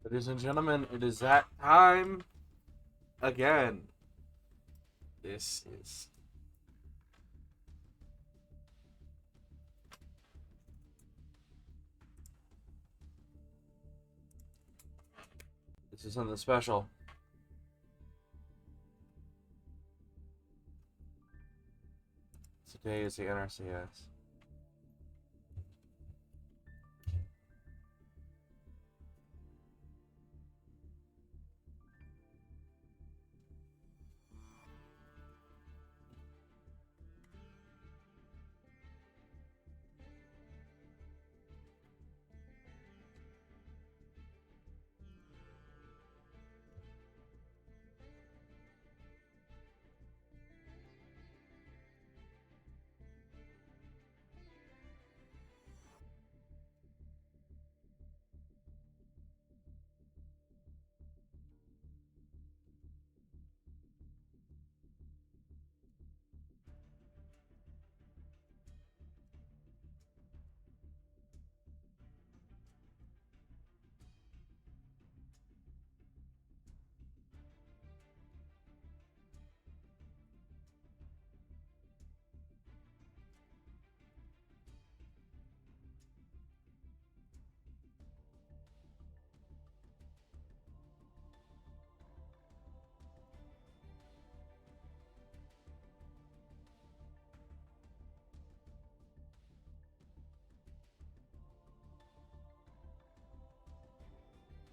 Ladies and gentlemen, it is that time again. This is something special. Today is the Nrcs.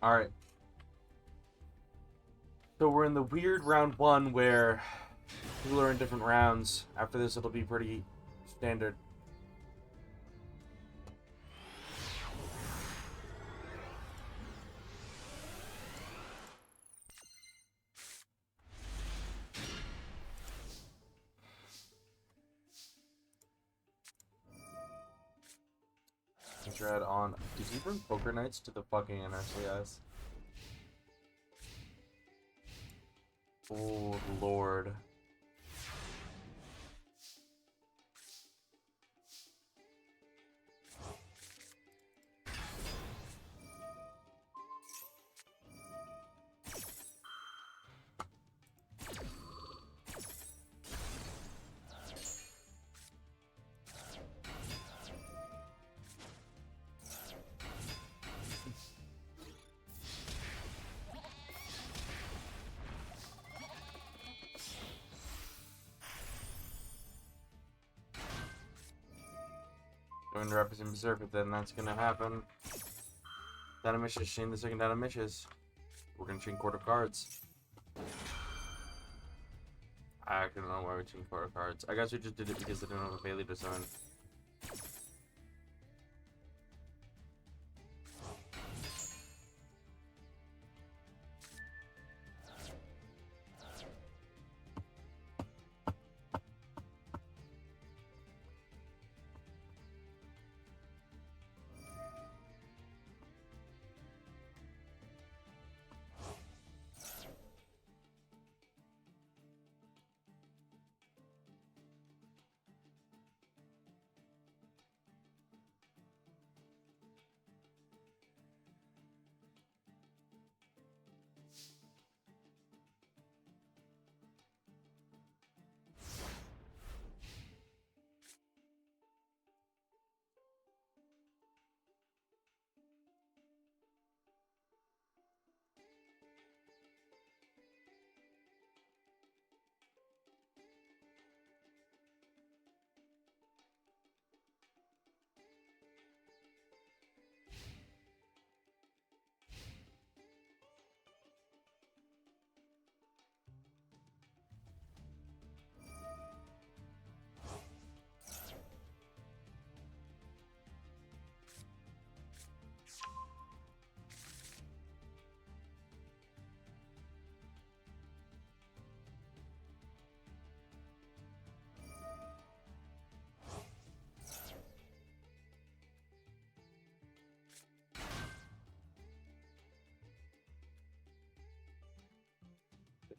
Alright. So we're in the weird round one where people are in different rounds. After this, it'll be pretty standard. Dread on. Did he bring poker nights to the fucking Nrcs? Oh lord. Going to represent Berserker, then that's gonna happen. Dynamishes, chain the second Dynamishes. We're gonna chain quarter cards. I don't know why we chain quarter cards. I guess we just did it because I didn't have a Bailey to summon.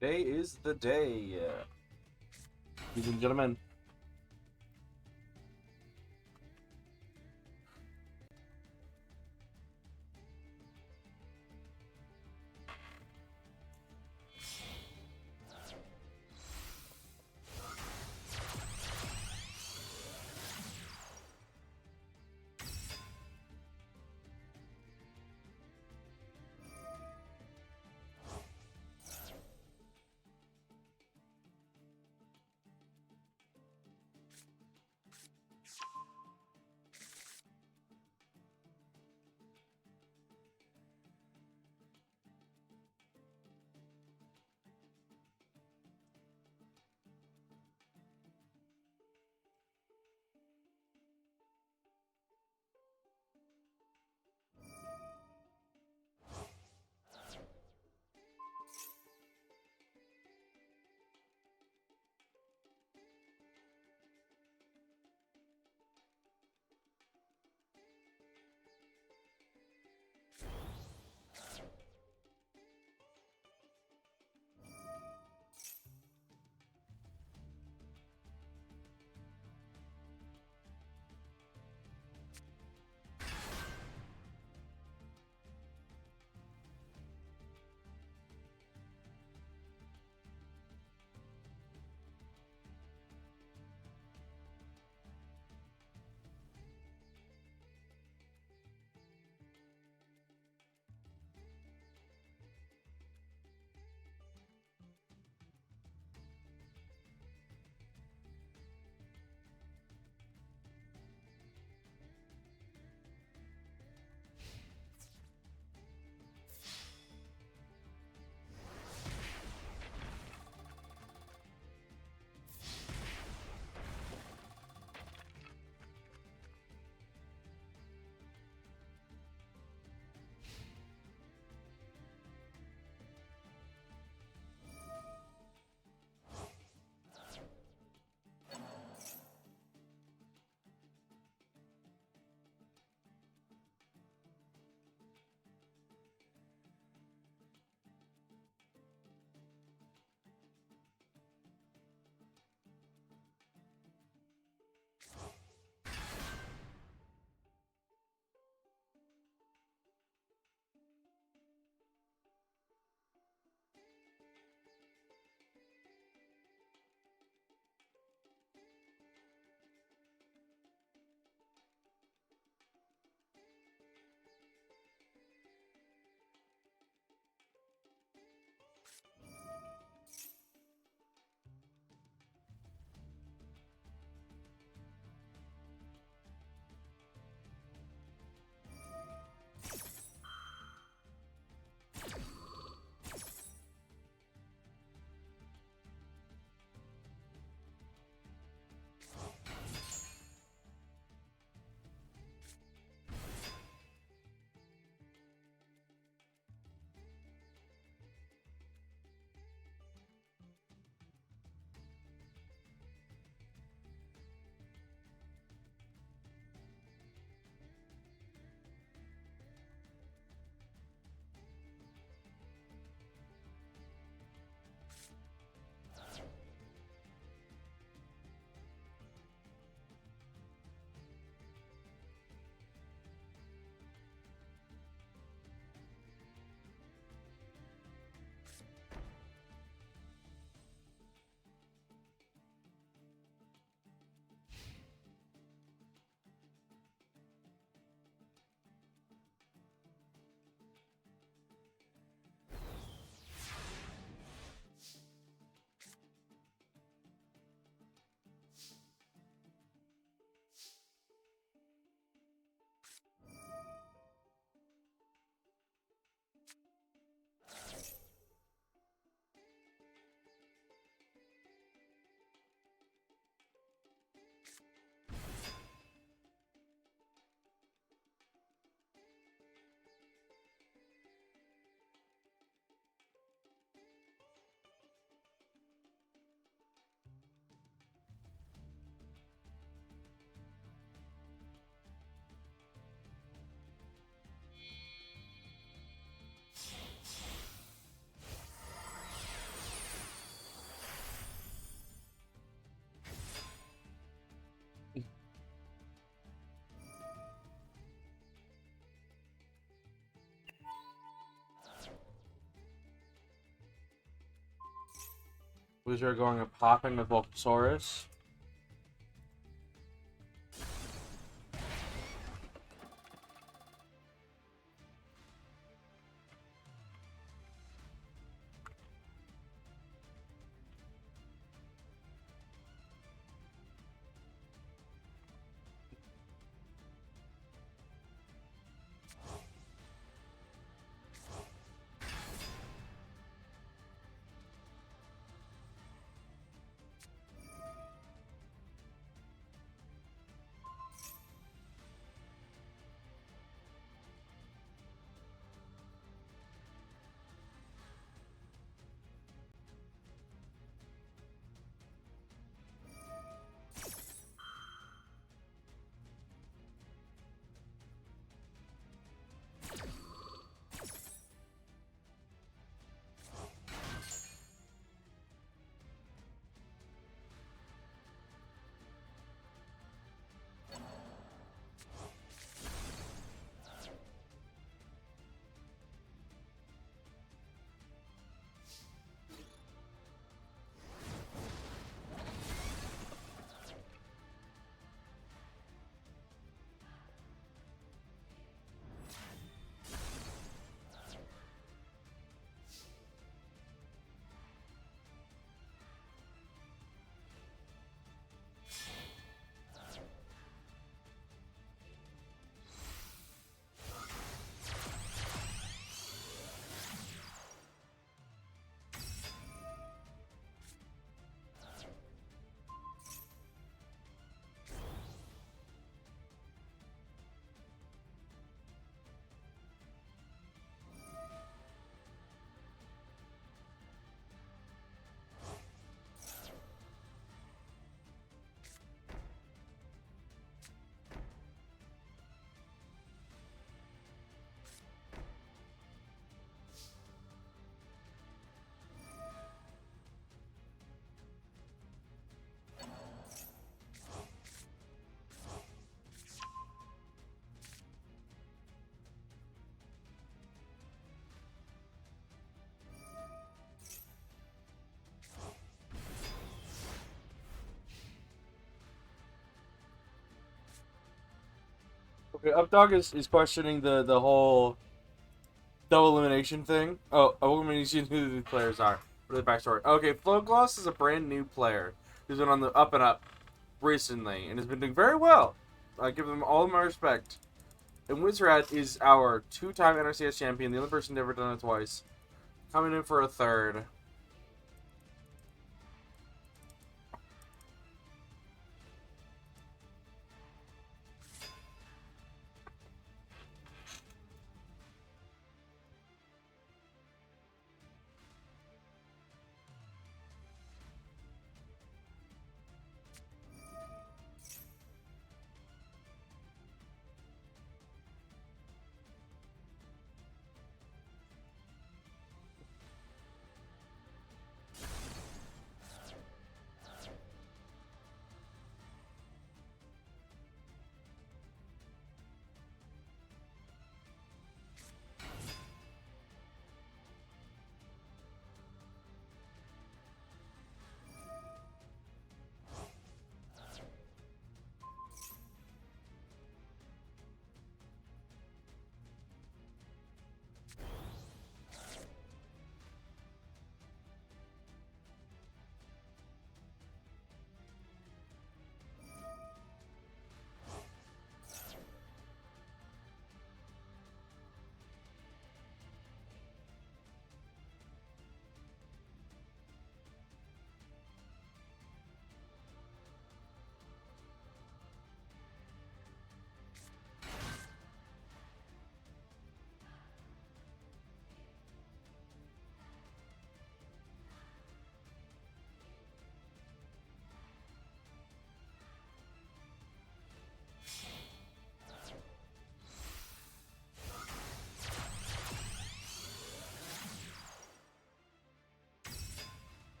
Today is the day, ladies and gentlemen. Wizard going and popping with Volcasaurus. Okay, Updog is questioning the whole double elimination thing. Oh, welcome to see who the players are. What are the backstory? Okay, Flowgloss is a brand new player who's been on the up and up recently and has been doing very well. I give them all my respect. And Wizrat is our two-time Nrcs champion, the only person to ever done it twice. Coming in for a third.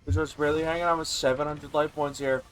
We're just barely hanging on with 700 life points here.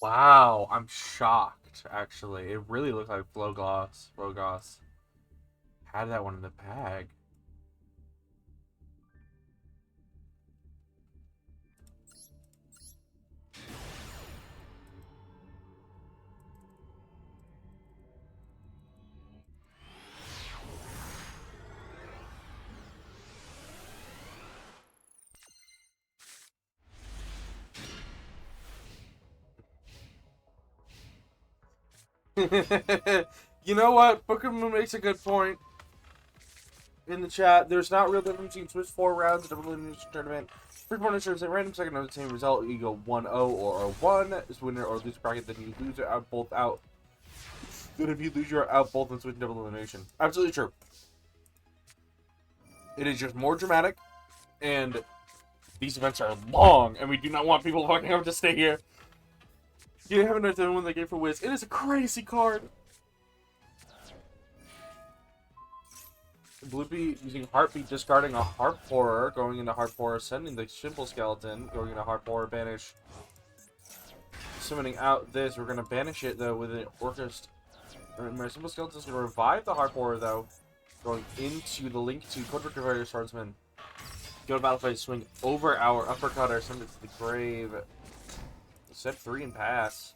Wow, I'm shocked, actually. It really looked like Flogos had that one in the bag. You know what? Booker Moon makes a good point in the chat. There's not real difference between Swiss 4 rounds of double elimination tournament. Free point ensures a random second of the same result. You go 1-0 or a 1 is winner or lose bracket, then you lose out both out. Then if you lose, you're out both in Swiss double elimination. Absolutely true. It is just more dramatic, and these events are long, and we do not want people fucking up to stay here. You haven't done to win the game for Wiz. It is a crazy card. Bloopy using Heartbeat, discarding a Harp Horror, going into Harp Horror, sending the Simple Skeleton, going into Harp Horror, banish. Summoning out this, we're going to banish it, though, with an Orchest. My Simple Skeleton's going to revive the Harp Horror, though, going into the Link to Code Converter Swordsman. Go to Battlefight, swing over our Uppercutter, send it to the grave. Set 3 and pass.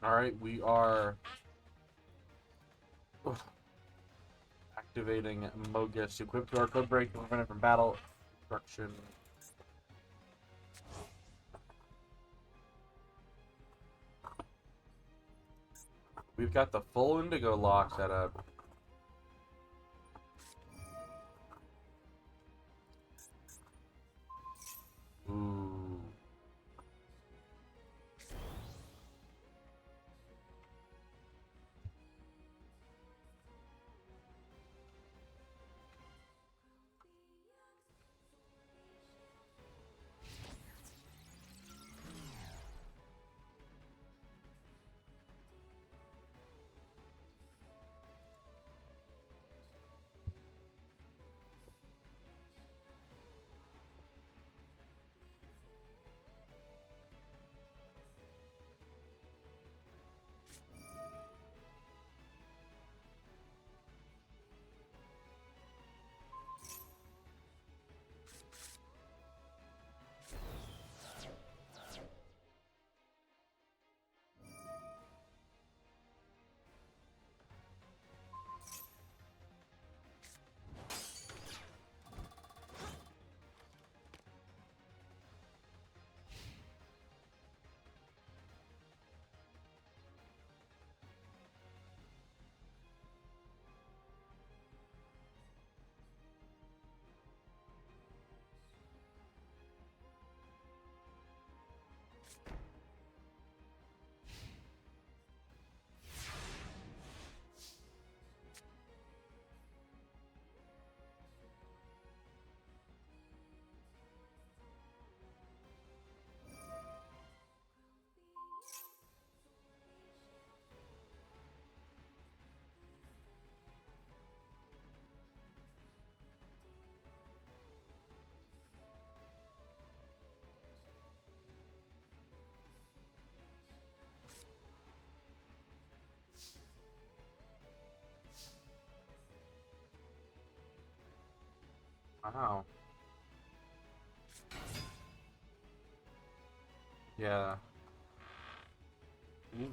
Alright, we are activating Mogus. Equipped to our code break, prevented from battle. Destruction. We've got the full Indigo lock set up. Ooh. Wow. Yeah. Ooh.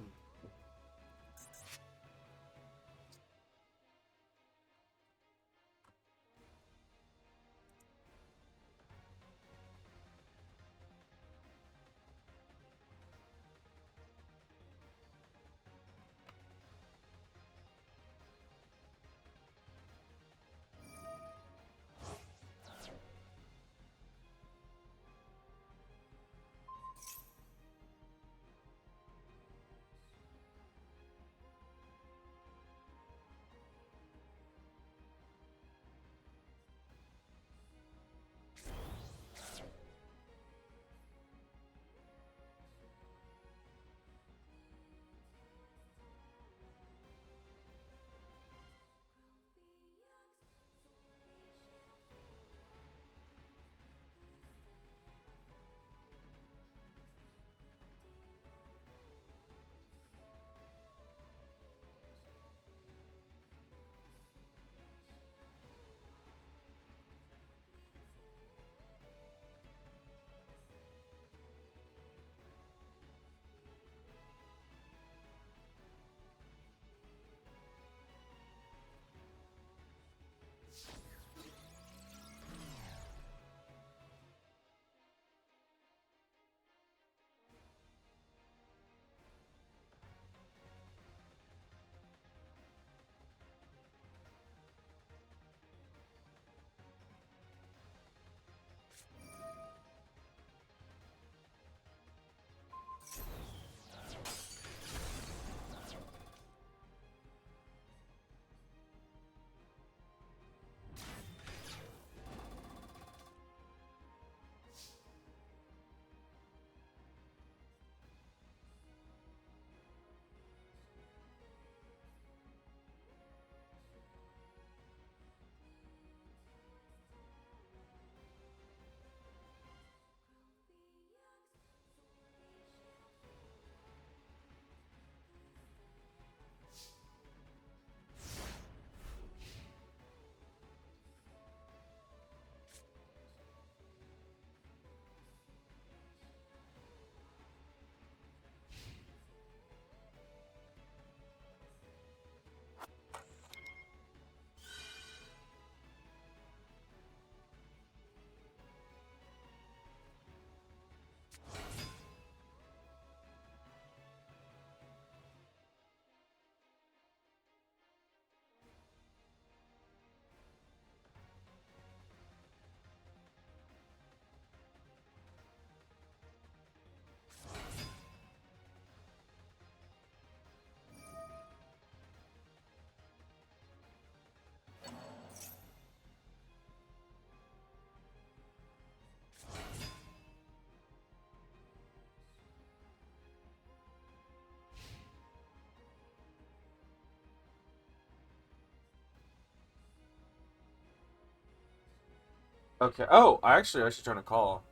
Okay. Oh, I should turn a call.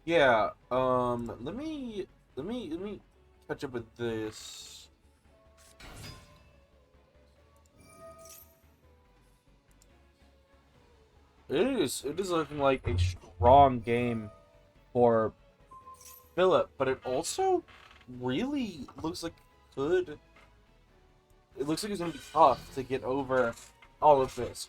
Yeah. Let me catch up with this. It is looking like a strong game for Philip, but it also really looks like could. It looks like it's gonna be tough to get over all of this.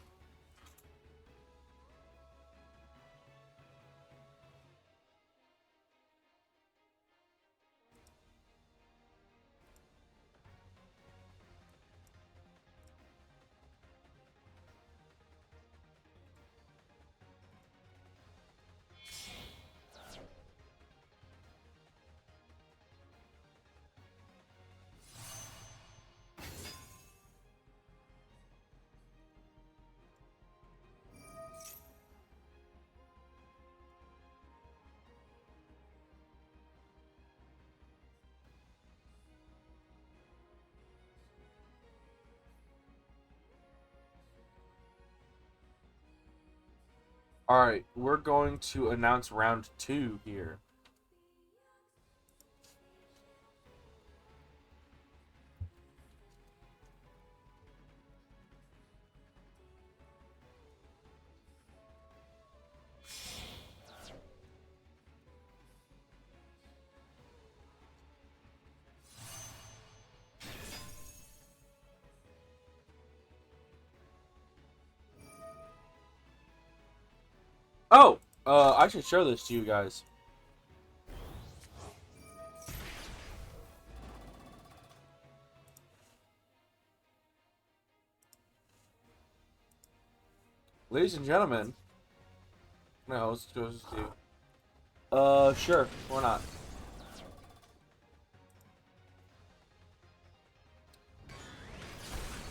All right, we're going to announce round two here. Oh, I should show this to you guys. Ladies and gentlemen, no, let's go to. Sure, why not?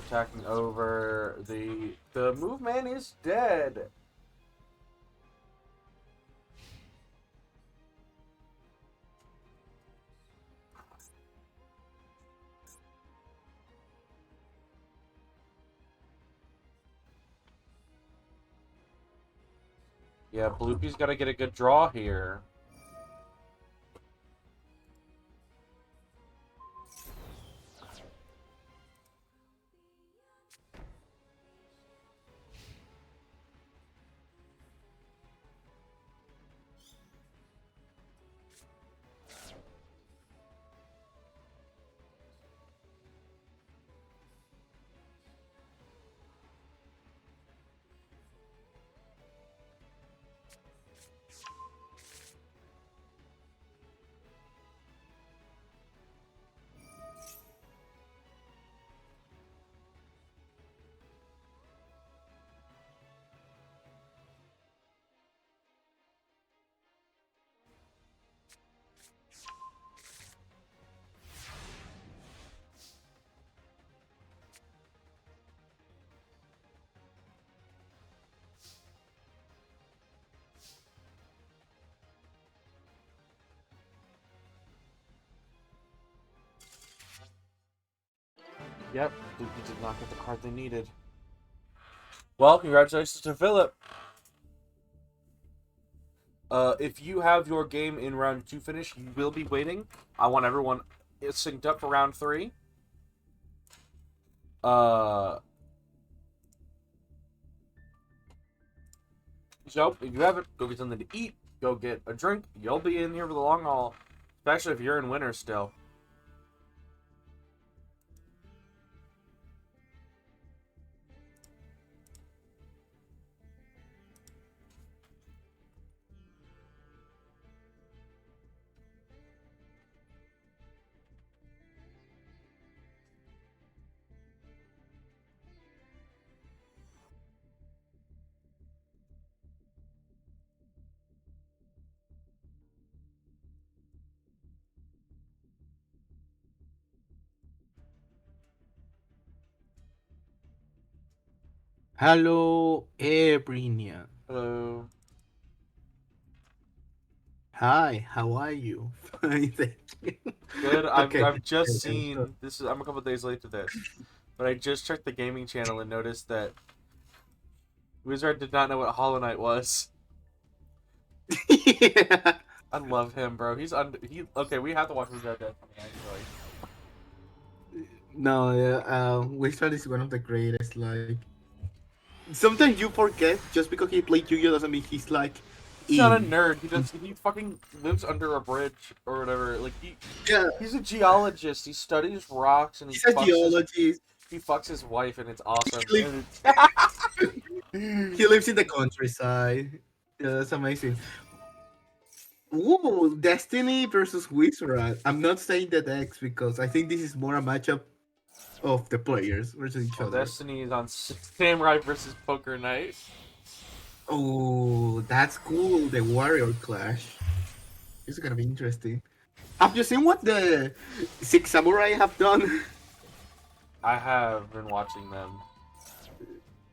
Attacking over the movement is dead. Yeah, Bloopy's got to get a good draw here. Yep, Bloopy did not get the card they needed. Well, congratulations to Philip. If you have your game in round two finished, you will be waiting. I want everyone synced up for round three. Uh, so if you haven't, go get something to eat. Go get a drink. You'll be in here for the long haul, especially if you're in winter still. Hello, everyone. Hello. Hi, how are you? Fine, thank you. Good. I've Okay. I've just seen this is I'm a couple days late to this, but I just checked the gaming channel and noticed that Wizard did not know what Hollow Knight was. Yeah. I love him, bro. He okay. We have to watch Wizard Dead actually. No, yeah, Wizard is one of the greatest. Like, sometimes you forget just because he played Yu-Gi-Oh doesn't mean he's like He's not a in. nerd. He fucking lives under a bridge or whatever. Like Yeah, he's a geologist. He studies rocks and he's a geologist. he fucks his wife and it's awesome. He lives, And he lives in the countryside. Yeah, that's amazing. Ooh, Destiny versus Wizard. I'm not saying the decks because I think this is more a matchup of the players versus each well, other. Destiny is on Samurai versus Poker Night. Oh, that's cool. The Warrior Clash. This is gonna be interesting. Have you seen what the Six Samurai have done? I have been watching them.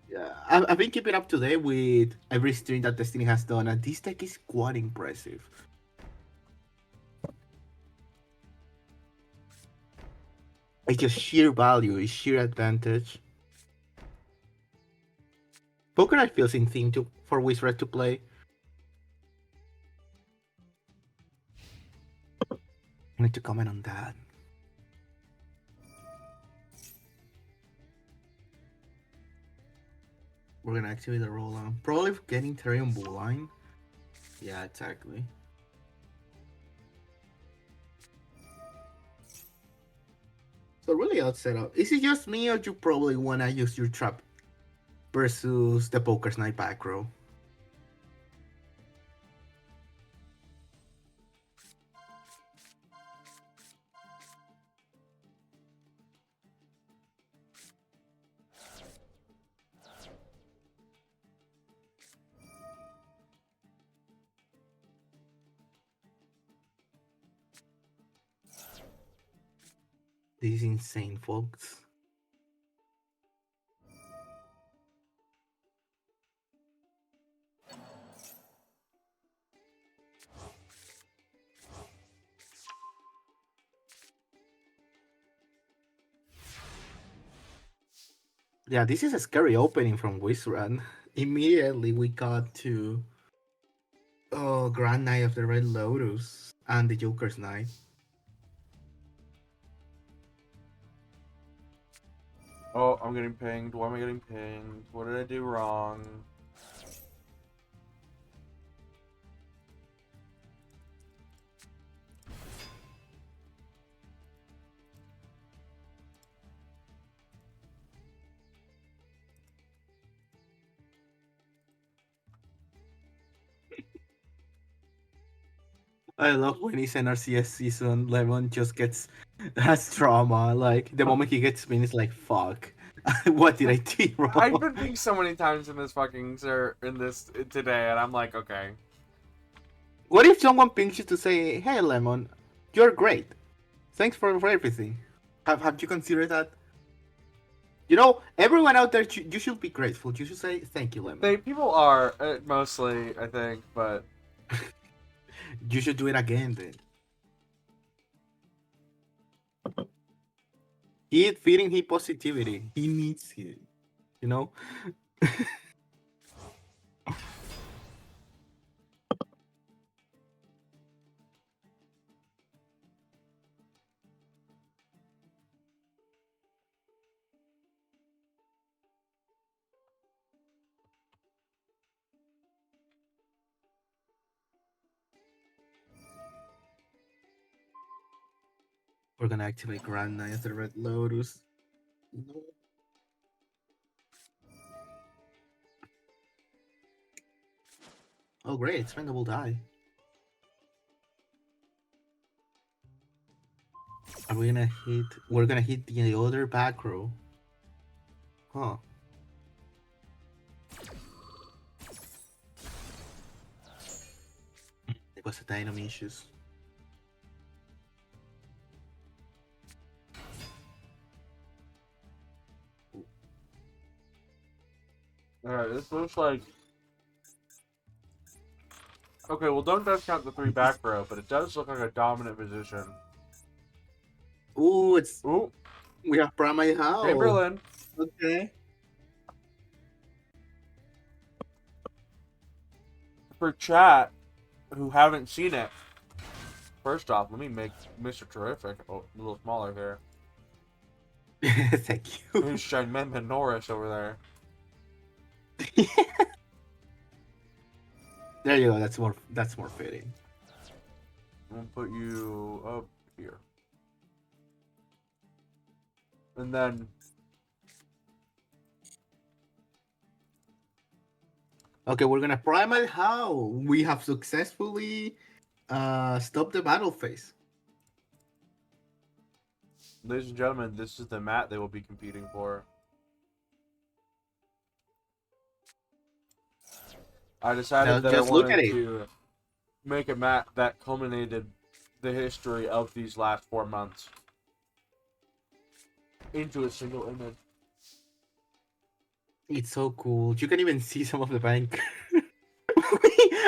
Yeah, I've been keeping up to date with every stream that Destiny has done, and this deck is quite impressive. It's just sheer value, it's sheer advantage. Poker I feels in theme to for Wizard to play. I need to comment on that. We're gonna activate the roll on. Probably getting Therion Bullline. Yeah, exactly. So really odd setup. Is it just me or you probably wanna use your trap versus the Poker Snipe back row? This is insane, folks. Yeah, this is a scary opening from Wizard. Immediately we got to Grand Knight of the Red Lotus and the Joker's Knight. Oh, I'm getting pinged. Why am I getting pinged? What did I do wrong? I love when it's Nrcs season, Lemon just gets has trauma. Like the moment he gets spin, it's like fuck. What did I do I've wrong? been pinged so many times in this fucking sir in this today, and I'm like, okay. What if someone pings you to say, "Hey, Lemon, you're great. Thanks for everything." Have you considered that? You know, everyone out there, you should be grateful. You should say thank you, Lemon. People are mostly, I think, but You should do it again then. He feeding him positivity. He needs it. You know. We're gonna activate Grand Knight of the Red Lotus. No. Oh great, expendable die. Are we gonna hit? We're gonna hit the other back row. Huh? It was a dynamo issues. alright, this looks like Okay, well, don't discount the 3 back row, but it does look like a dominant position. Ooh, Ooh, we have Primate How. Chamberlain. Okay. For chat, who haven't seen it, first off, let me make Mr. Terrific a little smaller here. Thank you. Who's Shine Norris over there? There you go. That's more fitting. I'm gonna put you up here. And then Okay, we're gonna Primate How. We have successfully stopped the battle phase. ladies and gentlemen, this is the mat they will be competing for. I decided Now, that I just look at wanted it. to make a mat that culminated the history of these last 4 months into a single image. It's so cool. You can even see some of the bank.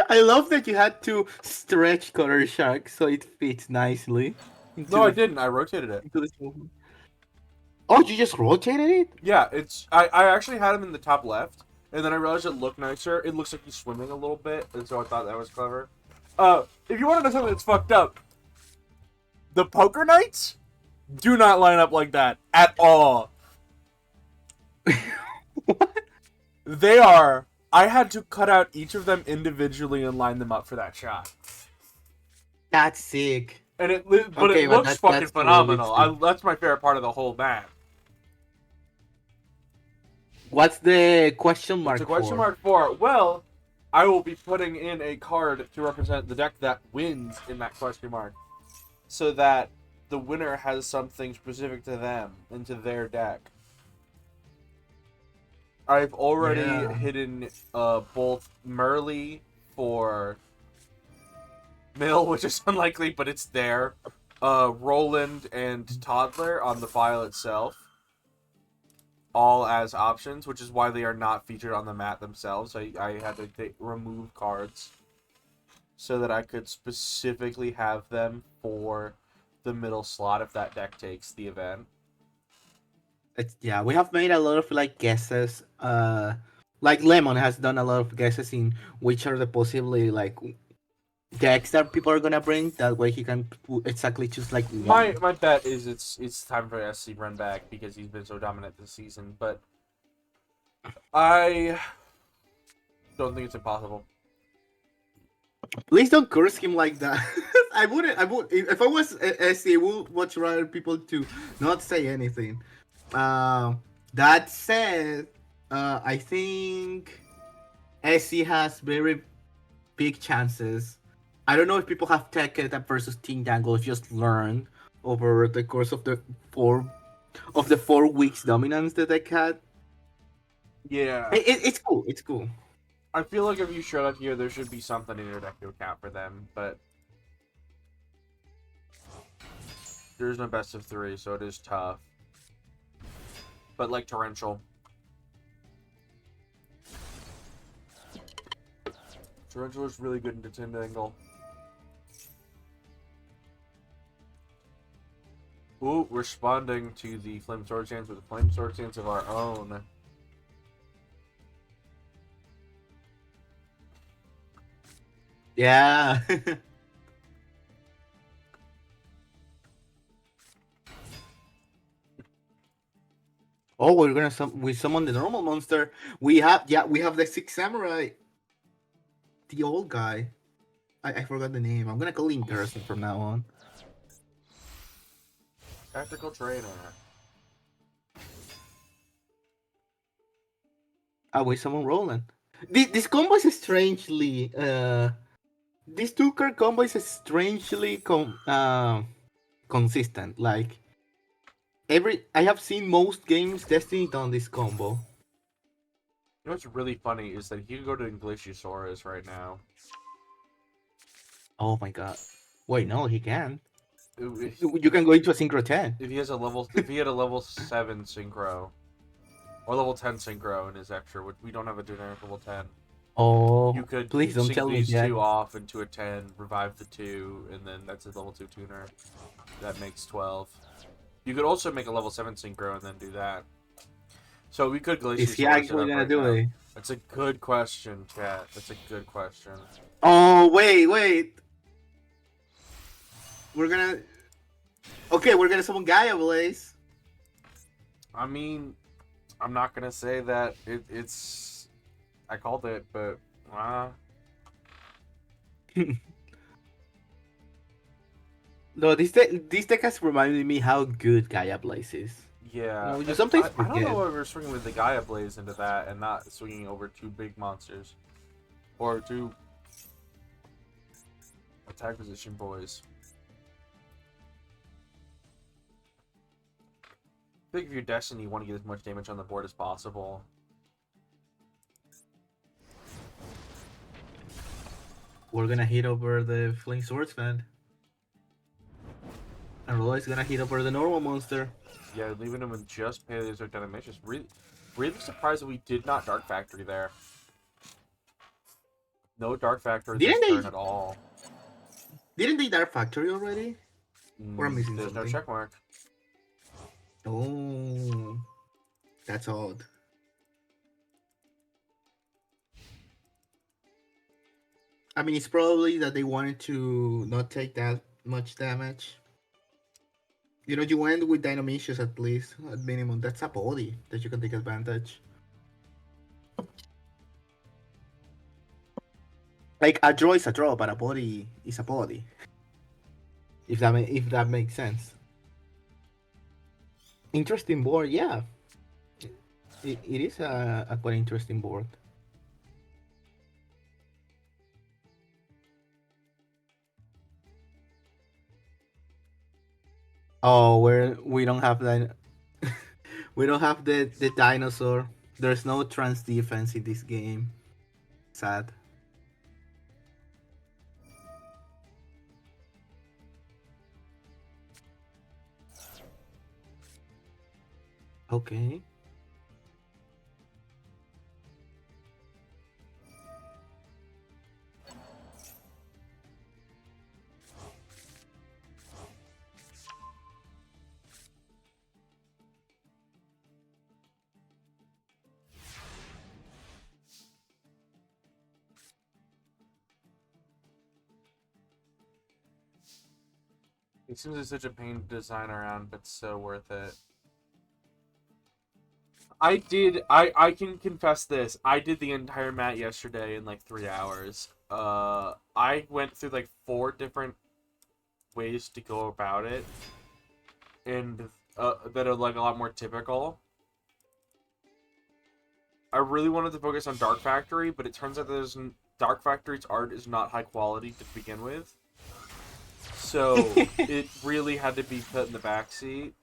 I love that you had to stretch Color Shark so it fits nicely. No, I didn't. I rotated it. Into the... Oh, you just rotated it? Yeah, it's. I actually had him in the top left, and then I realized it looked nicer. It looks like he's swimming a little bit, and so I thought that was clever. If you want to know something that's fucked up, the poker knights do not line up like that at all. What? They are. I had to cut out each of them individually and line them up for that shot. That's sick. And it Okay, but looks fucking that's phenomenal. realistic. That's my favorite part of the whole map. What's the question mark It's a question for? mark for, well, I will be putting in a card to represent the deck that wins in that question mark. So that the winner has something specific to them and to their deck. I've already hidden both Merly for Mill, which is unlikely, but it's there. Roland and Toddler on the file itself. All as options, which is why they are not featured on the mat themselves. I had to remove cards so that I could specifically have them for the middle slot if that deck takes the event. Yeah, we have made a lot of like guesses. Like Lemon has done a lot of guesses in which are the possibly like decks that people are gonna bring. That way he can exactly choose like one. My bet is it's time for SC run back because he's been so dominant this season, but I don't think it's impossible. Please don't curse him like that. I wouldn't. I would. If I was SC, I would much rather people to not say anything. That said, I think SC has very big chances. I don't know if people have taken that versus Team Dangle just learned over the course of the 4 weeks dominance that they had. Yeah. It's cool. It's cool. I feel like if you showed up here, there should be something in your deck to account for them, but there's no best of 3, so it is tough. But like Torrential. Torrential is really good into Tin Angle. Ooh, responding to the Flame Sword Stance with a Flame Sword Stance of our own. Yeah. Oh, we're gonna we summon the normal monster. We have the Six Samurai. The old guy. I forgot the name. I'm gonna call him Garrison from now on. Tactical Trainer. We summon Roland. This combo is strangely this two card combo is strangely consistent. Like I have seen most games Destiny done this combo. You know what's really funny is that he could go to Inglisisaurus right now. Oh my god. Wait, no, he can. If You can go into a Synchro 10. he has a level, if he had a level 7 synchro or level 10 synchro in his extra, which we don't have a generic level 10. You Oh, could please don't sink tell me these that. two off into a 10, revive the 2, and then that's a level 2 tuner. That makes 12. You could also make a level 7 synchro and then do that. So we could Is Glacier he Source it actually up gonna right do now. it? That's a good question, chat. That's a good question. Oh, wait. We're gonna. Okay, we're gonna summon Gaia Blaze. I mean, I'm not gonna say that it's. I called it, but No, this deck has reminded me how good Gaia Blaze is. You yeah. know, you sometimes I don't know forget. why we're swinging with the Gaia Blaze into that and not swinging over 2 big monsters or 2 attack position boys. I think if you're Destiny, you want to get as much damage on the board as possible. We're gonna hit over the Flame Swordsman. And Rolla is gonna hit over the normal monster. Yeah, leaving him with just Paleos or Dynamacious. Really surprised that we did not Dark Factory there. No Dark Factory this Didn't turn they? at all. Didn't they Dark Factory already? Or I'm missing There's no something. check mark. Oh, that's odd. I mean, it's probably that they wanted to not take that much damage. You know, you went with Dynamicious at least, at minimum. That's a body that you can take advantage. Like, a draw is a draw, but a body is a body. If that makes sense. Interesting board, yeah. It is a quite interesting board. Oh, we don't have that. We don't have the dinosaur. There's no trans defense in this game. Sad. Okay. It seems like such a pain to design around, but so worth it. I can confess this. I did the entire mat yesterday in like 3 hours. I went through like 4 different ways to go about it, and that are like a lot more typical. I really wanted to focus on Dark Factory, but it turns out Dark Factory's art is not high quality to begin with. So it really had to be put in the backseat.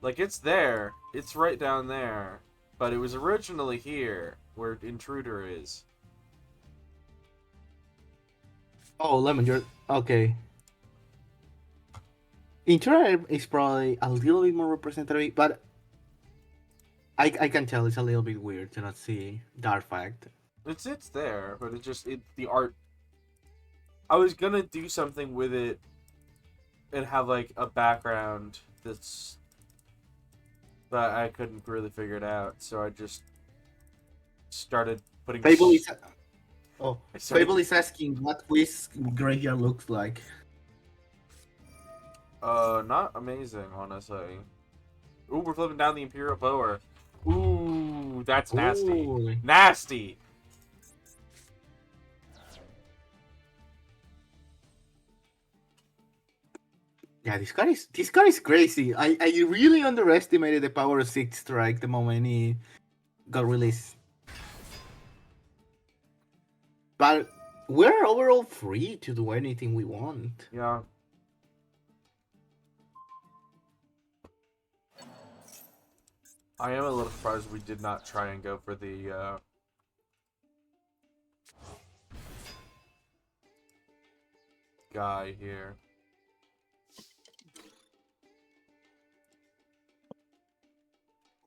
Like, it's there. It's right down there. But it was originally here, where Intruder is. Oh, Lemon, you're okay. Intruder is probably a little bit more representative, but I can tell it's a little bit weird to not see Dark Fact. It's there, but the art. I was gonna do something with it and have like a background that's, but I couldn't really figure it out, so I just started putting. Fable is I started, Fable is asking what Whisk Graveyard looks like. not amazing, honestly. Ooh, we're flipping down the Imperial Power. Ooh, that's nasty. Ooh. Nasty! Yeah, this card is crazy. I really underestimated the power of Six Strike the moment he got released. But we're overall free to do anything we want. Yeah. I am a little surprised we did not try and go for the, guy here.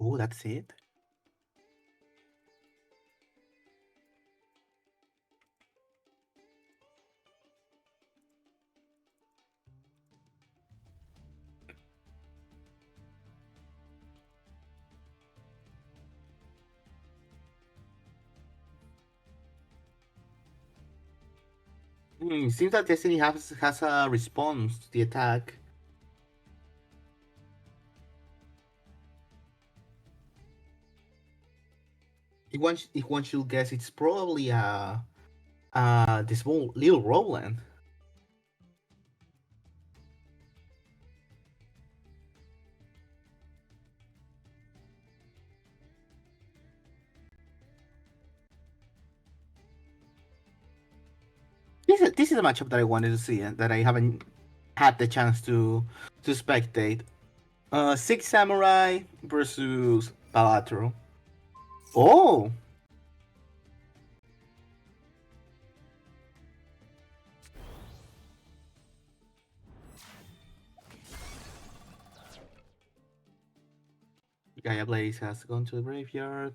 Oh, that's it. Seems that Destiny has a response to the attack. If one should guess, it's probably this small little Roland. This is a matchup that I wanted to see and that I haven't had the chance to spectate. Six Samurai versus Palatro. Oh, Gaia Blaze has gone to the graveyard.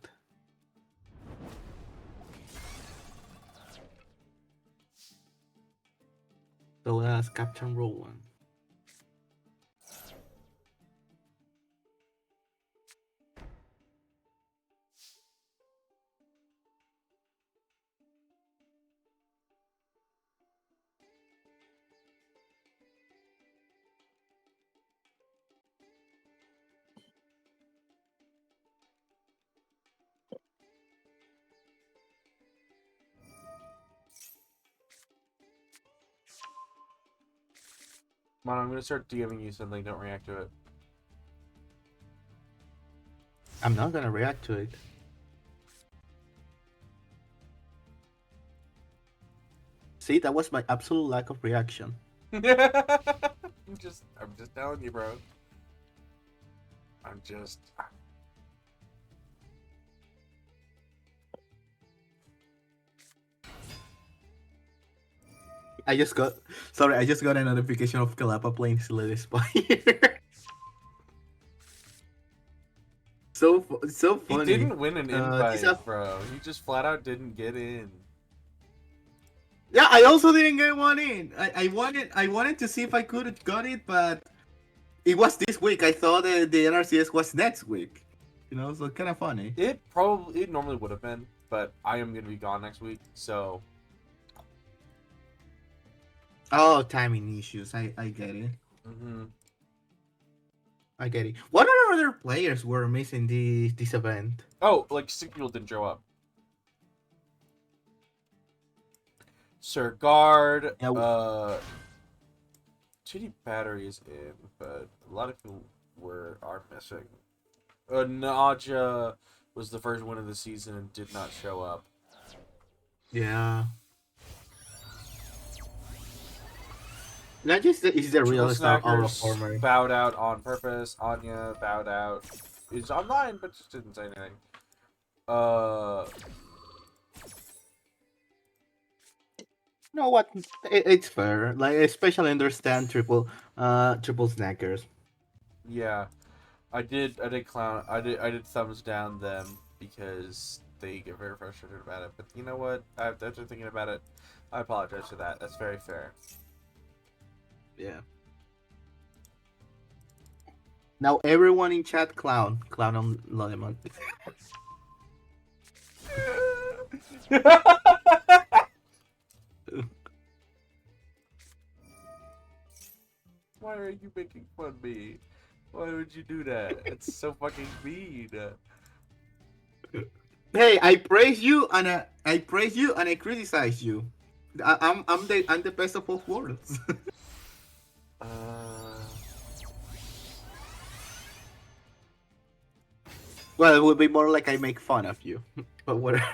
So that's Captain Roland. Come on, I'm gonna start DMing you something. Don't react to it. I'm not gonna react to it. See, that was my absolute lack of reaction. I'm just telling you, bro. I'm just. I just got a notification of Kalapa playing Slay Spire. So He funny. didn't win an invite, bro. He just flat out didn't get in. Yeah, I also didn't get one in. I wanted to see if I could have got it, but it was this week. I thought the Nrcs was next week. So kind of funny. It normally would have been, but I am gonna be gone next week, so. Oh, timing issues. I get it. Mm-hmm. I get it. What other players were missing this event? Oh, like 6 people didn't show up. Sir Guard, Yeah, Titty Battery is in, but a lot of people are missing. Naja was the first win of the season and did not show up. yeah. Not just is the real star aura former. Bowed out on purpose. Anya bowed out. Is online, but just didn't say anything. You know what? It's fair. Like, especially understand triple snackers. Yeah, I did clown. I did thumbs down them because they get very frustrated about it. But you know what? After thinking about it, I apologize for that. That's very fair. Yeah. Now everyone in chat clown on Lemon. Why are you making fun of me? Why would you do that? It's so fucking mean. Hey, I praise you and I criticize you. I'm the best of both worlds. Uh... Well, it would be more like I make fun of you, but whatever.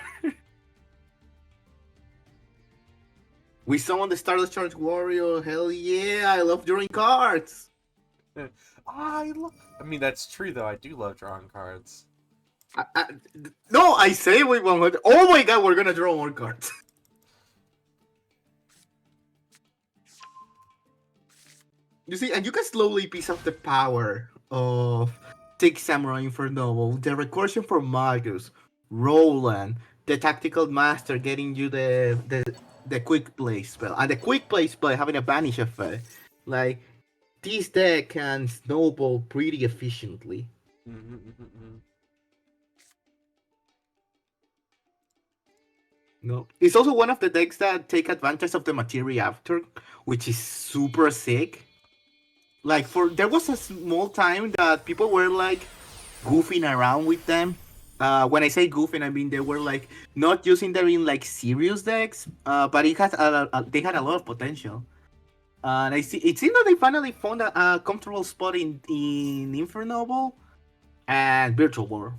We summon the Starless Charge Warrior. Hell yeah! I love drawing cards. I mean, that's true though. I do love drawing cards. No, I say we won't. Oh my god, we're gonna draw more cards. You see, and you can slowly piece off the power of Six Samurai Infernoble, the recursion for Magus, Roland, the tactical master getting you the quick play spell, and the quick play spell having a banish effect. Like this deck can snowball pretty efficiently. Mm-hmm, mm-hmm. No, it's also one of the decks that take advantage of the materia after, which is super sick. Like for there was a small time that people were like goofing around with them. When I say goofing, I mean they were like not using them in like serious decks, but they had a lot of potential. And I see it seems that they finally found a comfortable spot in Infernoble and Virtual War.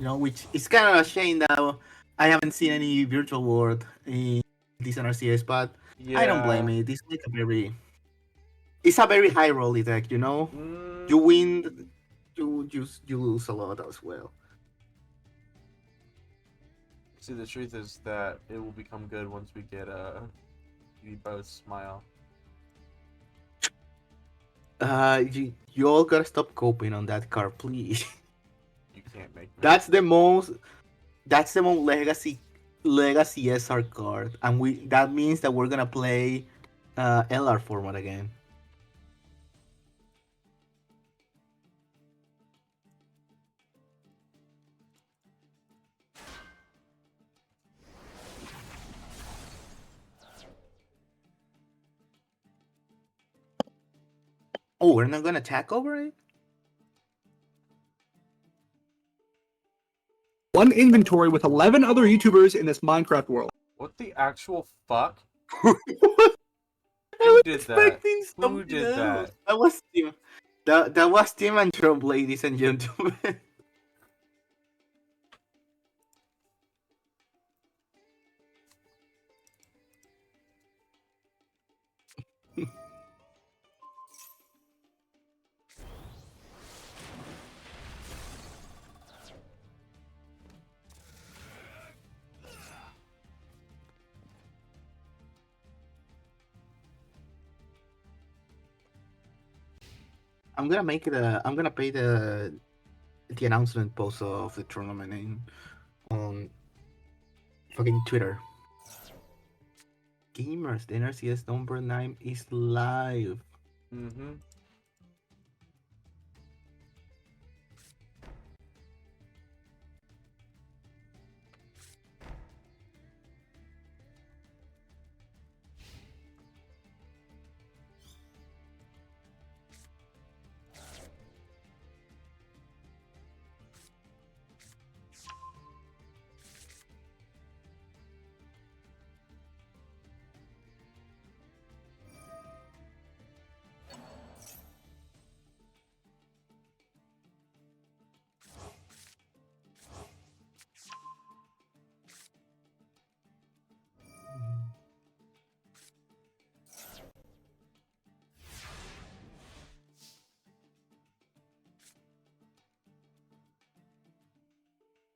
Which is kind of a shame that I haven't seen any Virtual World in this Nrcs, but I don't blame Yeah. it. It's a very high roll deck. You Mm, win, you lose a lot as well. see, the truth is that it will become good once we get we both smile. You all gotta stop coping on that card, please. You can't make me. that's the most that's the most legacy SR card, and that means that we're gonna play LR format again. Oh, we're not gonna attack over it. One inventory with 11 other YouTubers in this Minecraft world. What the actual fuck? I Who was did that? expecting Who something did else. that? That was Tim. That was Tim and Trump, ladies and gentlemen. I'm gonna make it a. I'm gonna pay the announcement post of the tournament on fucking Twitter. Gamers, the NRCS number 9 is live. Mm-hmm.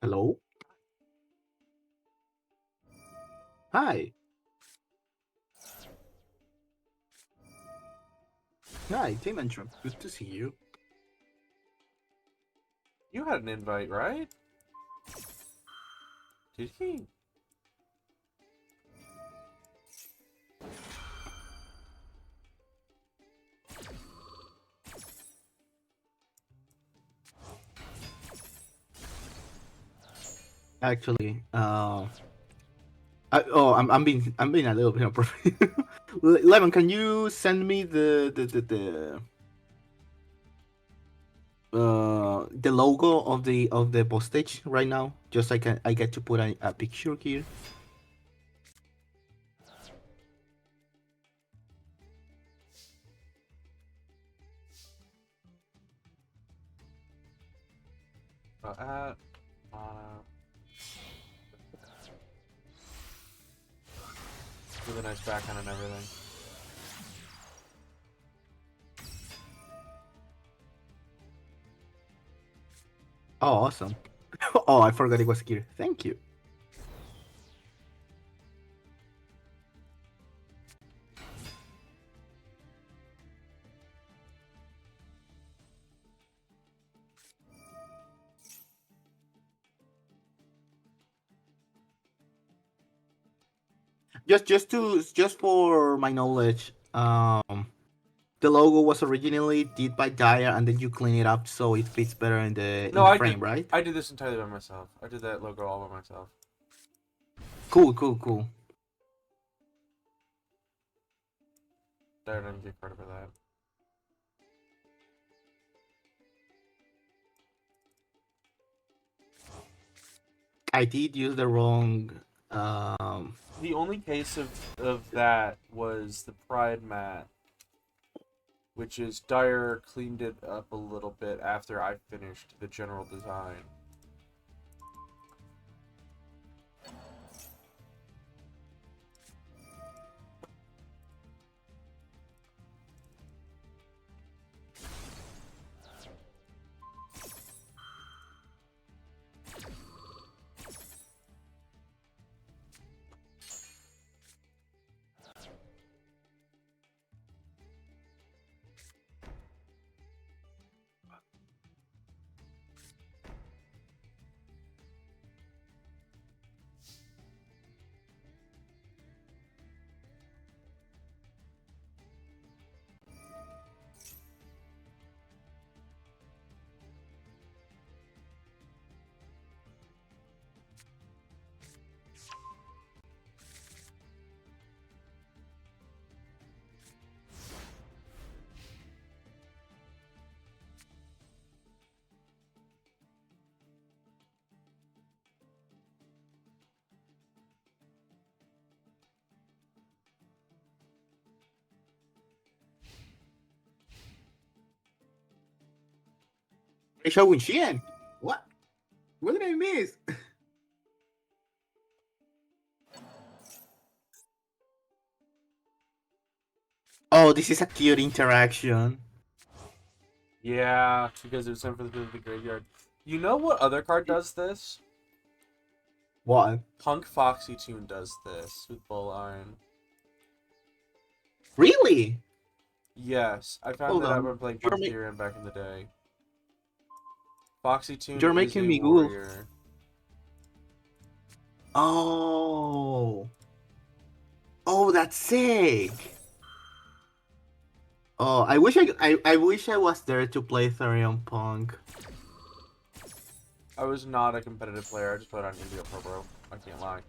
Hello. Hi. Hi, Tim and Trump. Good to see you. You had an invite, right? Did he? Actually, I'm being a little bit inappropriate. Lemon, can you send me the logo of the postage right now? Just I get to put a picture here. Uh, uh, really nice background and everything. Oh, awesome. Oh, I forgot it was here. Thank you. Just for my knowledge, the logo was originally did by Dyer, and then you clean it up so it fits better in No, the I frame, did. right? I did this entirely by myself. I did that logo all by myself. Cool. I didn't get credit for that. I did use the wrong. Um, The only case of that was the Pride mat, which is Dyer cleaned it up a little bit after I finished the general design. Shogun Shien. What? What did I miss? Oh, this is a cute interaction. Yeah, because it was sent for the graveyard. You know what other card does this? What? Punk Foxy Tune does this with Bull Iron. Really? Yes, I found Hold that out on. when playing You're, Punk ma- Tyrion back in the day. Foxy Tune you're is making a me Google. warrior. Oh. Oh, that's sick. Oh, I wish I was there to play Therion Punk. I was not a competitive player. I just played on India Pro Bro. I can't lie.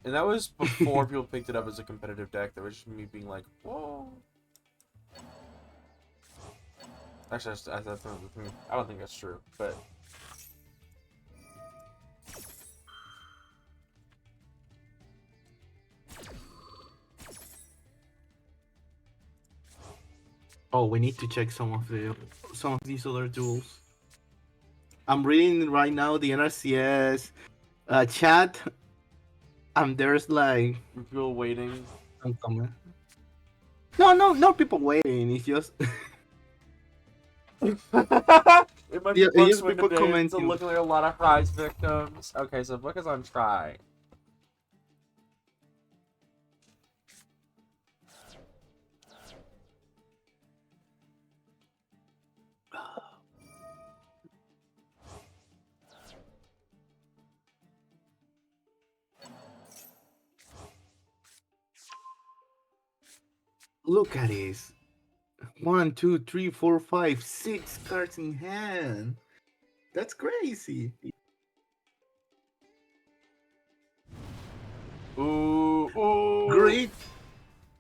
And that was before people picked it up as a competitive deck. That was just me being like, whoa. Actually, I don't think that's true, but Oh, we need to check some of these other duels. I'm reading right now the Nrcs chat, and there's like people waiting. some comment. No, not people waiting. It's just It might be yeah, fun it's just swing people today. It's commenting. looking like a lot of prize victims. Okay, so book is on try. Look at this. 1, 2, 3, 4, 5, 6 cards in hand. That's crazy. Ooh. Great.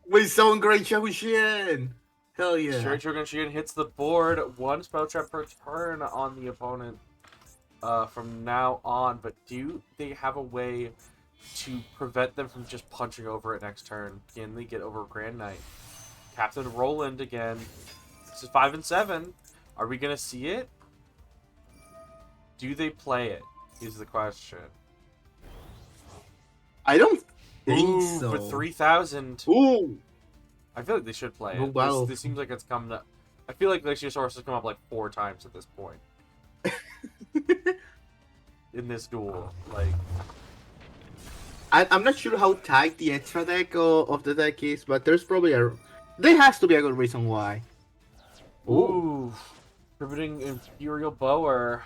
We saw great Shakushin. Hell yeah. Straight Shogun Shiin hits the board. One spell trap per turn on the opponent from now on. But do they have a way to prevent them from just punching over it next turn? Can they get over Grand Knight? Captain Roland again. This is 5 and 7. Are we gonna see it? Do they play it? Is the question. I don't think Ooh, so. for 3,000. Ooh. I feel like they should play No it. battle. This seems like it's come up. I feel like Glaciasaurus has come up like 4 times at this point. In this duel. Like, I'm not sure how tight the extra deck of the deck is, but there's probably there has to be a good reason why. ooh. Prohibiting Imperial Bower.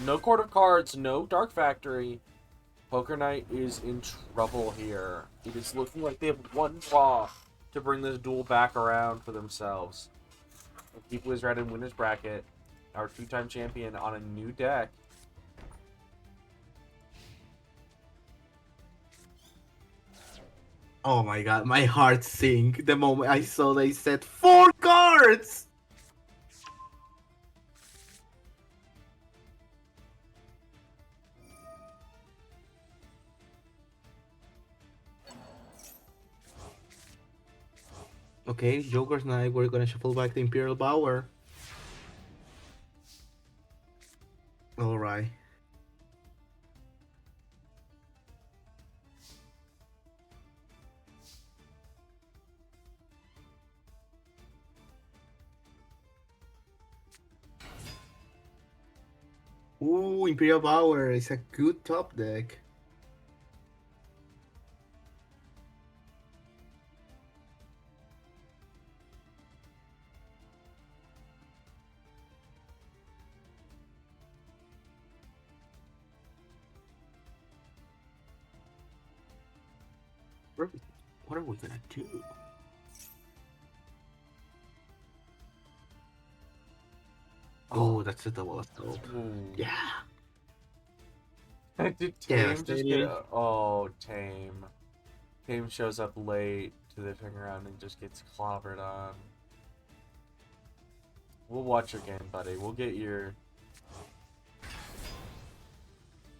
No Court of Cards, no Dark Factory. Poker Knight is in trouble here. It is looking like they have one draw to bring this duel back around for themselves. And keep Wizard in winner's bracket. Our two-time champion on a new deck. Oh my god, my heart sank the moment I saw they said 4 cards! Okay, Joker's Knight, we're gonna shuffle back the Imperial Power. Alright. Ooh, Imperial Power is a good top deck. What are we gonna do? Oh, that's a double assault. Ooh. Yeah. Did Tame just Devastating. get... Oh, Tame. Tame shows up late to the turn around and just gets clobbered on. We'll watch your game, buddy. We'll get your...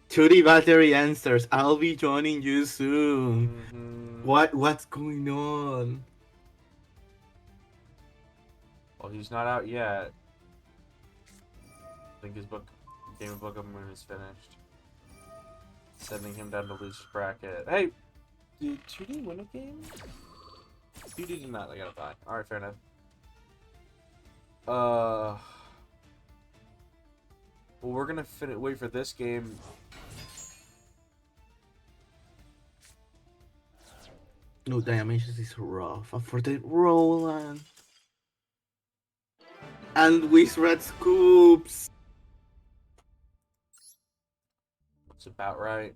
2D battery answers. I'll be joining you soon. Mhm. What's going on? Well, he's not out yet. I think his Game of Book of Moon is finished. Sending him down to loser's bracket. Hey! Did 2D win a game? 2D did not. They got a bye. Alright, fair enough. Well, we're gonna wait for this game. No damages is rough. For the Roland. And Wizard Scoops. It's about right.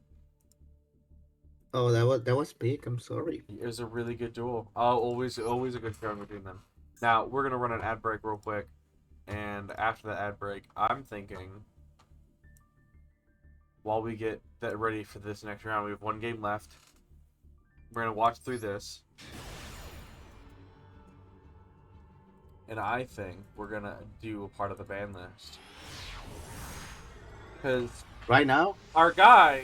Oh, that was big. I'm sorry. It was a really good duel. Always a good showing between them. Now, we're gonna run an ad break real quick. And after the ad break, I'm thinking, while we get that ready for this next round, we have one game left. We're gonna watch through this, and I think we're gonna do a part of the ban list because Right now? our guy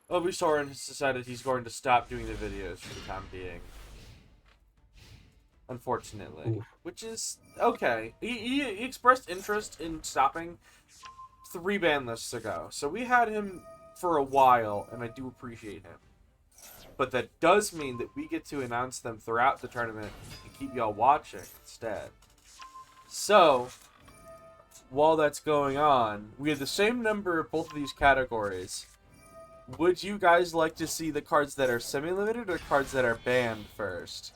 Obi Soren has decided he's going to stop doing the videos for the time being. Unfortunately, Oof. which is okay. He expressed interest in stopping 3 ban lists ago, so we had him for a while, and I do appreciate him. But that does mean that we get to announce them throughout the tournament and keep y'all watching instead. So, while that's going on, we have the same number of both of these categories. Would you guys like to see the cards that are semi-limited or cards that are banned first?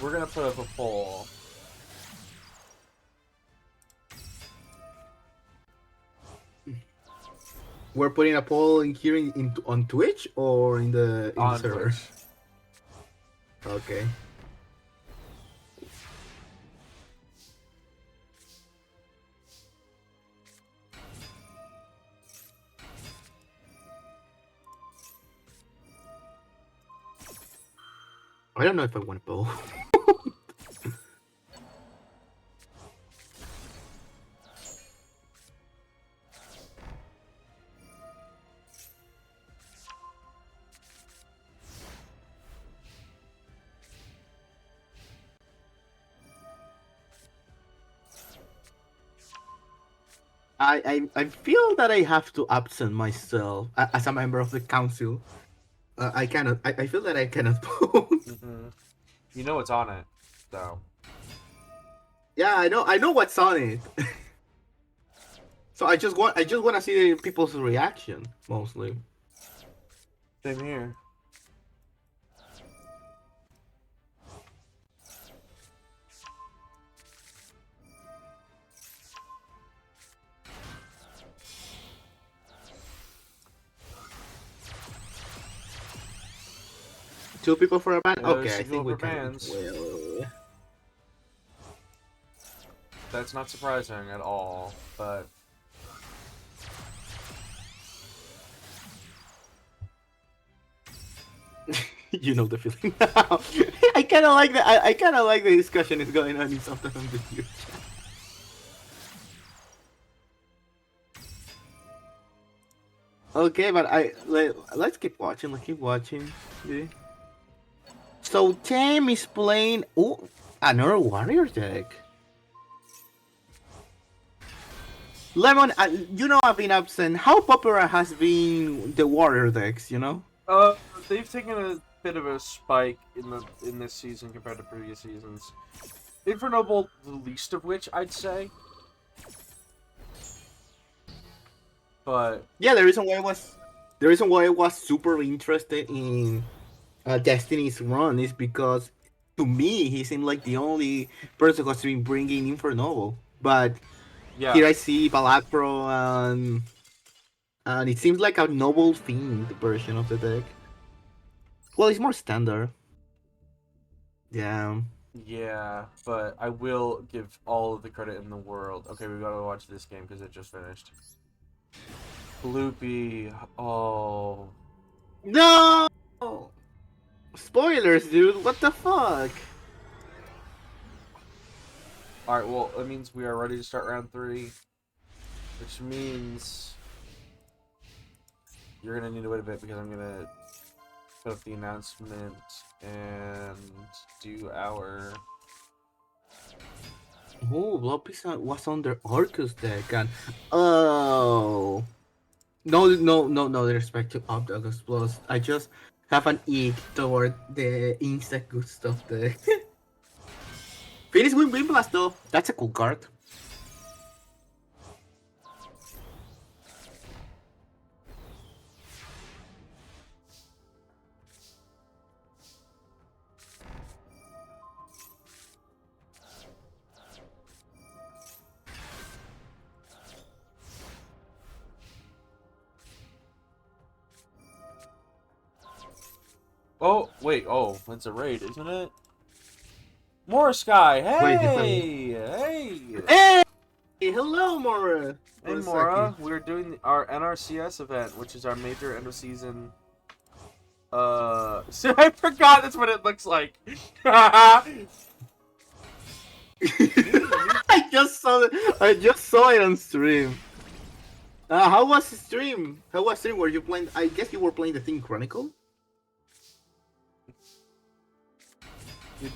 We're going to put up a poll. We're putting a poll in here on Twitch or in the On server? Twitch. Okay. I don't know if I want to poll. I feel that I have to absent myself as a member of the council. I cannot. I feel that I cannot vote. Mm-hmm. You know what's on it, though. Yeah, I know. I know what's on it. So I just want to see people's reaction mostly. Same here. 2 people for a ban? There's Okay, I two think we for can. bans. Well, That's not surprising at all, but you know the feeling now. I kind of like that. I kind of like the discussion is going on in sometimes on the future. Okay, but let's keep watching. Let's keep watching. Yeah. So Tam is playing. Oh, another warrior deck. Lemon, you know I've been absent. How popular has been the warrior decks? You know. they've taken a bit of a spike in this season compared to previous seasons. Infernoble, the least of which I'd say. But Yeah, the reason why I was super interested in Destiny's run is because to me he seemed like the only person who's been bringing Infernoble. But yeah, here I see Balacro and it seems like a noble themed version of the deck. Well, it's more standard. Yeah. yeah, but I will give all of the credit in the world. Okay, we gotta watch this game because it just finished. Bloopy, oh, No. Spoilers, dude. What the fuck? all right. Well, that means we are ready to start round 3, which means you're gonna need to wait a bit because I'm gonna put up the announcement and do our. Oh, Lopez was on the Arcus deck and oh. No disrespect to Octopus Plus. I just have an ick toward the insect good stuff there. Finish Win Blast though. That's a cool card. Oh wait, oh, it's a raid, isn't it? More Sky, Wait, hey. hey, hello, Mora. Hey Mora, we're doing our Nrcs event, which is our major end of season. So I forgot that's what it looks like. I just saw it on stream. How was the stream? How was stream? Were you playing? I guess you were playing the thing Chronicle.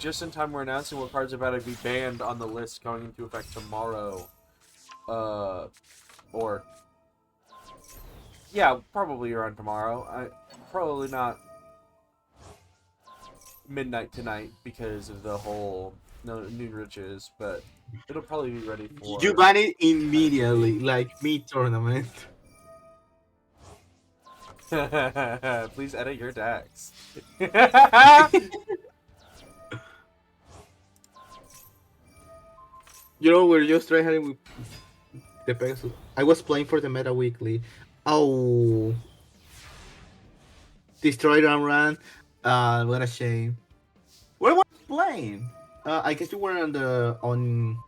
Just in time, we're announcing what cards are about to be banned on the list going into effect tomorrow. Or yeah, probably around tomorrow. Probably not midnight tonight because of the whole Nrcs, but it'll probably be ready for. You ban it immediately, like mid-tournament. Please edit your decks. You know, we're just trying with the Pegasus. I was playing for the Meta Weekly. Oh, destroyed and ran. What a shame. Where were you playing? I guess you were on.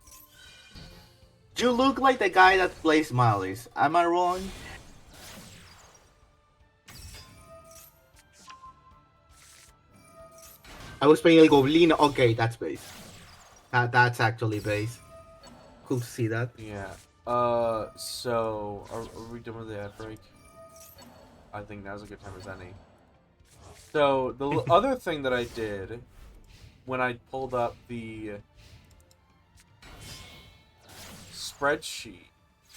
You look like the guy that plays Malice. Am I wrong? I was playing El Goblino. Okay, that's base. That's actually base. Cool to see that. Yeah. So are we done with the ad break? I think now's a good time as any. So the other thing that I did when I pulled up the spreadsheet,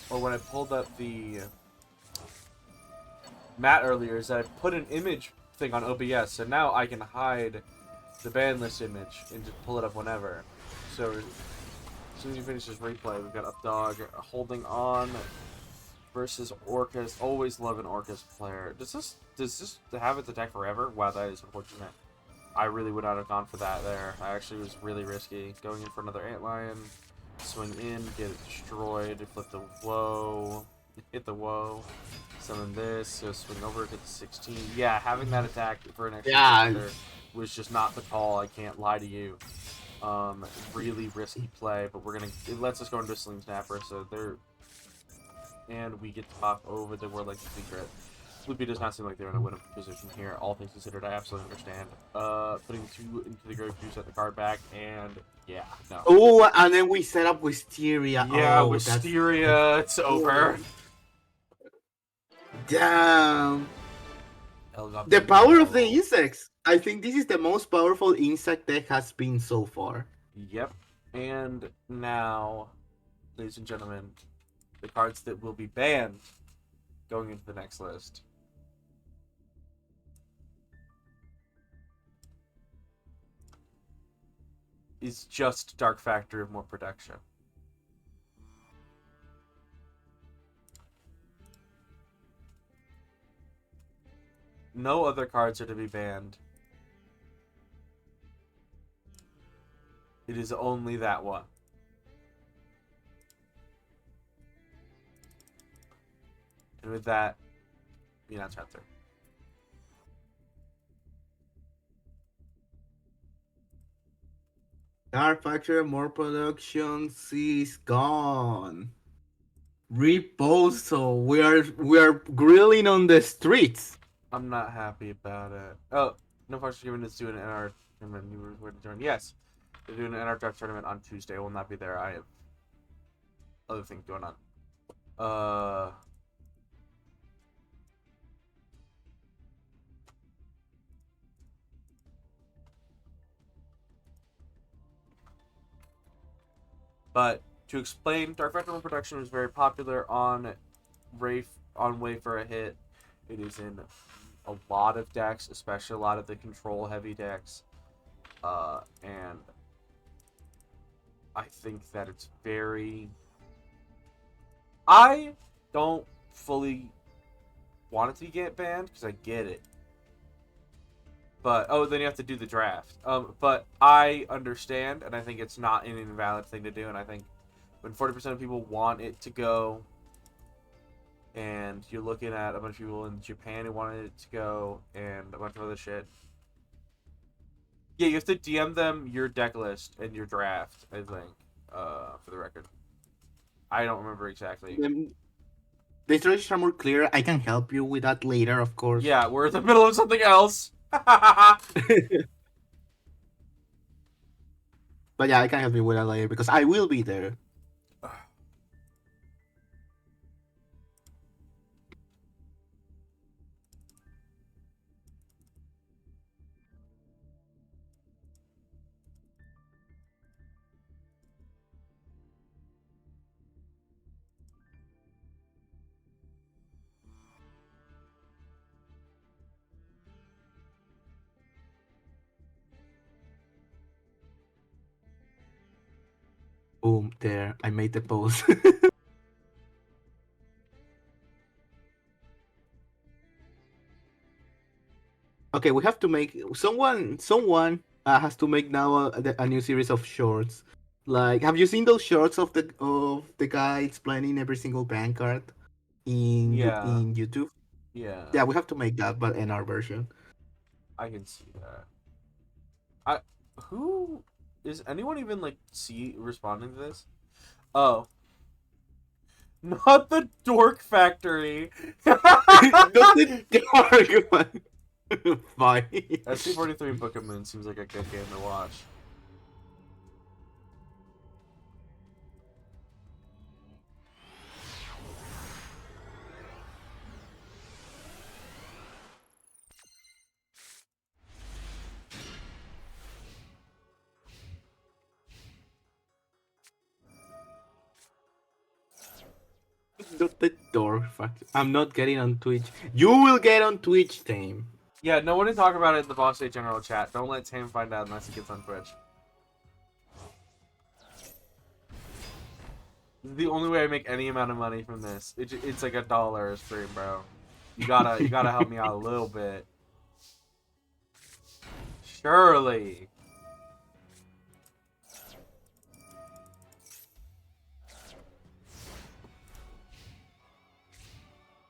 or when I pulled up the mat earlier, is that I put an image thing on OBS, so now I can hide the ban list image and just pull it up whenever. So as soon as you finish this replay, we've got Updog holding on versus Orcus. Always love an Orcus player. Does this have its attack forever? Wow, that is unfortunate. I really would not have gone for that there. I actually was really risky. Going in for another Antlion. Swing in, get it destroyed, flip the woe, hit the woe, summon this, so swing over, get the 16. Yeah, having that attack for an extra Yeah. defender was just not the call. I can't lie to you. Really risky play, but it lets us go into Sling Snapper, so and we get to pop over the Warlike Secret. Loopy does not seem like they're in a win position here. All things considered, I absolutely understand. Putting 2 into the grave to set the card back, and yeah, no. Oh, and then we set up Wisteria. Yeah, Oh, Wisteria, it's over. Damn. Elgop The didn't do power of the well. insects. I think this is the most powerful insect deck has been so far. Yep. And now, ladies and gentlemen, the cards that will be banned going into the next list. Is just Dark Factor of more protection. No other cards are to be banned. It is only that one. And with that, we announce chapter. Dark Factor, more production, is gone. Reposo, we are grilling on the streets. I'm not happy about it. Oh, no function given is doing an NR tournament. You were where to join? Yes, they're doing an NR draft tournament on Tuesday. I will not be there. I have other things going on. But to explain, Dark Factor production is very popular on Way for a Hit. It is in a lot of decks, especially a lot of the control heavy decks. And I think that it's very... I don't fully want it to get banned, because I get it. But, oh, then you have to do the draft. But I understand, and I think it's not an invalid thing to do, and I think when 40% of people want it to go, and you're looking at a bunch of people in Japan who wanted it to go, and a bunch of other shit. Yeah, you have to DM them your deck list and your draft, I think, for the record. I don't remember exactly. The instructions are more clear. I can help you with that later, of course. Yeah, we're in the middle of something else. But yeah, I can help you with that later because I will be there. Boom, there. I made the post. Okay, we have to make someone has to make now a new series of shorts. Like, have you seen those shorts of the guy explaining every single bank card Yeah. in YouTube? Yeah. Yeah, we have to make that, but in our version. I can see that. Who is anyone even like responding to this? Oh. Not the Dork Factory. Not the dark one. Fine. SC43 Book of Moon seems like a good game to watch. Not the door. Fuck. I'm not getting on Twitch. You will get on Twitch, Tame. Yeah, no one to talk about it in the Boss Day General chat. Don't let Tam find out unless he gets on Twitch. This is the only way I make any amount of money from this. It's like $1 a stream, bro. You gotta help me out a little bit. Surely.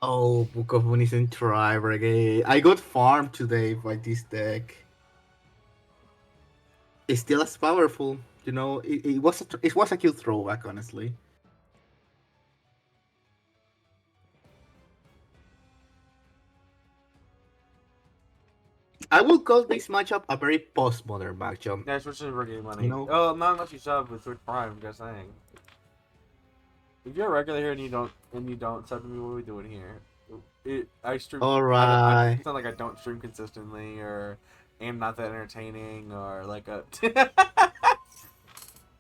Oh, Book of Moon is in try again. I got farmed today by this deck. it's still as powerful. You know, it was a cute throwback, honestly. I will call this matchup a very postmodern matchup. Yeah, switch to game You money. know, Oh, not unless you sub with Switch Prime. Just saying. If you're a regular here and you don't sub to me, what are we doing here? I stream. all I right, it's not like I don't stream consistently or am not that entertaining or like a.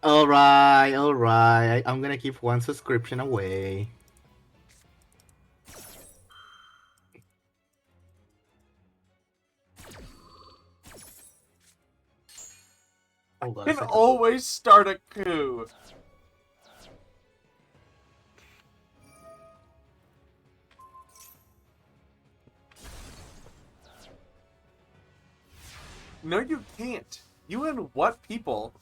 all right, all right. I'm gonna keep one subscription away. Hold on a Can second. always start a coup. No, you can't. You and what people?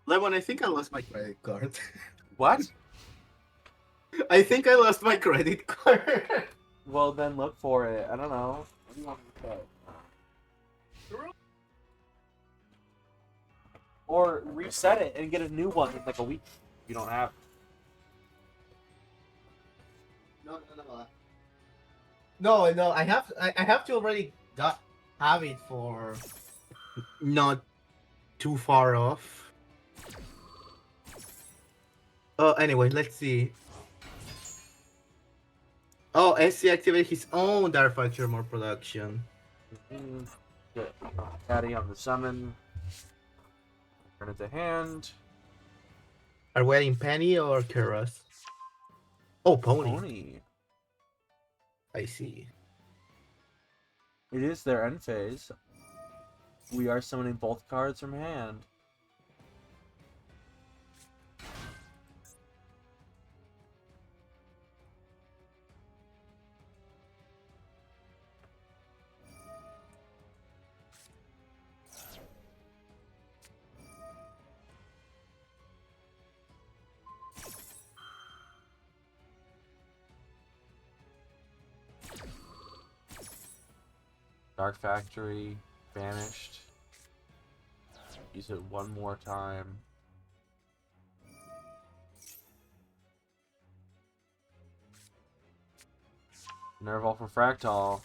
Lemon, I think I lost my credit card. What? I think I lost my credit card. Well, then look for it. I don't know. What do you want me to say? Or reset it and get a new one in like a week. You don't have. No. No. I have to already have it for not too far off. Oh, anyway, let's see. Oh, SC activated his own Dark Factor more production. Get Caddy on the summon. Turn it to hand. Are we adding Penny or Keras? Oh, Pony. Pony. I see. It is their end phase. We are summoning both cards from hand. Dark Factory, banished. Use it one more time. Nerval for Fractal.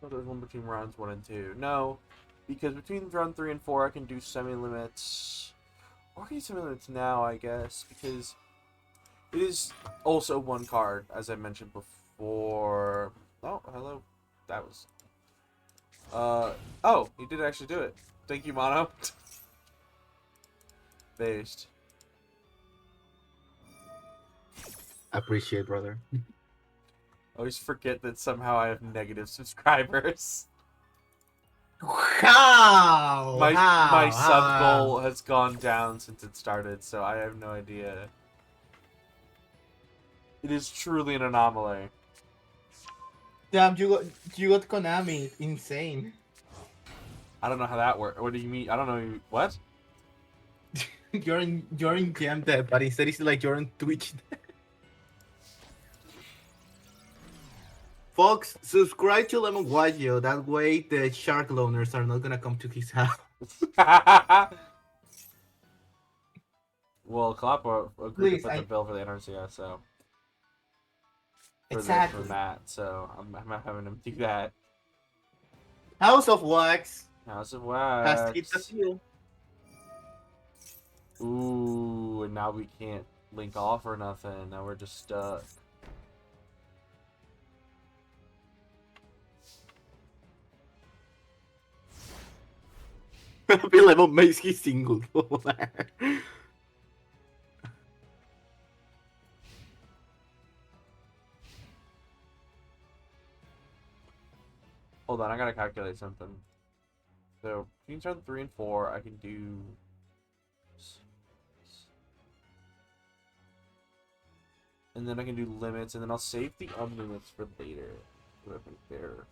So there's one between rounds 1 and 2. No, because between round 3 and 4 I can do semi-limits. Or I can do semi-limits now, I guess, because it is also one card, as I mentioned before. Oh, hello. That was... oh, he did actually do it. Thank you, Mono. Based. Appreciate, brother. Always forget that somehow I have negative subscribers. How? My sub goal has gone down since it started, so I have no idea. It is truly an anomaly. Damn, you got Konami. Insane. I don't know how that works. What do you mean? I don't know. What? you're in Gem Dev, but instead it's like you're on Twitch. Folks, subscribe to Lemon Guayo. That way the shark loners are not gonna come to his house. Well, Kalapa agreed Please, to put the bill for the Nrcs, so Exactly. for that. So I'm not having him do that. House of Wax House of has to hit the Wax. field. Ooh, and now we can't link off or nothing. Now we're just stuck. Lemon makes his single. Hold on, I gotta calculate something. So between turn 3 and 4, I can do And then I can do limits, and then I'll save the unlimits for later. I think there.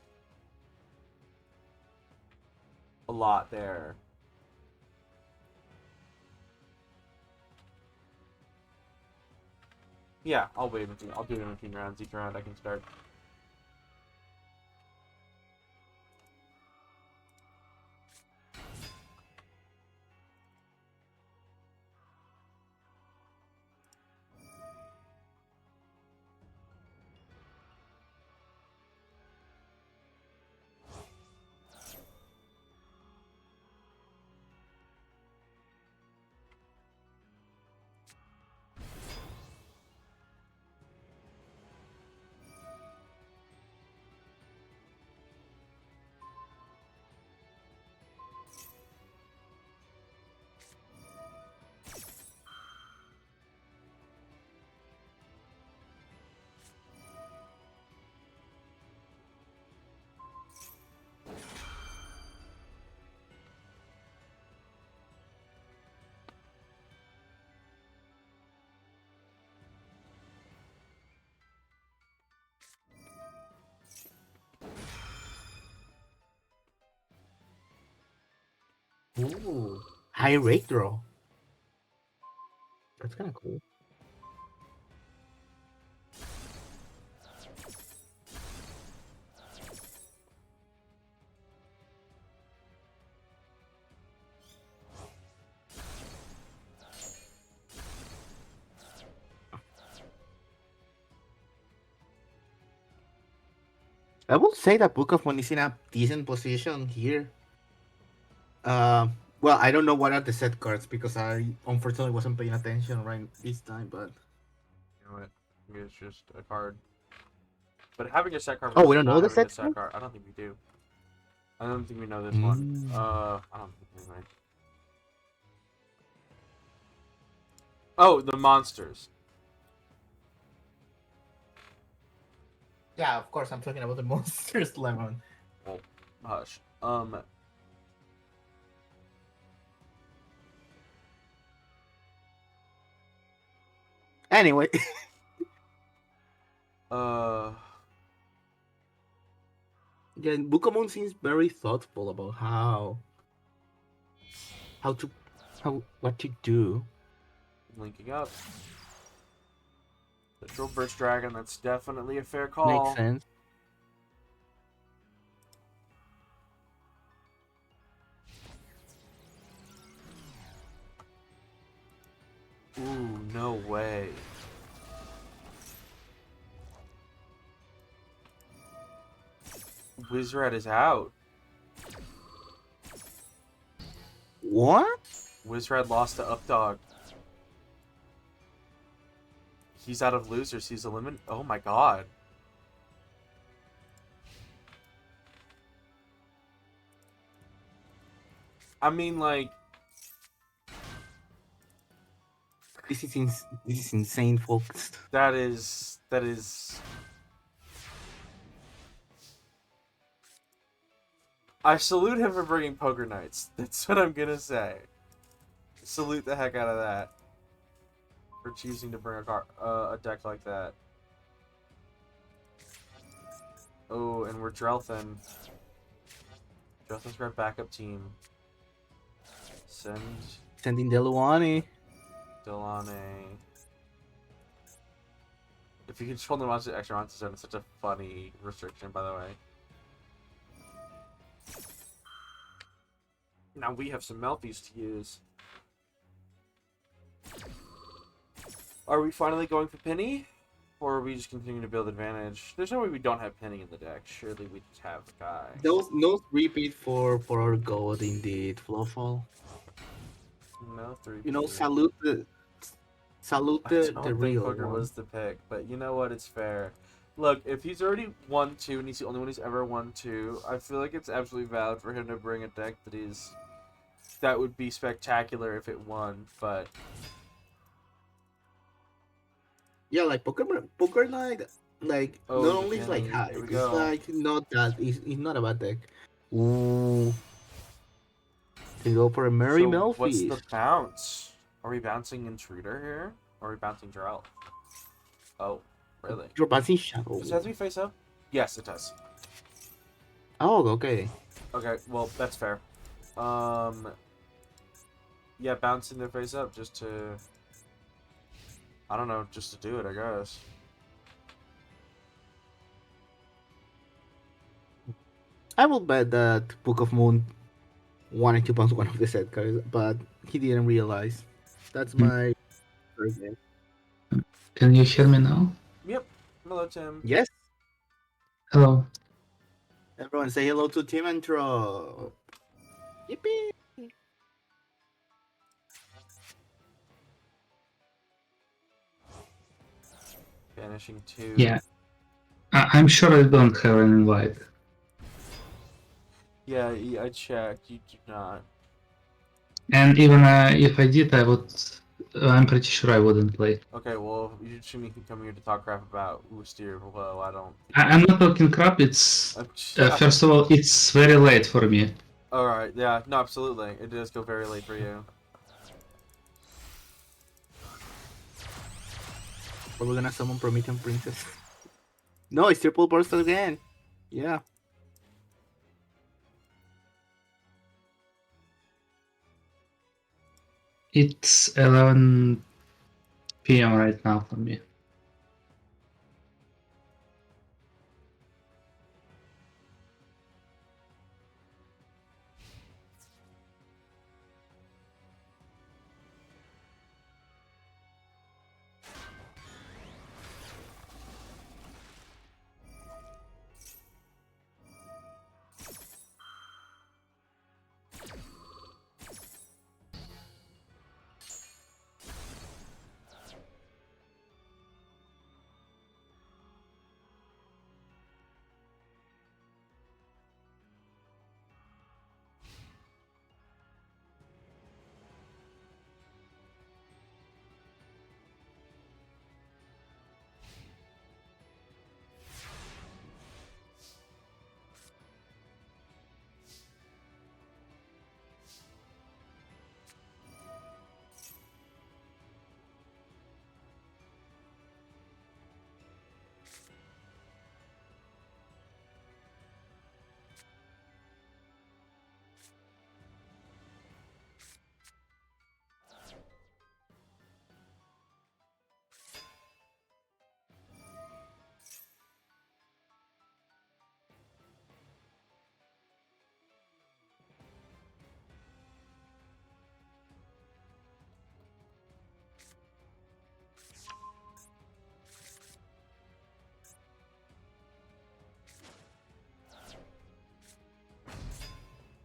A lot there. Yeah, I'll wait until I'll do it in 15 rounds. Each round I can start. Ooh, high rate draw. That's kind of cool. I will say that Book of Moon is in a decent position here. Well, I don't know what are the set cards because I unfortunately wasn't paying attention right this time, but You know what? Maybe it's just a card. But having a set card oh, we versus don't know not the having a set set card. card, I don't think we do. I don't think we know this one. Mm. I don't think we might. Oh, the monsters. Yeah, of course, I'm talking about the monsters, Lemon. Well, hush. Anyway, Uh, yeah, Book of Moon seems very thoughtful about how to how what to do. linking up. The Troll Birch Dragon, that's definitely a fair Makes call. sense. Ooh, no way. Wizard is out. What? Wizard lost to Updog. He's out of losers. He's eliminated. Oh my god. I mean, like, This is insane, folks. that is. I salute him for bringing Poker Nights. That's what I'm gonna say. Salute the heck out of that. For choosing to bring a deck like that. Oh, and we're Drelthin. Drelthin's got backup team. Send Sending Deluani. Delane. If you control the monster extra monster zone, it's such a funny restriction, by the way. Now we have some Melfies to use. Are we finally going for Penny? Or are we just continuing to build advantage? There's no way we don't have Penny in the deck. Surely we just have Guy. Those no repeat for our god indeed, Flowfall. No 3. You know, salute I the don't think real Poker one. was the pick, but you know what? It's fair. Look, if he's already won 2 and he's the only one who's ever won 2, I feel like it's absolutely valid for him to bring a deck that would be spectacular if it won, but Yeah, like Poker Night, like oh, not the only is like Penny. high, Here we it's go. like not that it's not a bad deck. Ooh, to go for a Merry So what's the Melfish. bounce? Are we bouncing Intruder here? Or are we bouncing Drell? Oh, really? You're passing shadow. Does it have to be face up? Yes, it does. Oh, okay. Okay, well, that's fair. Yeah, bouncing their face up just to... I don't know, just to do it, I guess. I will bet that Book of Moon wanted to bounce one of the set cards, but he didn't realize. That's my first guess. Can you hear me now? Yep. Hello, Tim. Yes. Hello. Everyone say hello to Tim and Trop. Yippee! Banishing 2. Yeah. I'm sure I don't have an invite. Yeah, I checked. You do not. And even if I did, I would. I'm pretty sure I wouldn't play. Okay, well, you should come here to talk crap about Ustyr. Well, I don't. I'm not talking crap. It's first of all, it's very late for me. Alright, yeah, no, absolutely. It does go very late for you. Are we gonna summon Promethean Princess? No, it's triple burst again. Yeah. It's 11 p.m. right now for me.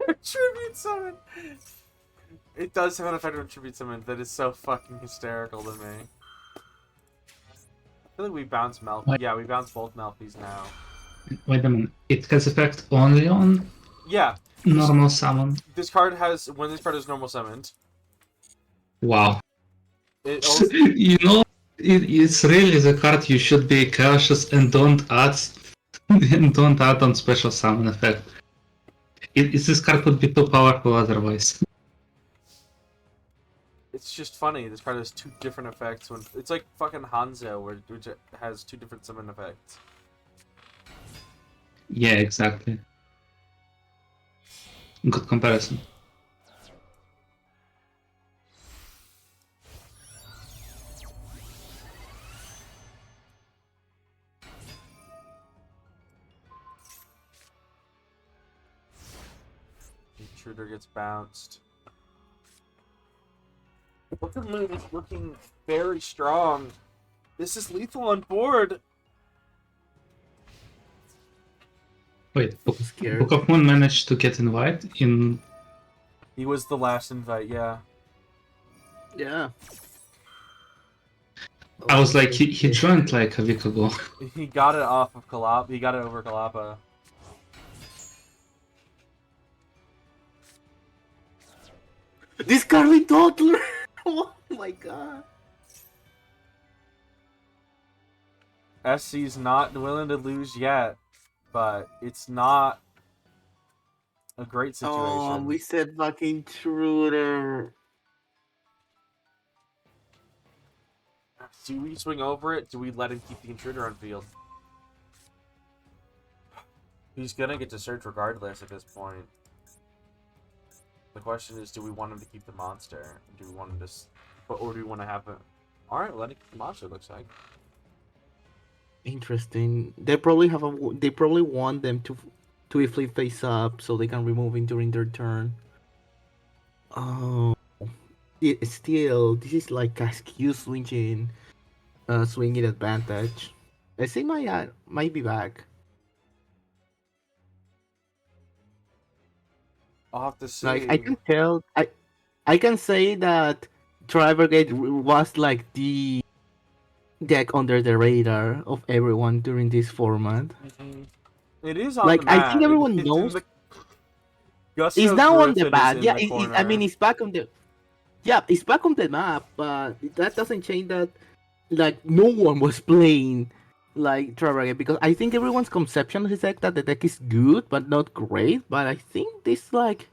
Tribute summon! It does have an effect on Tribute Summon that is so fucking hysterical to me. I feel like we bounce Malphite. What? Yeah, we bounce both Malphys now. Wait a minute. It has effect only on Yeah, normal summon. this card has... When this card is normal summoned, Wow. it also... You know, it's really the card you should be cautious and don't add and don't add on special summon effect. This card would be too powerful otherwise. It's just funny. This card has two different effects. When it's like fucking Hanzo, which has two different summon effects. Yeah, exactly. Good comparison. Intruder gets bounced. Broken Moon is looking very strong. This is lethal on board. Wait, Scared. Book of Moon managed to get invite in. He was the last invite, yeah. Yeah. I was like, he joined like a week ago. He got it off of Kalapa. He got it over Kalapa. This Scarlet Toddler! Oh my god. SC's not willing to lose yet, but it's not a great situation. Oh, we said fucking intruder. Do we swing over it? Do we let him keep the intruder on field? He's gonna get to search regardless at this point. The question is, do we want him to keep the monster? Do we want him to, or do we want to have it? All right, let it keep the monster. Looks like. Interesting. They probably have a. They probably want them to be flip face up so they can remove it during their turn. Oh, still, this is like a skew swinging advantage. I think might be back. I'll have to see. Like I can tell, I can say that Tribergate was like the deck under the radar of everyone during this format. It is on Like the map. I think everyone It's knows. in the... It's now on the Griffin is map. in Yeah, the I corner. mean it's back on the. Yeah, it's back on the map, but that doesn't change that. Like no one was playing like Tribergate because I think everyone's conception of this deck that the deck is good but not great. But I think this like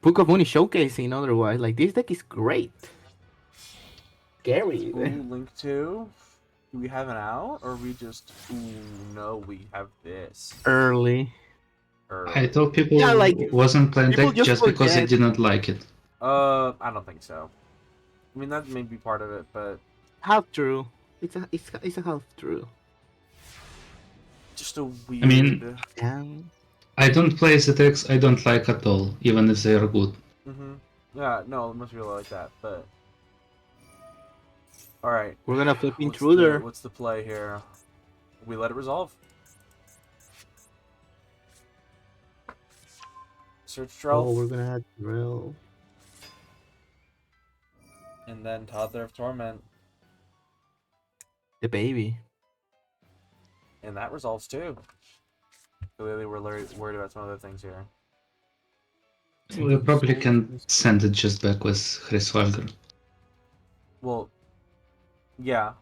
Book of Moon is showcasing otherwise. Like this deck is great. Scary. Ooh, Link 2? Do we have an out? Or we just... Ooh, no, we have this. Early. I told people Yeah, like, wasn't playing people deck just just because I forget. did not like it. I don't think so. I mean, that may be part of it, but... Half true. It's a half true. Just a weird... I mean, And I don't play the decks I don't like at all, even if they are good. Yeah, no, it must be like that, but... Alright. we're gonna flip intruder. What's the play here? We let it resolve. Search Oh, Trelf. we're gonna have drill. And then Toddler of Torment. The baby. And that resolves too. Clearly we're worried about some other things here. We probably can send it just back with Hrisvalgar. Well, yeah,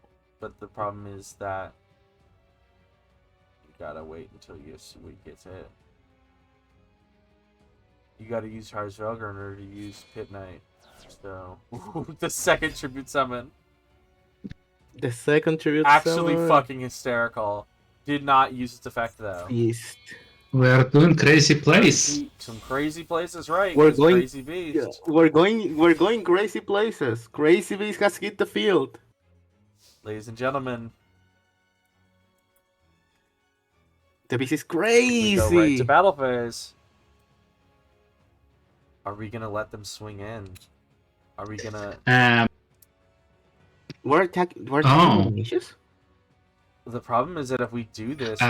but the problem is that you gotta wait until you see what gets hit. You gotta use Harsvelgar in order to use Pit Knight. So, the second tribute summon. The second tribute Actually summon. fucking hysterical. Did not use its effect though. Beast. We are doing crazy plays. Some crazy places, right? We're 'cause going- Crazy Beast. Yeah, we're going crazy places. Crazy Beast has hit the field. Ladies and gentlemen, The beast is we go right crazy. to battle phase. Are we gonna let them swing in? Are we gonna... We're attacking Oh. Ignatius? The problem is that if we do this,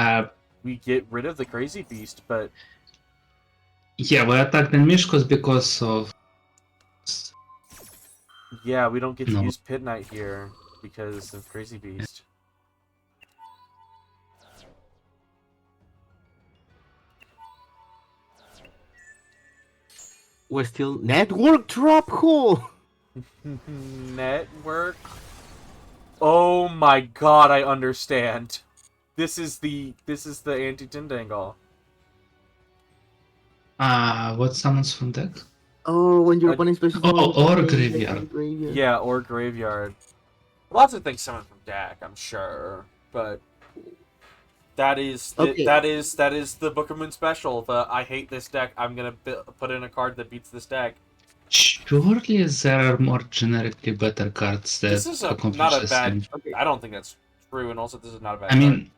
we get rid of the Crazy Beast, but Yeah, we attacked the Mishkos because of... yeah, we don't get to No. use Pit Knight here because of Crazy Beast. We're still network drop hole. Network. Oh my god, I understand. This is the anti-Tindangle. What summons from deck? Oh, when your opponent's special. or graveyard. Yeah, or Graveyard. Lots of things summon from deck, I'm sure, but that is Okay. that is the Book of Moon special. The I hate this deck. I'm gonna put in a card that beats this deck. Surely there are more generically better cards that This is accomplish not a the bad. same. Okay. I don't think that's true, and also this is not a bad. I mean,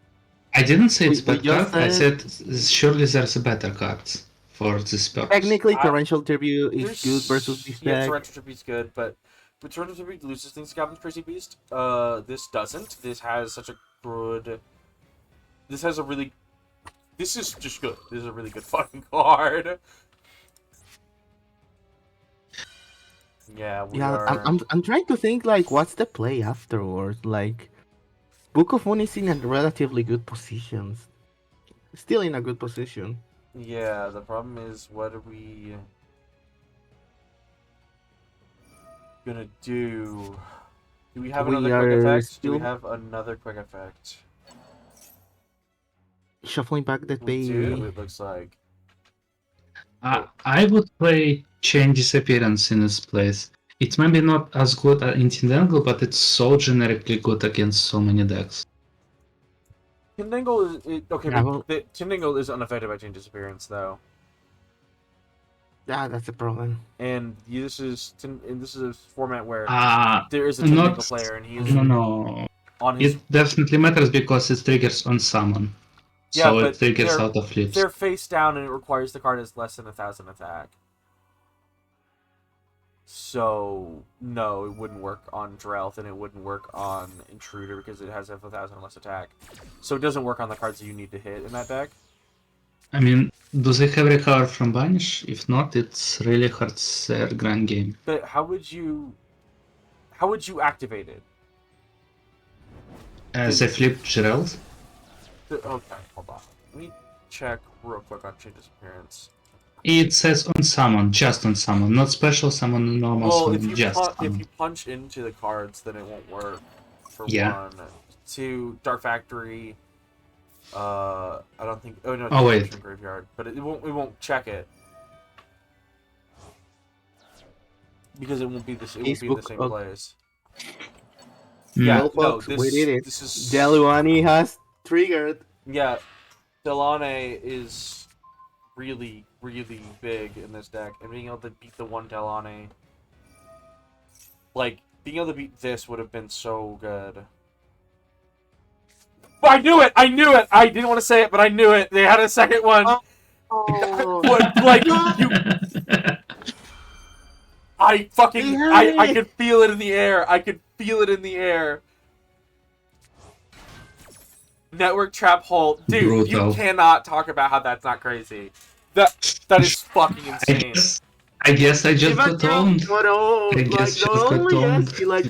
I didn't say it's We bad just card. I said- said surely there's a better cards for this purpose. Technically, I- torrential tribute is There's- good versus this yeah, deck. Torrential Tribute's good, but Torrential Tribute loses things to Goblin's Crazy Beast. This doesn't. This has such a good. This has a really. This is just good. This is a really good fucking card. Yeah, we Yeah, are. I'm trying to think like what's the play afterwards. Like, Book of Moon is in a relatively good position. Still in a good position. Yeah, the problem is, what are we gonna do? Do we have We another quick are effect? Do we still- have another quick effect? Shuffling back that We baby. do, it looks like. I would play Chain Disappearance in this place. It's maybe not as good in Tindangle, but it's so generically good against so many decks. Tindangle is okay, Yeah, but well- Tindangle is unaffected by Change's appearance though, Yeah, that's a problem. and this is a format where Uh, there is a not. Tindangle player, and he is No. on his It definitely matters because it triggers on summon. yeah, So but it triggers out of flips. they're face down, and it requires the card has less than 1,000 attack. So no, it wouldn't work on Drelth, and it wouldn't work on Intruder because it has 1,000 less attack. So it doesn't work on the cards that you need to hit in that deck. I mean, do they have recover from banish? If not, it's really hurts their grand game. But how would you activate it? They flip Gerald. Okay, hold on. Let me check real quick on Change's appearance. It says on summon, just on summon, not special summon, normal Well, summon, just if summon. you punch into the cards, then it won't work. For Yeah. one, two, Dark Factory. I don't think. Oh no, Oh, wait. Destruction Graveyard, but it won't. It won't check it because it won't be this. It won't be in the Facebook, same place. Mm. Yeah, Well, no, folks, we did it. this is Deluani has triggered. yeah. Delane is really, really big in this deck, and being able to beat the one Delane, like being able to beat this would have been so good. I knew it! I knew it! I didn't want to say it, but I knew it. They had a second one. Oh, What, like you, I fucking, I could feel it in the air. I could feel it in the air. Network trap hole, dude. Brutal. You cannot talk about how that's not crazy. That is fucking insane. I guess I just got owned. But oh, I like guess not just got only owned. yes, he like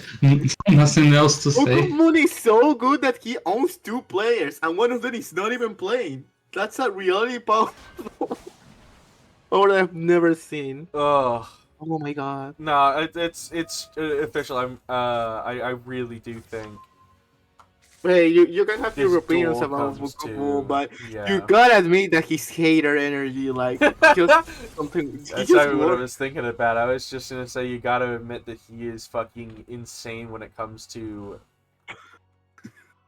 Nothing else to say. Moon is so good that he owns two players, and one of them is not even playing. That's a really powerful. Or I've never seen. Ugh. Oh my god. No, it's official. I really do think Hey, you can have this your opinions duel about comes Bukamu, to but yeah. you gotta admit that his hater energy, like, just something. He That's just not even what I works. was thinking about. I was just gonna say you gotta admit that he is fucking insane when it comes to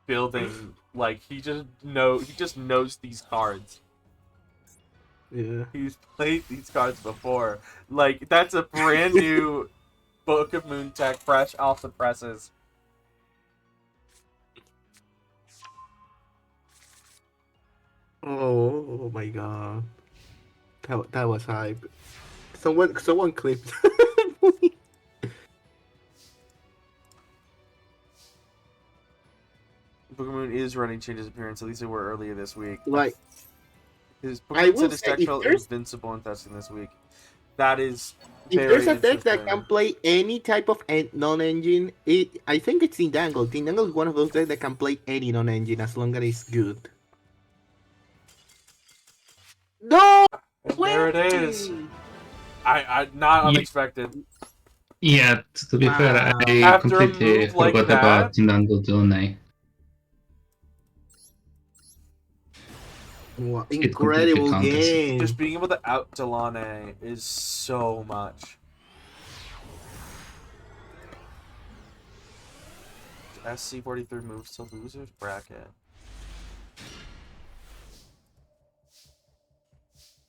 building. Like he just knows these cards. Yeah. He's played these cards before. Like that's a brand new Book of Moon Tech, fresh off the presses. Oh my god. That was hype. Someone clipped. Book of Moon is running Change's appearance. At least they were earlier this week. Like, His I Pokemon will said his say, deck if felt there's- invincible in testing this week. That is if very there's a deck that interesting. can play any type of non-engine, I think it's Tindangle. Tindangle is one of those decks that can play any non-engine as long as it's good. No! There it is. I not Yeah. unexpected. Yeah, to be fair, Wow. I After a completely move like forgot that- about Tindango Donai. Wow, completely incredible counters. game. Just being able to out Delane is so much. SC43 moves to losers bracket.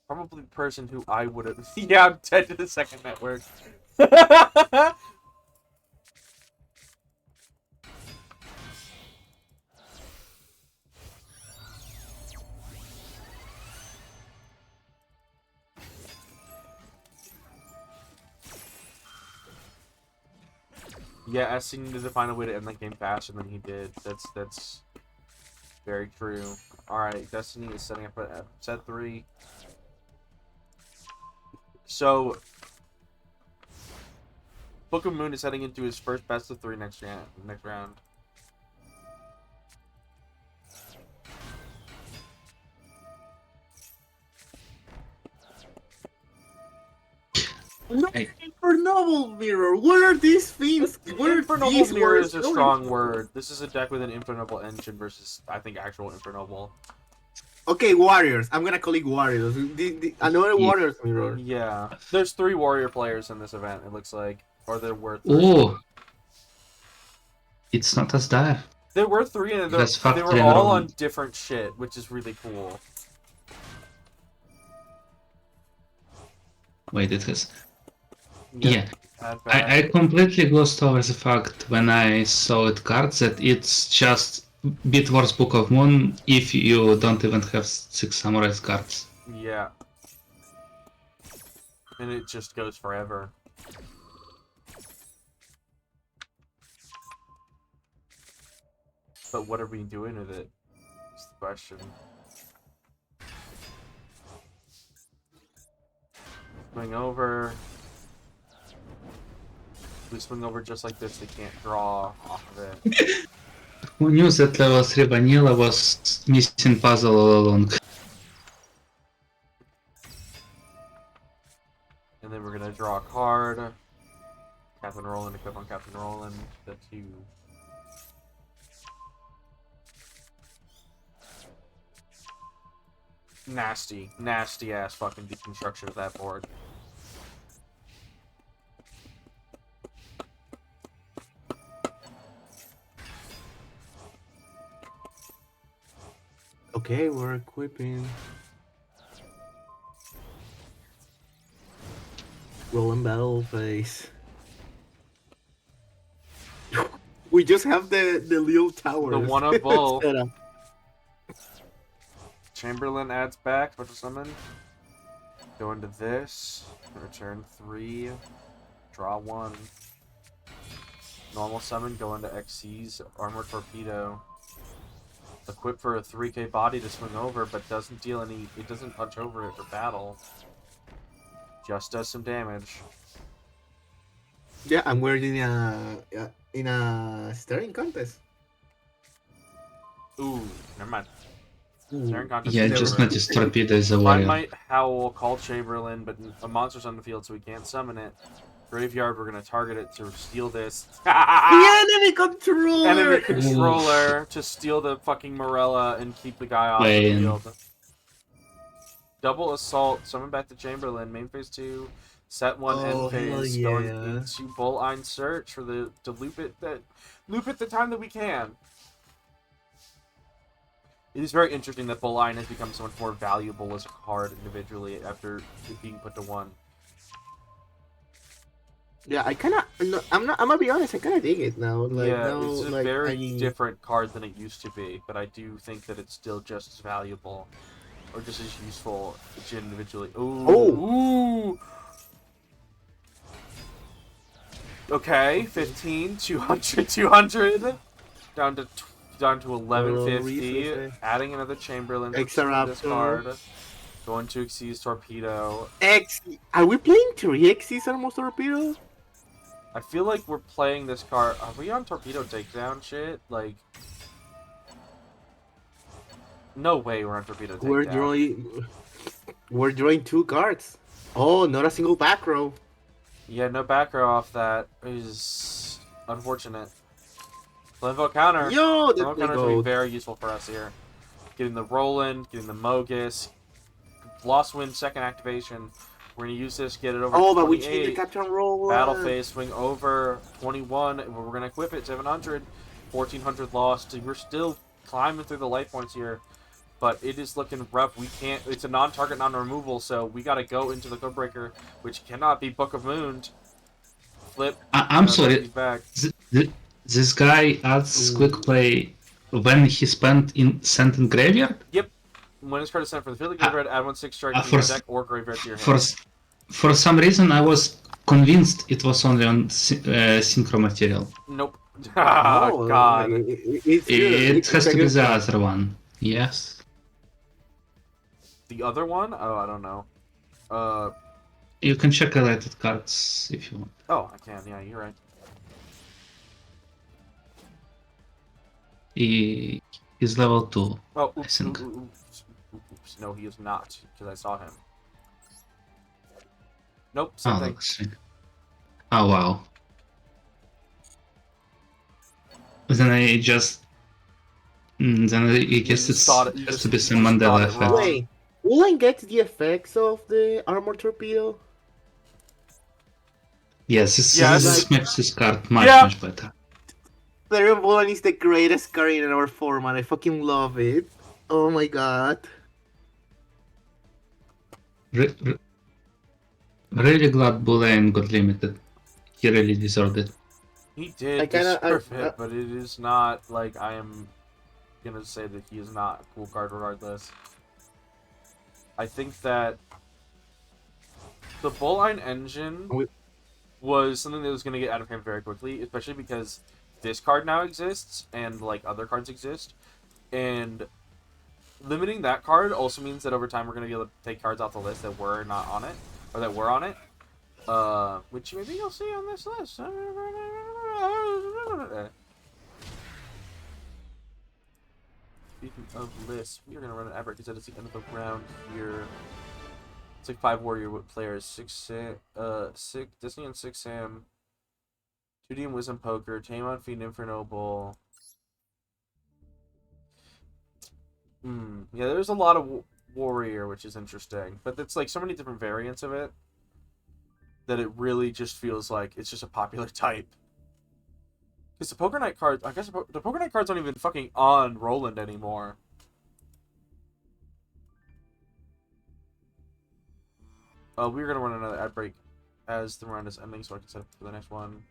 Probably the person who I would have. Yeah, I'm dead to the second network. Yeah, SC needed to find a way to end that game faster than he did. That's very true. Alright, Destiny is setting up at set 3. So, Book of Moon is heading into his first best of 3 next round. No, Hey. Infernoble Mirror. What are these things? What are Infernoble these Mirror words is a going strong for? word. This is a deck with an Infernoble engine versus, I think, actual Infernoble. Okay, Warriors. I'm gonna call it Warriors. Another Yeah. Warriors Mirror. Yeah. There's 3 warrior players in this event, it looks like. Or there were 3. Oh, it's not as dire. There were 3, and That's they were factory all on enrollment. different shit, which is really cool. Wait, it has. Yep. Yeah, Add back. I completely glossed over the fact when I saw it cards that it's just Beat Wars Book of Moon if you don't even have 6 Samurais cards. Yeah. And it just goes forever. But what are we doing with it? That's the question. Swing over. If we swing over just like this, they can't draw off of it. Who knew that level 3 vanilla was missing puzzle all along? And then we're gonna draw a card. Captain Roland, equip on Captain Roland. The 2. Nasty, nasty ass fucking deconstruction of that board. Okay, we're equipping. Rolling battle phase. We just have the little towers. The one of both. set up. Chamberlain adds back, special summon. Go into this. Return 3. Draw 1. Normal summon, go into XC's Armor Torpedo. Equip for a 3k body to swing over, but doesn't deal any. It doesn't punch over it for battle. Just does some damage. Yeah, and we're in a staring contest. Ooh, never mind. Ooh. Staring contest Yeah, is just over. noticed Torpedo is a I warrior. might howl, call Chamberlain, but a monster's on the field, so we can't summon it. Graveyard, we're gonna target it to steal this. The enemy controller! Enemy controller to steal the fucking Morella and keep the guy off the Wait. field. Double assault, summon back to Chamberlain, main phase 2, set 1 Oh, end hell phase, yeah. going into Bull-Ein search for to loop it the time that we can. It is very interesting that Bull-Ein has become so much more valuable as a card individually after it being put to 1. Yeah, I'm gonna be honest, I kinda dig it now. Like, yeah, now, it's a like, very different card than it used to be, but I do think that it's still just as valuable, or just as useful individually. Ooh. Ooh. Okay, 15, 200, 200, down to 1150, resources. adding another Chamberlain to Extra this Raptor. card, going to Xyz Torpedo. Are we playing 3X's Almost Torpedo? I feel like we're playing this card. Are we on Torpedo Takedown shit? Like, no way we're on Torpedo Takedown. We're drawing 2 cards. Oh, not a single back row. Yeah, no back row off that is unfortunate. Flame counter. Yo, Flame that counter is going to go. be very useful for us here. Getting the Roland, getting the Mogus, Lost Wind second activation. We're going to use this, get it over Oh, to but we changed the 28. Captain Roll. Battle phase, swing over 21. We're going to equip it 700, 1400 lost. We're still climbing through the life points here, but it is looking rough. We can't. It's a non-target, non-removal, so we got to go into the Codebreaker, which cannot be Book of Moon. Flip. I'm sorry. He's back. This guy adds quick play when he sent in graveyard? Yep. When his card is sent from the field of graveyard, add 1/6 strike to for your s- deck or graveyard to your For hand. for some reason, I was convinced it was only on synchro material. Nope. Ah, No, God. It's good. It It's has a to be good the card. other one. Yes. The other one? Oh, I don't know. You can check related cards if you want. Oh, I can. Yeah, you're right. He is level 2. Oh, oops, think. oops. No, he is not, because I saw him. Nope, Oh, same thing. looks like. Oh, wow. Then I just. Then I guess just it's thought it- you has just- to be you some just thought Mandela it effect. wrong. Wait, will I get the effects of the Armor Torpedo? Yes, Yes. this makes this card much, Yeah. much better. Flareon Bullet is the greatest card in our format. I fucking love it. Oh my god. Re- re- really glad Bulain got limited. He really deserved it. He I did kinda, deserve it, but it is not like I am gonna say that he is not a cool card regardless. I think that the Bullline engine was something that was gonna get out of hand very quickly, especially because this card now exists and like other cards exist, and limiting that card also means that over time we're gonna be able to take cards off the list that were not on it or that were on it. Which maybe you'll see on this list. Speaking of lists, we are going to run an ad break because it's the end of the round here. It's like 5 warrior players, 6 Disney and 6 Sam, 2D and Wisdom Poker, Tamon Fiend Infernoble. Yeah, there's a lot of warrior, which is interesting, but it's like so many different variants of it that it really just feels like it's just a popular type. Because the Poker Knight cards, I guess the Poker Knight cards aren't even fucking on Roland anymore. We're gonna run another ad break as the round is ending, so I can set up for the next one.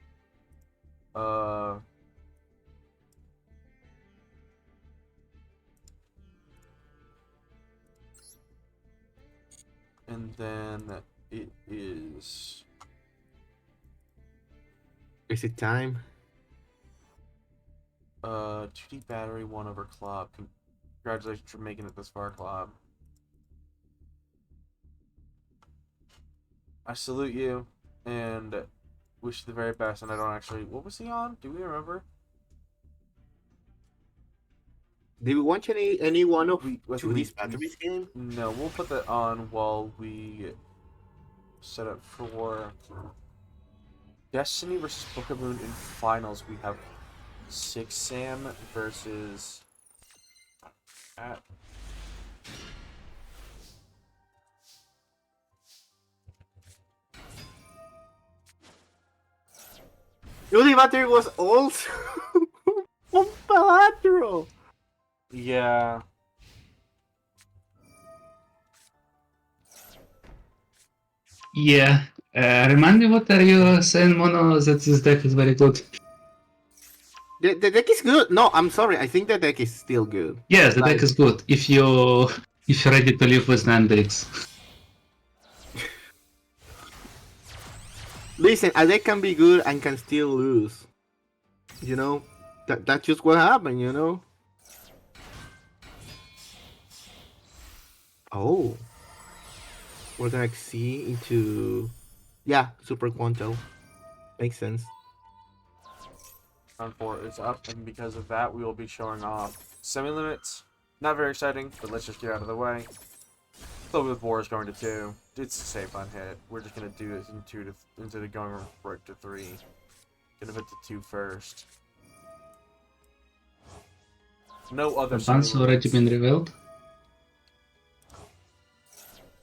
And then it is. Is it time? 2D battery, 1 over club. Congratulations for making it this far, club. I salute you and wish you the very best. And I don't actually. What was he on? Do we remember? Did we watch any one of I think Judy's batteries game? No, we'll put that on while we set up for Destiny versus Pokemon in finals. We have 6 Sam versus at Judy battery was also on Palatro. yeah. Yeah. Remind me, what are you saying, Mono, that this deck is very good? The deck is good. No, I'm sorry. I think the deck is still good. Yes, the deck is good if you're ready to live with Nrcs. Listen, a deck can be good and can still lose. You know, that's just what happened. You know. Oh, we're gonna see into, yeah, Super Quanto. Makes sense. Round 4 is up, and because of that, we will be showing off semi-limits. Not very exciting, but let's just get out of the way. Flow with War is going to 2. It's a safe on hit. We're just going to do this in 2 to instead of going right to 3. Gonna hit the 2 first. No other The ban's already been revealed.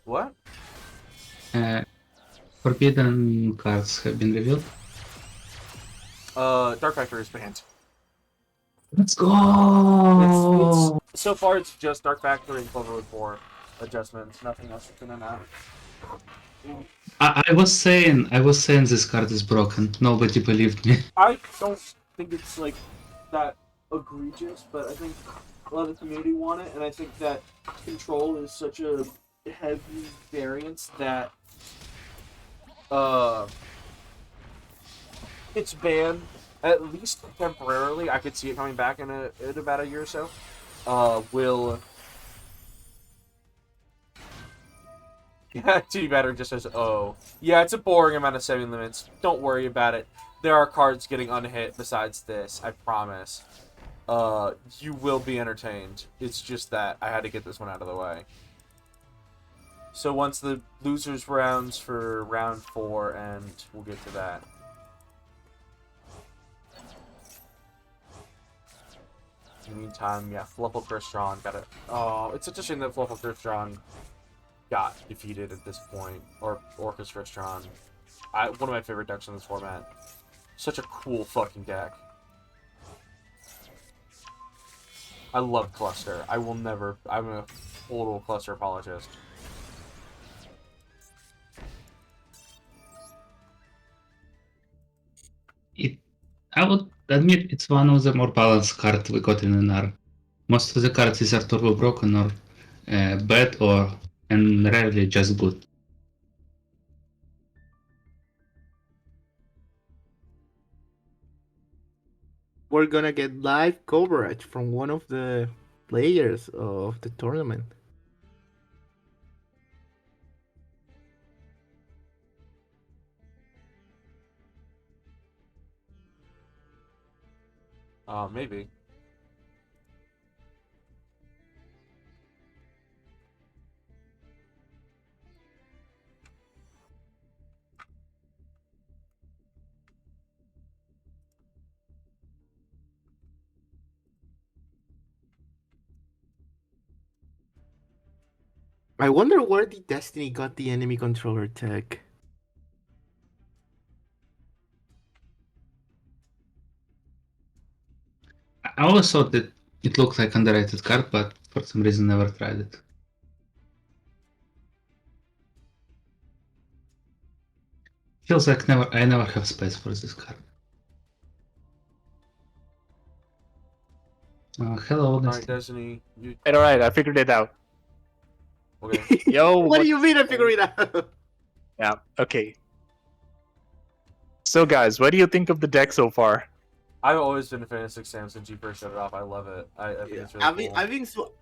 What? Forbidden cards have been revealed. Dark Factory is banned. Let's go! So far, it's just Dark Factory and Cloverwood 4 adjustments. Nothing else has been announced. I was saying this card is broken. Nobody believed me. I don't think it's like that egregious, but I think a lot of the community want it, and I think that Control is such a heavy variance that it's banned, at least temporarily. I could see it coming back in about a year or so. Yeah, TV Battery just says, oh. Yeah, it's a boring amount of saving limits. Don't worry about it. There are cards getting unhit besides this, I promise. You will be entertained. It's just that I had to get this one out of the way. So once the losers rounds for round 4, and we'll get to that. In the meantime, yeah, Fluffle Crystron got it. Oh, it's such a shame that Fluffle Crystron got defeated at this point, or Orcus Crystron. One of my favorite decks in this format. Such a cool fucking deck. I love Cluster. I will never... I'm a total Cluster apologist. I would admit it's one of the more balanced cards we got in NR. Most of the cards is either turbo broken or bad and rarely just good. We're gonna get live coverage from one of the players of the tournament. Maybe. I wonder where the Destiny got the enemy controller tech. I always thought that it looked like underrated card, but for some reason never tried it. Feels like I never have space for this card. Hello, Alright, Destiny. Destiny. You... Alright, I figured it out. Okay. Yo, What do you mean I figured it out? Yeah, okay. So guys, what do you think of the deck so far? I've always been a fan of 6 Sam since you first showed it off. I love it. I think it's really cool.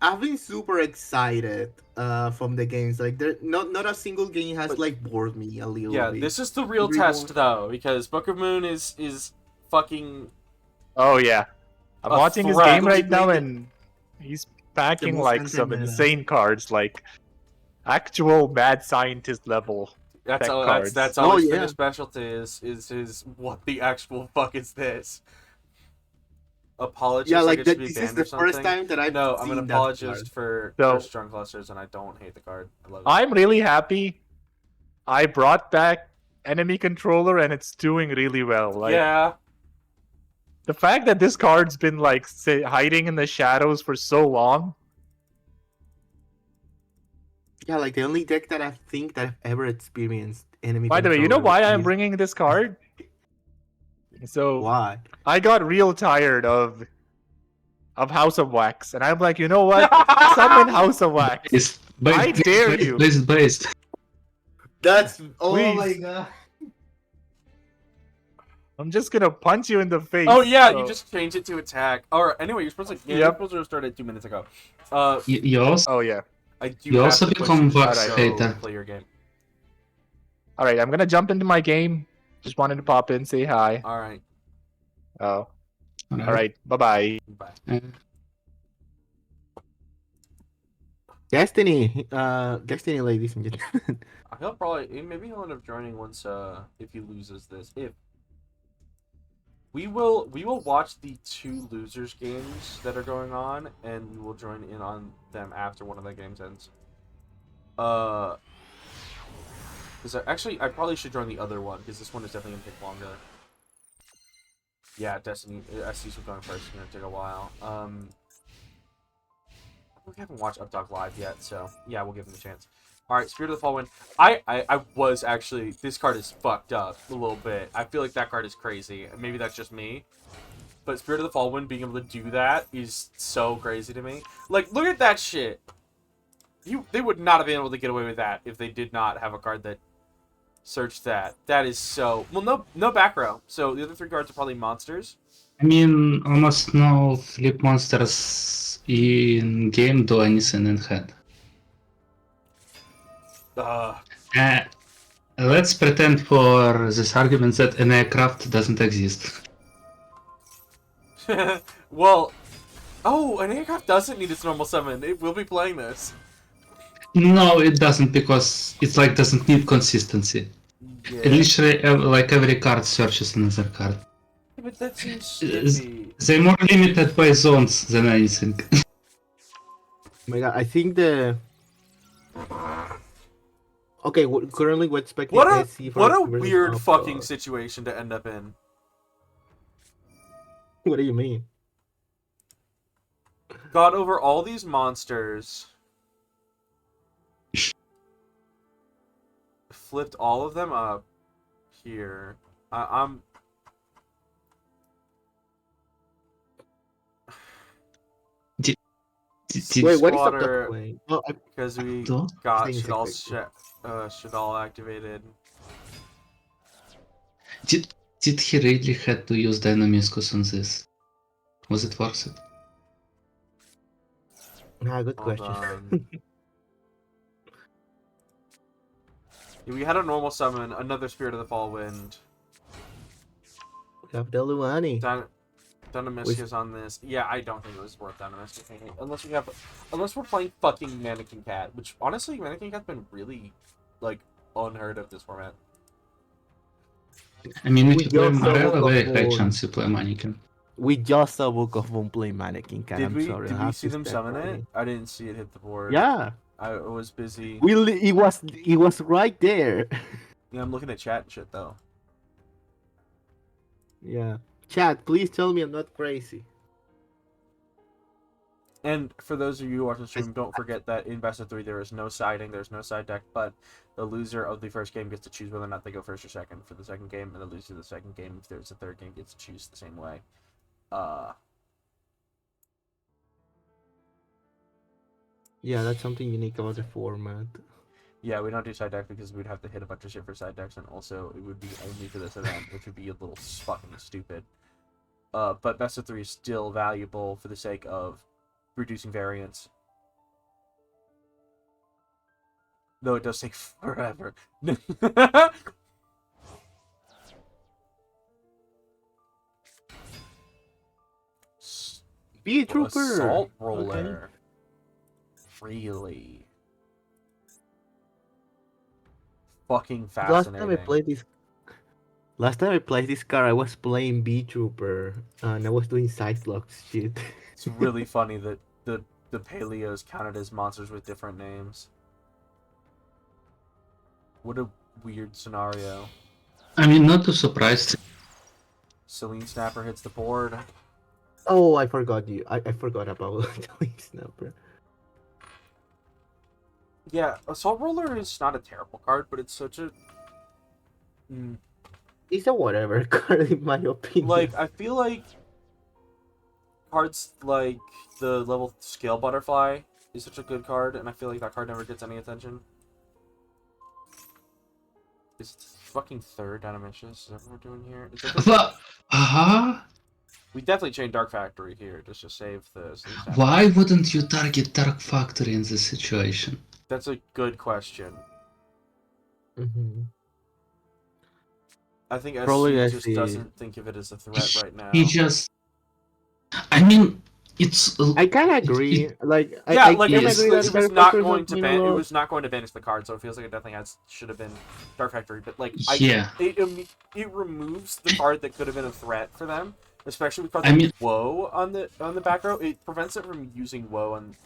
I've been super excited from the games. Like there, not a single game has like bored me a little Yeah, bit. this is the real Every test one- though, because Book of Moon is fucking Oh yeah. I'm A watching his threat. game right now Like the- and he's packing most like some anti-meta. insane cards, like actual mad scientist level. that's Deck all, cards. that's Oh, always yeah. been his specialty is his what the actual fuck is this? Apologist, Yeah, like like it should that, be this is banned the or something? first time that I've No, seen I'm an that apologist card. So- for strong clusters, and I don't hate the card. I love it. I'm really happy. I brought back enemy controller and it's doing really well. Like yeah, the fact that this card's been like hiding in the shadows for so long. Yeah, like the only deck that I think that I've ever experienced enemy. By the way, you know controller why I'm is- bringing this card? So Why? I got real tired of House of Wax, and I'm like, you know what? Summon House of Wax. I dare you. Based. That's oh Please. my god. I'm just gonna punch you in the face. Oh yeah, so- you just changed it to attack. Alright, anyway, you're supposed to you're Yep. supposed to have started 2 minutes ago. You also Oh yeah. I do You have also to push become you to Vox go hater. play your game. All right, I'm gonna jump into my game. Just wanted to pop in, say hi. Alright, Oh, all right. Bye bye. bye. Destiny, Destiny, ladies and gentlemen. He'll probably maybe he'll end up joining once if he loses this. If we will watch the 2 losers games that are going on, and we will join in on them after one of the games ends. Because actually I probably should join the other one because this one is definitely gonna take longer. Yeah, Destiny. I see some going first. It's gonna take a while. We haven't watched Updog Live yet, so yeah, we'll give him a chance. Alright, Spirit of the Fall win. I was actually... This card is fucked up a little bit. I feel like that card is crazy. Maybe that's just me. But Spirit of the Fall win, being able to do that is so crazy to me. Like, look at that shit! They would not have been able to get away with that if they did not have a card that searched that. That is so... Well, no back row. So the other 3 cards are probably monsters. I mean, almost no flip monsters in game do anything in hand. Let's pretend for this argument that an aircraft doesn't exist. Well... Oh, an aircraft doesn't need its normal summon. It will be playing this. No, it doesn't, because it's like doesn't need consistency. Yeah. Literally, like every card searches another card. But that seems skippy. They're more limited by zones than anything. Oh my god, I think the Okay, currently we're expecting What a SC what a versus weird fucking Upper. situation to end up in. What do you mean? Got over all these monsters. Flipped all of them up here. I'm Did, Wait, what is up Squatter playing? Oh, I'm because we don't, got saying shit all activated. did he really had to use Dynamiscus on this? Was it worth it? good Hold question. on. We had a normal summon, another Spirit of the Fall Wind. We have the Luani. Dynamiscus on this. Yeah, I don't think it was worth Dynamiscus unless we're playing fucking Mannequin Cat, which honestly Mannequin Cat's been really like unheard of this format. I mean, if We you play just saw Marella, Book of very high Moon. chance you play Mannequin. We just saw Book of Moon play Mannequin Cat. Did I'm we sorry. did I we have see to them step summon right it? in. I didn't see it hit the board. Yeah. I was busy. It was right there. Yeah, I'm looking at chat and shit though. Yeah. Chat, please tell me I'm not crazy. And for those of you who watch the stream, don't forget that in Best of 3 there is no siding, there's no side deck, but the loser of the first game gets to choose whether or not they go first or second for the second game, and the loser of the second game, if there's a third game, gets to choose the same way. Yeah, that's something unique about the format. Yeah, we don't do side deck because we'd have to hit a bunch of shit for side decks, and also it would be only for this event, which would be a little fucking stupid. But Best of 3 is still valuable for the sake of reducing variance. Though it does take forever. Be a trooper. Assault roller. Okay. Really? Fucking Last fascinating. time I played this card, I was playing B Trooper and I was doing Cyclops shit. It's really funny that the Paleos counted as monsters with different names. What a weird scenario. I mean, not too surprised. Celine Snapper hits the board. Oh, I forgot you. I forgot about doing Snapper. Yeah, Assault Roller is not a terrible card, but it's such a... It's a whatever card in my opinion. Like, I feel like cards like the level Scale Butterfly is such a good card, and I feel like that card never gets any attention. Is it fucking third Animatious? Is that what we're doing here? What? We definitely chain Dark Factory here just to save this. Why wouldn't you target Dark Factory in this situation? That's a good question. Mm-hmm. I think Probably SC just doesn't think of it as a threat right now. He just... I mean, it's... I kind of agree. Yeah, like it was not going to it was not going to banish the card, so it feels like it definitely should have been Dark Factory. But like, yeah, it removes the card that could have been a threat for them, especially with cards like Woe on the back row. It prevents it from using Woe on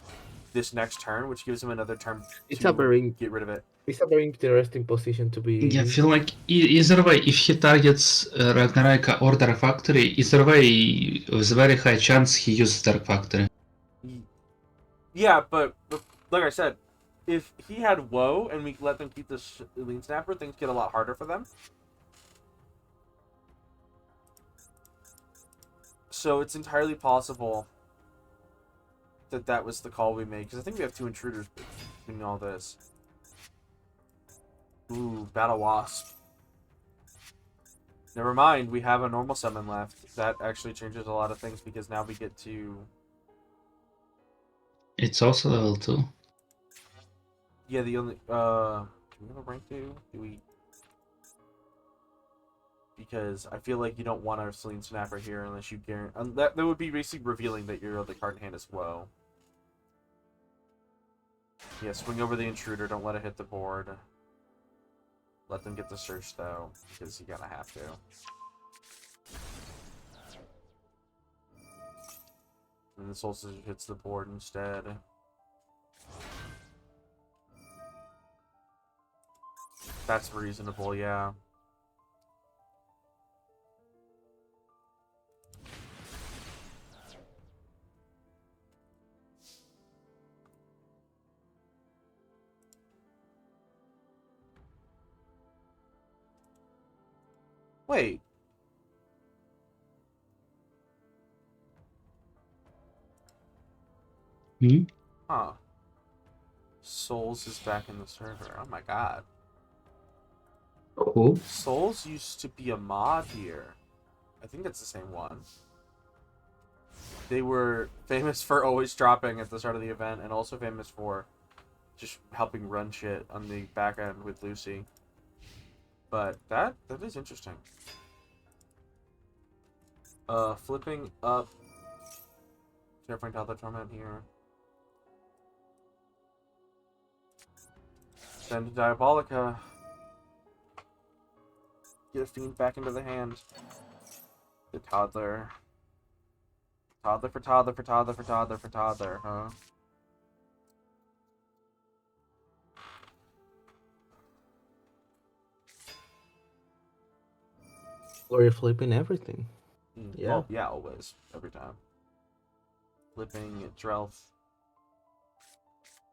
this next turn, which gives him another turn to get rid of it. It's a very interesting position to be. Yeah, I feel like either way, if he targets Ragnarok or Dark Factory, either way, there's a very high chance he uses Dark Factory. Yeah, but like I said, if he had Woe and we let them keep this Lean Snapper, things get a lot harder for them. So it's entirely possible that was the call we made, because I think we have 2 intruders doing all this. Ooh, Battle Wasp. Never mind, we have a normal summon left. That actually changes a lot of things, because now we get to... It's also level 2. Yeah, the only... do we have a rank 2? Do we... Because I feel like you don't want a Celine Snapper here unless you guarantee... That would be basically revealing that your other card in hand is Woe. Yeah, swing over the intruder, don't let it hit the board. Let them get the search though, because you're gonna have to. And the Soul Scissor hits the board instead. That's reasonable, yeah. Wait. Hmm? Huh. Souls is back in the server. Oh my god. Cool. Souls used to be a mod here. I think that's the same one. They were famous for always dropping at the start of the event, and also famous for just helping run shit on the back end with Lucy. But that is interesting. Flipping up Terrifying Toddler Torment here. Send Diabolica. Get a fiend back into the hand. The toddler. Toddler for toddler for toddler for toddler for toddler, huh? Or you're flipping everything. Yeah. Well, yeah, always. Every time. Flipping Drelth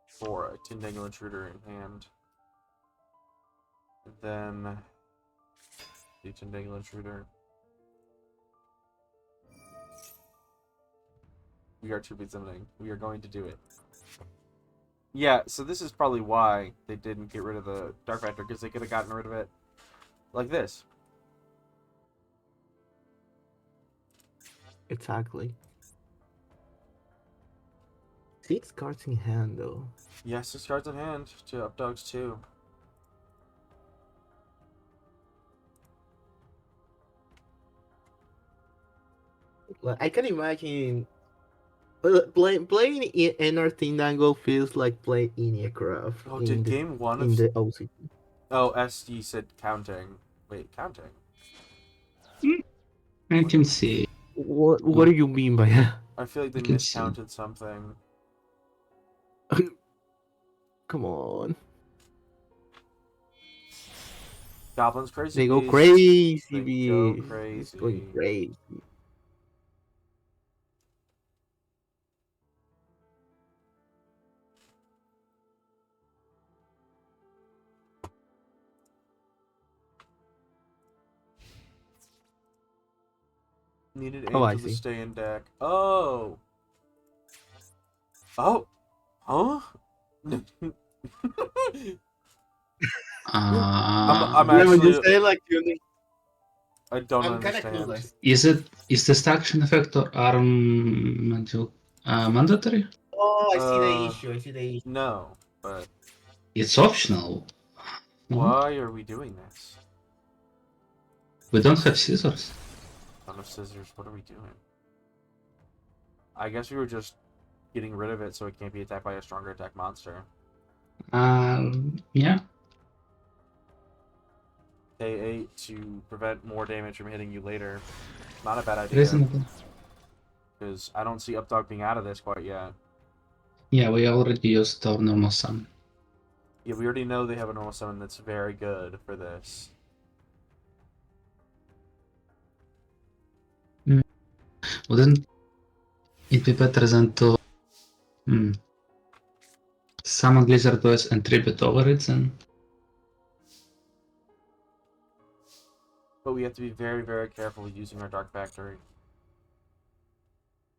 for a Tindangle Intruder in hand. And then the Tindangle Intruder. We are 2-bit summoning. We are going to do it. Yeah, so this is probably why they didn't get rid of the Dark Factor, because they could have gotten rid of it like this. Exactly. 6 cards in hand, though. Yes, 6 cards in hand to up dogs too. Like, I can imagine playing NRT Dangle feels like playing Iniacraft Oh, in did the game 1 in of... the OC. Oh, SD said counting. Wait, counting? I can see. What do you mean by that? I feel like they I can see. miscounted something. Come on. Goblins crazy. They go beast. crazy, They go beast. crazy. It's going crazy. Needed Oh, I Angel to see. stay in deck. Oh. Oh. Huh? I'm Yeah, when you actually... say like you I don't I'm kind of understand. clueless. Is the action effect or arm mandatory? Oh, I see the Uh, issue. I see the issue. No, but It's optional. No? why are we doing this? We don't have scissors. Son of scissors, what are we doing? I guess we were just getting rid of it so it can't be attacked by a stronger attack monster. Yeah. K8 to prevent more damage from hitting you later. Not a bad idea. Reasonable. Because I don't see Updog being out of this quite yet. Yeah, we already used our normal summon. Yeah, we already know they have a normal summon that's very good for this. Wouldn't it be better than to summon Blizzard Boys and tribute over it then? But we have to be very, very careful with using our Dark Factory.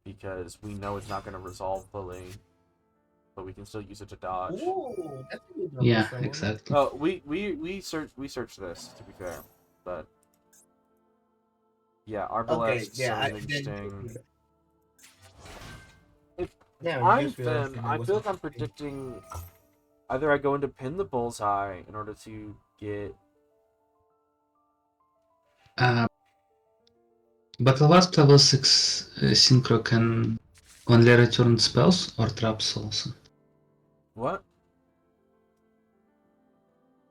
Because we know it's not going to resolve fully. But we can still use it to dodge. Ooh, that's a good Yeah, number, exactly. Oh, we searched this, to be fair. But yeah, Arbalest, Summoning Sting. I'm Finn. I feel like I'm predicting either I go into pin the bullseye in order to get... But the last level 6 Synchro can only return spells or traps also. What?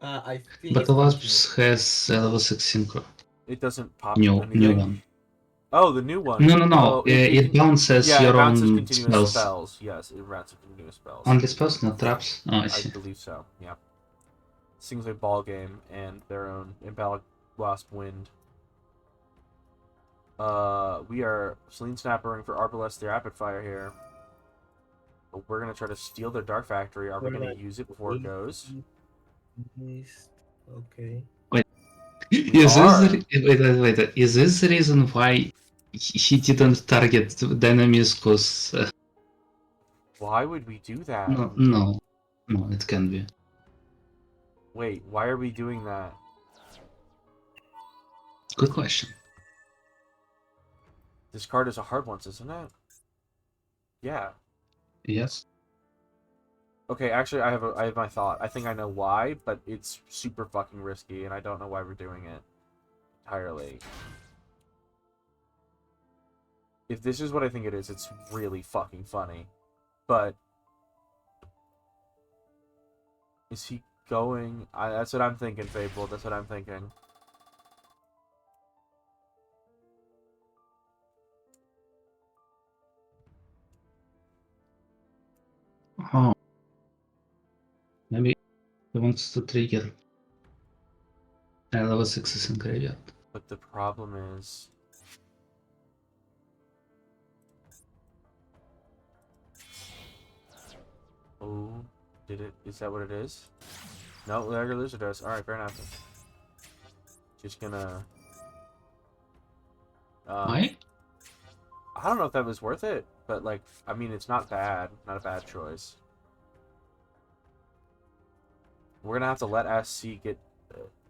I think But the last has level 6 Synchro. It doesn't pop New anything? one. Oh, the new one. No. Oh, It bounces yeah, your it bounces own continuous spells. Yes, it bounces continuous spells. Only spells, not traps? Oh, I I see. believe so, yeah. Sings a ball game and their own Imbalic Wasp Wind. We are Celine Snappering for Arbalest the Rapid Fire here. But we're gonna try to steal their Dark Factory. Are we gonna use it before it goes? Okay. Is are. this wait? Is this the reason why he didn't target Dynamis? Cause Why would we do that? no, it can be. Wait, why are we doing that? Good question. This card is a hard one, isn't it? Yeah. Yes. Okay, actually, I have my thought. I think I know why, but it's super fucking risky, and I don't know why we're doing it entirely. If this is what I think it is, it's really fucking funny. But is he going? That's what I'm thinking, Fable. That's what I'm thinking. Oh, maybe he wants to trigger level 6 in graveyard. But the problem is, oh, did it? Is that what it is? No, Lagger Loser does. All right, fair enough. Just gonna. Why? I don't know if that was worth it, but like, I mean, it's not bad. Not a bad choice. We're gonna have to let SC get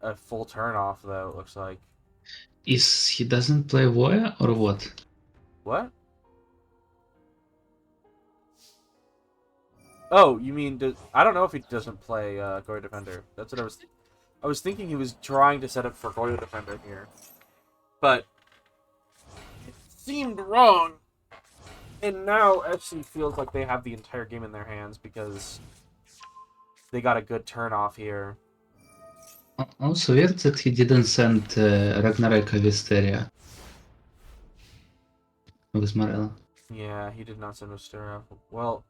a full turn off, though. It looks like. Is he doesn't play Voya or what? What? Oh, you mean I don't know if he doesn't play Goya Defender. That's what I was. I was thinking he was trying to set up for Goya Defender here, but it seemed wrong. And now FC feels like they have the entire game in their hands because they got a good turn off here. Also weird that he didn't send Ragnarok Visteria with Marella. Yeah, he did not send Ostera. Well,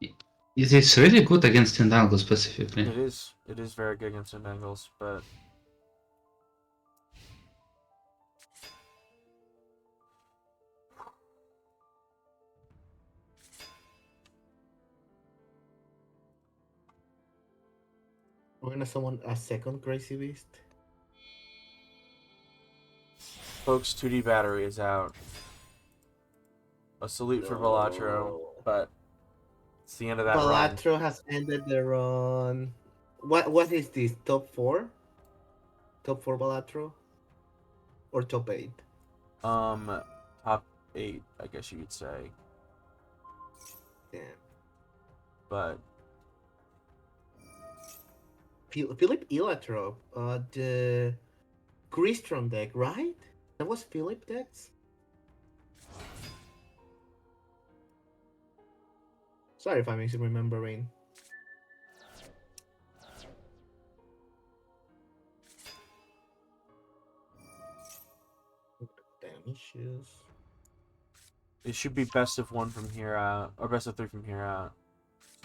It is really good against Endangle specifically. it is. It is very good against end angles, but We're gonna summon a second Crazy Beast. folks, 2D battery is out. A salute for Balatro, but it's the end of that run. Balatro has ended the run. What is this? Top 4? Top 4 Balatro? Or top 8? Top 8, I guess you could say. Damn. But Philip Ilatrop, the Crystron deck, right? That was Philip decks? Sorry if I'm misremembering. Damn issues. it should be best of 1 from here out, or best of 3 from here out.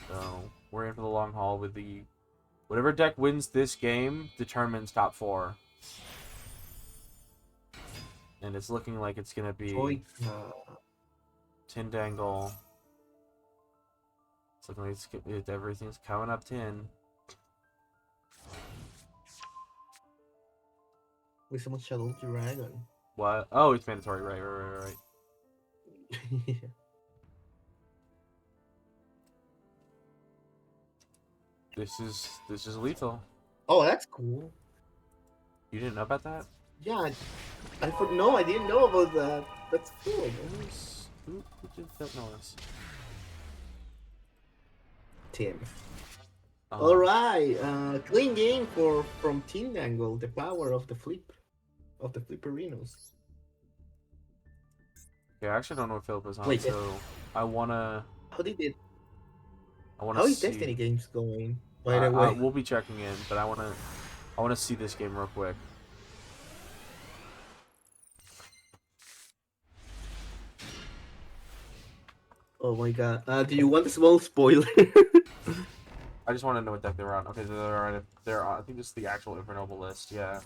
So we're in for the long haul with the whatever deck wins this game determines top 4. And it's looking like it's gonna be Tindangle. It's looking like everything's coming up 10. With so much Shadow Dragon. What? Oh, it's mandatory. Right. Yeah. This is lethal. Oh, that's cool. You didn't know about that? Yeah, no, I didn't know about that. That's cool. Who did that noise? Tim. Oh. All right, clean game from Team Angle. The power of the Flipperinos. Yeah, I actually don't know what Philip is on, Wait, so I wanna How did it? wanna How is see. Destiny games going? By the way, We'll be checking in, but I wanna see this game real quick. oh my god. Do you want a small spoiler? I just want to know what deck they're on. Okay, they're on. I think this is the actual Infernoble list. Yeah.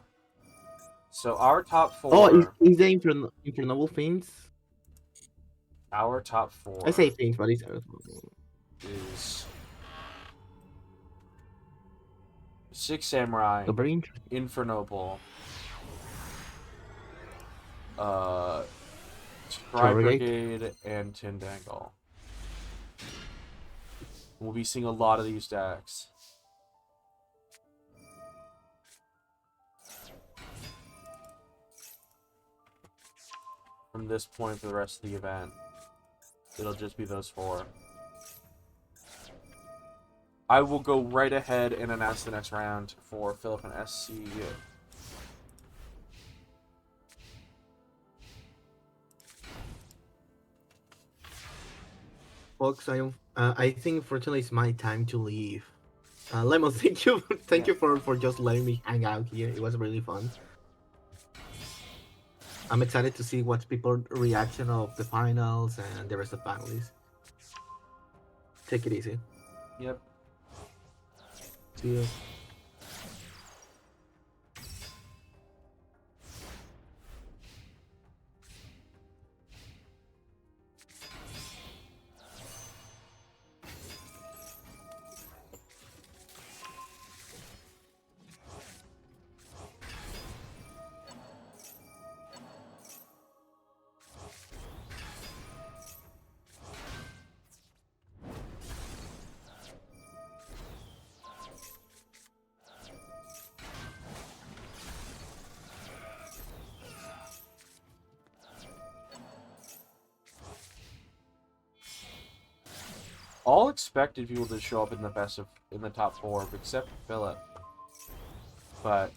So our top four. Oh, is the Infernoble Fiends? Our top four. I say Fiends, but it's Is Six Samurai, so very interesting. Infernoble, Tri Terrorgate. Brigade, and Tindangle. We'll be seeing a lot of these decks. From this point for the rest of the event, it'll just be those four. I will go right ahead and announce the next round for Philip and SCU. Folks, I think unfortunately it's my time to leave. Lemon, thank you for just letting me hang out here. It was really fun. I'm excited to see what's people's reaction of the finals and the rest of families. Take it easy. Yep. See you. All expected people to show up in the top four, except Philip. But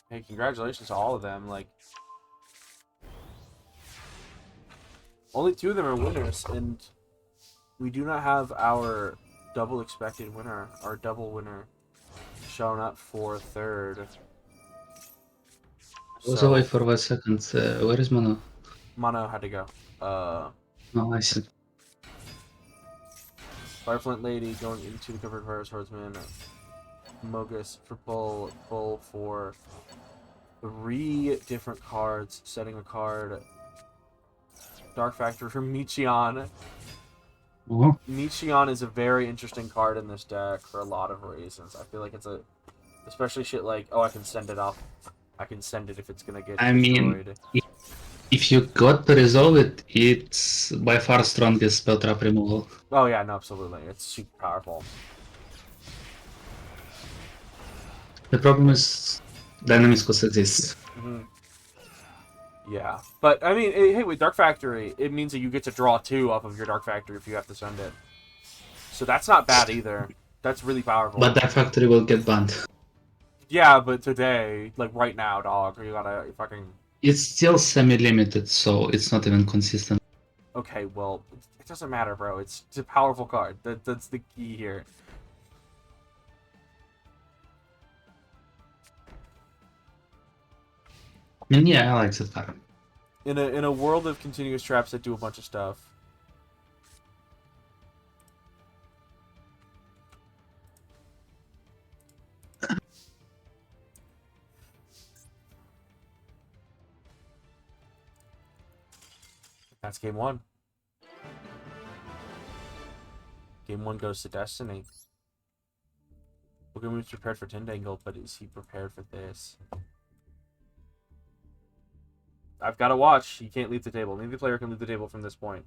hey, congratulations to all of them. Like, only 2 of them are winners, and we do not have our double expected winner, our double winner, showing up for third. I was away for 1 second. Where is Mono? Mono had to go. Oh, I see. Fireflint Lady going into the covered fire swordsman. Mogus for pull for 3 different cards, setting a card. Dark Factor for Michion. Oh. Michion is a very interesting card in this deck for a lot of reasons. I feel like it's especially shit like, oh, I can send it off. I can send it if it's gonna get destroyed. If you got to resolve it, it's by far strongest spell trap removal. Oh yeah, no, absolutely. It's super powerful. The problem is Dynamics cost exists. Mm-hmm. Yeah, but I mean, hey, with Dark Factory, it means that you get to draw 2 off of your Dark Factory if you have to send it. So that's not bad either. That's really powerful. But that factory will get banned. Yeah, but today, like right now, dog, you gotta fucking... It's still semi-limited, so it's not even consistent. Okay, well, it doesn't matter, bro. It's a powerful card. That's the key here. I mean, yeah, I like that card. In a world of continuous traps that do a bunch of stuff. That's game 1. Game 1 goes to Destiny. Pokemon's prepared for Tindangle, but is he prepared for this? I've got to watch. He can't leave the table. Neither player can leave the table from this point.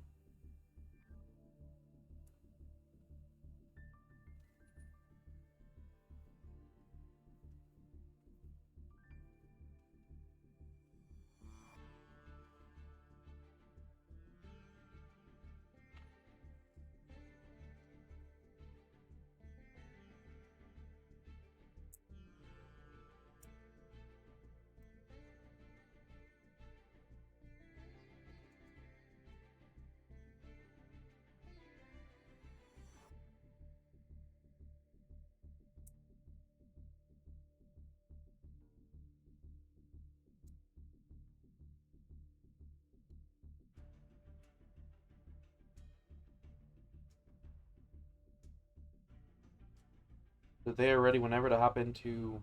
But they are ready whenever to hop into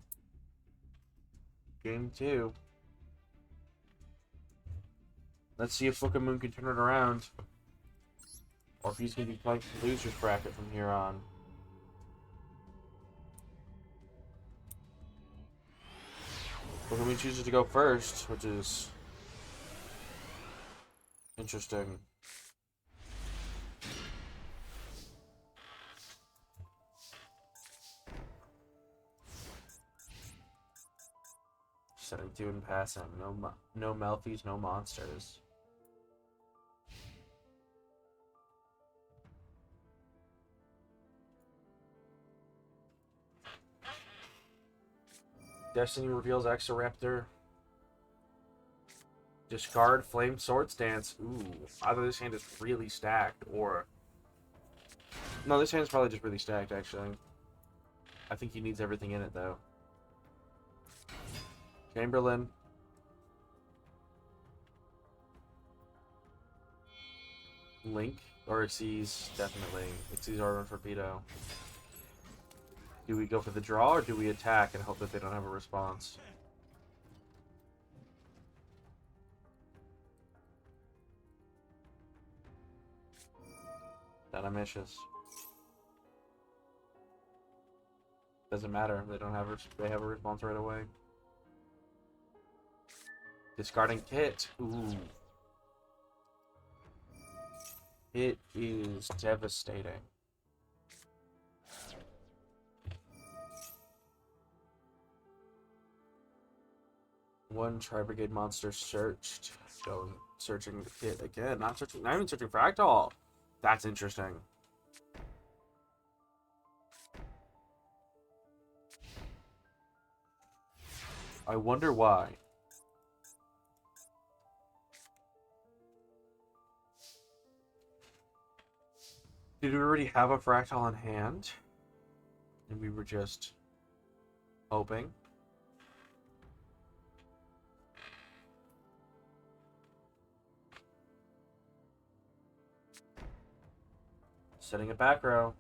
game 2. Let's see if Moon can turn it around. Or if he's going to be playing the loser's bracket from here on. Moon chooses to go first, which is interesting. Setting 2 and passing. No Melfies, no monsters. Destiny reveals Exoraptor. Discard Flame Sword Stance. Ooh, either this hand is really stacked or... No, this hand's probably just really stacked, actually. I think he needs everything in it, though. Chamberlain. Link. Or Xyz, definitely. Xyz Armor Torpedo. Do we go for the draw, or do we attack and hope that they don't have a response? Dynamicious. Doesn't matter. They don't have they have a response right away. Discarding Kit. Ooh. It is devastating. One Tri-Brigade monster searched. Going searching the Kit again. Not even searching Fractal. That's interesting. I wonder why. Did we already have a Fractal in hand? And we were just hoping? Setting a back row.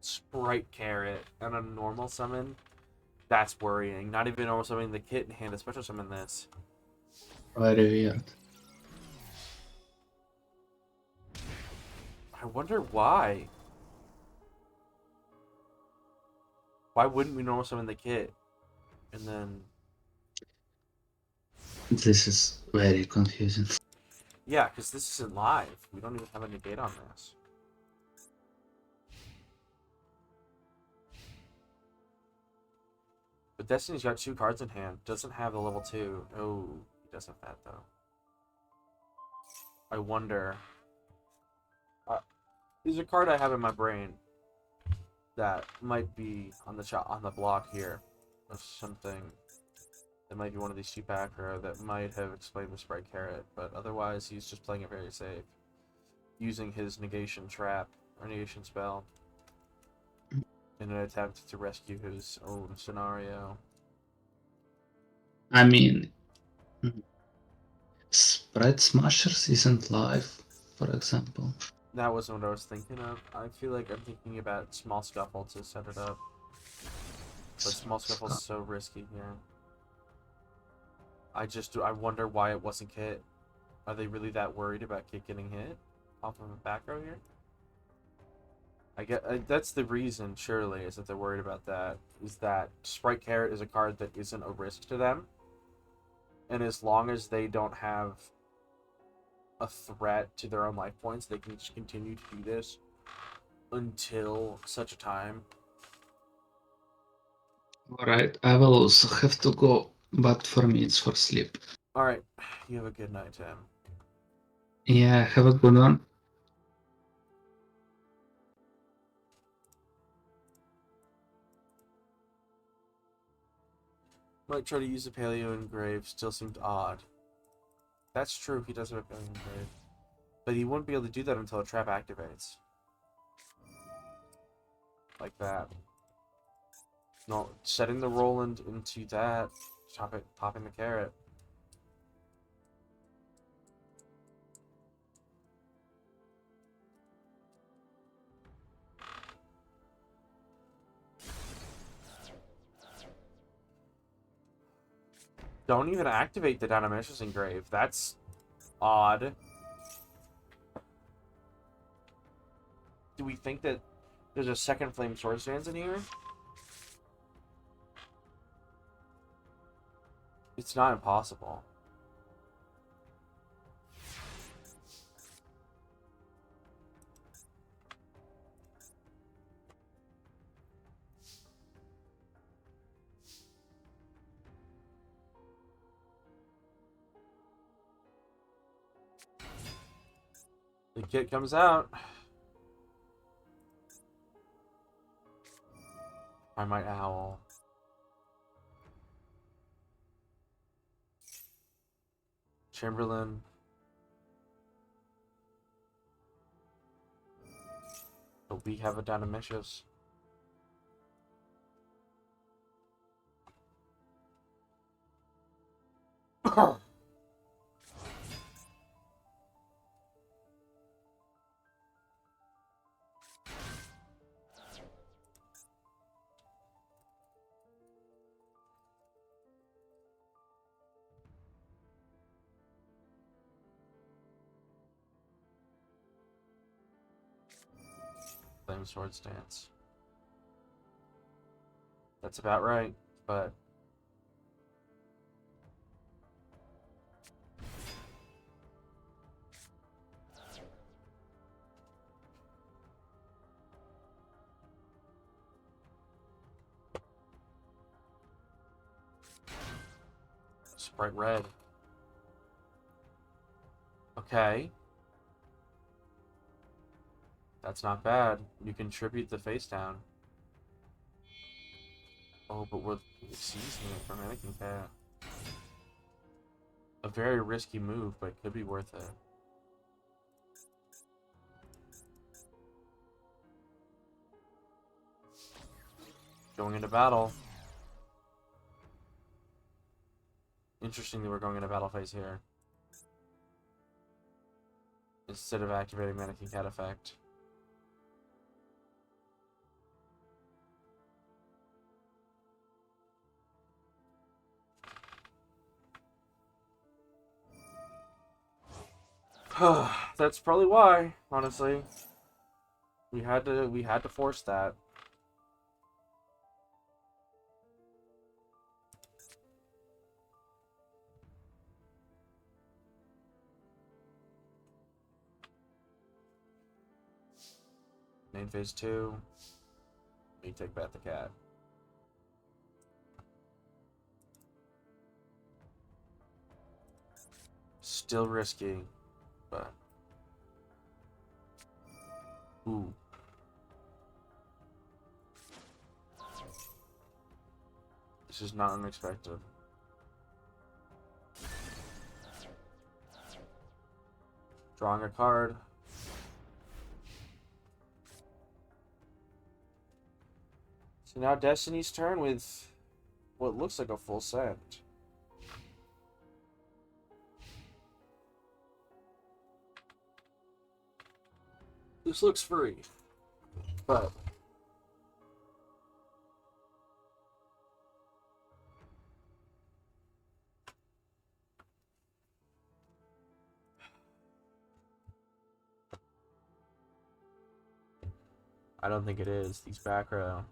Sprite Carrot and a normal summon. That's worrying. Not even normal summoning the Kit in hand, a special summon this. Very weird. I wonder why. Why wouldn't we normal summon the Kit? And then... This is very confusing. Yeah, because this isn't live. We don't even have a negate on this. But Destiny's got 2 cards in hand. Doesn't have the level 2. Oh, he doesn't have that, though. I wonder... there's a card I have in my brain that might be on the block here of something that might be one of these cheap aggro that might have explained the Sprite Carrot, but otherwise he's just playing it very safe, using his negation trap or negation spell in an attempt to rescue his own scenario. I mean, Sprite Smashers isn't live, for example. That wasn't what I was thinking of. I feel like I'm thinking about Small Scuffle to set it up. But Small Scuffle's so risky here. I wonder why it wasn't Kit. Are they really that worried about Kit getting hit off of a back row here? I get that's the reason, surely, is that they're worried about that. Is that Sprite Carrot is a card that isn't a risk to them. And as long as they don't have a threat to their own life points, they can just continue to do this until such a time. Alright, I will also have to go, but for me it's for sleep. Alright, you have a good night, Tim. Yeah, have a good one. Might try to use the Paleo Engrave, still seemed odd. That's true, he does have a Paleo Engrave. But he wouldn't be able to do that until a trap activates. Like that. No, setting the Roland into that. Popping the carrot. Don't even activate the Dynamicious Engrave. That's odd. Do we think that there's a second Flame Sword Stance in here? It's not impossible. The kit comes out. I might owl. Chamberlain. But we have a Dynamicious. Flame Sword Stance. That's about right, but Sprite Red. Okay. That's not bad. You contribute the face down. Oh, but we're seasoning it for Mannequin Cat. A very risky move, but it could be worth it. Going into battle. Interesting that we're going into battle phase here. Instead of activating Mannequin Cat effect. That's probably why, honestly. We had to force that. Main phase 2. We take back the cat. Still risky, but ooh. This is not unexpected. Drawing a card. So now Destiny's turn with what looks like a full set. This looks free, but I don't think it is. These back row.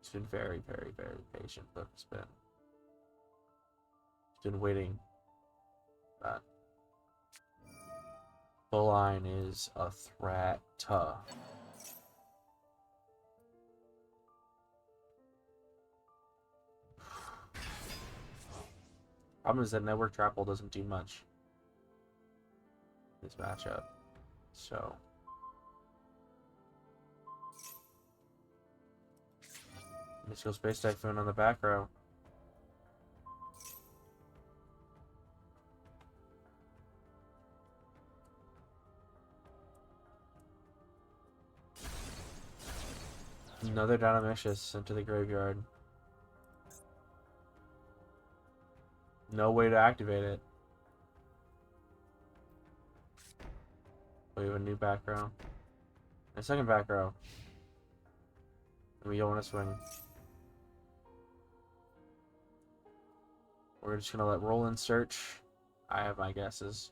He's been very, very, very patient, but he's been waiting. But full line is a threat. Problem is that Network Trapple doesn't do much in this matchup. So Mystical Space Typhoon on the back row. Another Dynamicious sent to the graveyard. No way to activate it. We have a new back row. A second back row. And we don't want to swing. We're just gonna let Roland search. I have my guesses.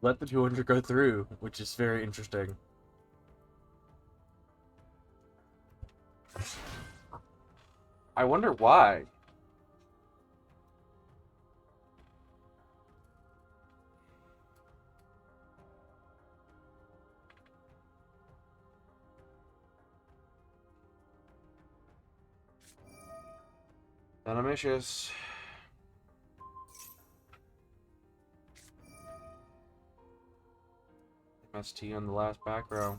Let the 200 go through, which is very interesting. I wonder why. Venomicious. MST on the last back row.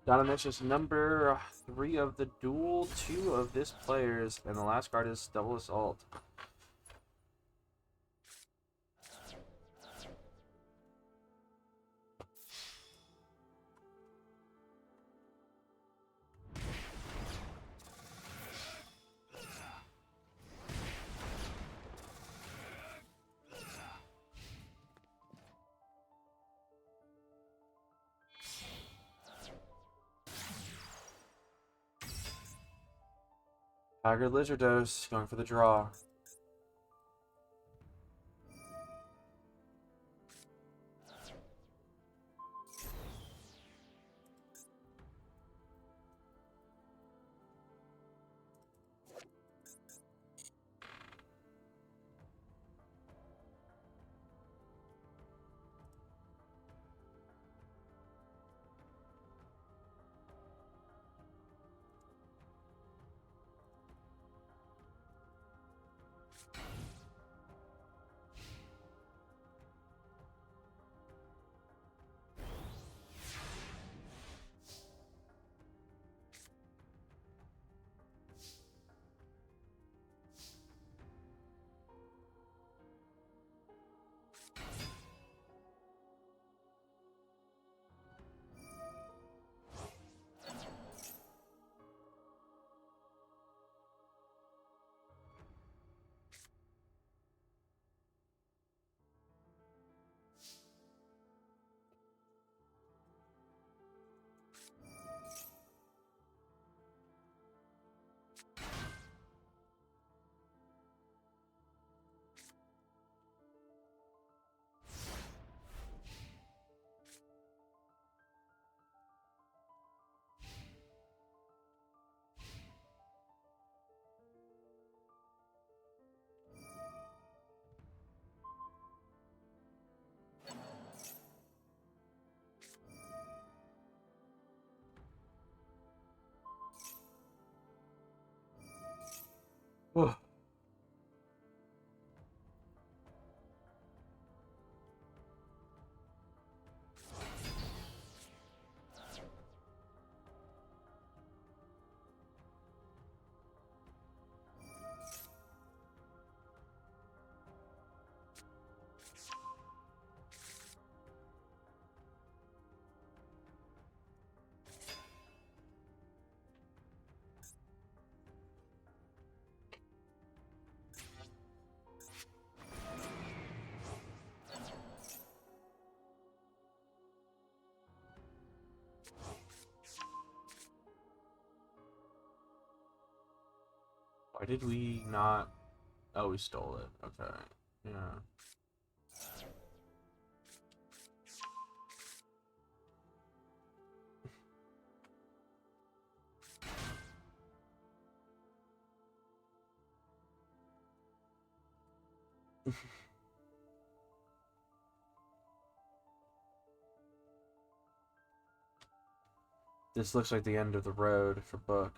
Dynamicious number 3 of the duel, 2 of this player's, and the last card is Double Assault. Haggard Lizardos going for the draw. Why did we not? Oh, we stole it. Okay. Yeah. This looks like the end of the road for Book.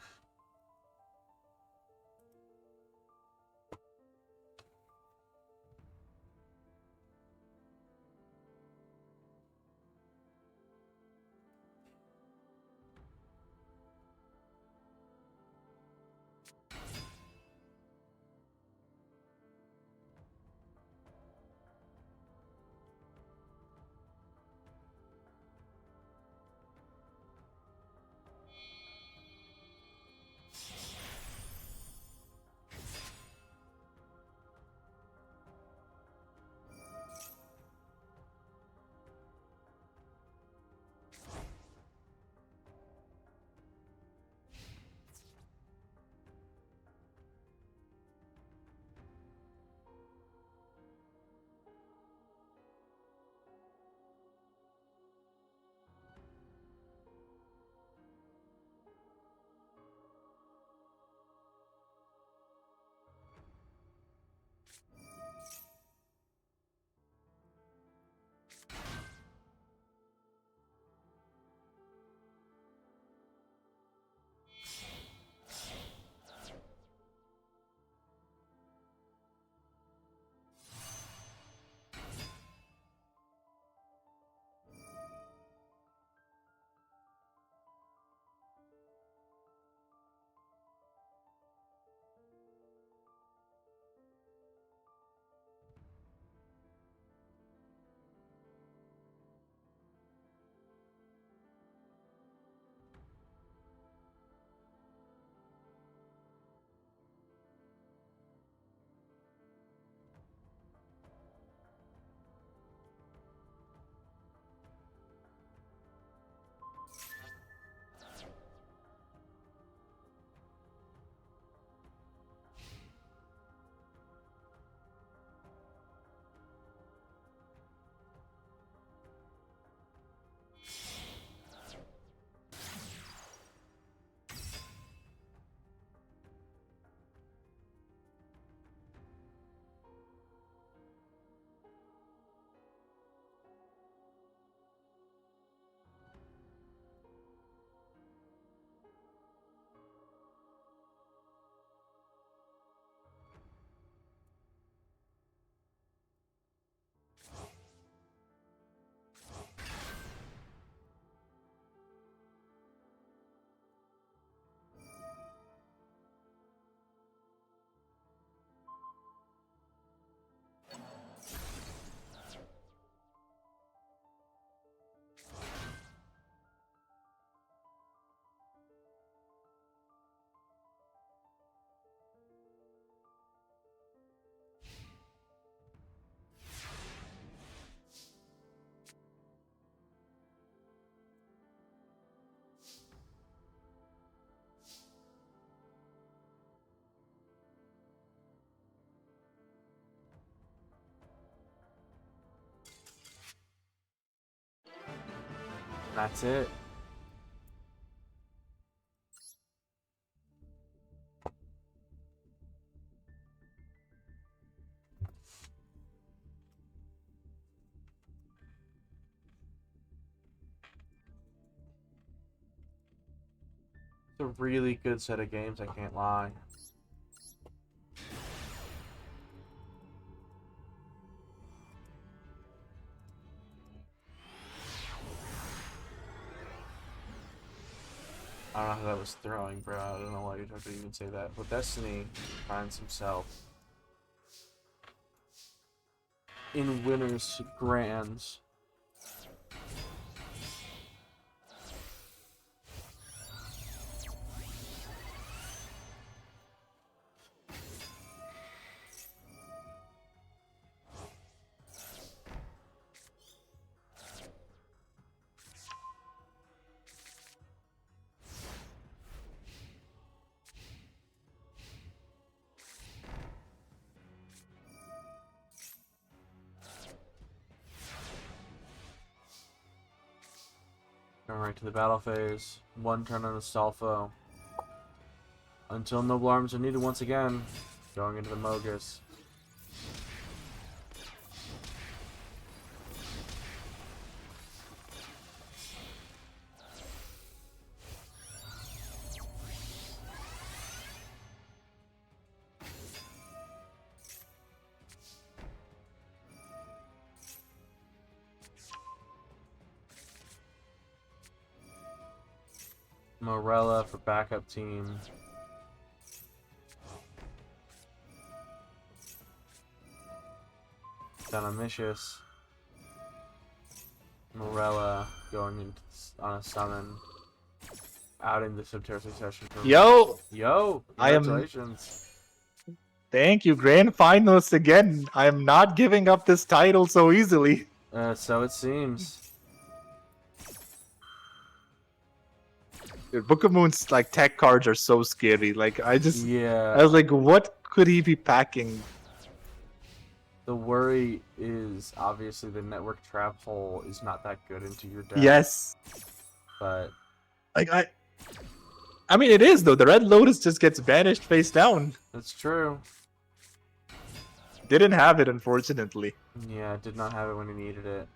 That's it. It's a really good set of games, I can't lie. I don't know how that was throwing, bro. I don't know why you'd have to even say that. But Destiny finds himself in winners' grands. Going right to the battle phase. One turn on Astolfo. Until noble arms are needed once again. Going into the Mogus. Morella for backup team. Donamicius. Morella going into on a summon. Out in the Subterra Succession. Yo! I am- Congratulations. Thank you, grand finals again. I am not giving up this title so easily. So it seems. Dude, Book of Moon's like tech cards are so scary. Like I Yeah. was like, what could he be packing? The worry is obviously the network trap hole is not that good into your deck. Yes. But Like I mean it is though. The Red Lotus just gets banished face down. that's true. Didn't have it unfortunately. Yeah, did not have it when he needed it.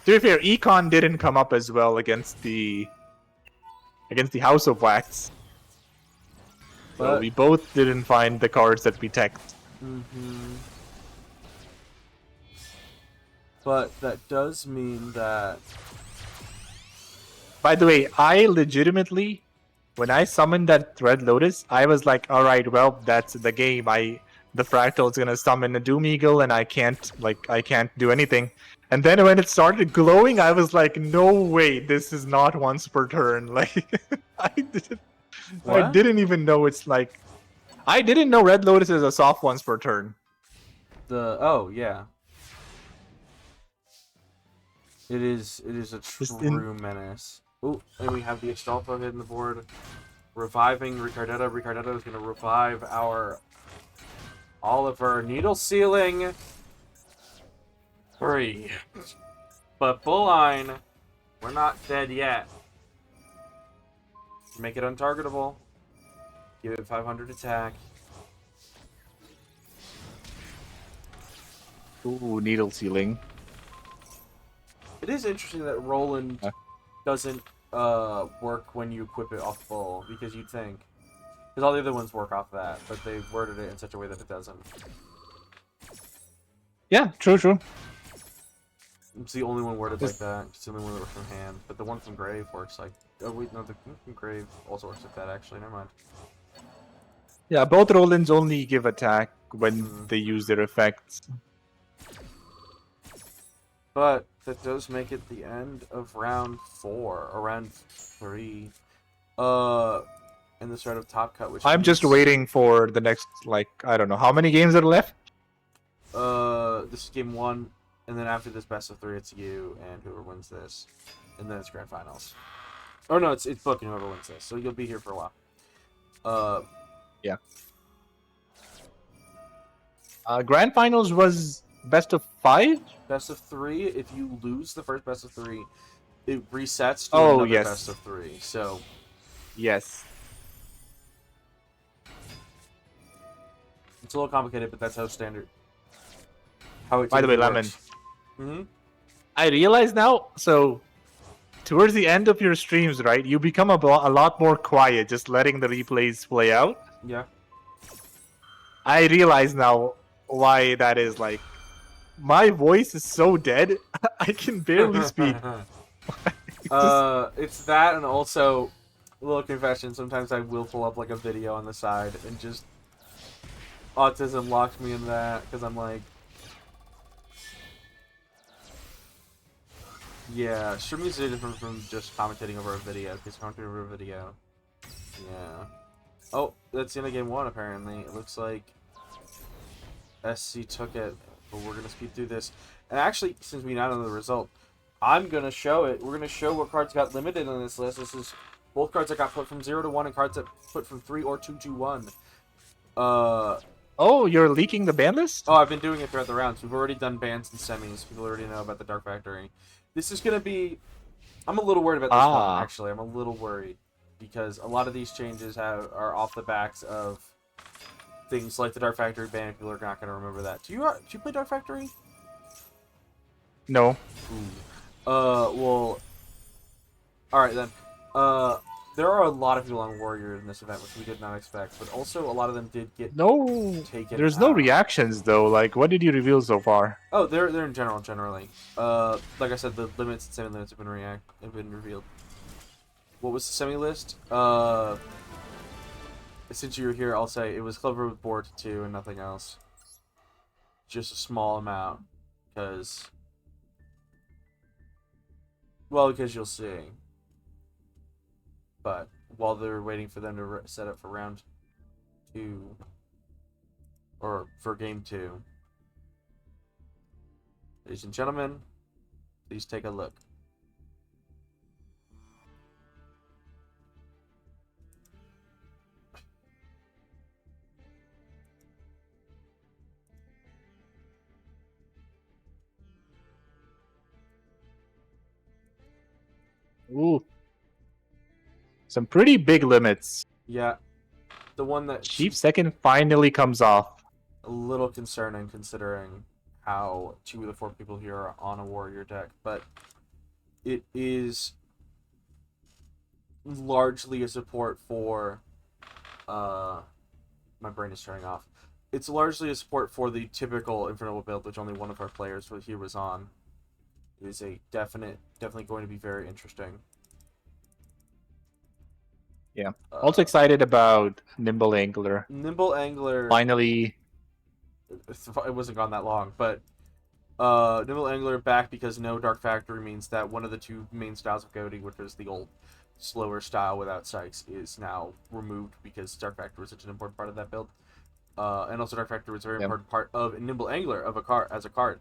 To be fair, Econ didn't come up as well against the House of Wax. So But we both didn't find the cards that we teched. But that does mean that By the way, I legitimately, when I summoned that Red Lotus, I was like, all right, well, that's the game. The Fractal's gonna summon a Doom Eagle, and I can't do anything. And then when it started glowing, I was like, no way, this is not once per turn. Like, I What? didn't even know it's like, I didn't know Red Lotus is a soft once per turn. oh yeah. It is a Just true menace. Oh, and we have the Astolfo hitting the board. Reviving Ricardetta. Ricardetta is gonna revive our Oliver. Needle Sealing 3. But Bulline, we're not dead yet. Make it untargetable. Give it 500 attack. Ooh, Needle Sealing. It is interesting that Roland doesn't work when you equip it off full, because you'd think. Because all the other ones work off that, but they've worded it in such a way that it doesn't. Yeah, true. It's the only one worded like that. It's the only one that works from hand. But the one from Grave works like... Oh wait, no, the one from Grave also works like that actually. Never mind. Yeah, both Rolands only give attack when they use their effects. But that does make it the end of round 4, or round 3. And the start of Top Cut, which I'm just means- waiting for the next, like, I don't know, how many games are left? This is game 1, and then after this best of 3, it's you and whoever wins this, and then it's grand finals. Oh no, it's Book and whoever wins this. So you'll be here for a while. Yeah. Grand finals was best of 5? Best of 3. If you lose the first best of 3, it resets to Oh, another yes. best of 3. So Yes. it's a little complicated, but that's how standard. How it By the way, typically Lemon. works. Mm-hmm. I realize now, so towards the end of your streams, right, you become a lot more quiet, just letting the replays play out. Yeah. I realize now why that is. Like, my voice is so dead, I can barely speak. It's that, and also a little confession. Sometimes I will pull up like a video on the side, and just autism locks me in that because I'm like, yeah, streaming is different from just commentating over a video. Because commentating over a video, yeah. Oh, that's the end of game 1. Apparently, it looks like SC took it, but we're gonna speed through this. And actually, since we now know the result, I'm gonna show it. We're gonna show what cards got limited on this list. This is both cards that got put from 0 to 1 and cards that put from 3 or 2 to 1. Oh, you're leaking the ban list? Oh, I've been doing it throughout the rounds. We've already done bans and semis. People already know about the Dark Factory. This is going to be... I'm a little worried about this one, actually. I'm a little worried. Because a lot of these changes are off the backs of things like the Dark Factory ban. People are not going to remember that. Do you play Dark Factory? No. Ooh. Well... Alright, then. There are a lot of people on Warrior in this event, which we did not expect. But also, a lot of them did get No. taken There's no out. reactions, though. Like, what did you reveal so far? Oh, they're in generally. Like I said, the limits and semi-limits have been revealed. What was the semi-list? Since you were here, I'll say it was Clover with board 2 and nothing else. Just a small amount, because you'll see. But while they're waiting for them to set up for round 2, or for game 2. Ladies and gentlemen, please take a look. Ooh. Some pretty big limits. Yeah, the one that Chief second finally comes off. a little concerning considering how 2 of the 4 people here are on a warrior deck, but it is largely a support for my brain is turning off. It's largely a support for the typical Inferno build, which only one of our players here was on. It is a definitely going to be very interesting. Yeah. Also excited about Nimble Angler. Nimble Angler. Finally. It wasn't gone that long, but Nimble Angler back because no Dark Factory means that one of the 2 main styles of goading, which was the old slower style without Sykes, is now removed because Dark Factory was such an important part of that build. And also Dark Factory was a very important part of Nimble Angler as a card.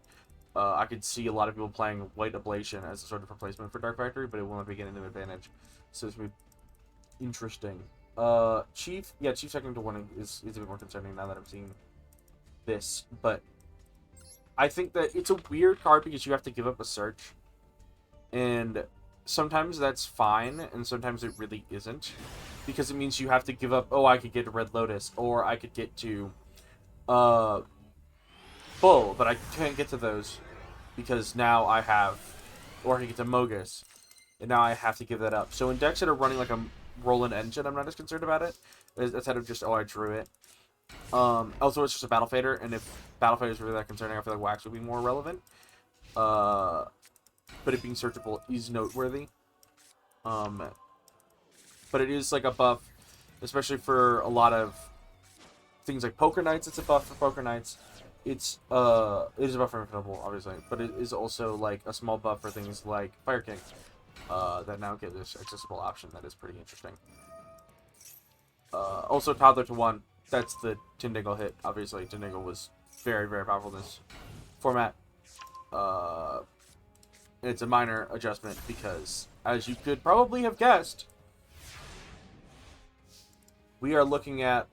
I could see a lot of people playing White Ablation as a sort of replacement for Dark Factory, but it will not be getting an advantage. So it's going to be interesting. Chief second to 1 is a bit more concerning now that I'm seeing this, but I think that it's a weird card because you have to give up a search, and sometimes that's fine, and sometimes it really isn't, because it means you have to give up, oh, I could get to Red Lotus, or I could get to Bull, but I can't get to those because now I have, or I can get to Mogus, and now I have to give that up. So in decks that are running like a Roland engine, I'm not as concerned about it, instead of just, oh, I drew it. Also, it's just a Battle Fader, and if Battle Fader is really that concerning, I feel like Wax would be more relevant. But it being searchable is noteworthy. But it is like a buff, especially for a lot of things like Poker Nights. It's a buff for Poker Nights. It is a buff for Infinable, obviously, but it is also like a small buff for things like Fire King that now get this accessible option that is pretty interesting. Also, Toddler to 1. That's the Tindiggle hit. Obviously, Tindiggle was very, very powerful in this format. It's a minor adjustment because, as you could probably have guessed, we are looking at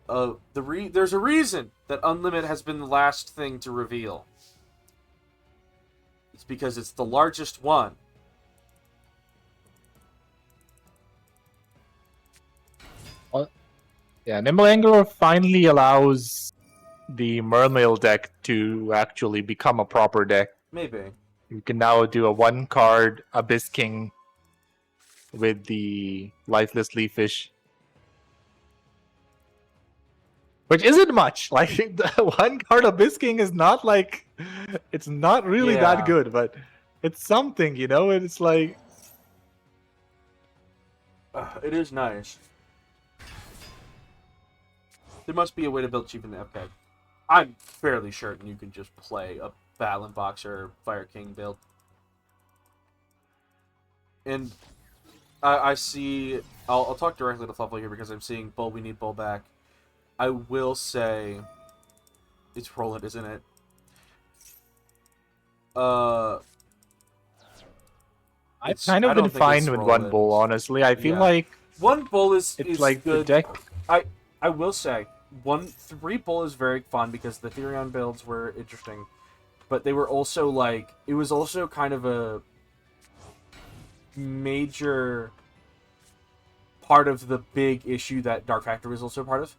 there's a reason that Unlimited has been the last thing to reveal. It's because it's the largest one. Yeah, Nimble Angler finally allows the Mermail deck to actually become a proper deck. Maybe. You can now do a 1-card Abyss King with the Lifeless Leafish. Which isn't much. Like, the 1-card Abyss King is not like... It's not really that good, but it's something, you know? It's like... It is nice. There must be a way to build Chief in the FK. I'm fairly certain you can just play a Battling Boxer Fire King build. And I see... I'll talk directly to Fluffle here because I'm seeing Bull, we need Bull back. I will say... It's Roland, isn't it? I've kind of been fine with Roland. 1 Bull, honestly. I feel like... 1 Bull is like good. the deck... I will say, three bull is very fun because the Therion builds were interesting, but they were also like it was also kind of a major part of the big issue that Dark Factor was also part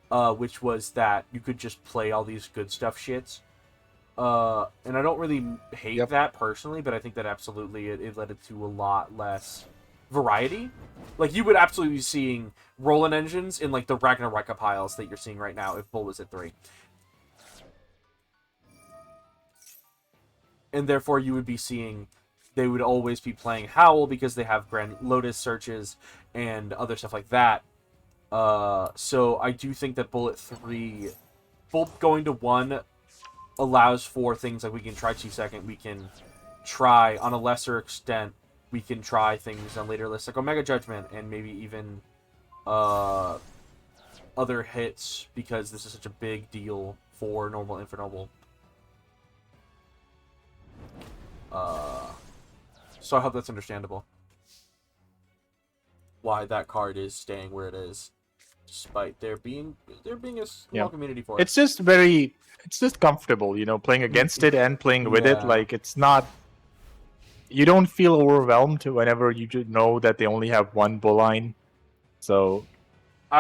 of, which was that you could just play all these good stuff shits. And I don't really hate that personally, but I think that absolutely it led it to a lot less variety. Like, you would absolutely be seeing Roland engines in, like, the Ragnarok piles that you're seeing right now if Bull was at 3. And therefore you would be seeing... They would always be playing Howl because they have Grand Lotus searches and other stuff like that. So I do think that Bull at 3... Bull going to 1... allows for things like we can try 2-second, we can try, on a lesser extent, we can try things on later lists like Omega Judgment, and maybe even other hits, because this is such a big deal for normal and for noble. So I hope that's understandable. Why that card is staying where it is, despite there being a small community for it. It's just comfortable, you know, playing against it and playing with it. Like, it's not... You don't feel overwhelmed whenever you just know that they only have one bull line. So,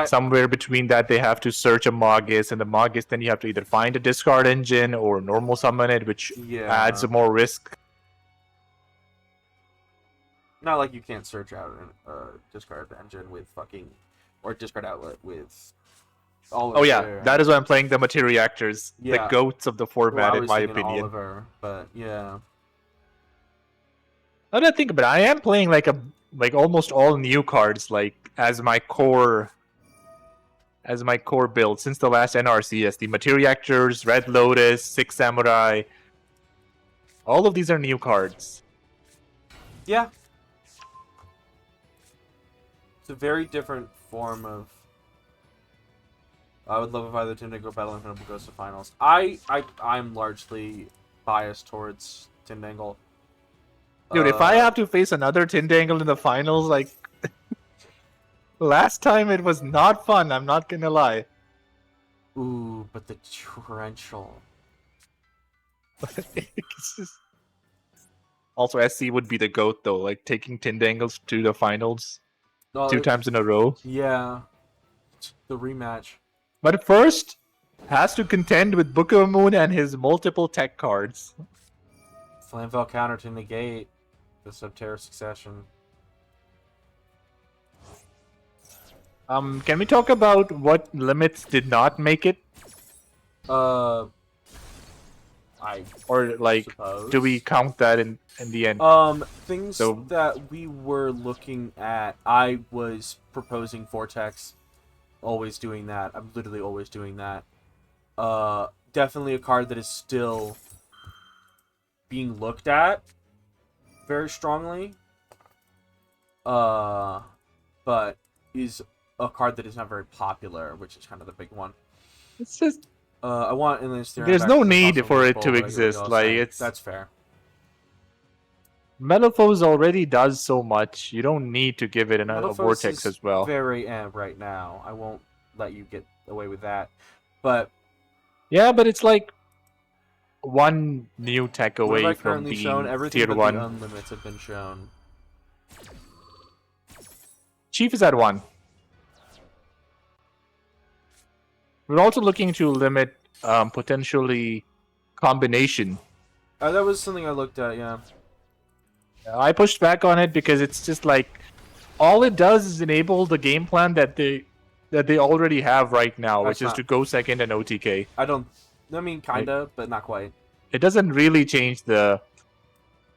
somewhere between that, they have to search a Magus, and the Magus, then you have to either find a discard engine or normal summon it, which adds more risk. Not like you can't search out a discard engine with fucking... Or discard outlet with... Oliver. That is why I'm playing the Materia Actors, the goats of the format, in my opinion. Oliver, but yeah. Now that I think about it, I am playing like almost all new cards, like as my core build since the last NRCS. The Materia Actors, Red Lotus, Six Samurai. All of these are new cards. Yeah. It's a very different form of... I would love if either Tindangle Battle Infinite goes to finals. I'm largely biased towards Tindangle. Dude, if I have to face another Tindangle in the finals, like... last time it was not fun, I'm not gonna lie. Ooh, but the torrential. Also, SC would be the GOAT, though, like taking Tindangles to the finals 2 times in a row. Yeah. The rematch. But first, has to contend with Book of Moon and his multiple tech cards. Flamvel counter to negate the Subterra Succession. Can we talk about what limits did not make it? Or like, suppose. do we count that in the end? Things that we were looking at, I was proposing Vortex. Always doing that. I'm literally always doing that. Definitely a card that is still being looked at very strongly. But is a card that is not very popular, which is kind of the big one. It's just... I want Endless Theorem. There's no need for it to exist. Like, that's fair. Metalfoes already does so much. You don't need to give it a Vortex as well. Very right now. I won't let you get away with that. But yeah, but it's like one new tech away from currently being shown, everything tier but 1. The unlimits have been shown. Chief is at 1. We're also looking to limit potentially combination. That was something I looked at, yeah. I pushed back on it because it's just like all it does is enable the game plan that they already have right now, which is to go second and OTK. I mean, kinda, but not quite. It doesn't really change the...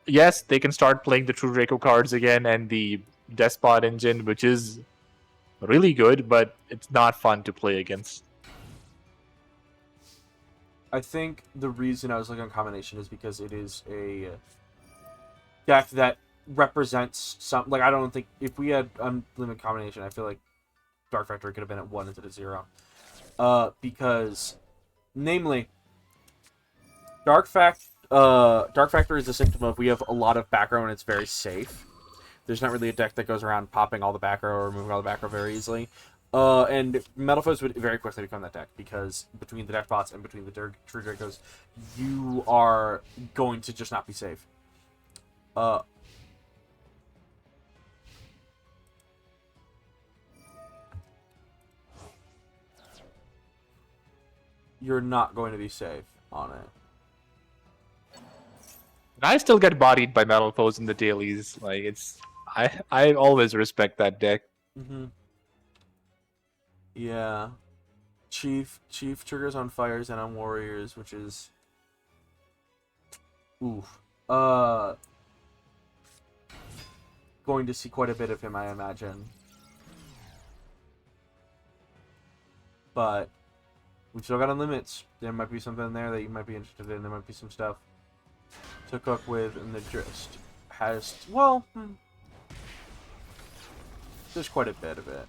Yes, they can start playing the True Draco cards again and the Despot engine, which is really good, but it's not fun to play against. I think the reason I was looking at combination is because it is a deck that represents some... Like, I don't think... If we had unlimited combination, I feel like Dark Factory could have been at 1 instead of 0. Because... Namely... Dark Factory is a symptom of we have a lot of back row and it's very safe. There's not really a deck that goes around popping all the back row or removing all the back row very easily. And Metal Foes would very quickly become that deck because between the deck bots and between the True Dracos, you are going to just not be safe. You're not going to be safe on it. And I still get bodied by Metal Foes in the dailies. Like it's, I always respect that deck. Mm-hmm. Yeah. Chief triggers on fires and on warriors, which is oof. Going to see quite a bit of him, I imagine. But we've still got unlimits. There might be something there that you might be interested in. There might be some stuff to cook with, and the just has there's quite a bit of it.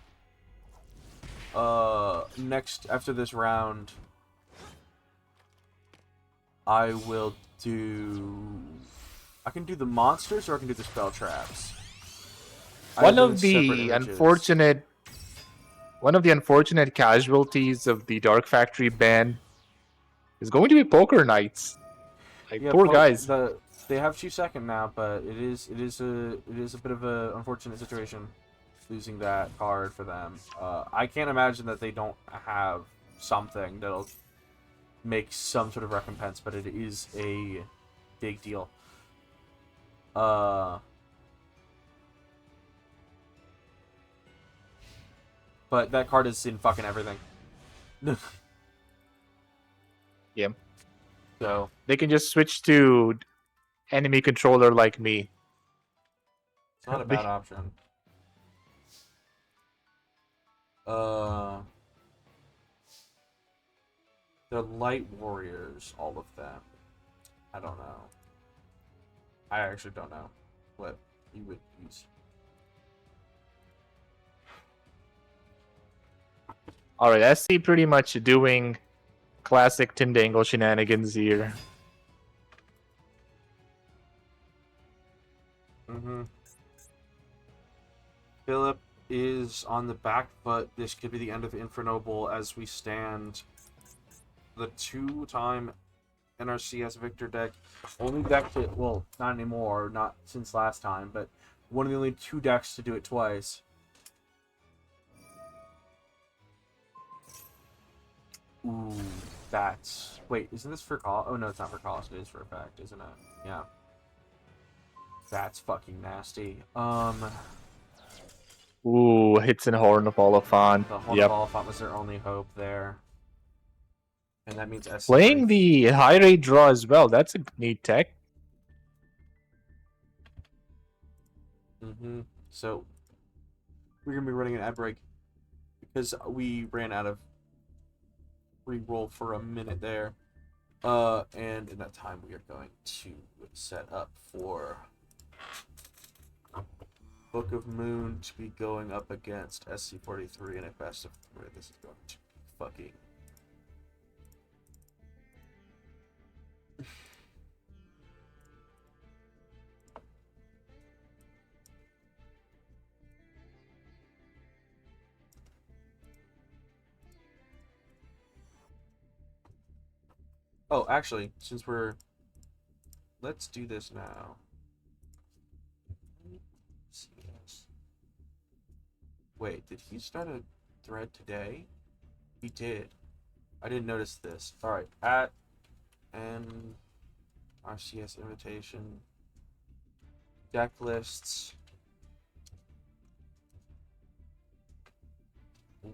Next after this round, I can do the monsters or I can do the spell traps. One of the unfortunate casualties of the Dark Factory ban is going to be Poker Knights. Like poor guys. They have Chief second now, but it is a bit of a unfortunate situation losing that card for them. I can't imagine that they don't have something that'll make some sort of recompense, but it is a big deal. But that card is in fucking everything. Yeah. So they can just switch to enemy controller like me. It's not a bad option. They're light warriors, all of them. I don't know. I actually don't know what you would use. Alright, I see pretty much doing classic Tindangle shenanigans here. Philip is on the back foot. This could be the end of Infernoble as we stand. The two-time Nrcs Victor deck. Only deck to, well, not anymore, not since last time, but one of the only two decks to do it twice. Ooh, that's... Wait, isn't this for call? Oh, no, it's not for cost. It is for effect, isn't it? Yeah. That's fucking nasty. Ooh, hits and Horn of Oliphant. The Horn of Oliphant was their only hope there. And that means SC Playing the high rate draw as well. That's a neat tech. So, we're going to be running an ad break because we ran out of re-roll for a minute there. And in that time, we are going to set up for Book of Moon to be going up against SC43 in a best of 3. This is going to be fucking... Oh, actually, since we're... Let's do this now. Wait, did he start a thread today? He did. I didn't notice this. Alright, at Nrcs invitation. Deck lists.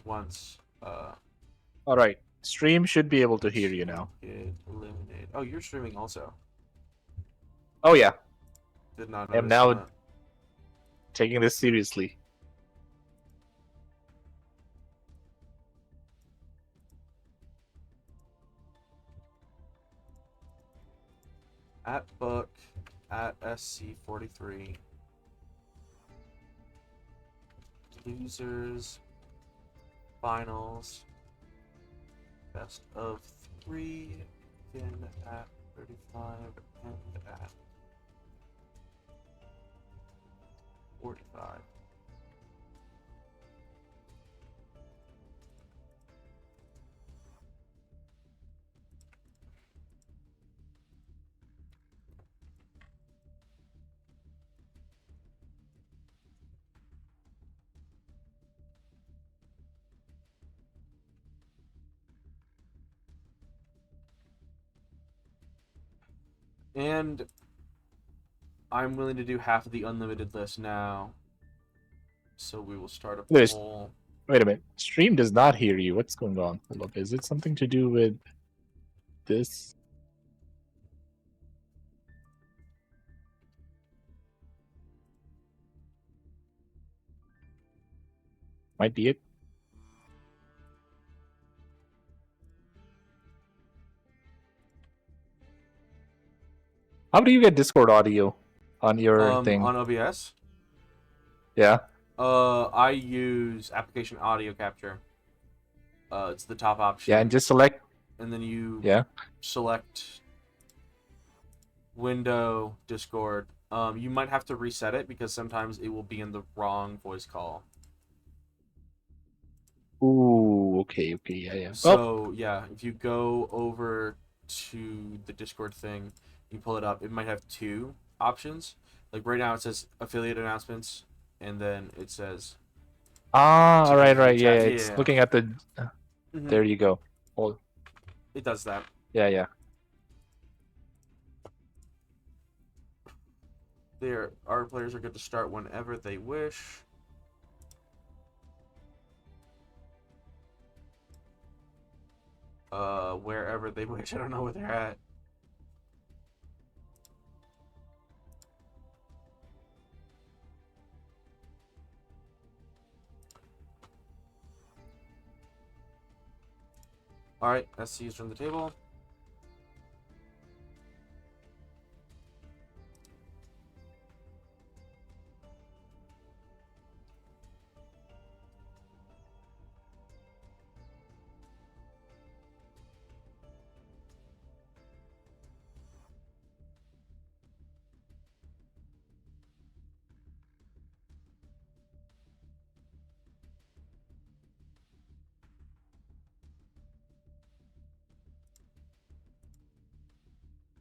Once, Alright, stream should be able to hear you now. get eliminated. Oh, you're streaming also. Oh yeah, Did not I am notice now that. taking this seriously. At book, at SC43. Losers, finals, best of 3, again at 35 and at 45. And I'm willing to do half of the unlimited list now. So we will start a There's- poll. Wait a minute. Stream does not hear you. What's going on? Hold up. Is it something to do with this? Might be it. How do you get Discord audio on your thing? On OBS, Yeah. I use application audio capture. It's the top option. Yeah, and just select. And then you Yeah. select window Discord. You might have to reset it because sometimes it will be in the wrong voice call. Ooh. Okay. Okay. Yeah. Yeah. So yeah, if you go over to the Discord thing, you pull it up. It might have two options. Like right now, it says affiliate announcements, and then it says. All right. Right. Yeah. Chat. It's Yeah. looking at the. Mhm. There you go. Oh. It does that. Yeah. Yeah. Our players are good to start whenever they wish. Wherever they wish. I don't know where they're at. Alright, SC's from the table.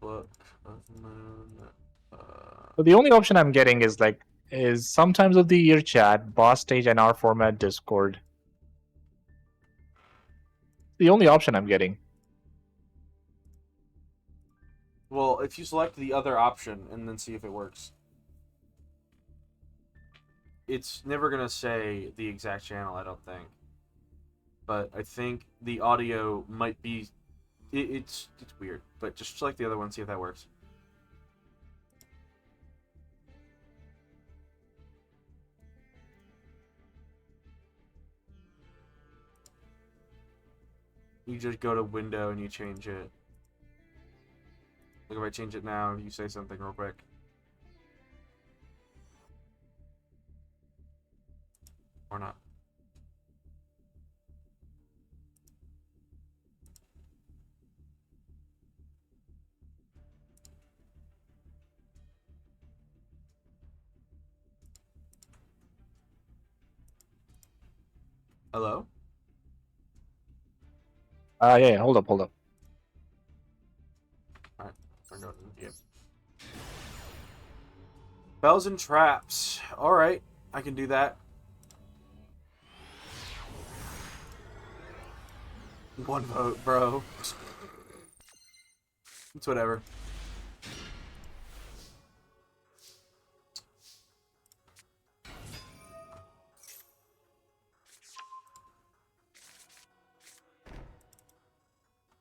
Book of Moon. So the only option I'm getting is sometimes of the year chat, boss stage, and our format Discord. The only option I'm getting. Well, if you select the other option and then see if it works, it's never gonna say the exact channel, I don't think. But I think the audio might be. It's weird, but just select the other one, see if that works. You just go to window and you change it. Like if I change it now, you say something real quick. Or not. Hello? Yeah. Hold up. Alright. Yep. Bells and traps. Alright. I can do that. One vote, bro. It's whatever.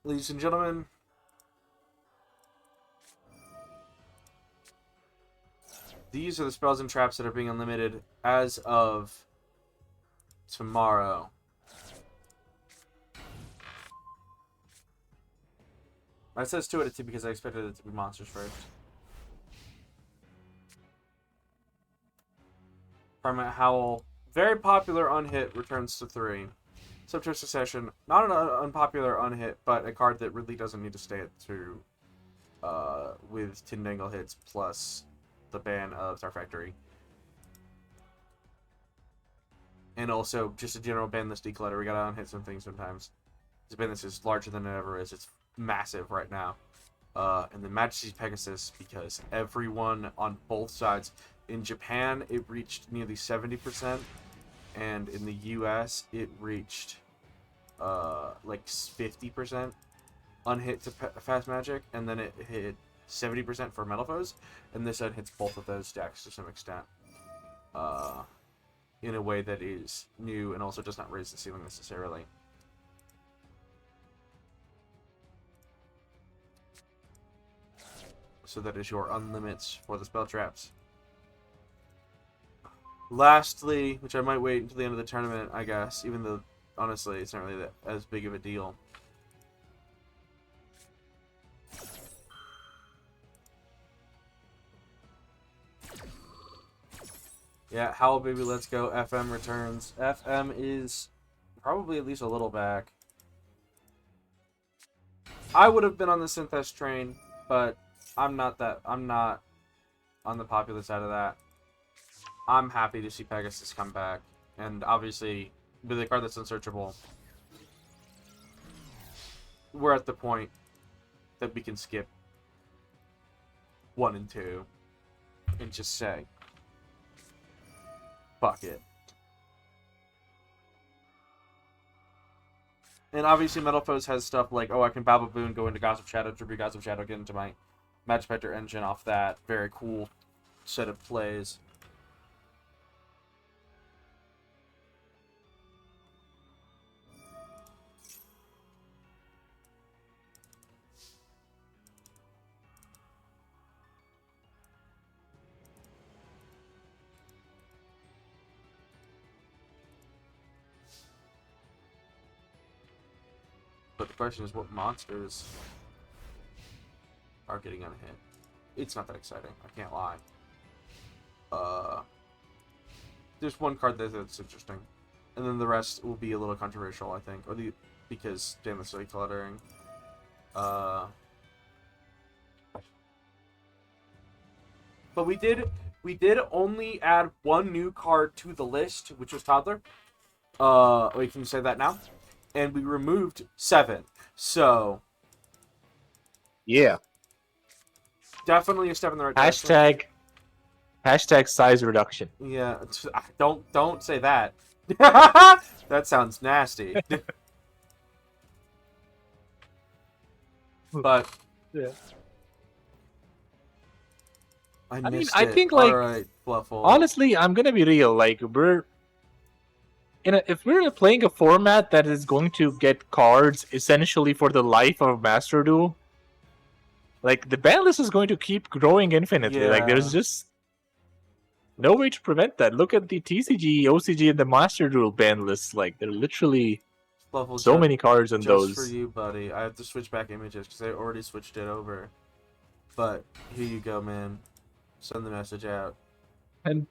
Ladies and gentlemen, these are the spells and traps that are being unlimited as of tomorrow. I says 2 out of 2 because I expected it to be monsters first. Permanent Howl, very popular unhit, returns to 3. Subterranean Succession, not an unpopular unhit, but a card that really doesn't need to stay at 2 with Tindangle hits plus the ban of Star Factory. And also just a general ban list declutter. We gotta unhit some things sometimes. This ban list is larger than it ever is. It's massive right now. And then Majesty's Pegasus, because everyone on both sides. In Japan, it reached nearly 70%, and in the US, it reached like 50% unhit to fast magic, and then it hit 70% for Metal Foes, and this set hits both of those decks to some extent. In a way that is new and also does not raise the ceiling necessarily. So that is your unlimits for the spell traps. Lastly, which I might wait until the end of the tournament, I guess, even though, honestly, it's not really that, as big of a deal. Yeah, Howl Baby, let's go. FM returns. FM is probably at least a little back. I would have been on the Synthes train, but I'm not on the popular side of that. I'm happy to see Pegasus come back. And obviously, with a card that's unsearchable, we're at the point that we can skip 1 and 2 and just say, fuck it. And obviously Metal Foes has stuff like, oh, I can Babble Boon, go into Gods of Shadow, Tribute Gods of Shadow, get into my Magic Spectre engine off that. Very cool set of plays. But the question is, what monsters are getting on a hit? It's not that exciting. I can't lie. There's one card that's interesting, and then the rest will be a little controversial, I think, because damn, it's really cluttering. But we did only add one new card to the list, which was Toddler. We can say that now. And we removed 7. So Yeah. definitely a step in the right direction. Hashtag size reduction. Yeah, don't say that. That sounds nasty. But Yeah. I mean, missed I it. think, like, all right, Fluffle. Honestly, I'm gonna be real. Like, if we're playing a format that is going to get cards essentially for the life of Master Duel, like, the ban list is going to keep growing infinitely. Like, there's Yeah. just no way to prevent that. Look at the TCG, OCG, and the Master Duel ban lists. Like, there are literally Fluffle, so many cards in just those. for you, buddy. I have to switch back images because I already switched it over. But here you go, man. Send the message out. And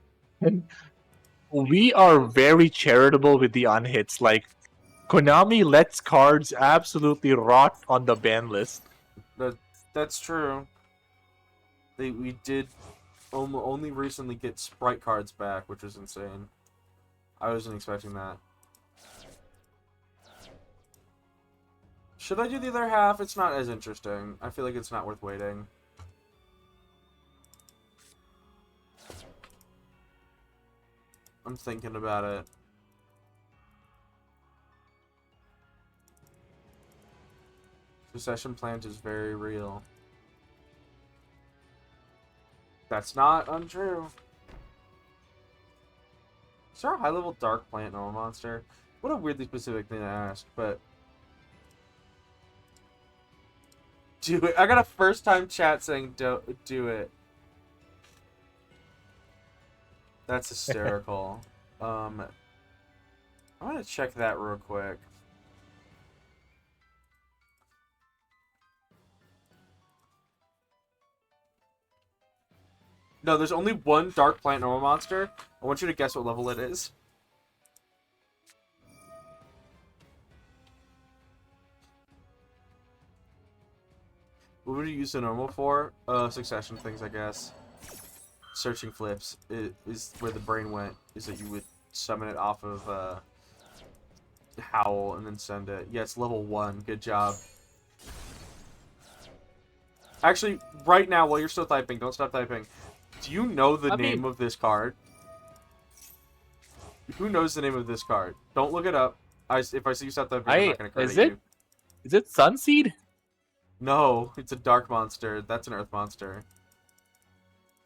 we are very charitable with the unhits. Like, Konami lets cards absolutely rot on the ban list. That's true. We did only recently get Sprite cards back, which was insane. I wasn't expecting that. Should I do the other half? It's not as interesting. I feel like it's not worth waiting. I'm thinking about it. Succession plant is very real. That's not untrue. Is there a high-level dark plant normal monster? What a weirdly specific thing to ask, but... Do it. I got a first-time chat saying do it. That's hysterical. I'm gonna check that real quick. No, there's only one dark plant normal monster. I want you to guess what level it is. What would you use the normal for? Succession things, I guess. Searching flips is where the brain went. Is that you would summon it off of Howl and then send it. Yeah, it's level 1. Good job. Actually, right now, while you're still typing, don't stop typing. Do you know the name of this card? Who knows the name of this card? Don't look it up. If I see you stop typing, I'm not going to credit you. Is it Sunseed? No, it's a dark monster. That's an earth monster.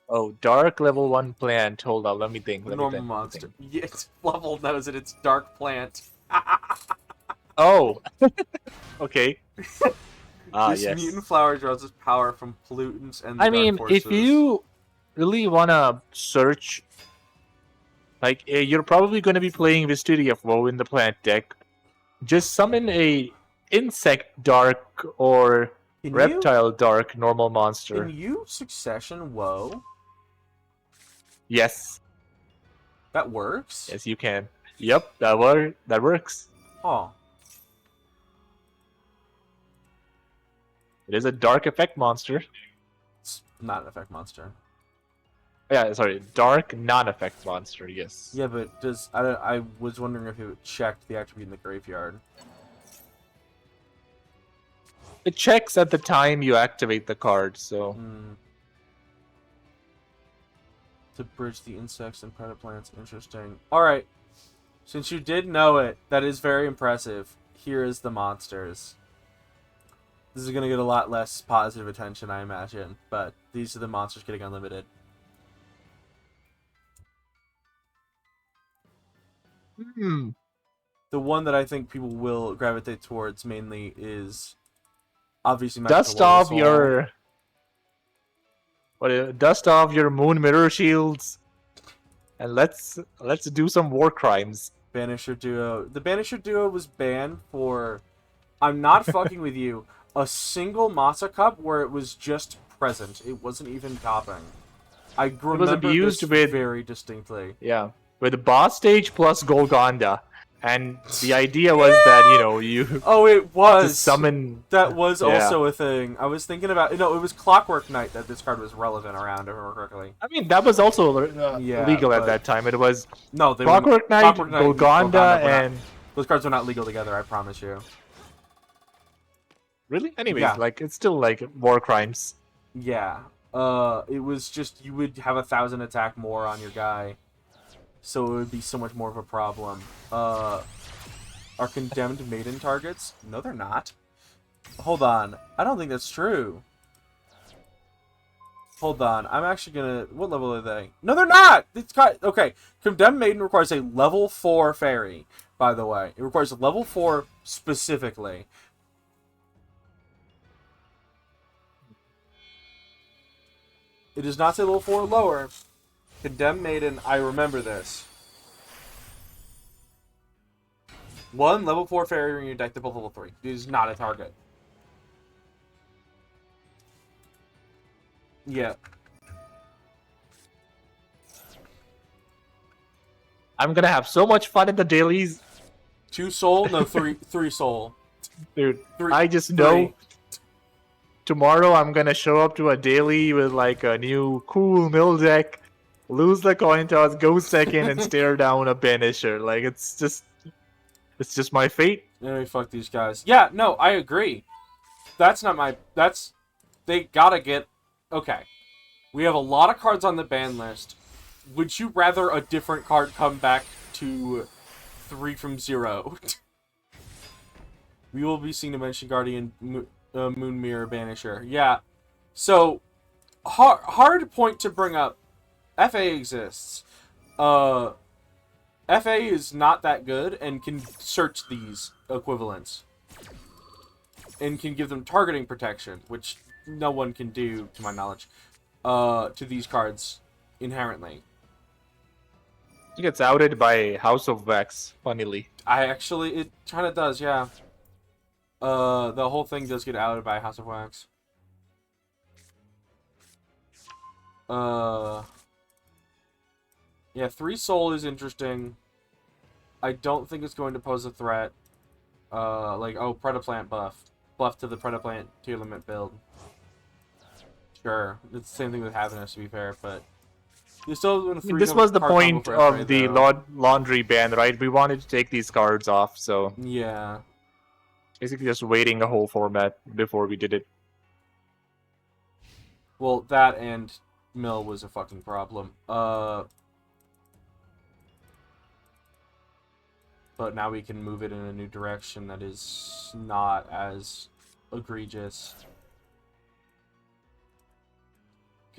Oh, dark level 1 plant. Hold on, let me think. A Let me normal think. monster. Yeah, it's level knows it. It's dark plant. Oh, okay. Ah, This yes. mutant flower draws its power from pollutants and the I dark mean, forces. if you really wanna search, like, you're probably gonna be playing Vistudy of Woe in the plant deck. Just summon a insect dark or Can you reptile dark normal monster. can you succession woe? Yes, That works? yes, you can. Yep, that works. Oh. It is a dark effect monster. It's not an effect monster. Yeah, sorry, dark non-effect monster. Yes. Yeah, but I was wondering if it checked the attribute in the graveyard. It checks at the time you activate the card, so Hmm. To bridge the insects and predator plants. Interesting. Alright. Since you did know it, that is very impressive. Here is the monsters. This is going to get a lot less positive attention, I imagine. But these are the monsters getting unlimited. The one that I think people will gravitate towards mainly is obviously dust Magical off Soul. your dust off your moon mirror shields, and let's do some war crimes. Banisher Duo. The Banisher Duo was banned for, I'm not fucking with you, a single Masa Cup where it was just present. It wasn't even topping. I remember abused this with- very distinctly. Yeah, with boss stage plus Golgonda, and the idea was that you Oh, it was. just summon. That was Yeah. also a thing. I was thinking about. No, it was Clockwork Knight that this card was relevant around, if I remember correctly. I mean, that was also Yeah, legal at but- that time. It was No, they Clockwork wouldn't- Knight, Clockwork Knight and Golgonda, Golgonda were not- and those cards are not legal together. I promise you. really, anyways, Yeah. like it's still like war crimes. Yeah. It was just you would have 1,000 attack more on your guy, so it would be so much more of a problem. Are condemned maiden targets? No, they're not. Hold on. I don't think that's true. Hold on. I'm actually gonna. What level are they? No, they're not. It's got okay. Condemned maiden requires a level 4 fairy. By the way, it requires a level 4 specifically. It does not say level 4 or lower. Condemned Maiden, I remember this. 1 level 4 fairy in your deck to both level 3. It is not a target. Yeah. I'm gonna have so much fun in the dailies, 2 soul? No, 3 soul. dude. Three- I just three. know tomorrow I'm gonna show up to a daily with like a new cool mill deck, lose the coin toss, go second, and stare down a banisher. Like it's just my fate. Anyway, fuck these guys. Yeah, no, I agree. That's not my... That's... They gotta get... Okay. We have a lot of cards on the ban list. Would you rather a different card come back to 3 from 0? We will be seeing Dimension Guardian, Moon Mirror, Banisher. Yeah. So, hard point to bring up. FA exists. FA is not that good and can search these equivalents. And can give them targeting protection, which no one can do, to my knowledge, to these cards inherently. It gets outed by House of Wax, funnily. It kind of does, yeah. The whole thing does get outed by House of Wax. Yeah, 3 soul is interesting. I don't think it's going to pose a threat. Predaplant buff. Buff to the Predaplant tier limit build. Sure. It's the same thing with Haviness, to be fair, but... You still I mean, this was the point of the laundry ban, right? We wanted to take these cards off, so Yeah. basically just waiting the whole format before we did it. Well, that and Mill was a fucking problem. But now we can move it in a new direction that is not as egregious.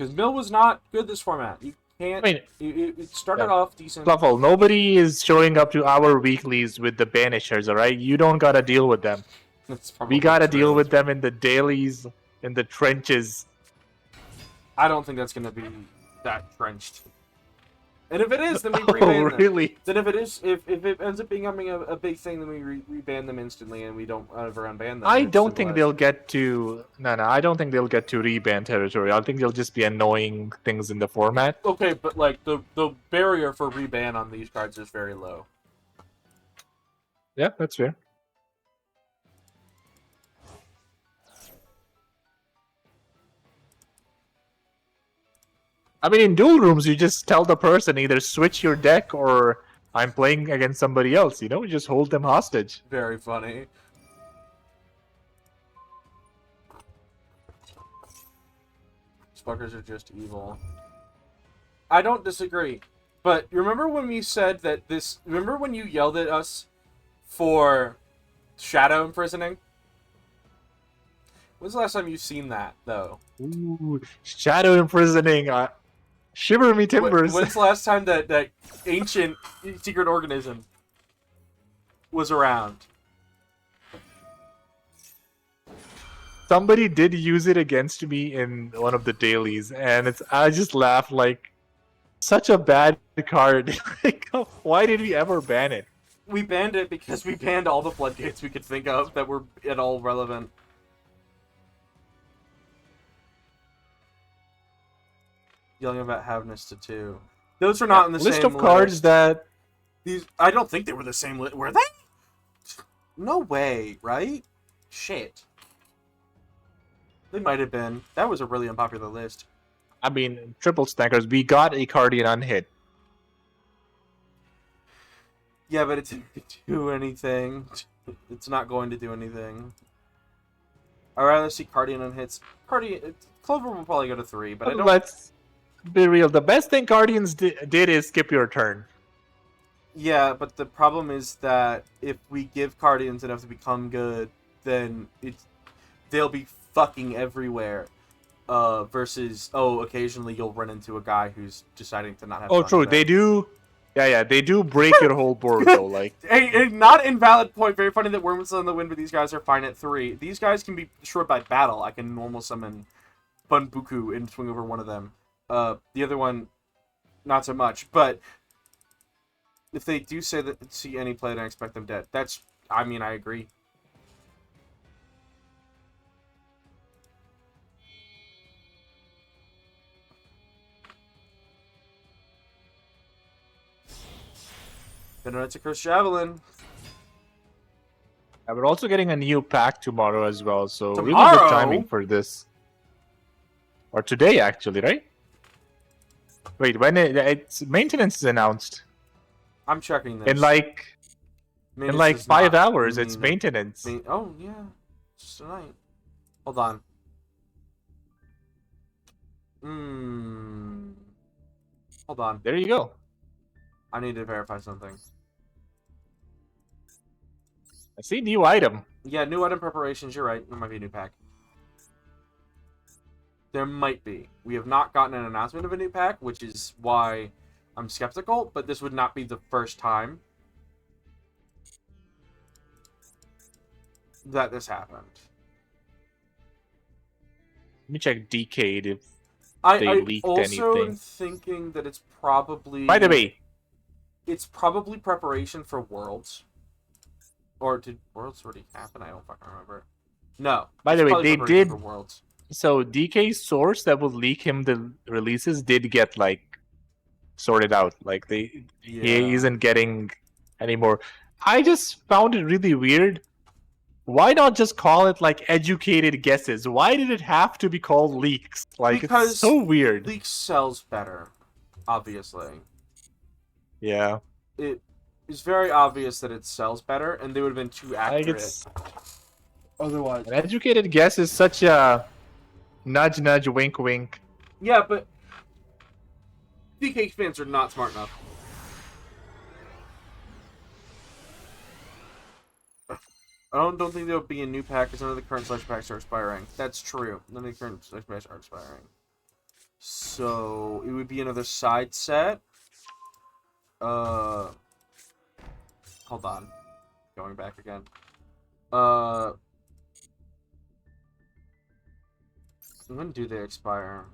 Because Mill was not good this format. You can't. I mean, it started yeah. off decent. Fluffle, nobody is showing up to our weeklies with the banishers, alright? You don't gotta deal with them. That's probably We gotta true. deal with them in the dailies, in the trenches. I don't think that's gonna be that trenched. And if it is, then we Oh, reban them. really? Then if it ends up becoming a big thing, then we reban them instantly, and we don't ever unban them. I It's don't simple think as. they'll get to... No, I don't think they'll get to reban territory. I think they'll just be annoying things in the format. Okay, but like the barrier for reban on these cards is very low. Yeah, that's fair. I mean, in duel rooms, you just tell the person either switch your deck or I'm playing against somebody else, you know? You just hold them hostage. Very funny. These fuckers are just evil. I don't disagree. But remember when we said that this... Remember when you yelled at us for shadow imprisoning? When's the last time you've seen that, though? Ooh, shadow imprisoning. Shiver me timbers. When's the last time that ancient secret organism was around? Somebody did use it against me in one of the dailies, and I just laughed like such a bad card. Like, why did we ever ban it? We banned it because we banned all the floodgates we could think of that were at all relevant. Yelling about Havness to 2. Those were not in the list same of cards list. that These, I don't think they were the same list. Were they? No way, right? Shit. They might have been. That was a really unpopular list. I mean, triple stackers. We got a Cardian unhit. Yeah, but it didn't do anything. It's not going to do anything. I'd rather see Cardian unhits. Clover will probably go to 3, but I don't... Let's be real. The best thing Guardians did is skip your turn. Yeah, but the problem is that if we give Guardians enough to become good, then they'll be fucking everywhere. Versus, occasionally you'll run into a guy who's deciding to not have fun True. with They it. do. Yeah, they do break your whole board though. Like, A not invalid point. Very funny that Worm's on the win, but these guys are fine at 3. These guys can be destroyed by battle. I can normal summon Bunbuku and swing over one of them. The other one, not so much. But if they do see any play, then I expect them dead. I agree. It's a Curse Javelin. we're also getting a new pack tomorrow as well. So really Tomorrow? good timing for this. Or today, actually, right? Wait, when it's maintenance is announced I'm checking this. in like Maintenance is 5 not hours. It's mean- maintenance. Oh, yeah. Just tonight. Hold on. Hold on. There you go. I need to verify something. I see new item. Yeah, new item preparations. You're right. There might be a new pack. There might be. We have not gotten an announcement of a new pack, which is why I'm skeptical, but this would not be the first time that this happened. Let me check Decade if I leaked also anything. am thinking that it's probably... By the way, it's probably preparation for Worlds. Or did Worlds already happen? I don't fucking remember. No. By the it's way, probably they preparation did- for Worlds. so DK's source that will leak him the releases did get like sorted out. Like he isn't getting anymore. I just found it really weird. Why not just call it like educated guesses? Why did it have to be called leaks? Like, Because it's so weird. Leaks sells better, obviously. Yeah. It is very obvious that it sells better, and they would have been too Like accurate. Otherwise. an educated guess is such a nudge, nudge, wink, wink. Yeah, but DK fans are not smart enough. I don't think there'll be a new pack because none of the current slash packs are expiring. That's true. None of the current slash packs are expiring. So it would be another side set. Hold on. Going back again. When do they expire?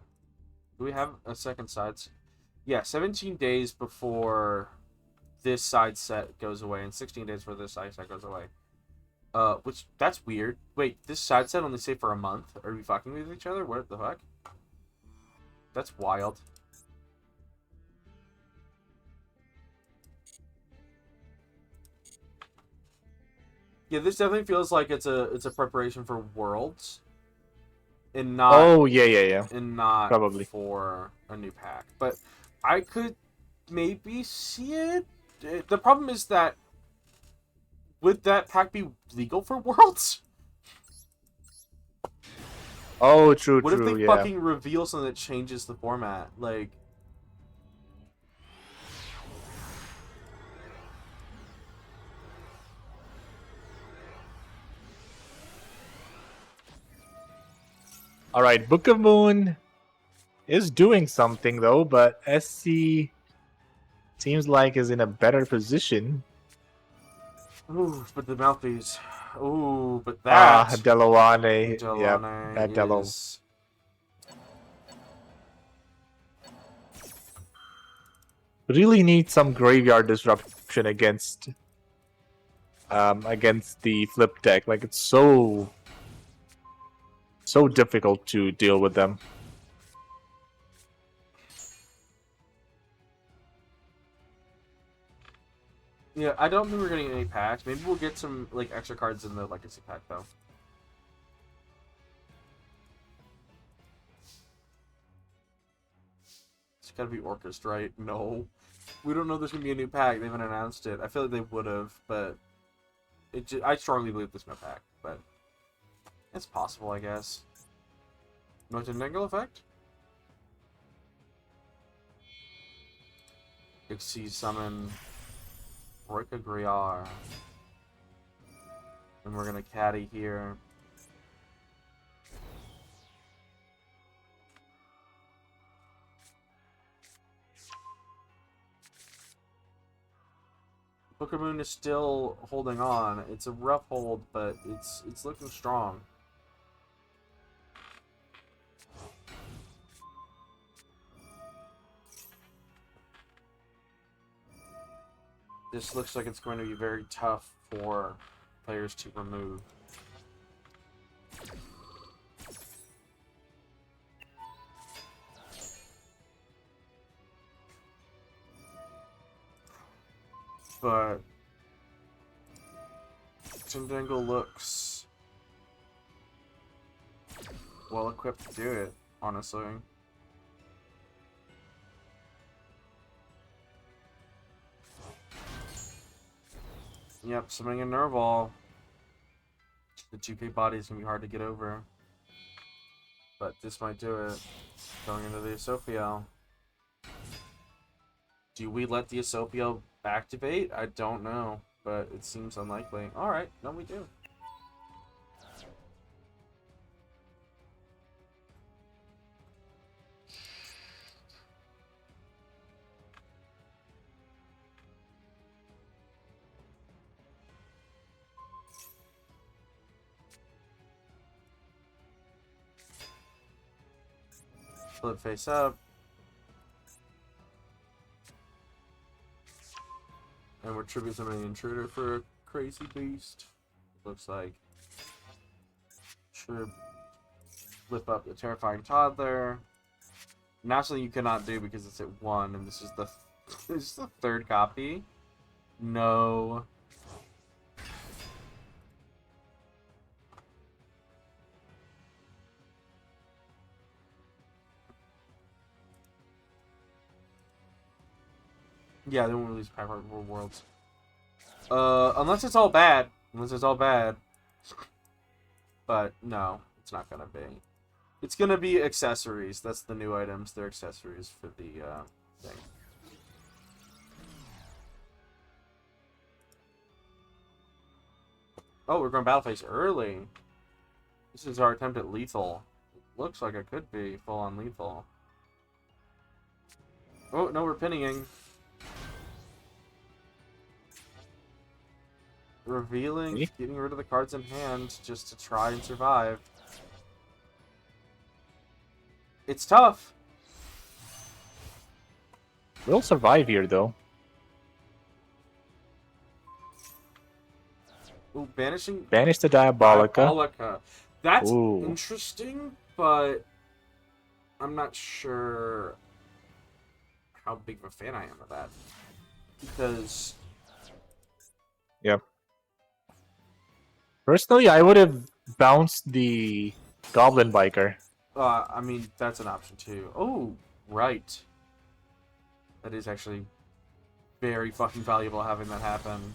Do we have a second side? Yeah, 17 days before this side set goes away, and 16 days before this side set goes away. Which, that's weird. Wait, this side set only stay for a month? Are we fucking with each other? What the fuck? That's wild. Yeah, this definitely feels like it's a preparation for Worlds, and not Oh yeah. and not Probably. for a new pack. But I could maybe see it. The problem is that would that pack be legal for Worlds? Oh, true, What if true. they Yeah. fucking reveal something that changes the format? Like, All right, Book of Moon is doing something though, but SC seems like is in a better position. ooh, but the mouthpiece. Ooh, but that Deloane. Yep, Delane that Delo. is. Really need some graveyard disruption against the flip deck. Like it's so difficult to deal with them. Yeah, I don't think we're getting any packs. Maybe we'll get some like extra cards in the legacy pack though. It's gotta be Orchestra, right? No. We don't know there's gonna be a new pack. They haven't announced it. I feel like they would have, but I strongly believe there's no pack. But it's possible, I guess. Nightingale effect? Exceed summon Roika Griar. And we're gonna caddy here. Book of Moon is still holding on. It's a rough hold, but it's looking strong. This looks like it's going to be very tough for players to remove. But Tindangle looks well equipped to do it, honestly. Yep, summoning a Nervall. The 2K body is going to be hard to get over. But this might do it. Going into the Asophiel. Do we let the Asophiel activate? I don't know, but it seems unlikely. Alright, no we do. Flip face up. And we're tribute summoning Intruder for a crazy beast. Looks like. Should flip up the Terrifying Toddler. Now something you cannot do because it's at 1, and this is the this is the third copy. No. Yeah, they won't release Pack Worlds. Unless it's all bad. Unless it's all bad. But no, it's not gonna be. It's gonna be accessories. That's the new items. They're accessories for the thing. Oh, we're going battle phase early. This is our attempt at lethal. It looks like it could be full on lethal. Oh, no, we're pinning. Revealing, Okay. getting rid of the cards in hand just to try and survive. It's tough. We'll survive here, though. Ooh, banishing Banish the Diabolica. Diabolica. That's Ooh. interesting, but I'm not sure how big of a fan I am of that. Because Yep. Personally, I would have bounced the Goblin Biker. I mean, that's an option too. Oh, right. That is actually very fucking valuable having that happen.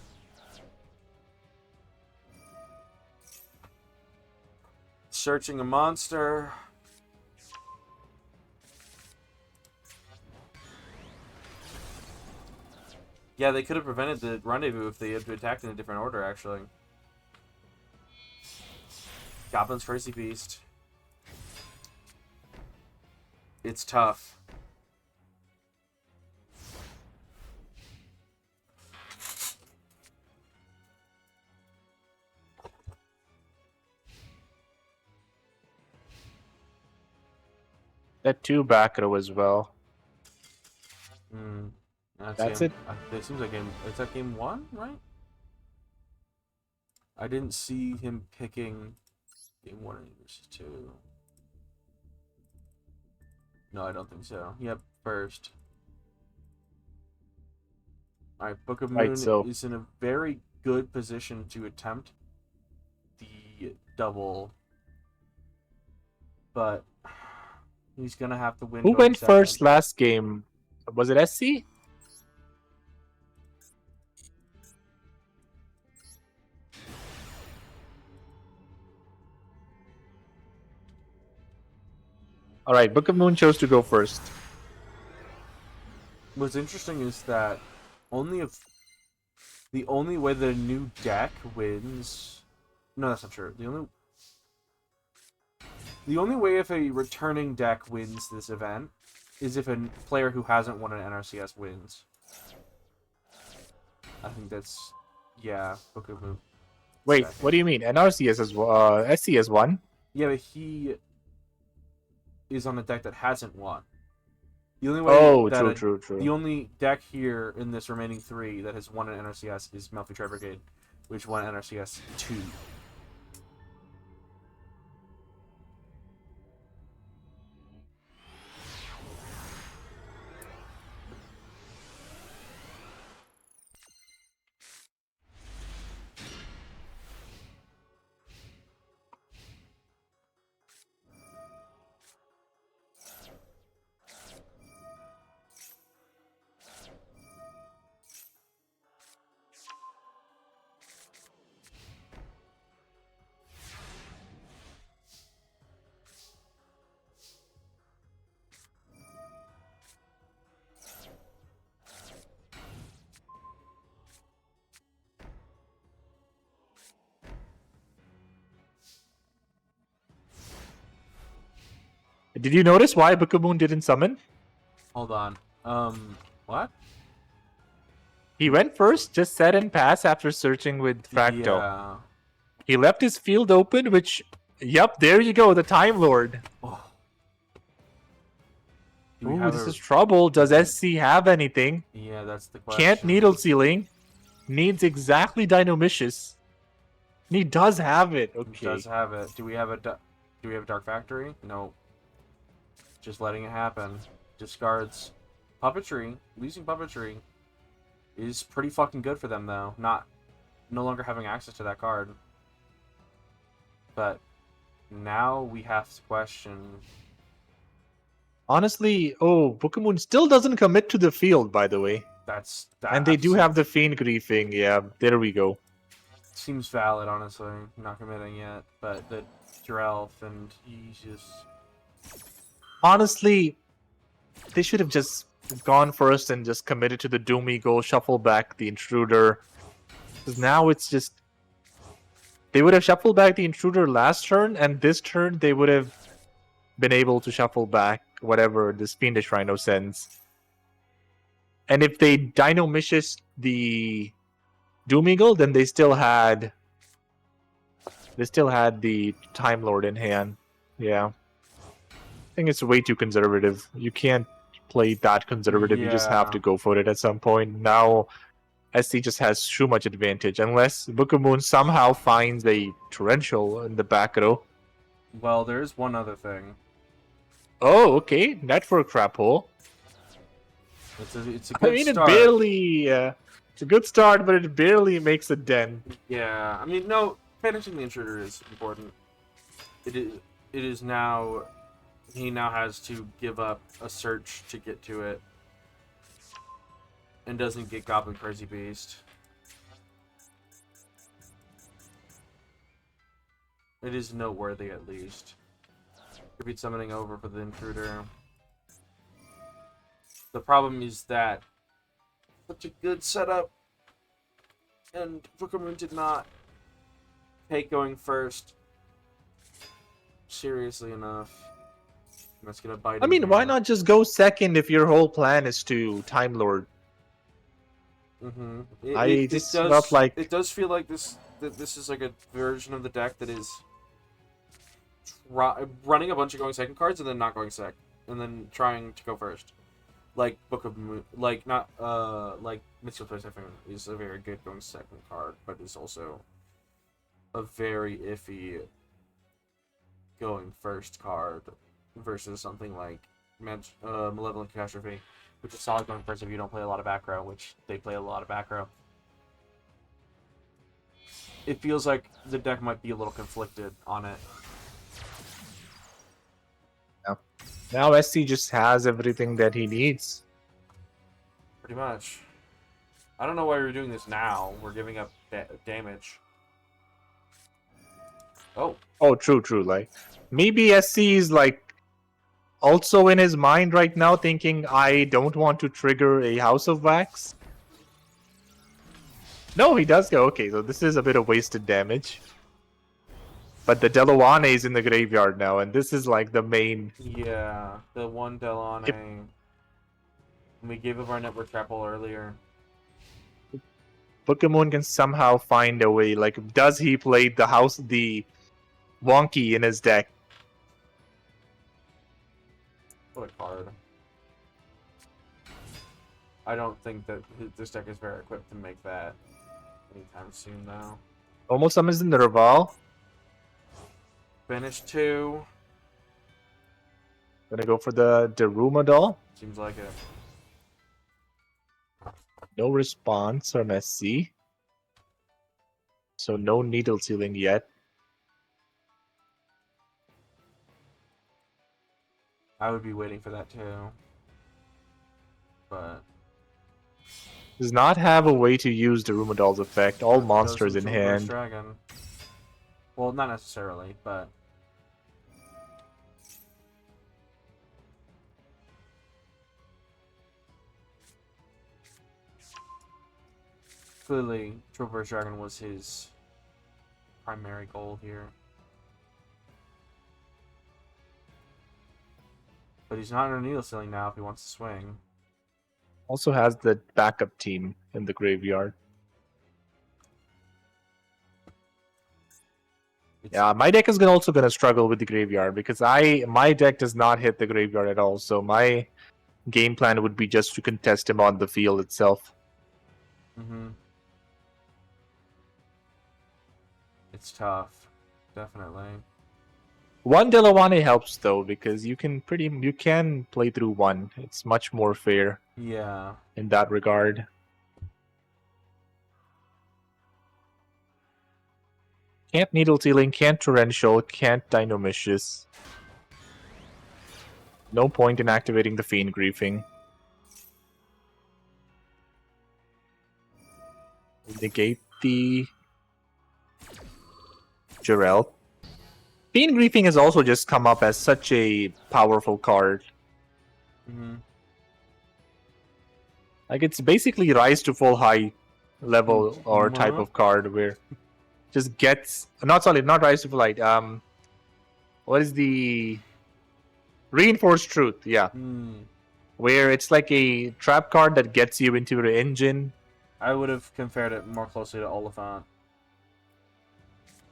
Searching a monster. Yeah, they could have prevented the rendezvous if they had attacked in a different order, actually. Goblin's Crazy Beast. It's tough. That 2 back row as well. Hmm. That's game, it. It seems like game. Is that game 1, right? I didn't see him picking game 1 versus 2. No, I don't think so. Yep, first. Alright, Book of Moon Right, so- is in a very good position to attempt the double. But he's gonna have to win. Who going went second. first last game? Was it SC? Alright, Book of Moon chose to go first. What's interesting is that the only way that a new deck wins. No, that's not true. The only way if a returning deck wins this event is if a player who hasn't won an NRCS wins. I think that's Book of Moon. Wait, second. what do you mean? NRCS has SC has won? Yeah, but he is on a deck that hasn't won. The only way Oh, that true. The only deck here in this remaining 3 that has won an NRCS is Malfi Tri Brigade, which won NRCS 2. Did you notice why Book of Moon didn't summon? Hold on. What? He went first, just set and pass after searching with Fractal. Yeah. He left his field open, which, yep, there you go, the Time Lord. Oh. Do we Ooh, have this a- is trouble. Does SC have anything? Yeah, that's the question. Can't Needle Sealing. Needs exactly Dinomicious. And he does have it. He Okay. does have it. Do we have a Dark Factory? No. Just letting it happen. Discards Puppetry. Losing Puppetry is pretty fucking good for them though. No longer having access to that card. But now we have to question. Honestly, Book of Moon still doesn't commit to the field, by the way. And they do have the Fiend Griefing. Yeah, there we go. Seems valid, honestly. Not committing yet, but the Drelf and he's just. Honestly, they should have just gone first and just committed to the Doom Eagle, shuffle back the Intruder. Because now it's just... They would have shuffled back the Intruder last turn, and this turn they would have been able to shuffle back whatever this Fiendish Rhino sends. And if they Dino Mishes the Doom Eagle, then they still had the Time Lord in hand. Yeah. I think it's way too conservative. You can't play that conservative. You just have Yeah. to go for it at some point. Now SC just has too much advantage. Unless Book of Moon somehow finds a torrential in the back row. Well, there is one other thing. Oh, okay. Network trap hole. It's a I good mean, start. it barely. It's a good start, but it barely makes a dent. Yeah, I mean, no, finishing the intruder is important. It is now. He now has to give up a search to get to it, and doesn't get Goblin Crazy Beast. It is noteworthy, at least. Repeat summoning over for the intruder. The problem is that such a good setup, and Book did not take going first seriously enough. And that's gonna bite I him mean, why here. not just go second if your whole plan is to Time Lord? Mm-hmm. I just felt like it does feel like this is like a version of the deck that is running a bunch of going second cards and then not going sec, and then trying to go first. Like Book of Moon, like not like Mystical Place, I think is a very good going second card, but is also a very iffy going first card versus something like Malevolent Catastrophe, which is solid going first if you don't play a lot of back row, which they play a lot of back row. It feels like the deck might be a little conflicted on it. now SC just has everything that he needs. Pretty much. I don't know why we're doing this now. We're giving up damage. Oh. Oh, true. Like, maybe SC is like also in his mind right now thinking, I don't want to trigger a House of Wax. No, he does go. Okay, so this is a bit of wasted damage. But the Deloane is in the graveyard now, and this is like the main. Yeah, the one Delane. We gave up our network trap hole earlier. Pokemon can somehow find a way. Like, does he play the Wonky in his deck? What a card. I don't think that this deck is very equipped to make that anytime soon, though. Almost summons in the Reval. Finish 2. Gonna go for the Daruma doll. Seems like it. No response from SC. So no needle sealing yet. I would be waiting for that too. But Does not have a way to use the Rumadol's effect. All monsters in hand. Dragon. Well, not necessarily, but clearly, Triple Dragon was his primary goal here. But he's not in a needle ceiling now if he wants to swing. Also has the backup team in the graveyard. Yeah, my deck is also gonna struggle with the graveyard because my deck does not hit the graveyard at all. So my game plan would be just to contest him on the field itself. Mm-hmm. It's tough, definitely. One Delawane helps though because you can play through one. It's much more fair. Yeah. In that regard. Can't needle sealing, can't torrential, can't Dinomicious. No point in activating the Fiend Griefing. Negate the Jarell. Fiend Griefing has also just come up as such a powerful card. Mm-hmm. Like, it's basically rise to full high level or type of card where just gets not rise to full height. What is the Reinforced Truth? Yeah. where it's like a trap card that gets you into your engine. I would have compared it more closely to Oliphant,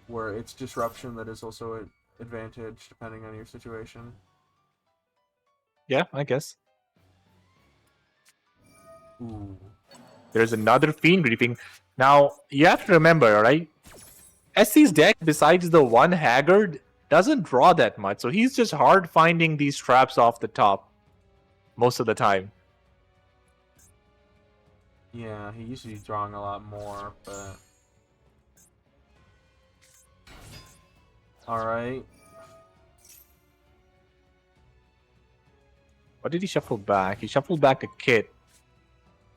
where it's disruption that is also an advantage depending on your situation. Yeah, I guess. Ooh. There's another Fiend Reaping. Now, you have to remember, right? SC's deck, besides the one Haggard, doesn't draw that much. So he's just hard finding these traps off the top most of the time. Yeah, he used to be drawing a lot more, but... Alright. What did he shuffle back? He shuffled back a Kit.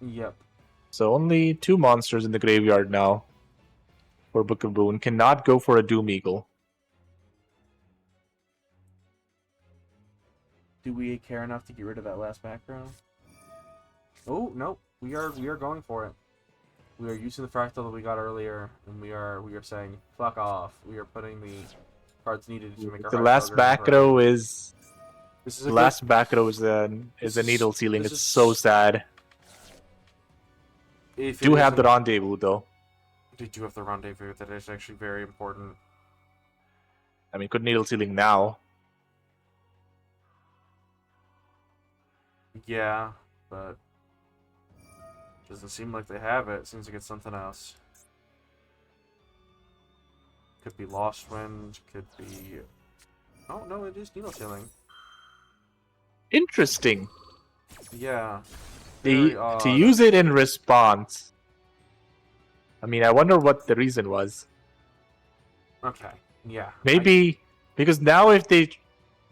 Yep. So only 2 monsters in the graveyard now for Book of Boon. Cannot go for a Doom Eagle. Do we care enough to get rid of that last background? Oh, nope. We are going for it. We are using the fractal that we got earlier, and we are saying, fuck off. We are putting the cards needed to make our The hard last program back row right. is... This is The a last back row is a needle sealing. this It's is- so sad. If Do it have the isn't- rendezvous though. They do have the rendezvous. That is actually very important. I mean, could needle sealing now. Yeah, but doesn't seem like they have it. Seems like it's something else. Could be Lost Wind. Could be. Oh no, it is needle sealing. Interesting. Yeah. Very To odd. use it in response. I mean, I wonder what the reason was. Okay. Yeah. Maybe because now if they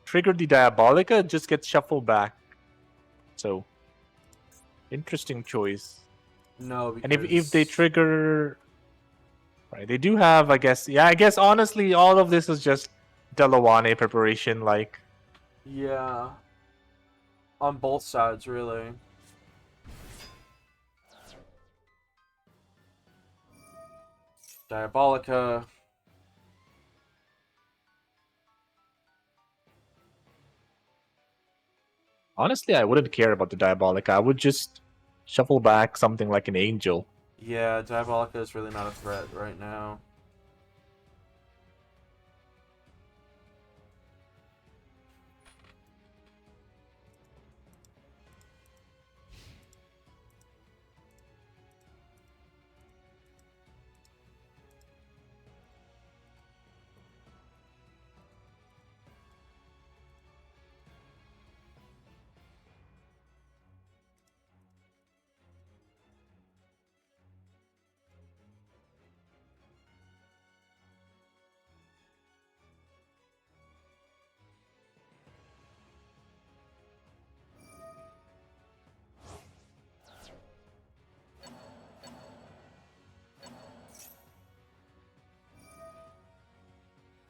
trigger the Diabolica, it just gets shuffled back. So, interesting choice. No, because... And if they trigger, right? They do have, I guess. Yeah, I guess honestly, all of this is just Delawane preparation. Like, Yeah. On both sides, really. Diabolica. honestly, I wouldn't care about the Diabolica. I would just shuffle back something like an Angel. Yeah, Diabolica is really not a threat right now.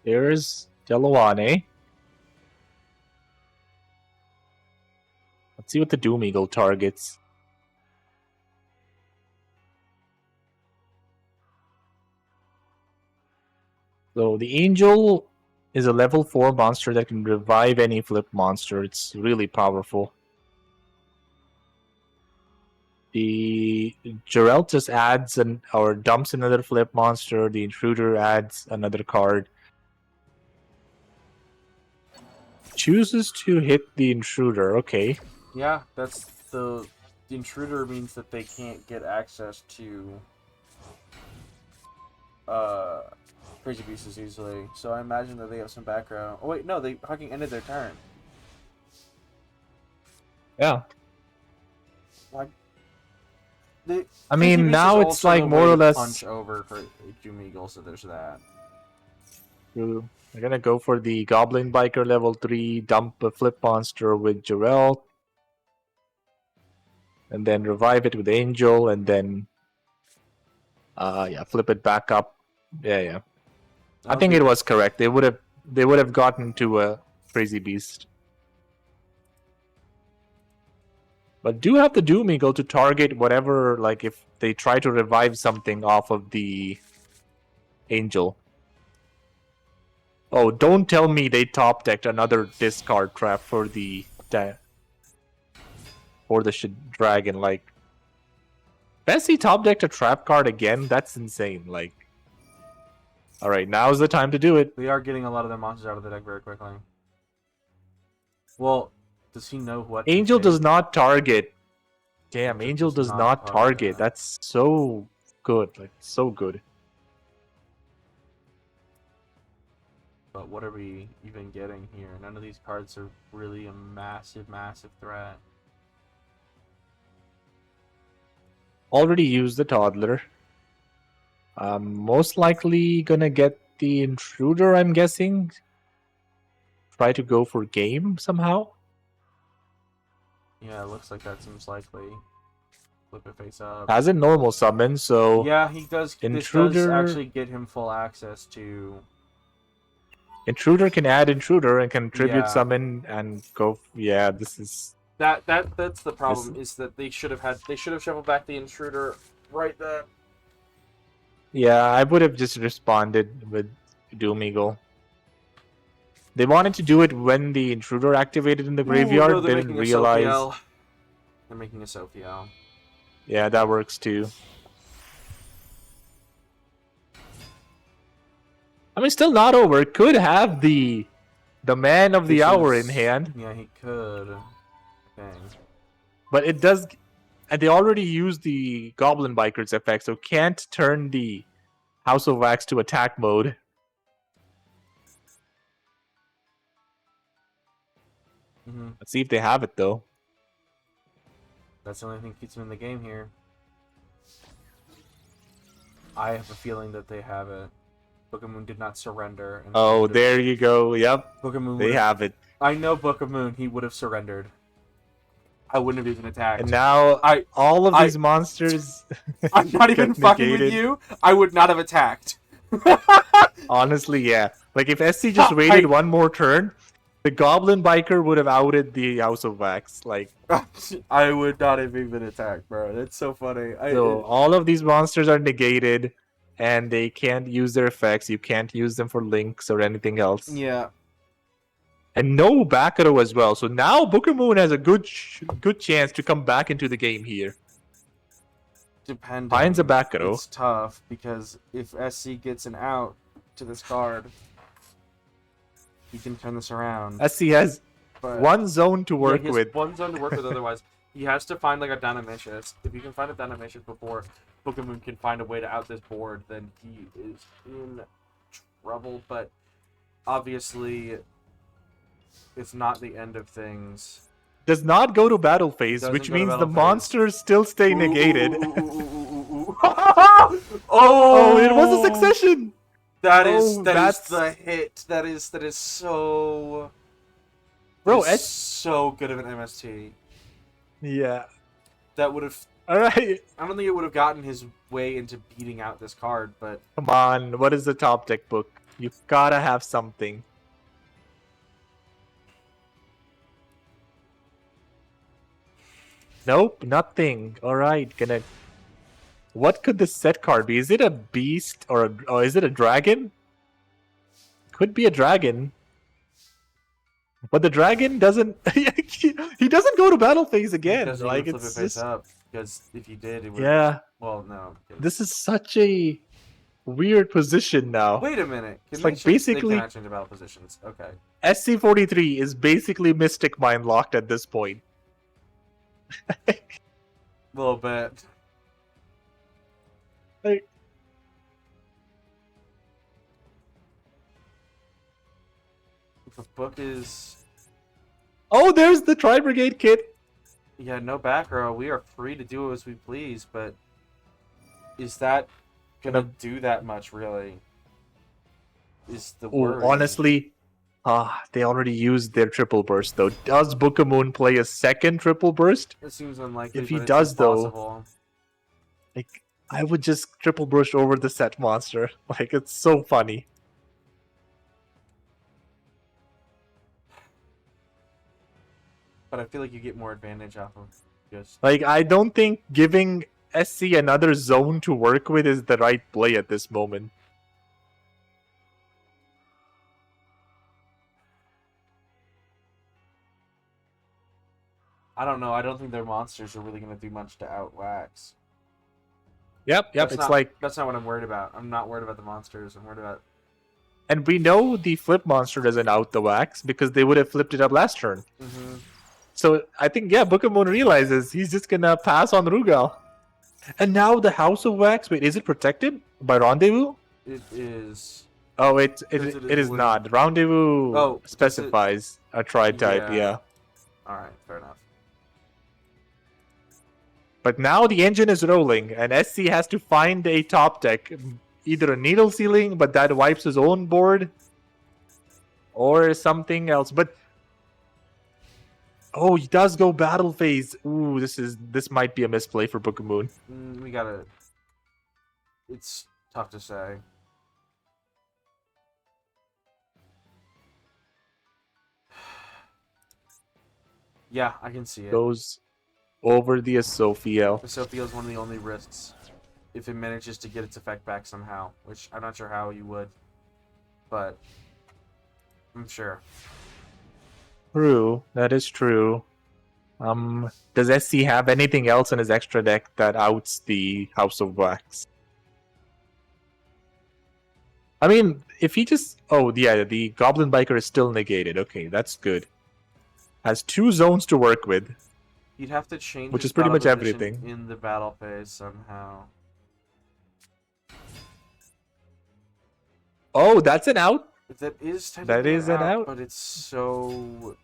There's Delawane. Let's see what the Doom Eagle targets. So the Angel is a level 4 monster that can revive any flip monster. It's really powerful. The Jarell just adds or dumps another flip monster. The Intruder adds another card. Chooses to hit the Intruder. Okay. Yeah, that's the intruder means that they can't get access to crazy beasts easily. So I imagine that they have some background. Oh wait, no, they fucking ended their turn. Yeah. Like, they, I mean, Crazy Beast now is it's also like the more way or to less. punch over for Doom Eagle, so there's that. True. We're gonna go for the Goblin Biker level 3, dump a flip monster with Jarell, and then revive it with Angel, and then flip it back up. Yeah. I think it was correct. They would have gotten to a Crazy Beast. But do have the Doom Eagle to target whatever, like if they try to revive something off of the Angel. Oh, don't tell me they top decked another discard trap for the for the dragon. Like, Bessie top decked a trap card again. That's insane. Like, all right, now's the time to do it. We are getting a lot of their monsters out of the deck very quickly. Well, does he know what? Angel to take? does not target. Damn, Angel Angel does does not not target. target. That's so good. Like, so good. But what are we even getting here? None of these cards are really a massive, massive threat. Already used the toddler. Most likely gonna get the intruder, I'm guessing. Try to go for game somehow. Yeah, it looks like that seems likely. Flip it face up. Has a normal summon, so Yeah, he does. This does Intruder- actually get him full access to. intruder can add intruder and can tribute Yeah. summon and go. Yeah, this is That's the problem. Is that they should have shuffled back the intruder right then. yeah. I would have just responded with Doom Eagle. They wanted to do it when the intruder activated in the graveyard. Ooh, no, they're Didn't making a realize. Sophiel. They're making a Sophiel. Yeah, that works too. I mean, still not over. Could have the man of the This hour is- in hand, Yeah, he could. Dang. but it does. And they already used the Goblin Biker's effect, so can't turn the House of Wax to attack mode. Hmm. Let's see if they have it though. That's the only thing that keeps him in the game here. I have a feeling that they have it. Book of Moon did not surrender. And Oh, there you go. Yep, Book of Moon. they would've- have it. I know Book of Moon. He would have surrendered. I wouldn't have even attacked. And now all of these monsters. I'm not even get fucking with negated. you. I would not have attacked. Honestly, yeah. Like if SC just waited one more turn, the Goblin Biker would have outed the House of Wax. Like, I would not have even attacked, bro. That's so funny. so all of these monsters are negated, and they can't use their effects. You can't use them for links or anything else. Yeah. And no Bakuro as well. So now Booker Moon has a good chance to come back into the game here. Depending. Finds a Bakuro. It's tough because if SC gets an out to this card, he can turn this around. SC has But one zone to work he has with. one zone to work with. Otherwise, he has to find like a Dynamicious. If he can find a Dynamicious before Pokemon can find a way to out this board, then he is in trouble. But obviously, it's not the end of things. Does not go to battle phase, Doesn't which go to means the battle phase. monsters still stay negated. Oh, Oh, it was a succession. That is Oh, that's that's- the hit. That is so. Bro, that is so good of an MST. Yeah. That would have. All right. I don't think it would have gotten his way into beating out this card, but Come on. What is the top deck book? You've gotta have something. Nope, nothing. All right, gonna. What could this set card be? Is it a beast or is it a dragon? Could be a dragon. But the dragon doesn't. He doesn't go to battle phase again. doesn't Like even flip it's it face just. up because if he did, it would. Yeah. Well, no. 'cause- This is such a weird position now. Wait a minute. Can It's they like change- basically- they cannot change the battle positions. Okay. SC43 is basically Mystic Mind locked at this point. A little bit. Like- The book is. Oh, there's the Tri Brigade kit. Yeah, no back row. We are free to do as we please, but is that gonna do that much, really? Is the Oh, worry. honestly, they already used their triple burst though. Does Bookamoon play a second triple burst? It seems unlikely. If he but it does, seems though- possible. Like, I would just triple burst over the set monster. Like, it's so funny. But I feel like you get more advantage off of just. Like, I don't think giving SC another zone to work with is the right play at this moment. I don't know. I don't think their monsters are really going to do much to outwax. Yep. That's It's not, like, that's not what I'm worried about. I'm not worried about the monsters. I'm worried about. and we know the flip monster doesn't out the wax because they would have flipped it up last turn. Mm-hmm. So I think, yeah, Book of Moon realizes he's just gonna pass on Rugal. And now the House of Wax, wait, is it protected by Rendezvous? It is. Oh, Because it is not. Rendezvous Oh, does it- specifies a tri type, Yeah. yeah. All right, fair enough. But now the engine is rolling, and SC has to find a top deck, either a needle ceiling, but that wipes his own board, or something else. But oh, he does go battle phase. Ooh, this might be a misplay for Book of Moon. We gotta. It's tough to say. Yeah, I can see it. Goes over the Asophiel. The Sophia is one of the only risks. If it manages to get its effect back somehow, which I'm not sure how you would, but I'm sure. True, that is true. Does SC have anything else in his extra deck that outs the House of Wax? I mean, if he just... Oh, yeah, the Goblin Biker is still negated. Okay, that's good. Has 2 zones to work with. You'd have to change Which his is pretty battle much position everything. in the battle phase somehow. Oh, that's an out? That is technically That is an out? but it's so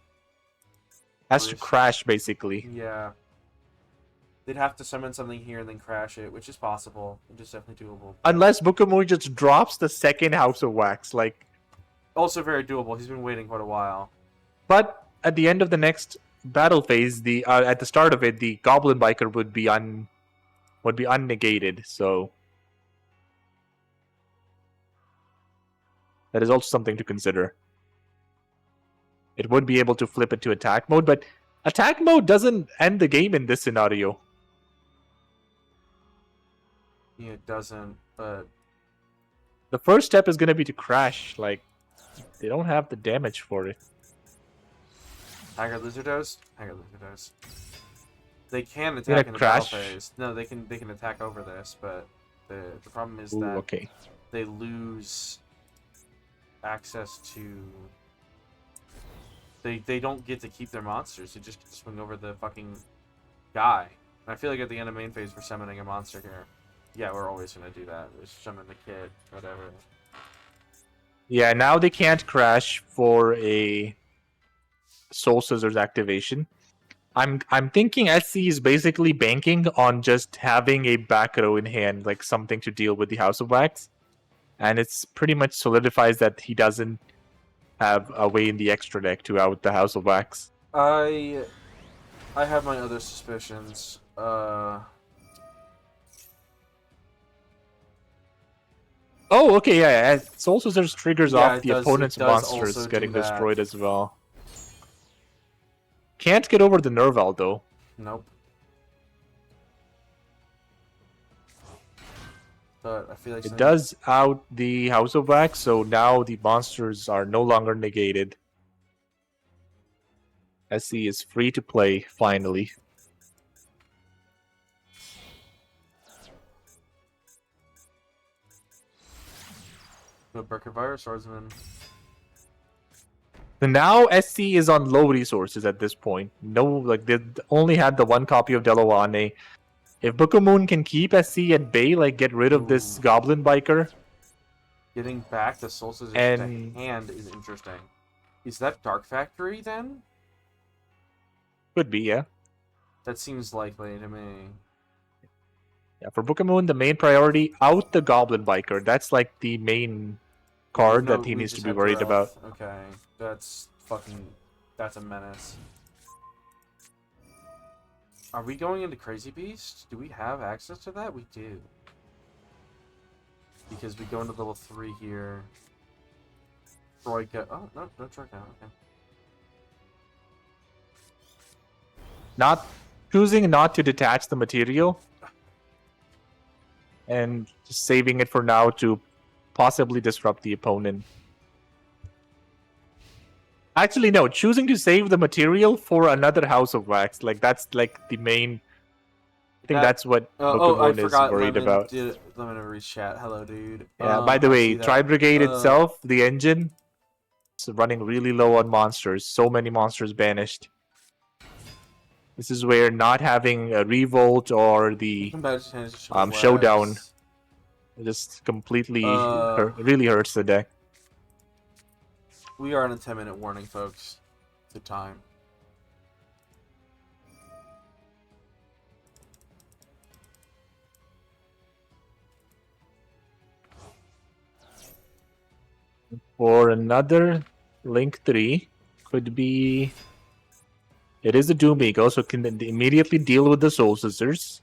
Has to Risky. crash, basically. yeah. They'd have to summon something here and then crash it, which is possible. Which is definitely doable. Unless Book of Moon just drops the second House of Wax. Like, Also very doable. He's been waiting quite a while. but at the end of the next battle phase, at the start of it, the Goblin Biker would be unnegated. So that is also something to consider. It would be able to flip it to attack mode, but attack mode doesn't end the game in this scenario. Yeah, it doesn't, but The first step is going to be to crash. Like, they don't have the damage for it. Haggard Lizardos? Haggard Lizardos. They can gonna attack in the battle crash? phase. No, they can attack over this, but the problem is Ooh, that okay. they lose access to. They don't get to keep their monsters. They just get to swing over the fucking guy. And I feel like at the end of main phase, we're summoning a monster here. Yeah, we're always gonna do that. We're summon the kid, whatever. Yeah, now they can't crash for a Soul Scissors activation. I'm thinking SC is basically banking on just having a back row in hand, like something to deal with the House of Wax. And it's pretty much solidifies that he doesn't have a way in the extra deck to out the House of Wax. I have my other suspicions. Oh, okay, yeah. Soul Scissors triggers Yeah, off it the does- opponent's it does monsters also getting do that. destroyed as well. Can't get over the Nerval, though. Nope. But I feel like It something- does out the House of Wax, so now the monsters are no longer negated. SC is free to play, finally. The Virus Swordsman. So now SC is on low resources at this point. No, like they only had the 1 copy of Deloane. If Book of Moon can keep SC at bay, like get rid of this Ooh. Goblin Biker, Getting back the Soul Scissors And- to hand is interesting. Is that Dark Factory then? could be, yeah. That seems likely to me. Yeah, for Book of Moon, the main priority, out the Goblin Biker. That's like the main card No, that he we needs to just be have worried about. Drelth. Okay, that's fucking. That's a menace. Are we going into Crazy Beast? Do we have access to that? We do. Because we go into level 3 here. Troika. Oh, no Troika. Okay. Not choosing not to detach the material and just saving it for now to possibly disrupt the opponent. Actually, no. Choosing to save the material for another House of Wax, like that's like the main. I think that's what I Pokemon is forgot. worried Lemon about. Lemon reach chat. Hello, dude. Yeah. By the I way, see that. Tri Brigade itself, the engine, is running really low on monsters. So many monsters banished. This is where not having a revolt or the showdown just completely really hurts the deck. We are on a 10-minute warning, folks. The time. For another Link 3, could be... It is a Doom Eagle, so can immediately deal with the Soul Scissors.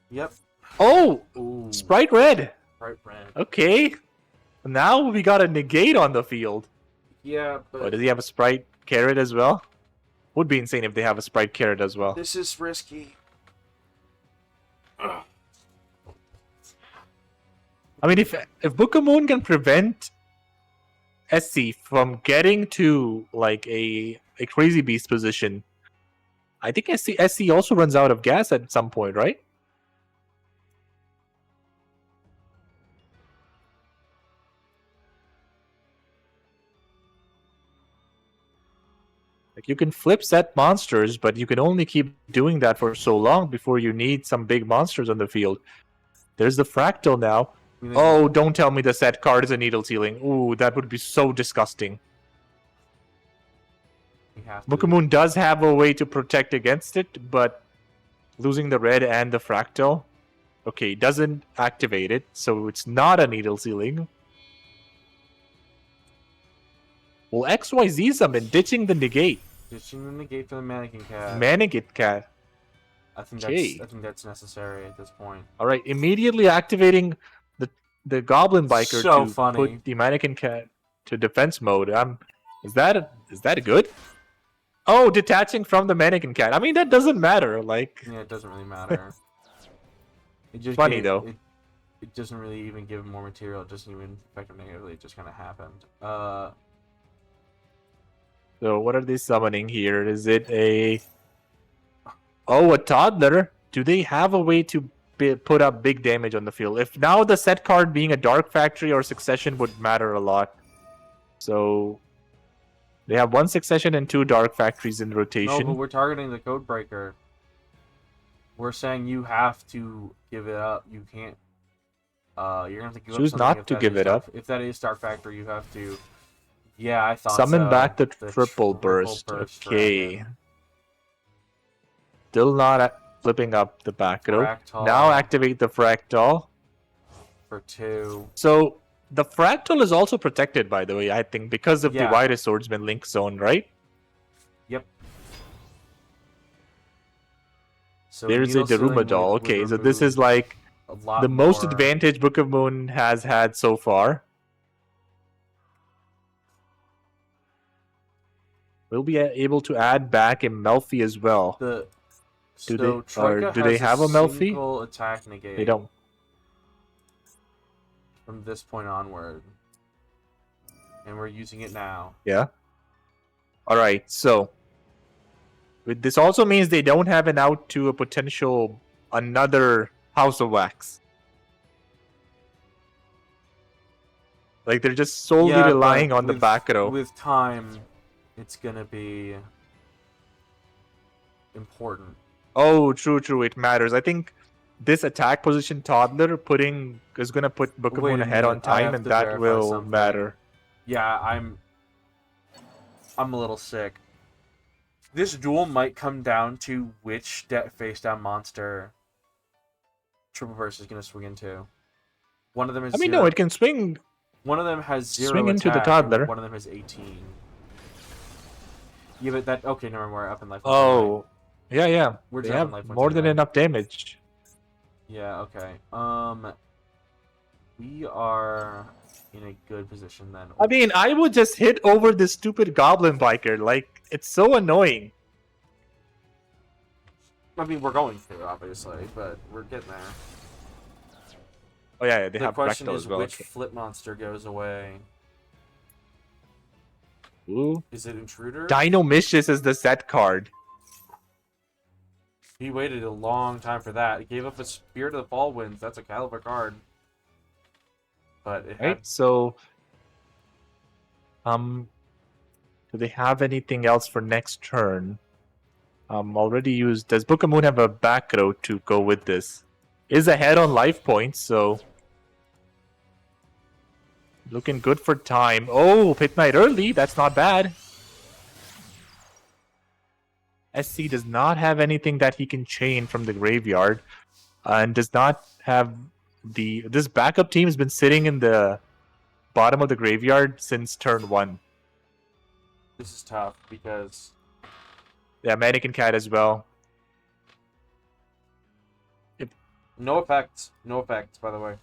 Yep. Oh! Ooh. Sprite Red! Sprite Red. Okay. Now we got a negate on the field. Yeah, but... Oh, does he have a Sprite Carrot as well? Would be insane if they have a Sprite Carrot as well. This is risky. Ugh. I mean, if Book of Moon can prevent SC from getting to like a Crazy Beast position, I think SC also runs out of gas at some point, right? Like you can flip set monsters, but you can only keep doing that for so long before you need some big monsters on the field. There's the Fractal now. Oh, don't tell me the set card is a Needle Sealing. Ooh, that would be so disgusting. Book of Moon does have a way to protect against it, but losing the red and the Fractal, okay, doesn't activate it, so it's not a Needle Sealing. Well, XYZ summon, ditching the negate. Ditching the negate for the Mannequin Cat. Mannequin Cat. I think that's necessary at this point. All right, immediately activating the Goblin Biker So to funny. put the Mannequin Cat to defense mode. Is that good? Oh, detaching from the Mannequin Cat. I mean, that doesn't matter. Like, Yeah, it doesn't really matter. It just Funny, though. It doesn't really even give him more material. It doesn't even affect him negatively. It just kind of happened. so what are they summoning here? Is it a toddler? Do they have a way to put up big damage on the field? If now the set card being a Dark Factory or Succession would matter a lot. So they have 1 Succession and 2 Dark Factories in rotation. No, but we're targeting the Code Breaker. We're saying you have to give it up. You can't. You're gonna have to give Choose up not to give it up. If that is Dark Factory, you have to. Yeah, I thought Summon so. back the triple burst. Okay. Dragon. Still not flipping up the back row. Fractal. Now activate the Fractal. For 2. So the Fractal is also protected, by the way, I think, because of the Widest Swordsman Link Zone, right? Yep. So there's a Needle Sealing Daruma doll. would Okay, so this remove is like a lot the most more. advantage Book of Moon has had so far. We'll be able to add back a Melfi as well. Do they have a Melfi? Single attack negate. They don't. From this point onward. And we're using it now. Yeah. Alright, so this also means they don't have an out to a potential another House of Wax. Like they're just solely relying on the back row. With time, it's gonna be important. Oh, true. It matters. I think this attack position toddler is gonna put Book of Wait Moon a ahead minute, on I time, have and to that verify will something. matter. Yeah, I'm a little sick. This duel might come down to which face down monster Triple Burst is gonna swing into. One of them is. No, it can swing. One of them has 0 swing into the attack, toddler. and one of them has 18. Yeah, but that okay. Never mind. We're up in life. Oh, yeah. We're They down have in life more than enough damage. Yeah. Okay. We are in a good position then. I mean, I would just hit over this stupid Goblin Biker. Like, it's so annoying. I mean, we're going to obviously, but we're getting there. Oh yeah, they The have question Recto is as well. which Okay. flip monster goes away. Ooh. Is it Intruder? Dinomicious is the set card. He waited a long time for that. He gave up a Spirit of the Fall Winds. That's a hell of a card. But it Right? had... So do they have anything else for next turn? Already used. Does Book of Moon have a back row to go with this? Is ahead on life points, so looking good for time. Oh, Pit Knight early. That's not bad. SC does not have anything that he can chain from the graveyard, and does not have the. This backup team has been sitting in the bottom of the graveyard since turn 1. This is tough because... Yeah, Mannequin Cat as well. No effects. No effects, by the way.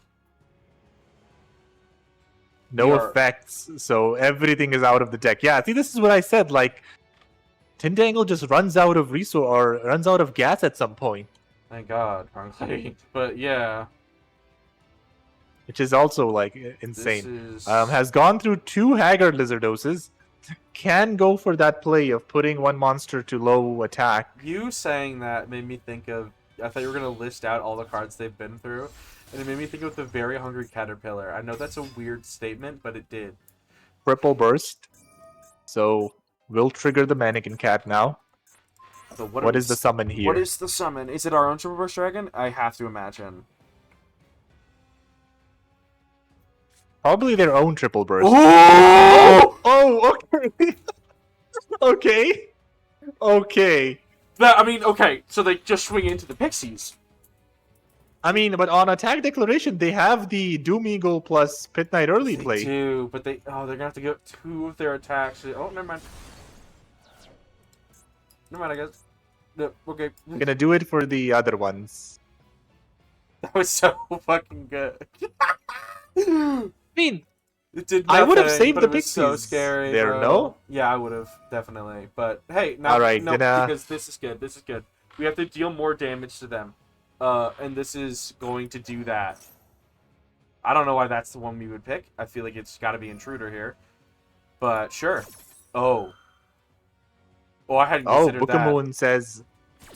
No We are- effects, so everything is out of the deck. Yeah, see, this is what I said. Like, Tintangle just runs out of resource or runs out of gas at some point, Thank God, frankly. But yeah. which is also like This insane. is... Has gone through 2 Haggard Lizardoses. Can go for that play of putting one monster to low attack. You saying that made me think of... I thought you were going to list out all the cards they've been through. And it made me think of the Very Hungry Caterpillar. I know that's a weird statement, but it did. Triple burst. So we'll trigger the Mannequin Cat now. So What is the summon here? What is the summon? Is it our own Triple Burst Dragon? I have to imagine. Probably their own triple burst. Oh! Oh, okay. Okay. Okay. I mean, okay, so they just swing into the Pixies. I mean, but on attack declaration, they have the Doom Eagle plus Pit Knight early They play. do, but they're gonna have to get 2 of their attacks. Oh, never mind. Never mind, I guess. No, okay. I'm gonna do it for the other ones. That was so fucking good. I mean, It did I would have nothing, saved but the it was so Pixies scary. there, bro. no? Yeah, I would have definitely. But hey, now Alright, no, then, because this is good. This is good. We have to deal more damage to them, and this is going to do that. I don't know why that's the one we would pick. I feel like it's got to be Intruder here, but sure. Oh, I hadn't oh, considered that. Book says,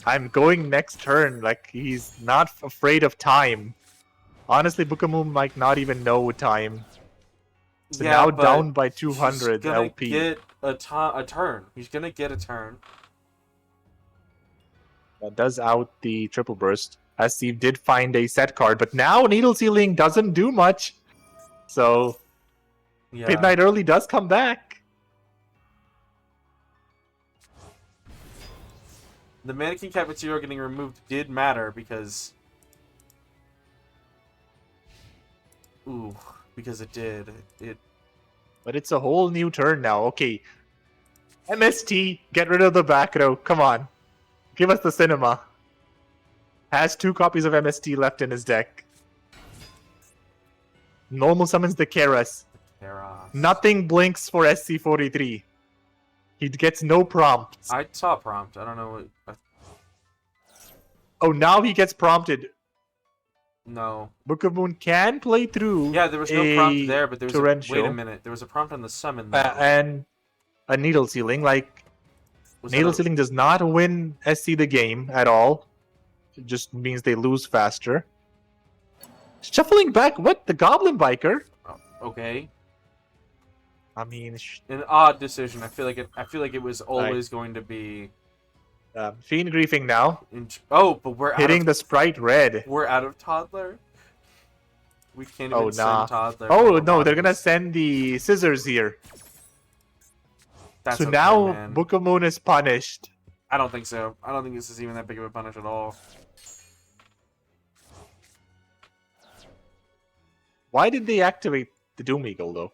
I'm going next turn. Like, he's not afraid of time. Honestly, Book might not even know time. So Yeah, now but down by he's 200 gonna LP. get a turn. He's gonna get a turn. That does out the triple burst. As Steve did find a set card, but now Needle Sealing doesn't do much. So Yeah. Pit Knight early does come back. The Mannequin Cat material getting removed did matter because... Ooh, because it did. But it's a whole new turn now. Okay. MST, get rid of the back row. Come on. Give us the cinema. Has 2 copies of MST left in his deck. Normal summons the Keras. Chaos. Nothing blinks for SC43. He gets no prompts. I saw a prompt. I don't know what... Oh, now he gets prompted. No. Book of Moon can play through. Yeah, there was no prompt there, but there was torrential. wait a minute. There was a prompt on the summon, though. And a Needle Sealing. Like, Was Needle that a- Sealing does not win SC the game at all. It just means they lose faster. Shuffling back, what? The Goblin Biker? Oh, okay. I mean, An odd decision. I feel like it was always going to be... Fiend Griefing now. Oh, but we're Hitting the Sprite Red. We're out of Toddler? We can't even Oh, nah. send Toddler. Oh, from the no, they're bottom. gonna send the Scissors here. That's So okay, now man. Book of Moon is punished. I don't think so. I don't think this is even that big of a punish at all. Why did they activate the Doom Eagle, though?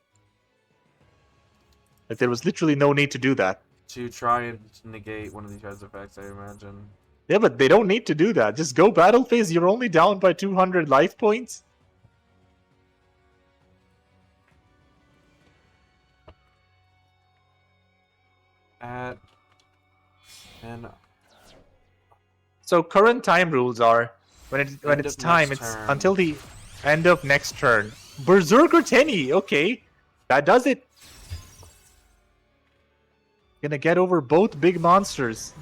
Like, there was literally no need to do that. To try and negate one of these guys' effects, I imagine. Yeah, but they don't need to do that. Just go battle phase. You're only down by 200 life points. And So current time rules are when End it's of time, next it's turn. until the End of next turn. Berserker Tenny. Okay, that does it. Gonna get over both big monsters.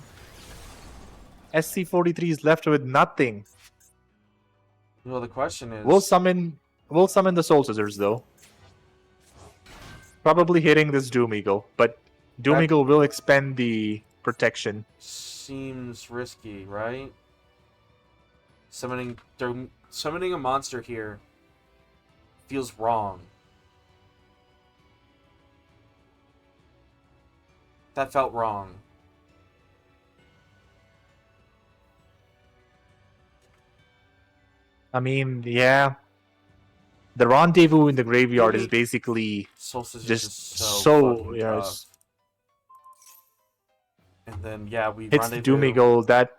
SC43 is left with nothing. Well, the question is... We'll summon the Soul Scissors though. Probably hitting this Doom Eagle, but Doom That- Eagle will expend the protection. Seems risky, right? Summoning a monster here feels wrong. That felt wrong. I mean, yeah. The rendezvous in the graveyard is Maybe- basically Soul Scissors just is so fucking you know, tough. And then yeah, we it's the rendezvous. Doom Eagle that.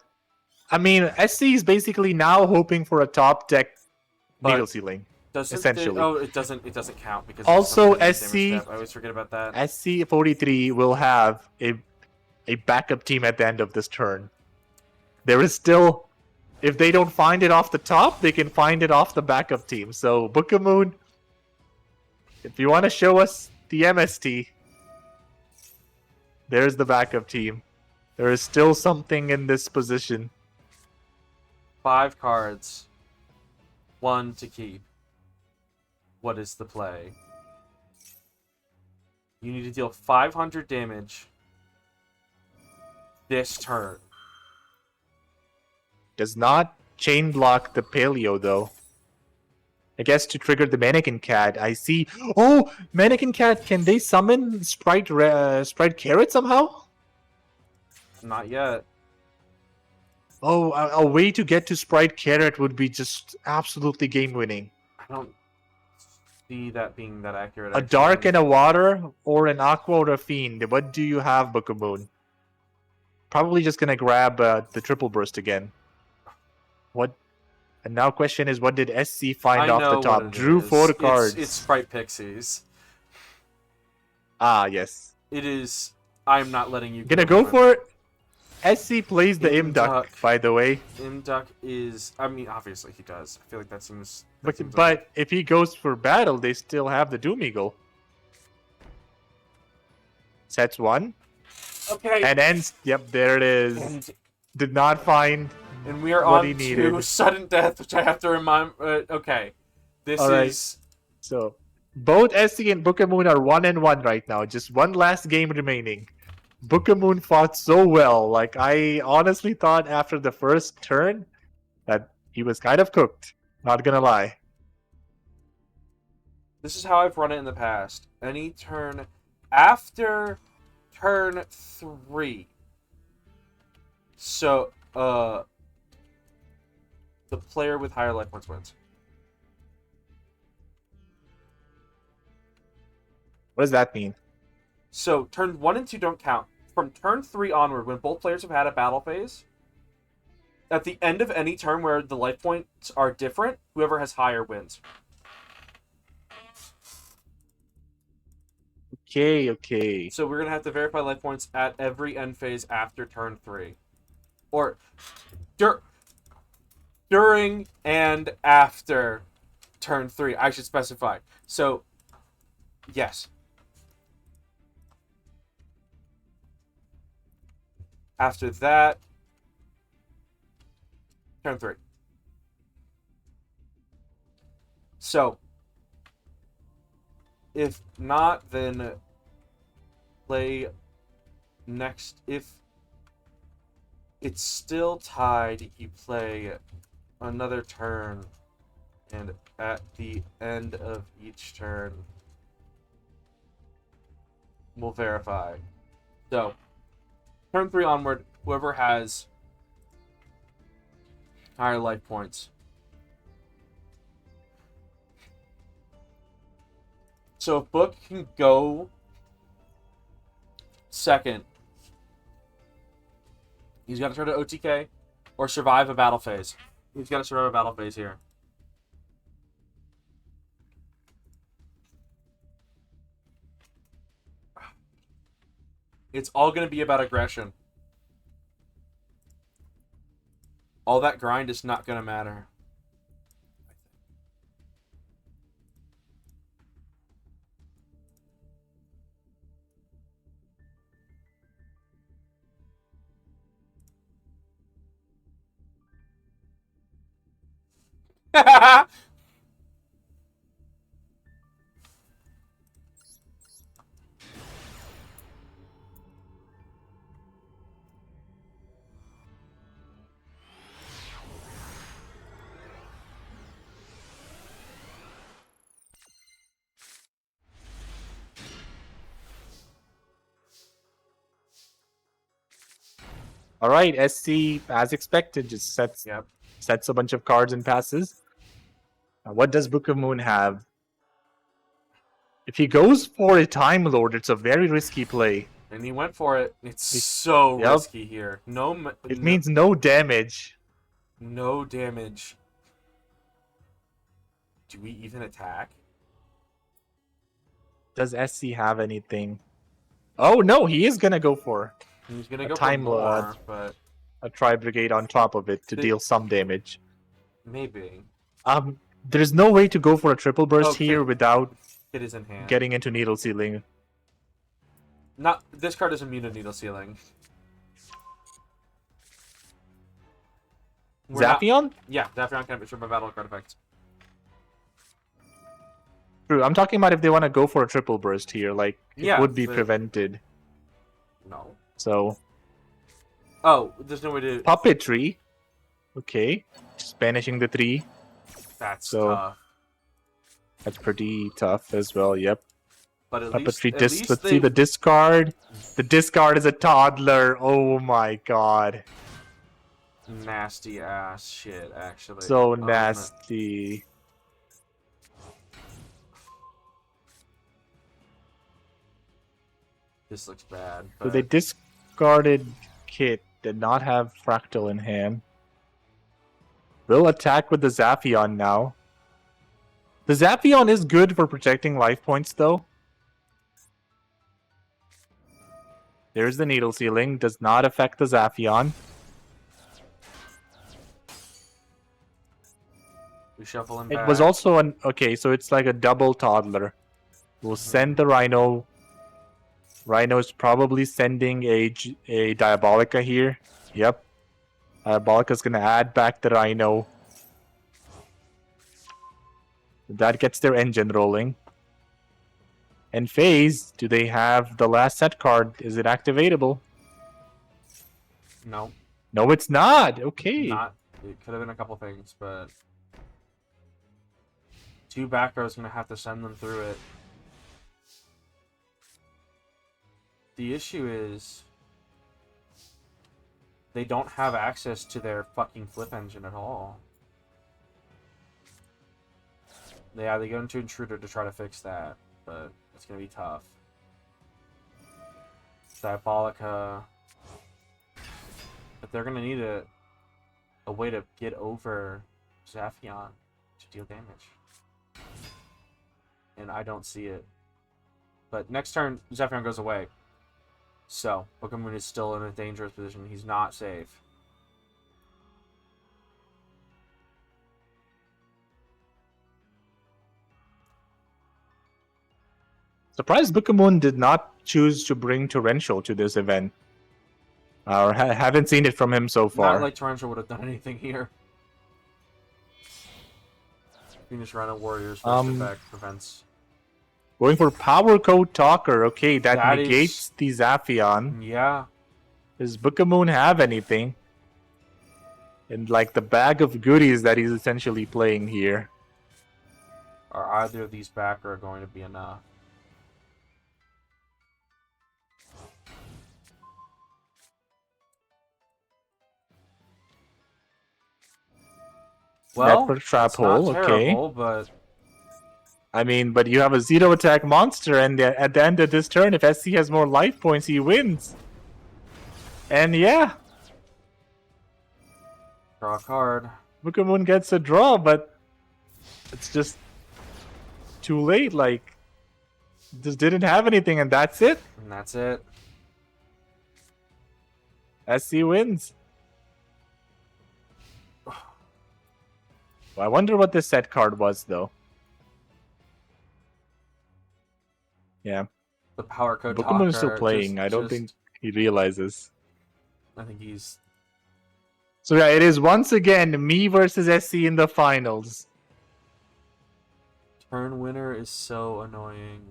I mean, SC is basically now hoping for a top deck But needle ceiling. Doesn't essentially. it doesn't count because it's Also, something in the SC damage step. I always forget about that. SC43 will have a backup team at the end of this turn. There is still, if they don't find it off the top, they can find it off the backup team. So Book of Moon, if you want to show us the MST, there's the backup team. There is still something in this position. 5 cards. 1 to keep. What is the play? You need to deal 500 damage this turn. Does not chain block the Paleo though. I guess to trigger the Mannequin Cat. I see. Oh, Mannequin Cat. Can they summon Sprite Carrot somehow? Not yet. Oh, a way to get to Sprite Carrot would be just absolutely game winning. I don't see that being that accurate. A actually. Dark and a Water, or an Aqua or a Fiend. What do you have, Book of Moon? Probably just gonna grab the Triple Burst again. What? And now question is, what did SC find I off know the what top? it Drew is. 4 cards. It's Sprite Pixies. Ah, yes. It is. I'm not letting you. Gonna go for it. SC plays the Imduck. Imduck, by the way. Imduck is. I mean, obviously he does. I feel like that seems. But if he goes for battle, they still have the Doom Eagle. Sets 1. okay. And ends. Yep, there it is. And, Did not find. and we are what on he to needed. sudden death, which I have to remind. Okay, this All right. is. So, both SC and Book of Moon are 1-1 right now. Just one last game remaining. Book of Moon fought so well. Like, I honestly thought after the first turn that he was kind of cooked. Not gonna lie. This is how I've run it in the past. Any turn after turn 3. So, the player with higher life points wins. What does that mean? So, turn 1 and 2 don't count. From turn 3 onward, when both players have had a battle phase, at the end of any turn where the life points are different, whoever has higher wins. Okay. So, we're going to have to verify life points at every end phase after turn 3. Or, during and after turn 3. I should specify. So, yes. After that, turn 3. So, if not, then play next. If it's still tied, you play another turn, and at the end of each turn, we'll verify. So, turn 3 onward, whoever has higher life points. So if Book can go second, he's got to try to OTK or survive a battle phase. He's got to survive a battle phase here. It's all going to be about aggression. All that grind is not going to matter. All right, SC, as expected, just sets Yep. a bunch of cards and passes. What does Book of Moon have? If he goes for a Time Lord, it's a very risky play. And he went for it. It's so Yep. risky here. It means no damage. no damage. Do we even attack? Does SC have anything? Oh no, he is gonna go for He's gonna A go Time for more, Lord. but a Tri Brigade on top of it to The- deal some damage. maybe. There's no way to go for a triple burst Okay. here without It is in hand. getting into needle sealing. Not this card is immune to needle sealing. We're not- Zappion? Yeah, Zaphion can destroy by battle card effects. True. I'm talking about if they want to go for a triple burst here, like it Yeah, would be but- prevented. No. So Oh, there's no way to. puppetry. Okay. Just banishing the 3. That's so- tough. That's pretty tough as well. Yep. But at Puppetry least let's they, see the discard. The discard is a toddler. Oh my god. nasty ass shit. Actually, So no. nasty. This looks bad. So But they discarded Kit, did not have Fractal in hand. Will attack with the Zaphion now. The Zaphion is good for protecting life points though. There's the needle sealing, does not affect the Zaphion. we shuffle him It back. was also an okay, so it's like a double toddler. We'll send the Rhino. Rhino's probably sending a Diabolica here. Yep. Diabolica's gonna add back the Rhino. That gets their engine rolling. And phase, do they have the last set card? Is it activatable? No, No, it's not. Okay. not. It could have been a couple things, but 2 back rows gonna have to send them through it. The issue is they don't have access to their fucking flip engine at all. Yeah, they go into Intruder to try to fix that, but it's gonna be tough. Diabolica. But they're gonna need a way to get over Zaphion to deal damage. And I don't see it. But next turn, Zaphion goes away. So, Book of Moon is still in a dangerous position. He's not safe. Surprised Bookemon did not choose to bring Torrential to this event. Or haven't seen it from him so far. Not like Torrential would have done anything here. Venus Rhino Warriors first effect prevents. Going for Power Code Talker. Okay, that That negates the Zaphion. Yeah. Does Bookemon have anything? And like the bag of goodies that he's essentially playing here. Are either of these back are going to be enough? Well, Network Trap it's not Hole, okay. terrible, but I mean, but you have a 0 attack monster, and at the end of this turn, if SC has more life points, he wins. And yeah, draw a card. Bookemon gets a draw, but it's just too late. Like, just didn't have anything, and that's it. And that's it. SC wins. Well, I wonder what this set card was, though. Yeah, The power code Bookemon is still talker playing. I don't think he realizes. I think he's So yeah, it is once again me versus SC in the finals. Turn winner is so annoying.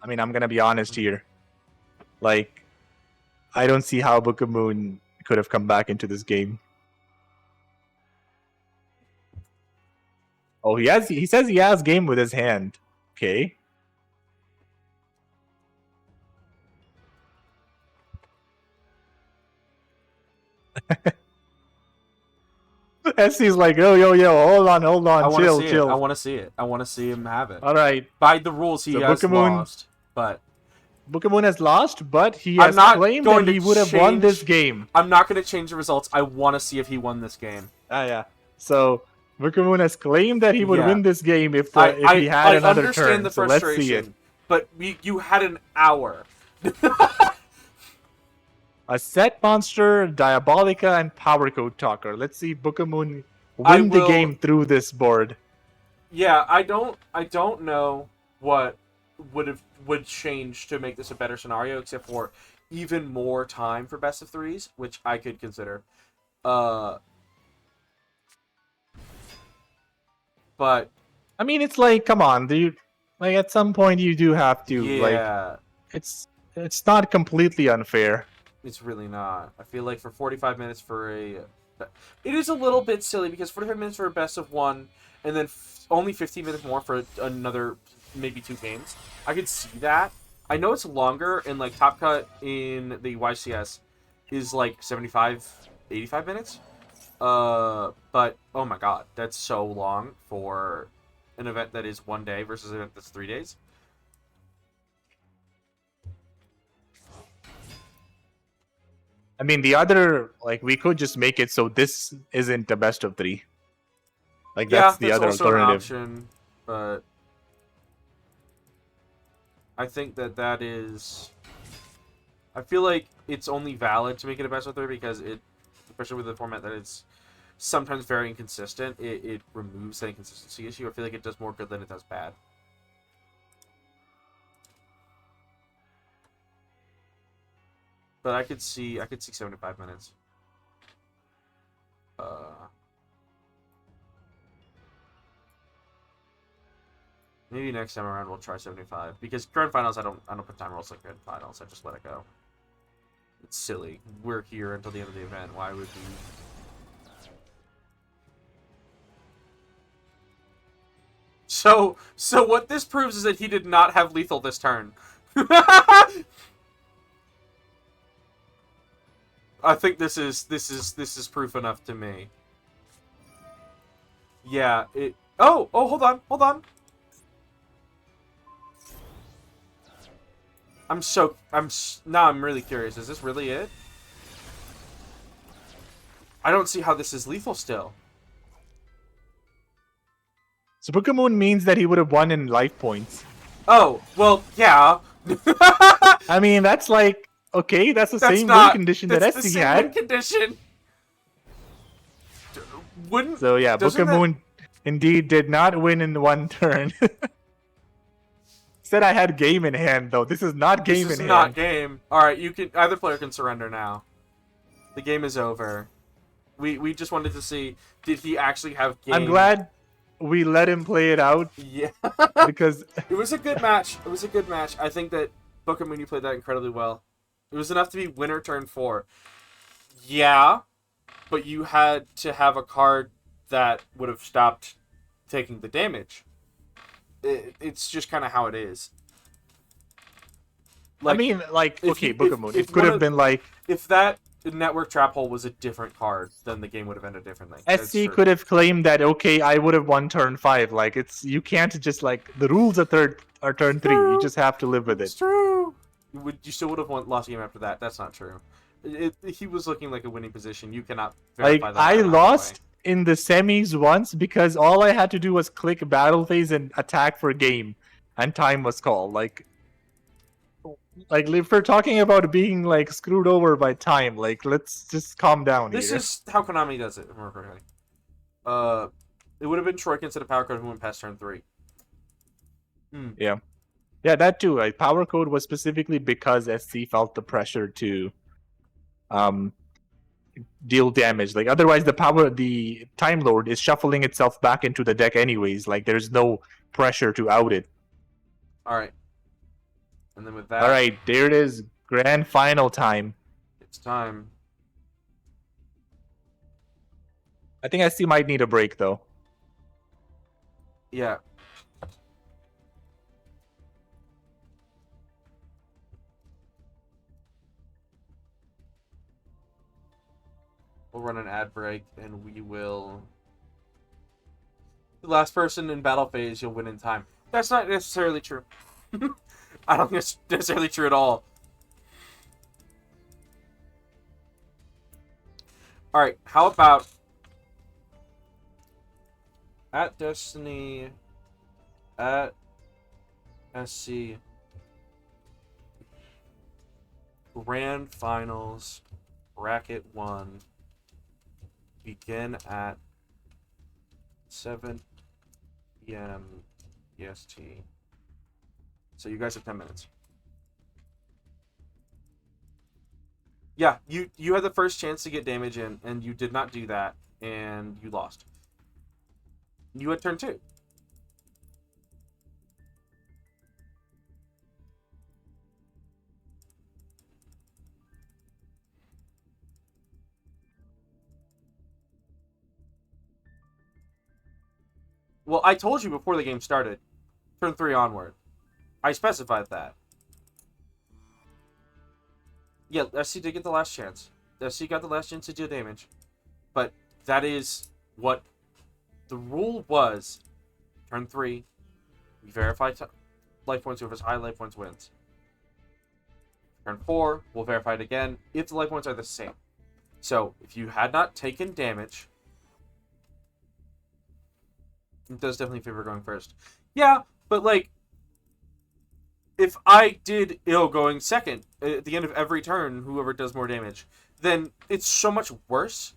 I mean, I'm gonna be honest here. Like, I don't see how Book of Moon could have come back into this game. Oh, he has. He says he has game with his hand. Okay. SC's like, oh, yo, hold on, I want to chill, see chill. it. I want to see it. I want to see him have it. All right. By the rules, he So has Book-a-Moon- lost. But Book of Moon has lost, but he I'm has not claimed going that to he would have won change- this game. I'm not going to change the results. I want to see if he won this game. Yeah. So Book of Moon has claimed that he would Yeah. win this game if he had I another understand turn. the So let's see it. frustration, but you had an hour. A set monster, Diabolica, and Power Code Talker. Let's see Book of Moon I win the will- game through this board. Yeah, I don't know what would change to make this a better scenario, except for even more time for best of threes, which I could consider. But I mean, it's like, come on, dude. Like at some point, you do have to. Like, yeah, it's not completely unfair. it's really not. I feel like for 45 minutes for a, it is a little bit silly because 45 minutes for a best of one, and then only 15 minutes more for another maybe 2 games. I could see that. I know it's longer, and like Top Cut in the YCS is like 75, 85 minutes. But oh my god, that's so long for an event that is 1 day versus an event that's 3 days. I mean, the other, like, we could just make it so this isn't the best of 3. Like, that's the other also an alternative. option, but I think that is. I feel like it's only valid to make it a best of 3 because it, especially with the format that it's sometimes very inconsistent, it removes the inconsistency issue. I feel like it does more good than it does bad. But I could see 75 minutes. Maybe next time around we'll try 75 because grand finals I don't put time rules like grand finals. I just let it go. It's silly. We're here until the end of the event. Why would we? So what this proves is that he did not have lethal this turn. I think this is proof enough to me. Yeah, it. Oh, hold on. Now I'm really curious. Is this really it? I don't see how this is lethal still. So Book of Moon means that he would have won in life points. Oh, well, yeah. I mean, that's like, okay, that's the That's same not- win condition that that's the SC same had. win condition. Wouldn't So yeah, Book doesn't of that- Moon indeed did not win in 1 turn. Said I had game in hand, though. This is not game This is in not hand. game. All right, either player can surrender now. The game is over. We just wanted to see, did he actually have game? I'm glad we let him play it out Yeah. because It was a good match. I think that Book of Moon, you played that incredibly well. It was enough to be winner turn 4. Yeah, but you had to have a card that would have stopped taking the damage. It's just kind of how it is. I mean, like, if okay, you- Book if- of Moon. if It could one have of- been like If that network trap hole was a different card, then the game would have ended differently. That's SC true. could have claimed that, okay, I would have won turn 5. Like, you can't just like the rules are turn 3. You just have to live with It's it. true. You still would have lost a game after that. That's not true. He was looking like a winning position. You cannot Like, verify that. I either lost way. in the semis once because all I had to do was click battle phase and attack for game, and time was called. Like if we're talking about being like screwed over by time, like let's just calm down This here. is how Konami does it. More correctly. It would have been Troika instead of Power Code who went past turn 3. Yeah. Yeah, that too. Like, power code was specifically because SC felt the pressure to um deal damage. Like otherwise the Time Lord is shuffling itself back into the deck anyways. Like there's no pressure to out it. All right. And then with that, Alright, there it is. Grand final time. it's time. I think SC might need a break though. Yeah. We'll run an ad break, and we will. The last person in battle phase, you'll win in time. That's not necessarily true. I don't think it's necessarily true at all. Alright, how about at Destiny, at SC, Grand Finals, Bracket 1, begin at 7 p.m. EST. So you guys have 10 minutes. Yeah, you had the first chance to get damage in, and you did not do that, and you lost. You had turn 2. Well, I told you before the game started. Turn 3 onward. I specified that. Yeah, SC did get the last chance. SC got the last chance to deal damage. But that is what the rule was. Turn 3. We verify life points. Whoever's high life points wins. Turn 4. We'll verify it again if the life points are the same. So, if you had not taken damage, it does definitely favor going first. Yeah, but like, if I did going second at the end of every turn, whoever does more damage, then it's so much worse.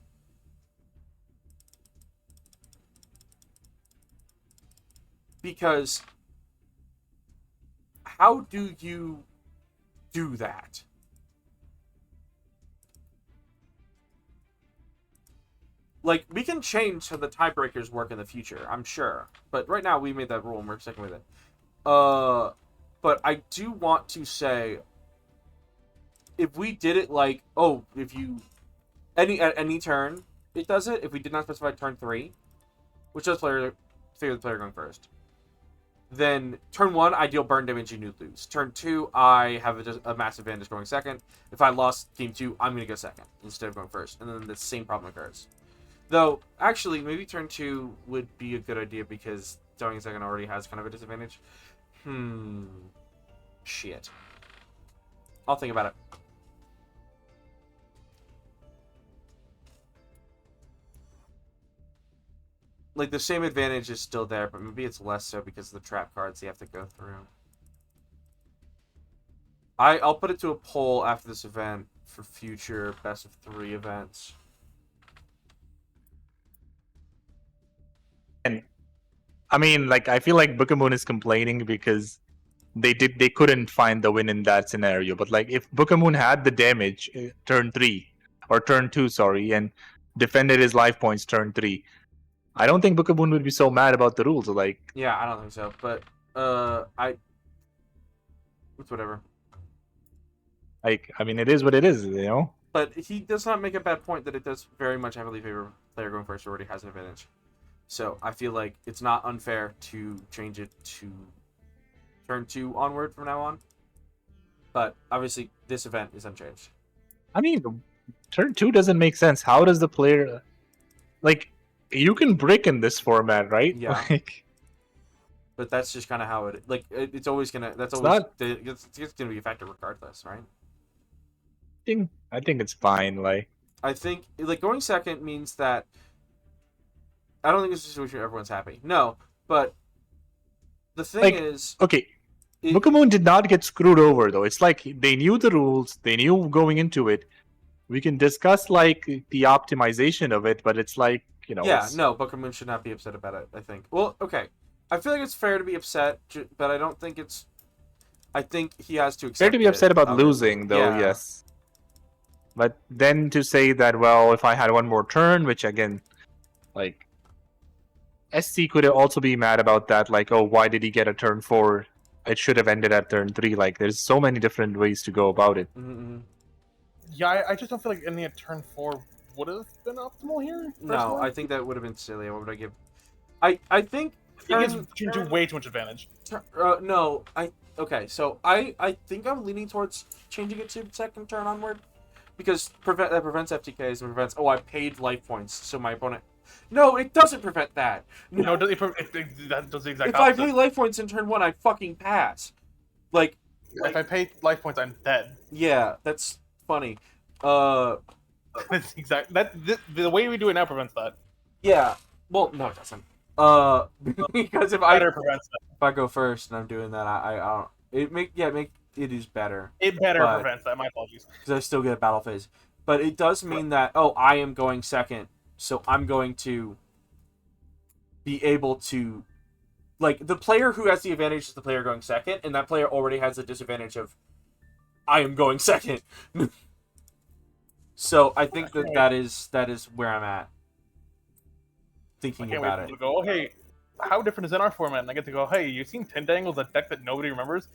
Because how do you do that? Like, we can change how the tiebreakers work in the future, I'm sure. But right now, we made that rule and we're sticking with it. But I do want to say, if we did it like, oh, if you... at any turn, it does it. If we did not specify turn 3, which does favor the player going first. Then, turn 1, I deal burn damage and you lose. Turn 2, I have a massive advantage going second. If I lost game 2, I'm going to go second instead of going first. And then the same problem occurs. Though, actually, maybe turn 2 would be a good idea because going second already has kind of a disadvantage. Shit. I'll think about it. Like, the same advantage is still there, but maybe it's less so because of the trap cards you have to go through. I'll put it to a poll after this event for future best of 3 events. And I mean, like, I feel like Book of Moon is complaining because they couldn't find the win in that scenario. But like, if Book of Moon had the damage turn 3 or turn 2, sorry, and defended his life points turn 3, I don't think Book of Moon would be so mad about the rules. Like, yeah, I don't think so. But it's whatever. Like, I mean, it is what it is, you know. But he does not make a bad point that it does very much heavily favor player going first who already has an advantage. So I feel like it's not unfair to change it to turn 2 onward from now on. But obviously, this event is unchanged. I mean, turn 2 doesn't make sense. How does the player, like, you can brick in this format, right? Yeah. Like, but that's just kind of how it. Like, it's always gonna. That's It's always. not- It's gonna be a factor regardless, right? I think it's fine. Like, I think like going second means that. I don't think it's a situation where everyone's happy. No, but the thing Like, is, okay, it- Book of Moon did not get screwed over though. It's like they knew the rules, they knew going into it. We can discuss like the optimization of it, but it's like, you know, yeah, it's- no, Book of Moon should not be upset about it. I think. Well, okay, I feel like it's fair to be upset, but I don't think it's. I think he has to accept Fair to be it upset about without it. losing, though, Yeah. yes. But then to say that, well, if I had one more turn, which again, like, SC could also be mad about that, like, oh, why did he get a turn 4? It should have ended at turn 3. Like, there's so many different ways to go about it. Mm-mm. Yeah, I just don't feel like ending at turn 4 would have been optimal here. No, Personally. I think that would have been silly. What would I give? I think it gives Jinju way too much advantage. no, okay. So I think I'm leaning towards changing it to second turn onward because that prevents FTKs and prevents. Oh, I paid life points, so my opponent. No, it doesn't prevent that. No, that does the exact If I opposite. pay life points in turn 1, I fucking pass. Like, If I pay life points, I'm dead. yeah, that's funny. That's exact. The way we do it now prevents that. Yeah. Well, no, it doesn't. Because if Better prevents that. if I go first and I'm doing that, I don't. It is better It better but- prevents that. My apologies. because I still get a battle phase, but it does mean that I am going second, so I'm going to be able to, like, the player who has the advantage is the player going second, and that player already has the disadvantage of I am going second. So I think that is where I'm at. I Thinking can't about wait it. to go. Oh, hey, how different is in our format? And I get to go. Hey, you seen Tendangles, a deck that nobody remembers?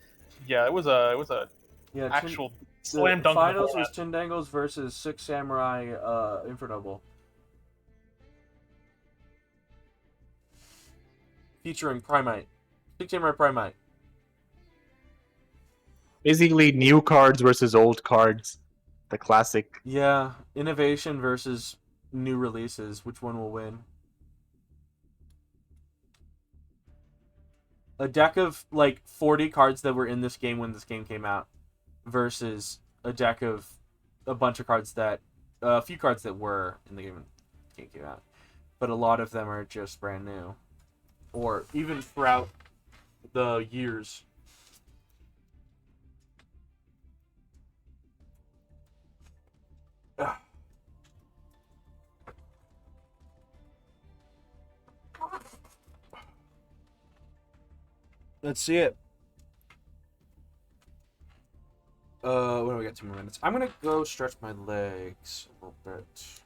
Yeah, it was a Yeah, actual the slam dunk. in the finals format. was Tindangles versus Six Samurai Infernoble. Featuring Primite. Six Samurai Primite. Basically, new cards versus old cards. The classic. Yeah, innovation versus new releases. Which one will win? A deck of like 40 cards that were in this game when this game came out versus a deck of a bunch of cards that a few cards that were in the game when the game came out. But a lot of them are just brand new. Or even throughout the years. Ugh. Let's see it. What do we got? 2 more minutes. I'm gonna go stretch my legs a little bit.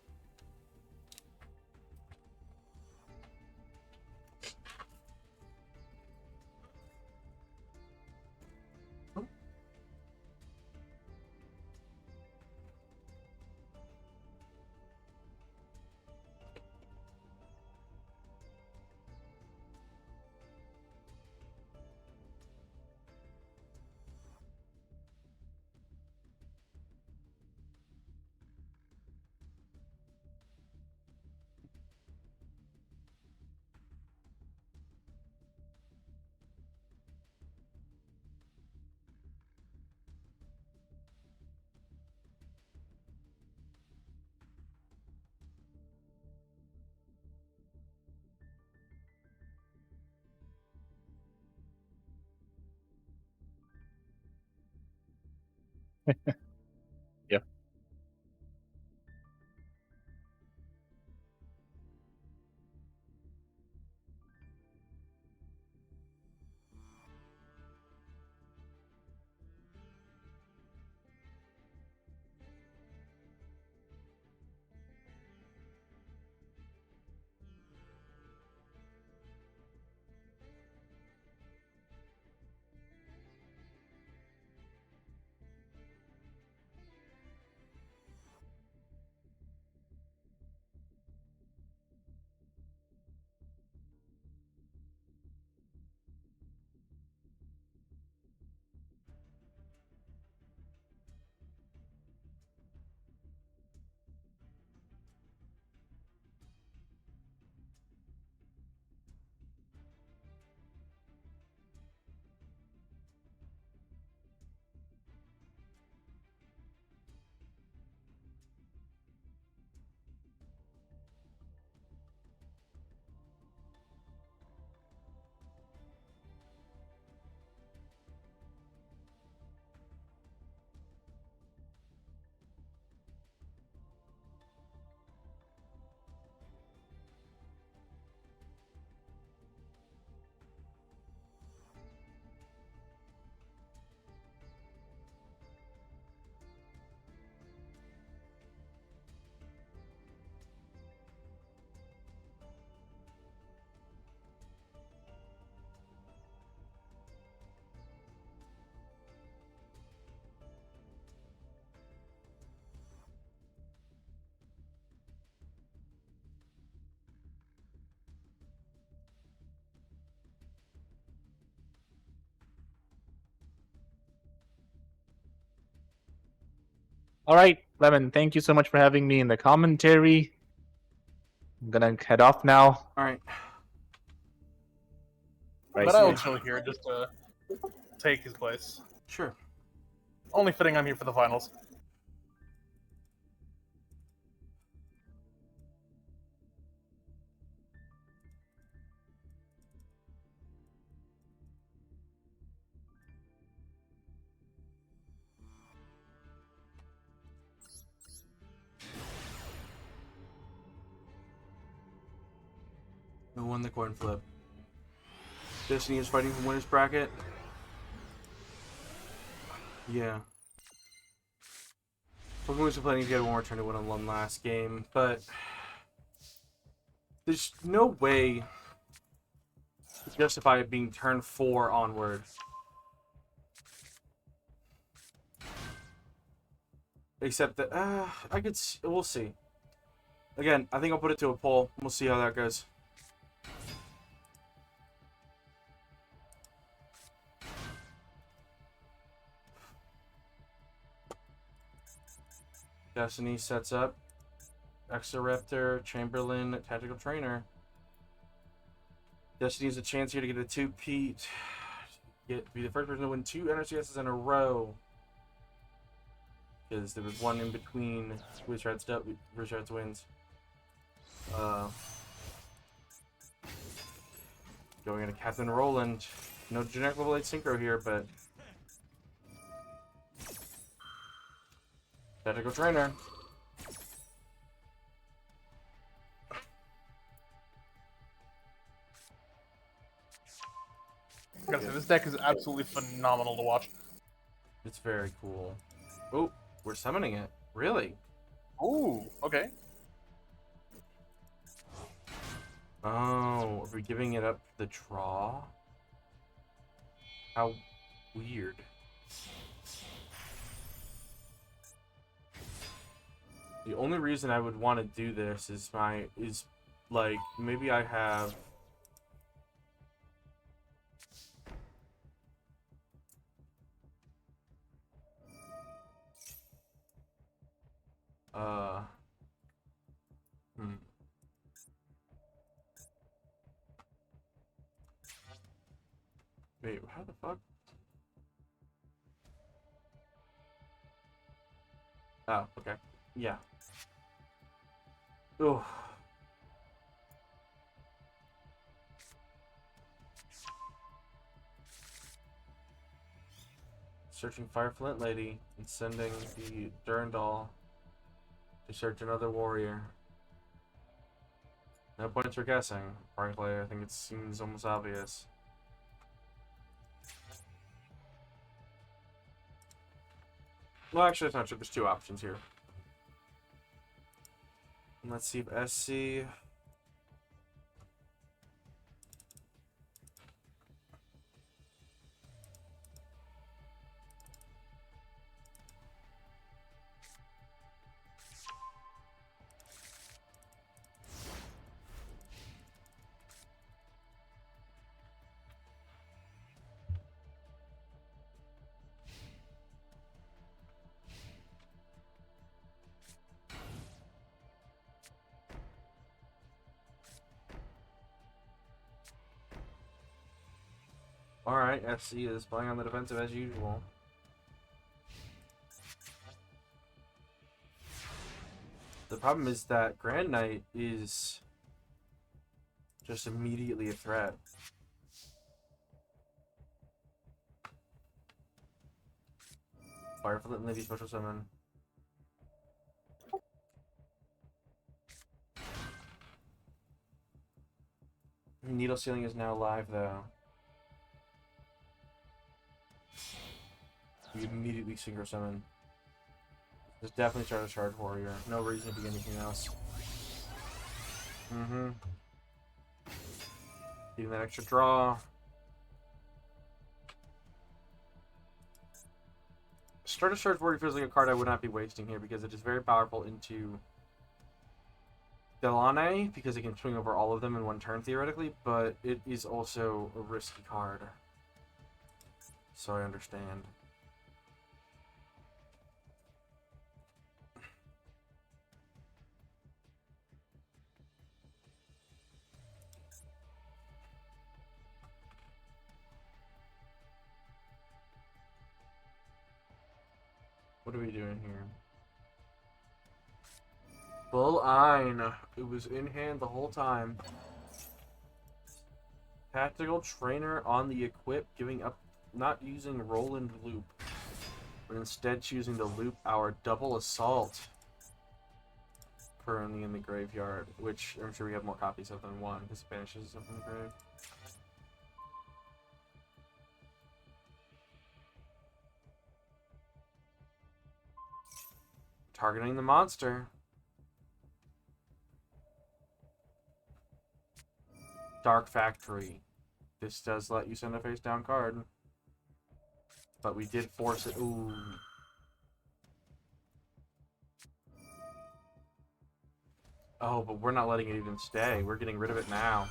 Yep. All right, Lemon, thank you so much for having me in the commentary. I'm gonna head off now. All right. Right. But I'll chill here just to take his place. Sure. Only fitting I'm here for the finals. Who won the coin flip? Destiny is fighting for winner's bracket. Yeah. Pokemon was planning to get one more turn to win on one last game, but there's no way to justify it being turn 4 onward. Except that, I could. We'll see. Again, I think I'll put it to a poll. We'll see how that goes. Destiny sets up. Exoraptor, Chamberlain, Tactical Trainer. Destiny has a chance here to get a 2-peat. Be the first person to win 2 Nrcs in a row. Because there was one in between Wizards wins. Going into Captain Roland. No generic level 8 synchro here, but Tactical Trainer. I gotta say, this deck is absolutely phenomenal to watch. It's very cool. Oh, we're summoning it. Really? Ooh, okay. Oh, are we giving it up for the draw? How weird. The only reason I would want to do this is like maybe I have wait, how the fuck? Oh, okay. Yeah. Oh. Searching Fireflint Lady and sending the Durandal to search another warrior. No points for guessing, frankly. I think it seems almost obvious. Well, actually, it's not true. There's 2 options here. Let's see if SC... Alright, FC is playing on the defensive as usual. The problem is that Grand Knight is just immediately a threat. Fireflint Lady Special Summon. Needle Sealing is now live though. We immediately synchro summon. Just definitely start a Charge Warrior. No reason to be anything else. Getting that extra draw. Start a Charge Warrior feels like a card I would not be wasting here because it is very powerful into Delane because it can swing over all of them in one turn theoretically, but it is also a risky card. So I understand. are we doing here? Full Ein. It was in hand the whole time. Tactical trainer on the equip, giving up, not using Roland Loop, but instead choosing to loop our double assault. Currently in the graveyard, which I'm sure we have more copies of than one, because it banishes stuff from the grave. Targeting the monster. Dark Factory. This does let you send a face down card. But we did force it. Ooh. Oh, but we're not letting it even stay. We're getting rid of it now.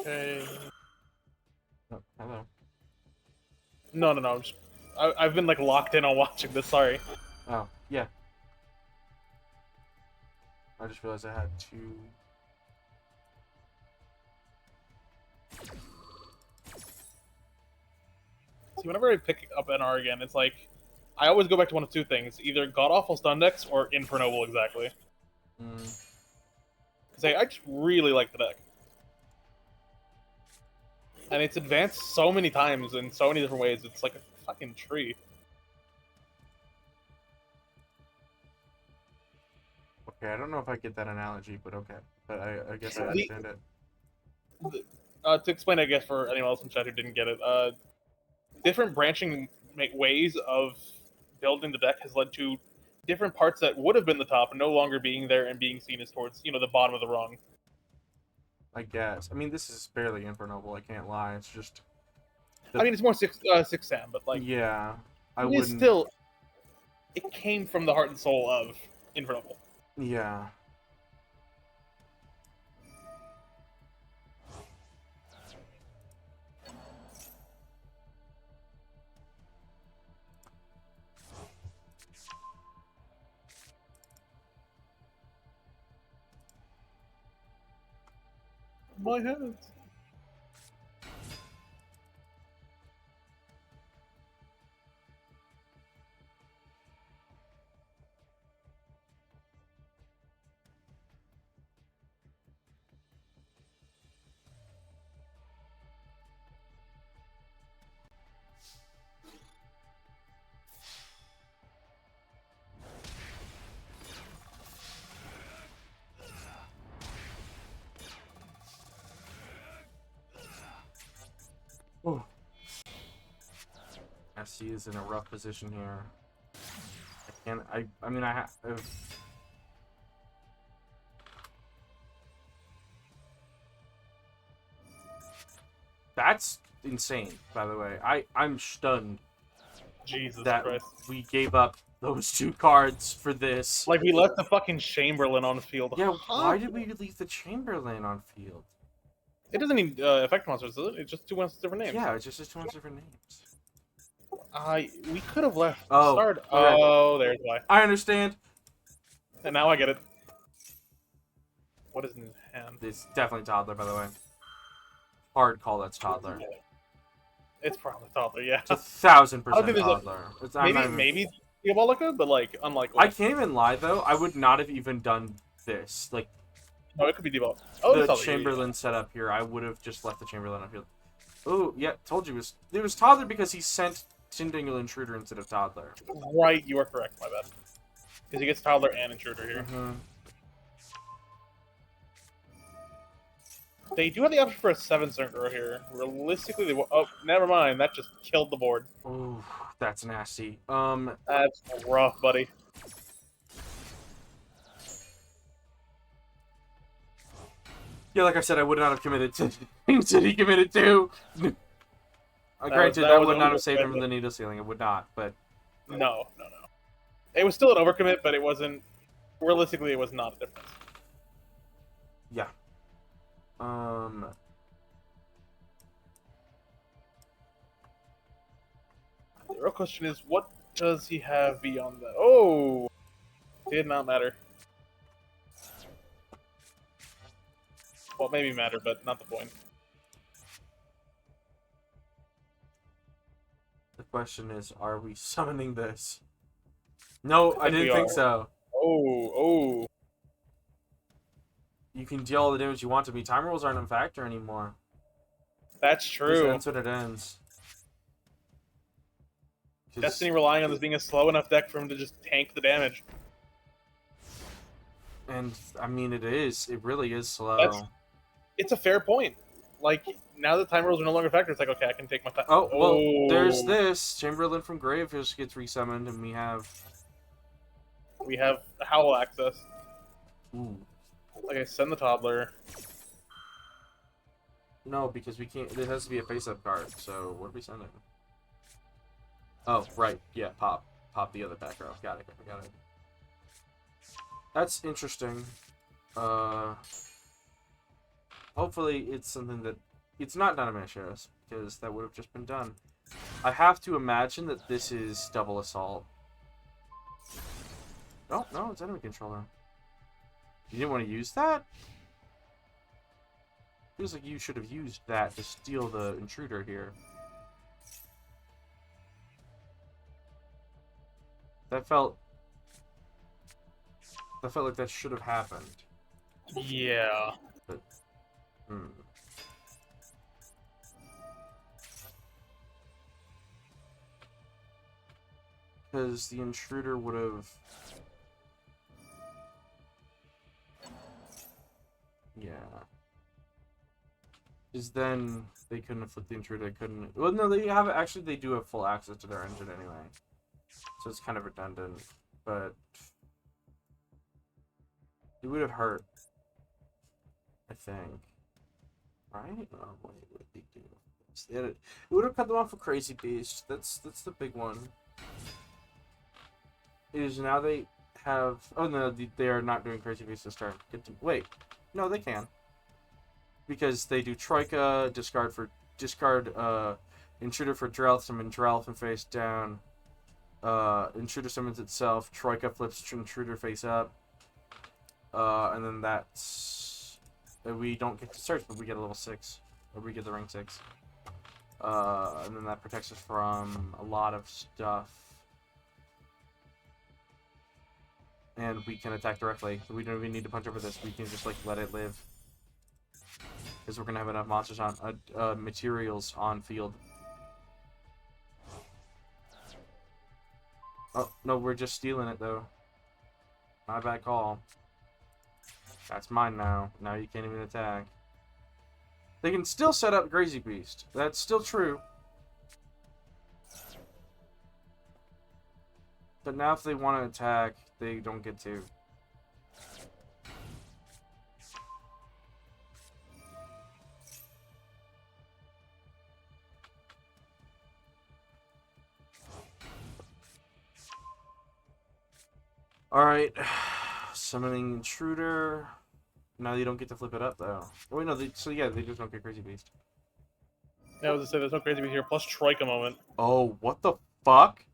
Okay. Oh, hello. No. I've been like locked in on watching this. Sorry. Oh, yeah. I just realized I had two. See, whenever I pick up NR again, it's like I always go back to one of two things: either God Awful Stun decks or Infernoble exactly. Mm. Because I just really like the deck, and it's advanced so many times in so many different ways. It's like a fucking tree. Okay, I don't know if I get that analogy, but okay. But I guess I understand it. To explain, I guess, for anyone else in chat who didn't get it, different branching ways of building the deck has led to different parts that would have been the top no longer being there and being seen as towards, the bottom of the rung. I guess. I mean, this is barely Infernoble, I can't lie. It's just... I mean, it's more six Sam, but like, yeah, I it wouldn't... is still, it came from the heart and soul of Infernoble. Yeah. My heavens. Oh. SC is in a rough position here. I mean, I have... That's insane, by the way. I'm stunned Jesus that Christ. we gave up those two cards for this. Like, we left the fucking Chamberlain on the field. Yeah, Huh? why did we leave the Chamberlain on field? It doesn't need effect monsters, does it? It's just two different names. Yeah, it's just two different names. We could have left. Oh, Start. okay. Oh, there's why. I understand. And now I get it. What is in his hand? It's definitely Toddler, by the way. Hard call, that's Toddler. It's probably Toddler, yeah. It's 1,000% I don't think there's a- Toddler. I'm not even- Maybe Diabolica, but like unlikely. I can't even lie, though. I would not have even done this. Like, No, it could be Diabolica. Oh, the it's Toddler. Chamberlain setup here, I would have just left the Chamberlain on field. Oh, yeah, told you. It was Toddler because he sent Tyndingle Intruder instead of Toddler. Right, you are correct, my bad. Because he gets Toddler and Intruder here. Mm-hmm. They do have the option for a 7 Synchro here. Realistically, they oh, never mind. That just killed the board. Ooh, that's nasty. That's rough, buddy. Yeah, like I said, I would not have committed to things that he committed to. Granted, that that was would not have overcommit, saved him from but- the needle ceiling. It would not, but No. It was still an overcommit, but it wasn't. Realistically, it was not a difference. yeah. The real question is, what does he have beyond that? Oh, did not matter. Well, maybe matter, but not the point. The question is, are we summoning this? No, I think we didn't think are. so. Oh. You can deal all the damage you want to me. Time rolls aren't a factor anymore. That's Just true. ends when it ends. 'Cause- Destiny relying on this being a slow enough deck for him to just tank the damage. And I mean, it is. It really is slow. It's a fair point. Like, now that time rolls are no longer a factor, it's like, okay, I can take my time. Oh well, there's this Chamberlain from Grave just gets resummoned, and we have. We have Howl access. Ooh. Okay, send the toddler. No, because we can't. It has to be a face-up card. So what are we sending? Oh, right. Yeah, pop the other back row. Got it. That's interesting. Hopefully it's something that it's not Nrcs, because that would have just been done. I have to imagine that this is double assault. Oh no, it's enemy controller. You didn't want to use that? Feels like you should have used that to steal the intruder here. That felt like that should have happened. Yeah. Hmm. Because the intruder would have... Yeah. Because then they couldn't have flipped the intruder, they couldn't... Well, no, they have... Actually, they do have full access to their engine anyway. So it's kind of redundant, but... It would have hurt. I think. Right? Oh, wait, what did they do? It would have cut them off a Crazy Beast. That's the big one. Is now they have... Oh, no, they are not doing Crazy Beast this turn. Wait. No, they can. Because they do Troika, discard Intruder for Drelth, summon Drelth face down. Intruder summons itself, Troika flips Intruder face up. And then that's... We don't get to search, but we get a level 6. Or we get the rank 6. And then that protects us from a lot of stuff. And we can attack directly. We don't even need to punch over this. We can just, like, let it live. Because we're going to have enough monsters on... materials on field. Oh, no, we're just stealing it, though. My bad call. That's mine now. Now you can't even attack. They can still set up Crazy Beast. That's still true. But now if they want to attack, they don't get to. Alright. Summoning Intruder. Now you don't get to flip it up, though. Oh, wait, no, so yeah, they just don't get Crazy Beast. Yeah, I was gonna say, there's no Crazy Beast here, plus Troika moment. Oh, what the fuck?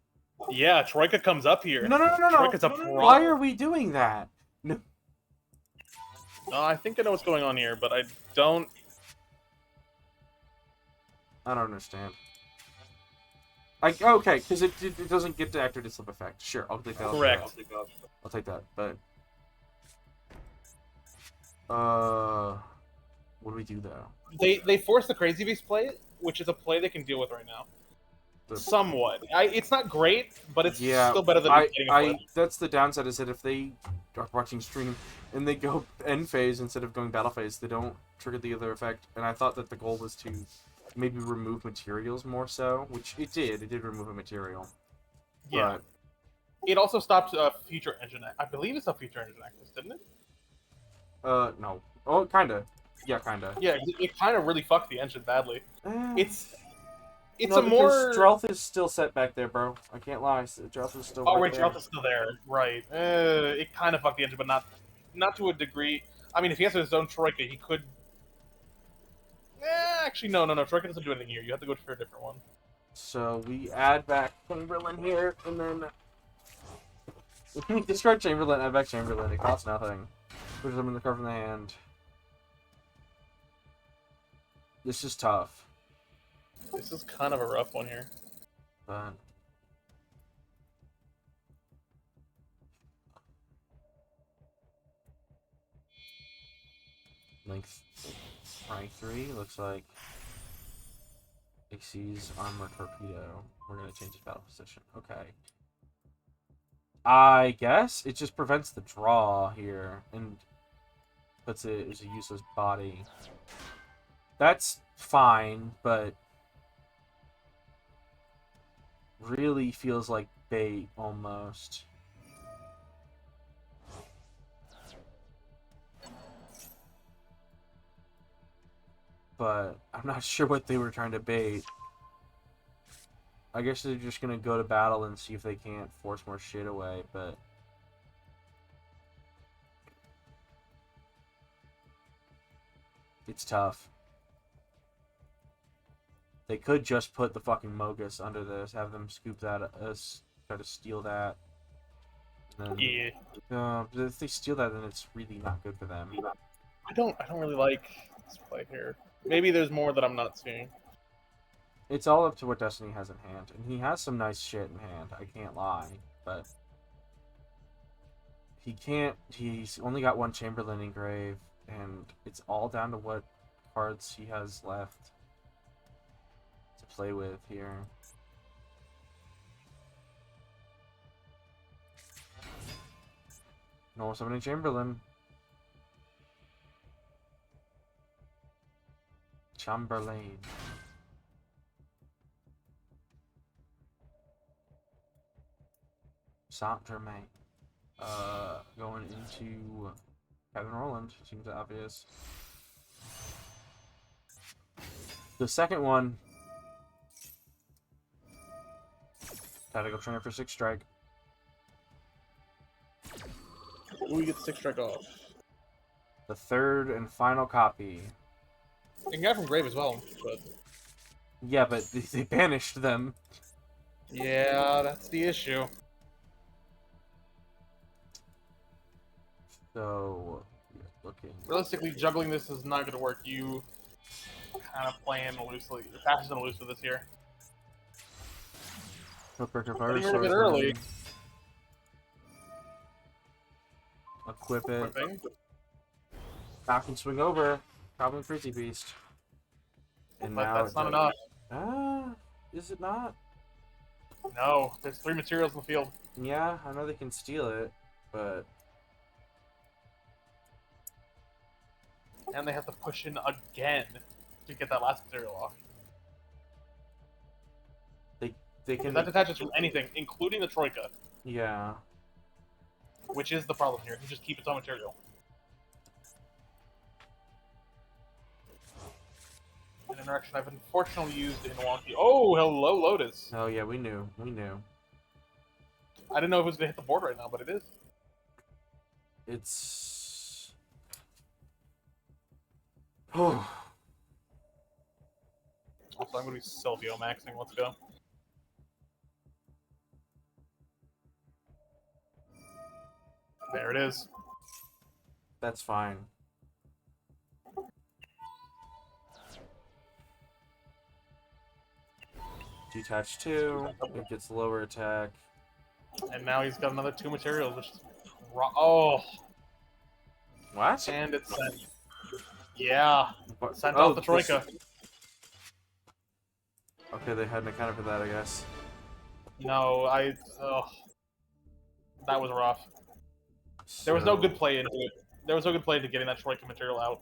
Yeah, Troika comes up here. No. Troika's a problem. Why are we doing that? No. I think I know what's going on here, but I don't... I don't understand. Okay, because it doesn't get to activate its slip effect. Sure, I'll take that. Correct. I'll take that, but... What do we do, though? They force the Crazy Beast play, which is a play they can deal with right now. Somewhat. It's not great, but it's still better than getting a flip. That's the downside, is that if they are watching stream and they go end phase instead of going battle phase, they don't trigger the other effect. And I thought that the goal was to maybe remove materials more so, which it did. It did remove a material. Yeah. It also stopped future engine. I believe it's a future engine access, didn't it? No. Oh, kinda. Yeah, kinda. Yeah, it kind of really fucked the engine badly. Eh. It's no, a more. because Drelth is still set back there, bro. I can't lie. Drelth is still Oh, right right, there. Geralt is still there. Right. It kind of fucked the engine, but not to a degree. I mean, if he has his own Troika, he could. Actually, no. Troika doesn't do anything here. You have to go for a different one. So we add back Chamberlain here, and then discard Chamberlain, add back Chamberlain. It costs nothing. Push them in the card from the hand. This is tough, This is kind of a rough one here. but length rank 3 looks like Xyz's armor torpedo. We're gonna change his battle position. Okay. I guess it just prevents the draw here and puts it as a useless body. That's fine, but really feels like bait almost. But I'm not sure what they were trying to bait. I guess they're just gonna go to battle and see if they can't force more shit away, but it's tough. They could just put the fucking Mogus under this, have them scoop that, try to steal that. And then, Yeah. but if they steal that, then it's really not good for them. I don't really like this play here. Maybe there's more that I'm not seeing. It's all up to what Destiny has in hand, and he has some nice shit in hand. I can't lie, but he can't. He's only got one Chamberlain engraved, and it's all down to what cards he has left to play with here. No summoning Chamberlain. Chamberlain. Saint Germain. Going into Kevin Rowland. Seems obvious. The second one. Tactical Trainer for 6 strike. We get 6 strike off. The third and final copy. You can get it from Grave as well, but Yeah, but they banished them. yeah, that's the issue. So, looking. Realistically, juggling this is not going to work. You kind of playing loosely. You're passing loose with this here. Getting Getting rid of it early. Equip it. Equipping. Falcon swing over. Goblin Freezy Beast. And But now that's not enough. Is it not? No, there's 3 materials in the field. Yeah, I know they can steal it, but And they have to push in again to get that last material off. they can. That detaches from anything, including the Troika, Yeah. which is the problem here. You just keep its own material. An interaction I've unfortunately used in wonky. Oh, hello, Lotus. Oh yeah, we knew. We knew. I didn't know if it was going to hit the board right now, but it is. It's. Oh. Also, I'm going to be Silvio maxing. Let's go. There it is. That's fine. Detach 2. It gets lower attack. And now he's got another 2 materials, which is... Oh! What? And it's sent. Yeah. Sent Oh, off the Troika. Okay, they hadn't accounted for that, I guess. No, that was rough. There was no good play into it. There was no good play into getting that Troika material out.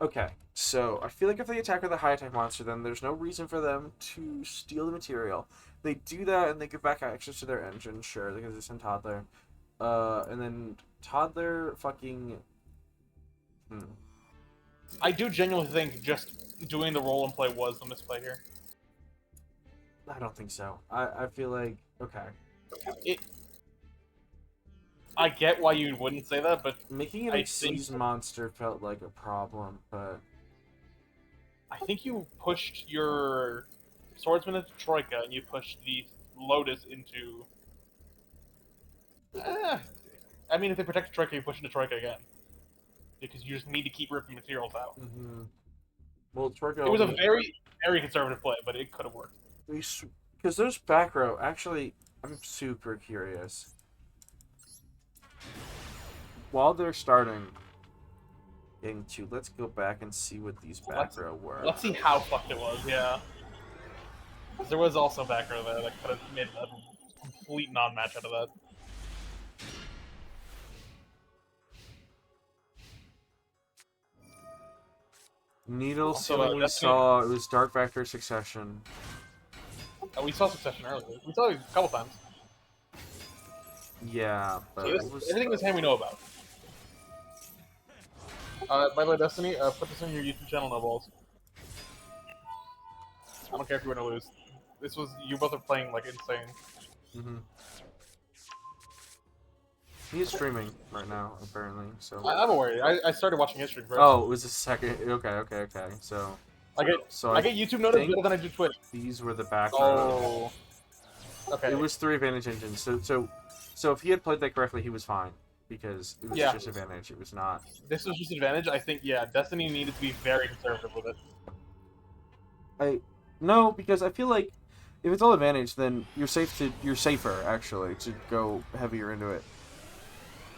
Okay, so I feel like if they attack with a high attack monster, then there's no reason for them to steal the material. They do that and they give back access to their engine, sure, because they send Toddler. And then Toddler fucking... I do genuinely think just doing the roll and play was the misplay here. I don't think so. I feel like okay. I get why you wouldn't say that, but Making an I Xyz think- monster felt like a problem, but I think you pushed your swordsman into Troika, and you pushed the Lotus into. I mean, if they protect Troika, you push into Troika again, because you just need to keep ripping materials out. well, Torgo. It was a very, very conservative play, but it could have worked. Because those back row, actually, I'm super curious. While they're starting into, let's go back and see what these back row were. Let's see how fucked it was. Yeah, 'cause there was also back row there that could have made a complete non-match out of that. Needle Also, ceiling we that's saw, it was Dark Vector Succession. We saw Succession earlier. We saw it a couple times. Yeah, but So it was... everything in this hand we know about. By the way, Destiny, put this on your YouTube channel, no balls. I don't care if you win or lose. This was you both are playing like insane. He's streaming right now, apparently, so... I'm aware. I started watching history first. Oh, it was a second... Okay, so... I get YouTube notice better than I do Twitch. These were the back row. Oh. Okay. It was 3 advantage engines, so if he had played that correctly, he was fine. Because it was just advantage, it was not... This was just advantage. I think, yeah, Destiny needed to be very conservative with it. No, because I feel like if it's all advantage, then you're safer actually to go heavier into it.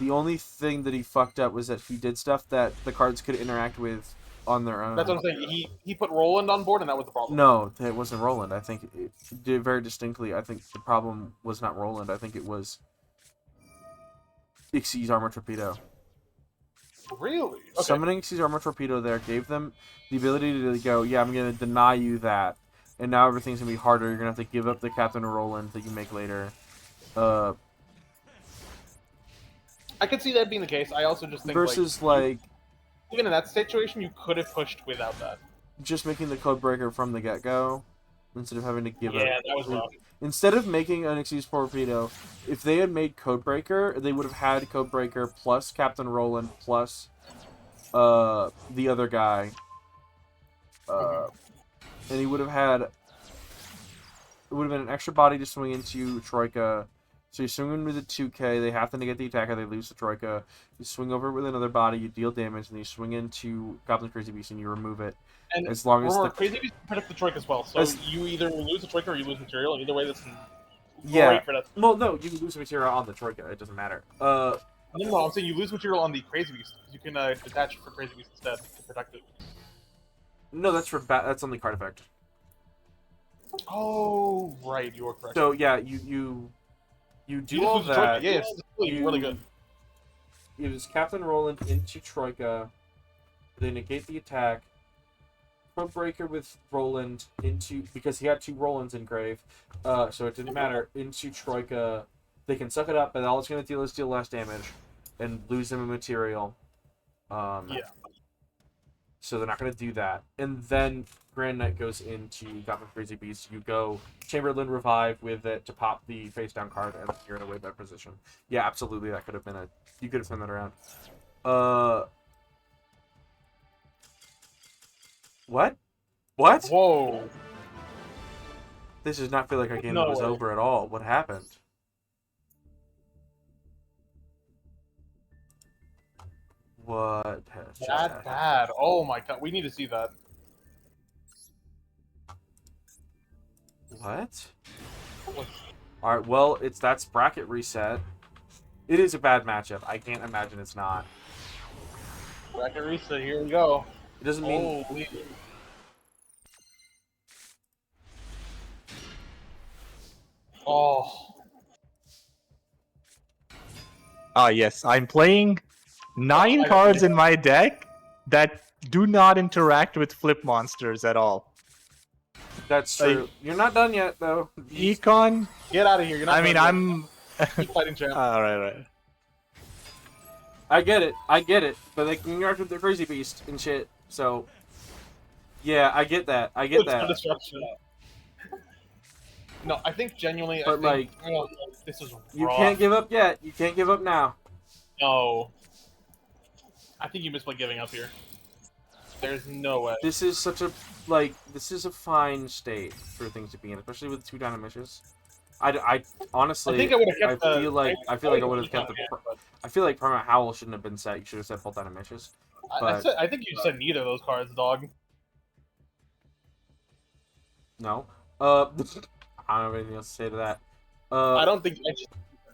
The only thing that he fucked up was that he did stuff that the cards could interact with on their own. That's what I'm saying. He put Roland on board, and that was the problem. No, it wasn't Roland. I think it did very distinctly. I think the problem was not Roland. I think it was Ixie's Armor Torpedo. Really? Okay. Summoning Ixie's Armor Torpedo there gave them the ability to go, yeah, I'm going to deny you that. And now everything's going to be harder. You're going to have to give up the Captain Roland that you make later. I could see that being the case. I also just think versus, even in that situation, you could have pushed without that. just making the Codebreaker from the get-go instead of having to give it. Yeah, that was wrong. Instead of making an Xyz Torpedo, if they had made Codebreaker, they would have had Codebreaker plus Captain Roland plus the other guy. And he would have had... It would have been an extra body to swing into Troika. So you swing in with a 2k, they have to negate the attack or they lose the Troika. You swing over with another body, you deal damage, and then you swing into Goblin's Crazy Beast and you remove it. And as long as the Crazy Beast can protect the Troika as well, so you either lose the Troika or you lose material, and either way, that's great for that. Well, no, you can lose material on the Troika, it doesn't matter. No, I'm saying you lose material on the Crazy Beast. You can detach for Crazy Beast instead to protect it. No, that's only card effect. Oh, right, you are correct. So yeah, you do all that. Troika. Yeah, it's really good. It was Captain Roland into Troika. They negate the attack. Codebreaker with Roland into, because he had 2 Rolands in grave, so it didn't matter. Into Troika, they can suck it up, but all it's going to do is deal less damage and lose them in material. So they're not going to do that. And then Grand Knight goes into Goblin Crazy Beast. You go Chamberlain Revive with it to pop the face down card, and you're in a way better position. Yeah, absolutely. That could have been you could have turned that around. What? What? Whoa. This does not feel like our game was over at all. What happened? What has just happened? Bad. Oh my god, we need to see that. What? Alright, well, that's bracket reset. It is a bad matchup. I can't imagine it's not. Bracket reset, here we go. It doesn't mean... Holy. Oh. Ah, yes. I'm playing 9 cards in my deck that do not interact with flip monsters at all. That's true. You're not done yet, though. Econ? Get out of here. You're not I'm... Keep fighting, champ. Alright. I get it. But they can interact with their Crazy Beast and shit, so... Yeah, I get that. No, I think genuinely. But, I think, oh, this is You rough. can't give up yet. You can't give up now. No. I think you missed by giving up here. There's no way. This is such a this is a fine state for things to be in, especially with 2 Dynamishes. I honestly, I think I would have kept I feel like I would have Econ kept the. in, but I feel like Permanent Howl shouldn't have been set. You should have set both Dynamishes. But I think you said neither of those cards, dog. no. I don't have anything else to say to that. I don't think I just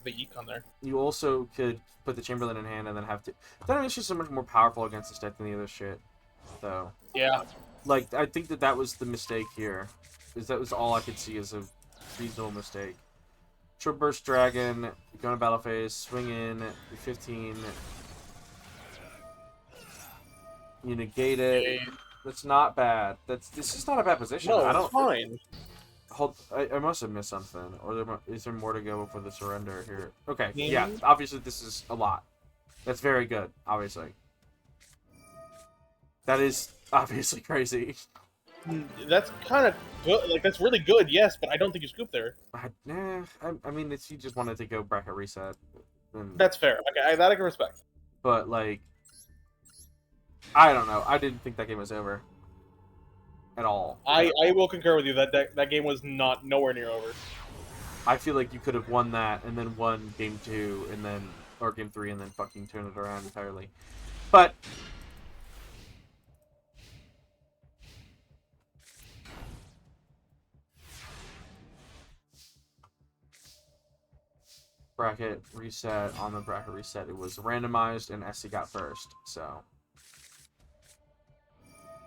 the Econ there. You also could put the Chamberlain in hand and then have to. Dynamishes are so much more powerful against this deck than the other shit. So. Yeah. Like, I think that was the mistake here. That was all I could see as a reasonable mistake. Trip Burst Dragon, go to battle phase, swing in, 15. You negate it. That's not bad. This is not a bad position. No, I it's don't. fine. I must have missed something. Or is there more to go before the surrender here? Okay, Yeah. yeah. Obviously, this is a lot. That's very good, obviously. That is obviously crazy. That's kind of good. Like, that's really good, yes, but I don't think you scooped there. I mean, he just wanted to go bracket reset. That's fair. Okay, that I can respect. But, like, I don't know. I didn't think that game was over. At all. I will concur with you that game was nowhere near over. I feel like you could have won that and then won game 2 and then, or game 3 and then fucking turn it around entirely. But bracket reset, on the bracket reset, it was randomized and SC got first, so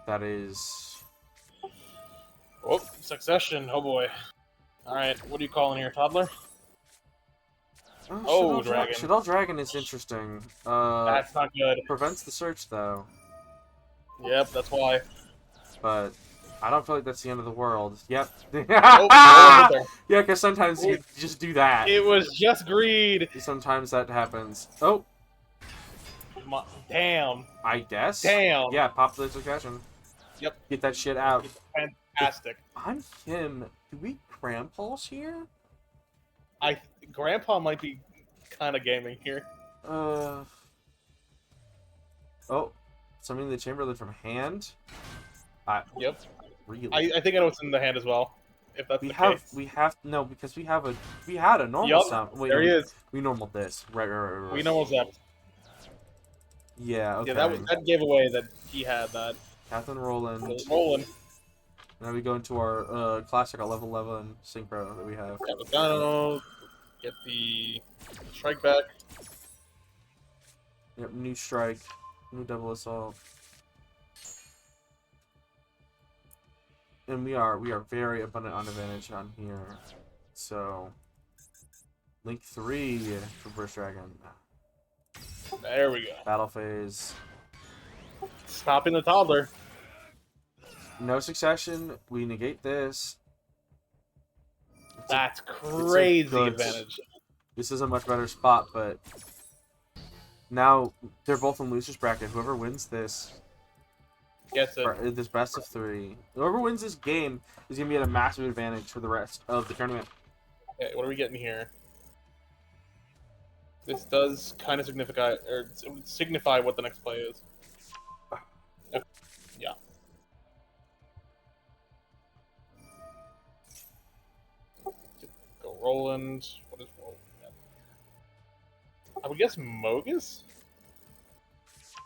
that is Oh, succession. Oh boy. Alright, what are you calling here, toddler? Oh, dragon. Shaddoll Dragon is interesting. That's not good. Prevents the search though, Yep, that's why. but I don't feel like that's the end of the world. Yep. Oh, Yeah, because sometimes you just do that. it was just greed. Sometimes that happens. Oh, Damn. I guess. Damn. Yeah, pop the succession. Yep. Get that shit out. Fantastic. I'm Kim. Do we cram pulse here? Grandpa might be kind of gaming here. Oh, summoning the Chamberlain from hand. Yep. Really? I think I know what's in the hand as well. If that's the case. We have no, because we had a normal Yup, summon. Wait, there he is. We normaled this. Right. We know what's up. Yeah. Okay. Yeah, that gave away that he had that. Captain Roland. Rolling. Now we go into our classic level 11 synchro that we have. Capitano. Get the strike back. Yep, new strike, new double assault. And we are very abundant on advantage on here. So Link 3 for Burst Dragon. There we go. Battle phase. Stopping the toddler. No succession. We negate this. That's crazy good- advantage. This is a much better spot, but now they're both in losers bracket. Whoever wins this, Gets it. this best of 3, whoever wins this game is gonna be at a massive advantage for the rest of the tournament. Okay, what are we getting here? This does kind of signify what the next play is. Okay. Yeah. Go Roland. What is Roland? I would guess Mogus?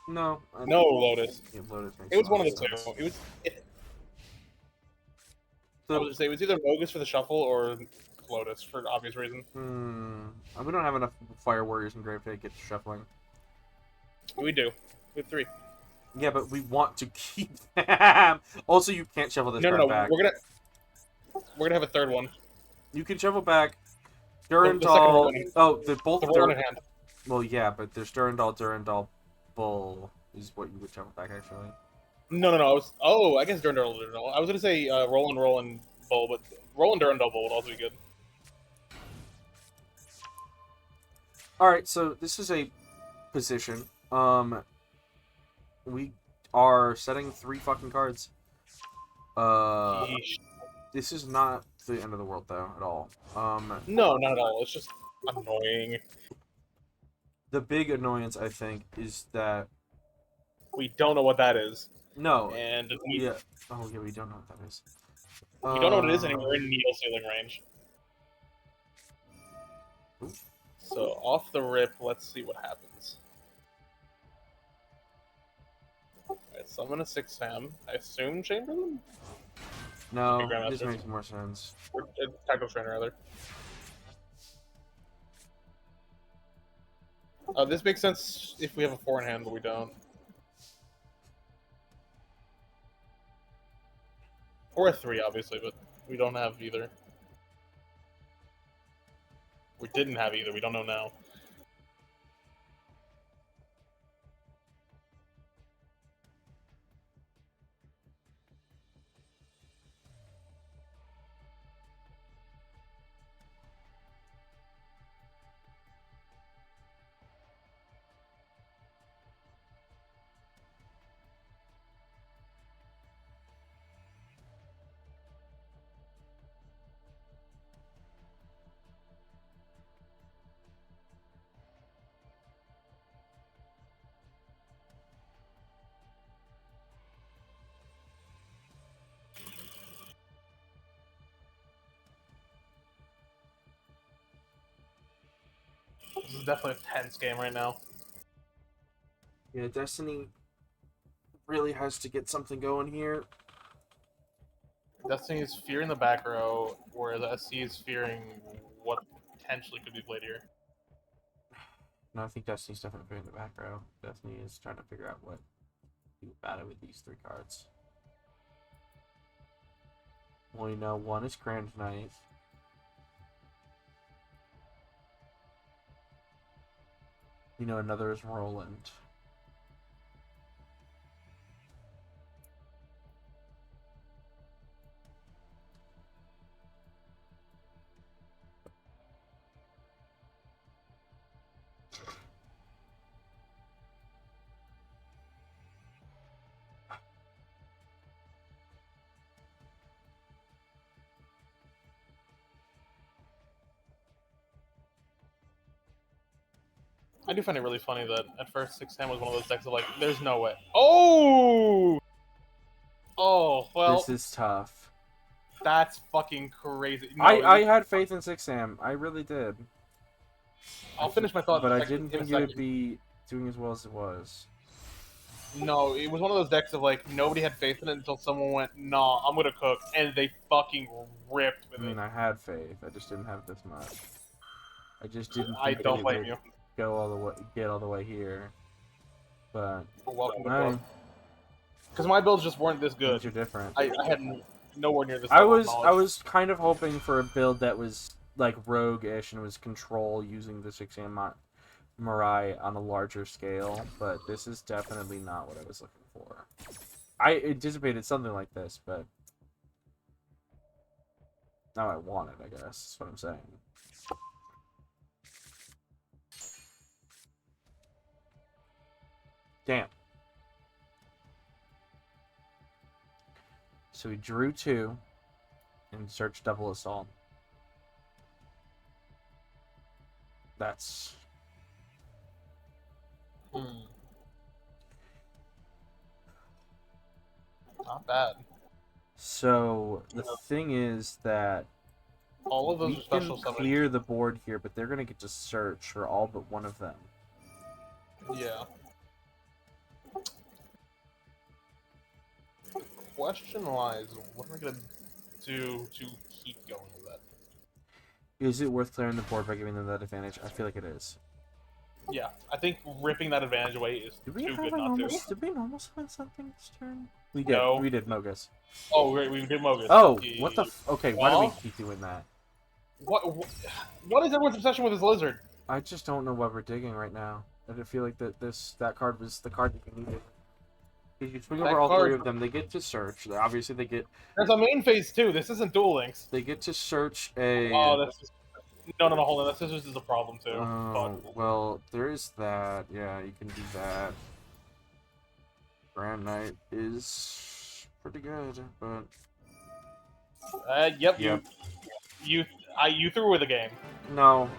No. No, Lotus. Yeah, Lotus makes It was a one lot of the two. sense. It was. I So, was gonna say it was either Mogus for the shuffle or Lotus for obvious reason. we don't have enough Fire Warriors in Grave to get to shuffling. We do. We have 3. Yeah, but we want to keep them. Also, you can't shuffle this card No. back. We're gonna have a third one. You can shuffle back The second Durandal. one. Oh, they're both The roll in hand. Well, yeah, but there's Durandal, Bull is what you would shuffle back actually. No. I guess Durandal. I was gonna say Roland Bull, but Roland Durandal Bull would also be good. All right, so this is a position. We are setting 3 fucking cards. Yeesh. This is not the end of the world though at all. No, not at all. It's just annoying. The big annoyance I think is that We don't know what that is, no, and yeah, oh yeah, we don't know what that is. we don't know what it is, and we're in needle sealing range. Ooh. So off the rip, let's see what happens. Alright, summon a 6-Sam. I assume Chamberlain? No, Okay, Grandmaster. this makes more sense. Or Tactical Trainer, rather. This makes sense if we have a 4 in hand, but we don't. Or a 3, obviously, but we don't have either. We didn't have either, we don't know now. This is definitely a tense game right now. Yeah, Destiny really has to get something going here. Destiny is fearing the back row, whereas SC is fearing what potentially could be played here. No, I think Destiny's definitely putting the back row. Destiny is trying to figure out what to do about it with these 3 cards. Well, you know, one is Grand Knight. You know, another is Roland. I do find it really funny that at first 6-10 was one of those decks of like, there's no way. Oh! Oh, well, This is tough. that's fucking crazy. No, I had faith in 6am. I really did. I'll finish my thought. But I in didn't a think it would second. be doing as well as it was. No, it was one of those decks of like, nobody had faith in it until someone went, nah, I'm gonna cook. And they fucking ripped with I mean, it. I had faith. I just didn't have this much. I just didn't I think that don't it blame would you. go all the way, get all the way here. But Welcome to the I, club. Because my builds just weren't this good. things are different. I had nowhere near this I level of was knowledge. kind of hoping for a build that was like rogue-ish and was control using the 6am Mirai on a larger scale, but this is definitely not what I was looking for. I anticipated something like this, but now I want it, I guess. That's what I'm saying. Damn. So we drew 2 and searched double assault. That's... Not bad. So the thing is that All of those we are special can summoned. clear the board here, but they're gonna get to search for all but one of them. Yeah. Question lies, what am I gonna do to keep going with that? Is it worth clearing the board by giving them that advantage? I feel like it is. Yeah, I think ripping that advantage away is Did we too have good a not normal? to. Did we normal summon something this turn? We did. No. We did Mogus. Oh, we did Mogus. Oh, what the? Okay, why do we Well? keep doing that? What is everyone's obsession with this lizard? I just don't know what we're digging right now. I feel like that card was the card that you needed. If you swing That over all card- 3 of them, they get to search. Obviously, they get There's a main phase too. This isn't Duel Links. they get to search a. Oh, that's just... No, hold on. That scissors is a problem too. Oh, well, there is that. Yeah, you can do that. Grand Knight is pretty good, but Yep. Yep. You threw away the game. No,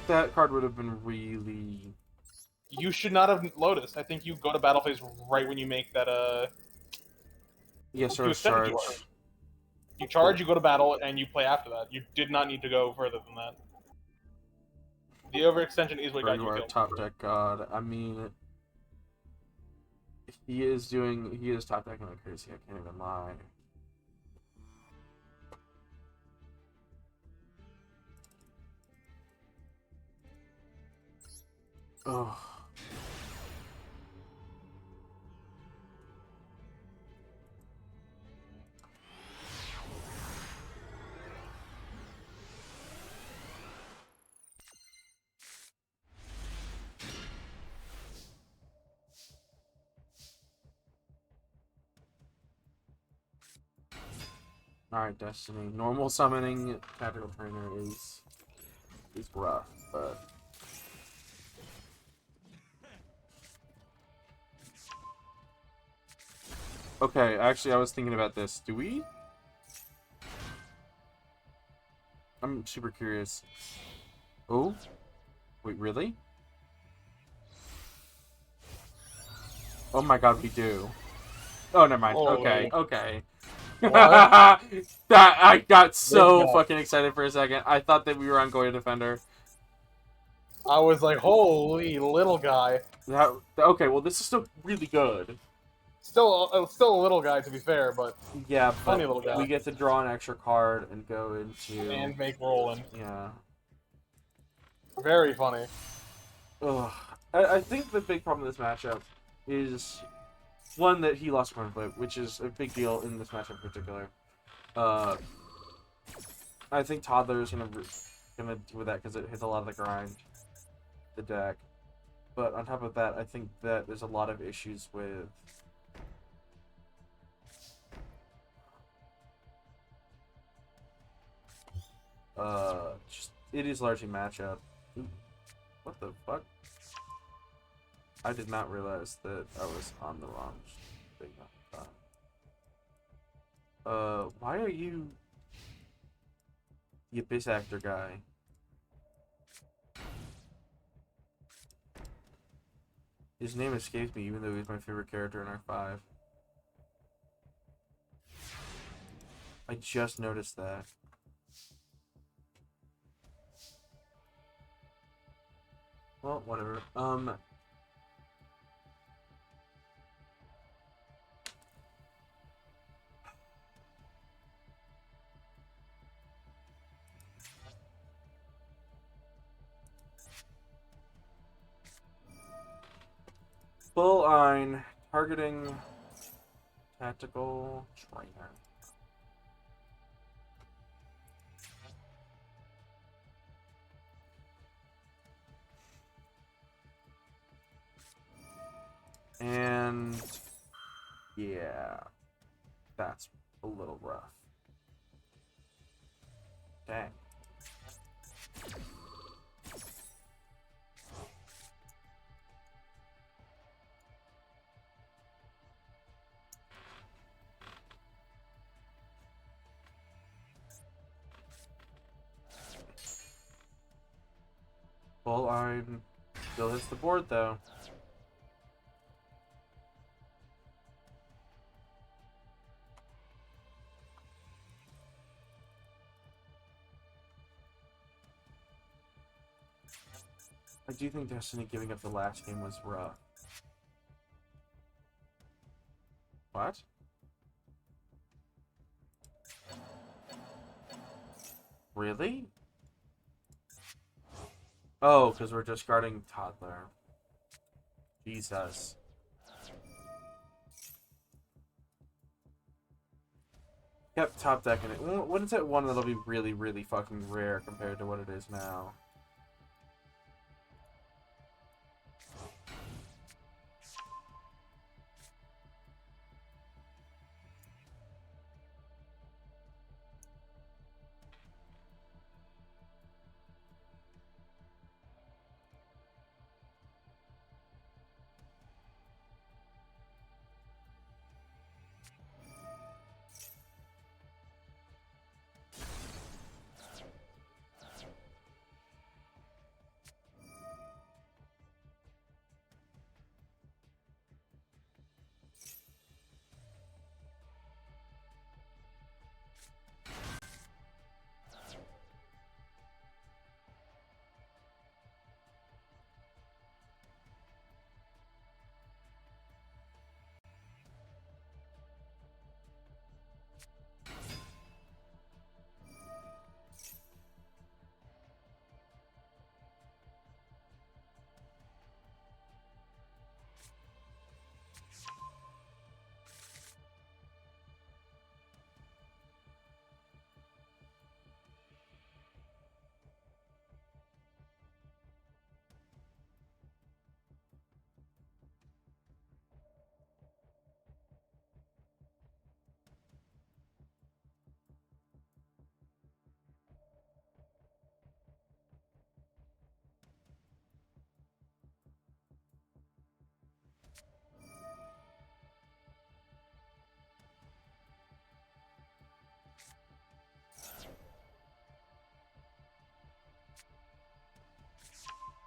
that card would have been really. You should not have Lotus. I think you go to battle phase right when you make that Yes, you sir. extend Charge. your- You charge, you go to battle, and you play after that. You did not need to go further than that. The overextension is what Or got you you are killed. top deck god. I mean, he is top decking like crazy. I can't even lie. Oh. Alright, Destiny. Normal summoning tactical trainer is rough, but okay, actually I was thinking about this. Do we? I'm super curious. Oh? Wait, really? Oh my god, we do. Oh, never mind. Holy. Okay, okay. What? That I got so guy. fucking excited for a second. I thought that we were on Goya Defender. I was like, holy little guy. Okay, well this is still really good. Still a little guy to be fair, but Yeah, Funny little but guy. we get to draw an extra card and go into and make rolling. yeah. Very funny. Ugh. I think the big problem with this matchup is one that he lost coin flip, which is a big deal in this matchup in particular. I think Toddler is gonna deal with that because it hits a lot of the grind, the deck. But on top of that, I think that there's a lot of issues with just it is largely matchup. Ooh, what the fuck? I did not realize that I was on the wrong thing at the time. Why are you the Abyss Actor guy? His name escapes me, even though he's my favorite character in R5. I just noticed that. Well, whatever. Full Ein, targeting tactical trainer. And yeah, that's a little rough. Dang. Full Ein still hits the board though. I do think Destiny giving up the last game was rough. What? Really? Oh, because we're discarding Toddler. Jesus. Yep, top decking it. When it's at 1, that'll be really, really fucking rare compared to what it is now.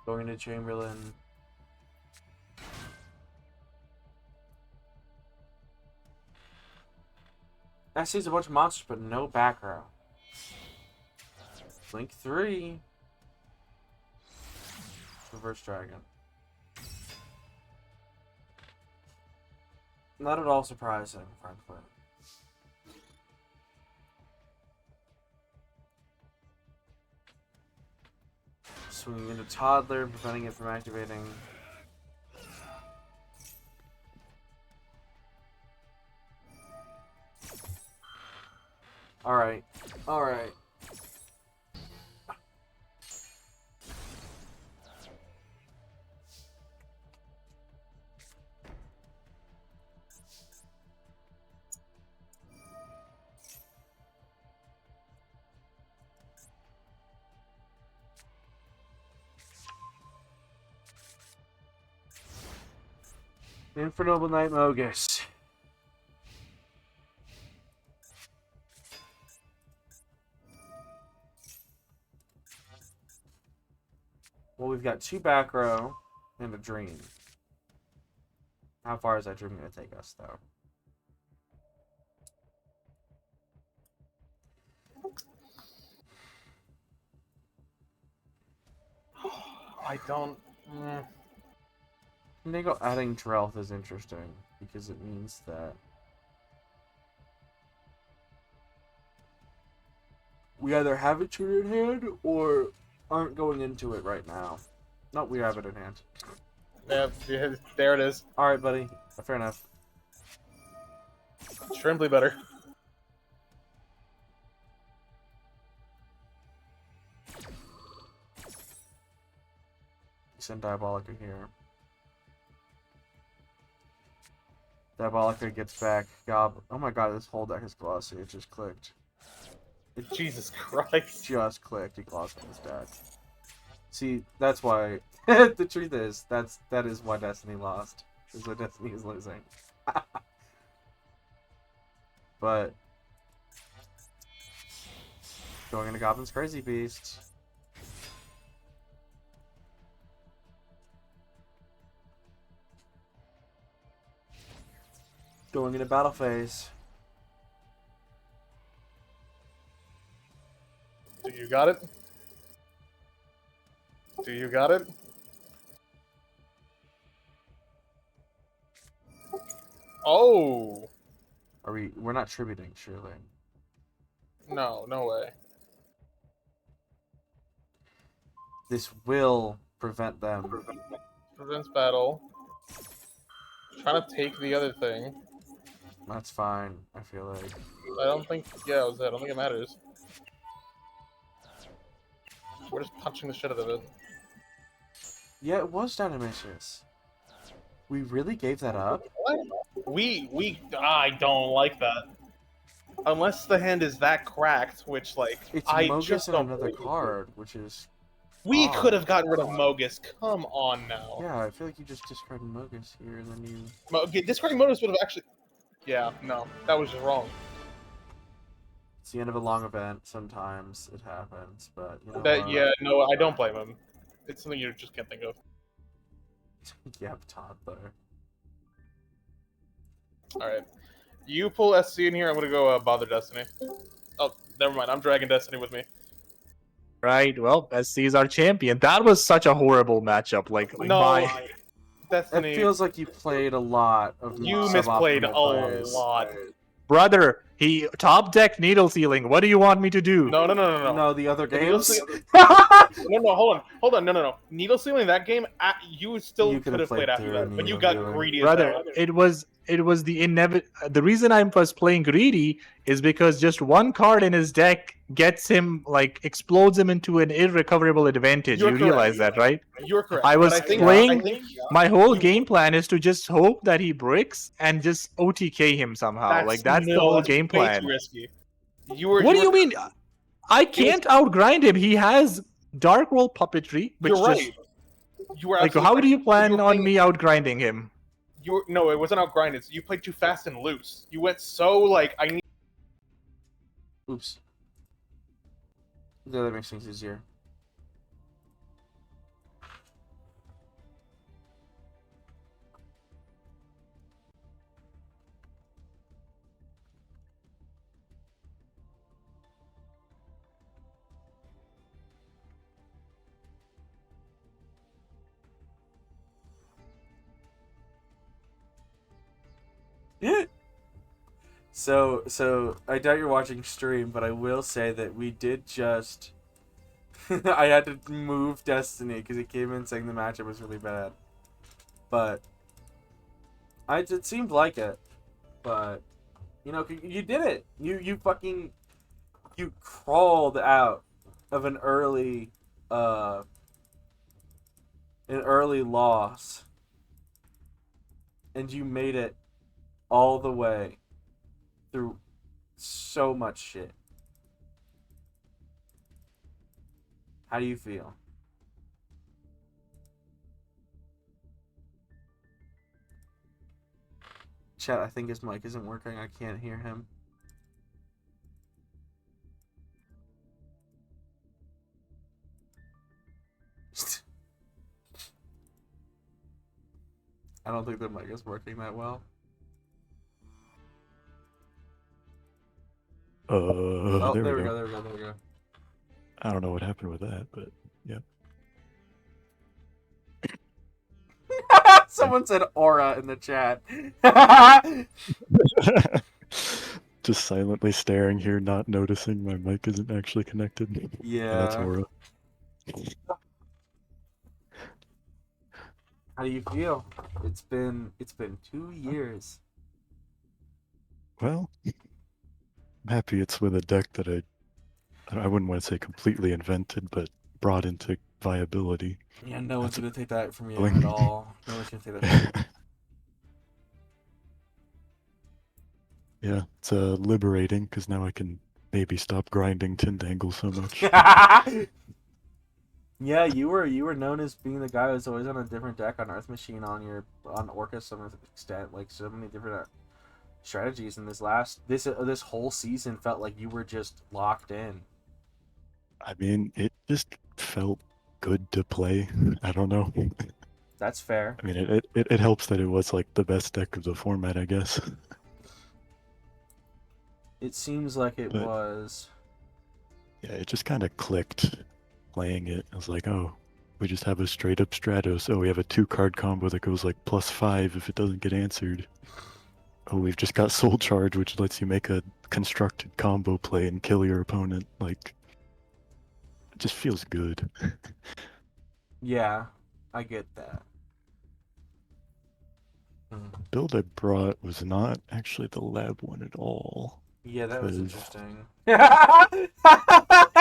Going to Chamberlain. That sees a bunch of monsters, but no back row. Link 3. Reverse Dragon. Not at all surprising, frankly. Swinging into Toddler, preventing it from activating. Alright. Alright. Infernoble Knight Mogus. Well, we've got 2 back row and a dream. How far is that dream going to take us, though? I don't. I think adding Drelth is interesting because it means that we either have it tutored in hand or aren't going into it right now. No, we have it in hand. Yeah, there it is. Alright, buddy. Fair enough. Shrimply better. Send Diabolica here. Diabolica gets back. Gob. Oh my god, this whole deck is glossy. It just clicked. Jesus Christ. Just clicked. He glossed on his deck. See, that's why. The truth is, that is why Destiny lost. Is why Destiny is losing. But going into Goblin's Crazy Beast. Going into battle phase. Do you got it? Do you got it? Oh! We're not tributing, surely. No, no way. This will prevent them. Prevents battle. Trying to take the other thing. That's fine, I feel like. I don't think. Yeah, I don't think it matters. We're just punching the shit out of it. Yeah, it was Dynamicious. We really gave that up? What? I don't like that. Unless the hand is that cracked, which, like, It's I Mogus just and don't another believe it. card, which is... We odd. could have gotten rid of Mogus. Come on now. Yeah, I feel like you just discarded Mogus here, and then you... Discarding Mogus would have actually... Yeah, no. That was just wrong. It's the end of a long event, sometimes it happens, but you know what? Yeah, no, I don't blame him. It's something you just can't think of. Yep, Toddler. Alright. You pull SC in here, I'm gonna go bother Destiny. Oh, never mind. I'm dragging Destiny with me. Right. Well, SC is our champion. That was such a horrible matchup. Like No, my... Destiny, It feels like you played a lot of you suboptimal misplayed a plays. lot. Brother, he top deck needle sealing. What do you want me to do? No. No, the other Needle games? seal- No, hold on, no. Needle sealing that game, you still You could have played after through that, but you needle got sealing. greedy as Brother, hell. it was the the reason I was playing greedy is because just one card in his deck gets him, like, explodes him into an irrecoverable advantage. You're You correct. realize that, right? You're correct. I was but think, playing- I think My whole You- game plan is to just hope that he bricks and just OTK him somehow. Like, that's the whole that's game way plan. too risky. What do you mean? I can't outgrind him. He has Dark World Puppetry, which You're right. just... You were Like, absolutely how right. do you plan were on playing- me outgrinding him? No, it wasn't outgrinded. You played too fast and loose. You went so, like, I need. Oops. Yeah, that makes things easier. So I doubt you're watching stream, but I will say that we did just. I had to move Destiny because he came in saying the matchup was really bad, but it seemed like it. But you know, you did it. You crawled out of uh an early loss, and you made it all the way through so much shit. How do you feel? Chat, I think his mic isn't working. I can't hear him. I don't think the mic is working that well. Oh, there there we we go. go. There we go. There we go. I don't know what happened with that, but yeah. Someone said aura in the chat. Just silently staring here, not noticing my mic isn't actually connected. Yeah. That's Aura. How do you feel? It's been 2 years. Well, I'm happy it's with a deck that I wouldn't want to say completely invented, but brought into viability. Yeah, no one's gonna take that from you feeling. at all. No one's gonna take that from Yeah, it's liberating because now I can maybe stop grinding Tindangle so much. you. Yeah, you were known as being the guy who was always on a different deck on Earth Machine on Orca some extent, like so many different strategies. And this whole season felt like you were just locked in. I mean, it just felt good to play. I don't know. That's fair. I mean, it helps that it was like the best deck of the format, I guess. It seems like it But- was. Yeah, it just kind of clicked playing it. I was like, oh, we just have a straight up Stratos. Oh, we have a 2-card combo that goes like +5 if it doesn't get answered. Oh, we've just got Soul Charge, which lets you make a constructed combo play and kill your opponent. Like, it just feels good. Yeah, I get that. Hmm. Build I brought was not actually the lab one at all. Yeah, that was 'Cause- interesting.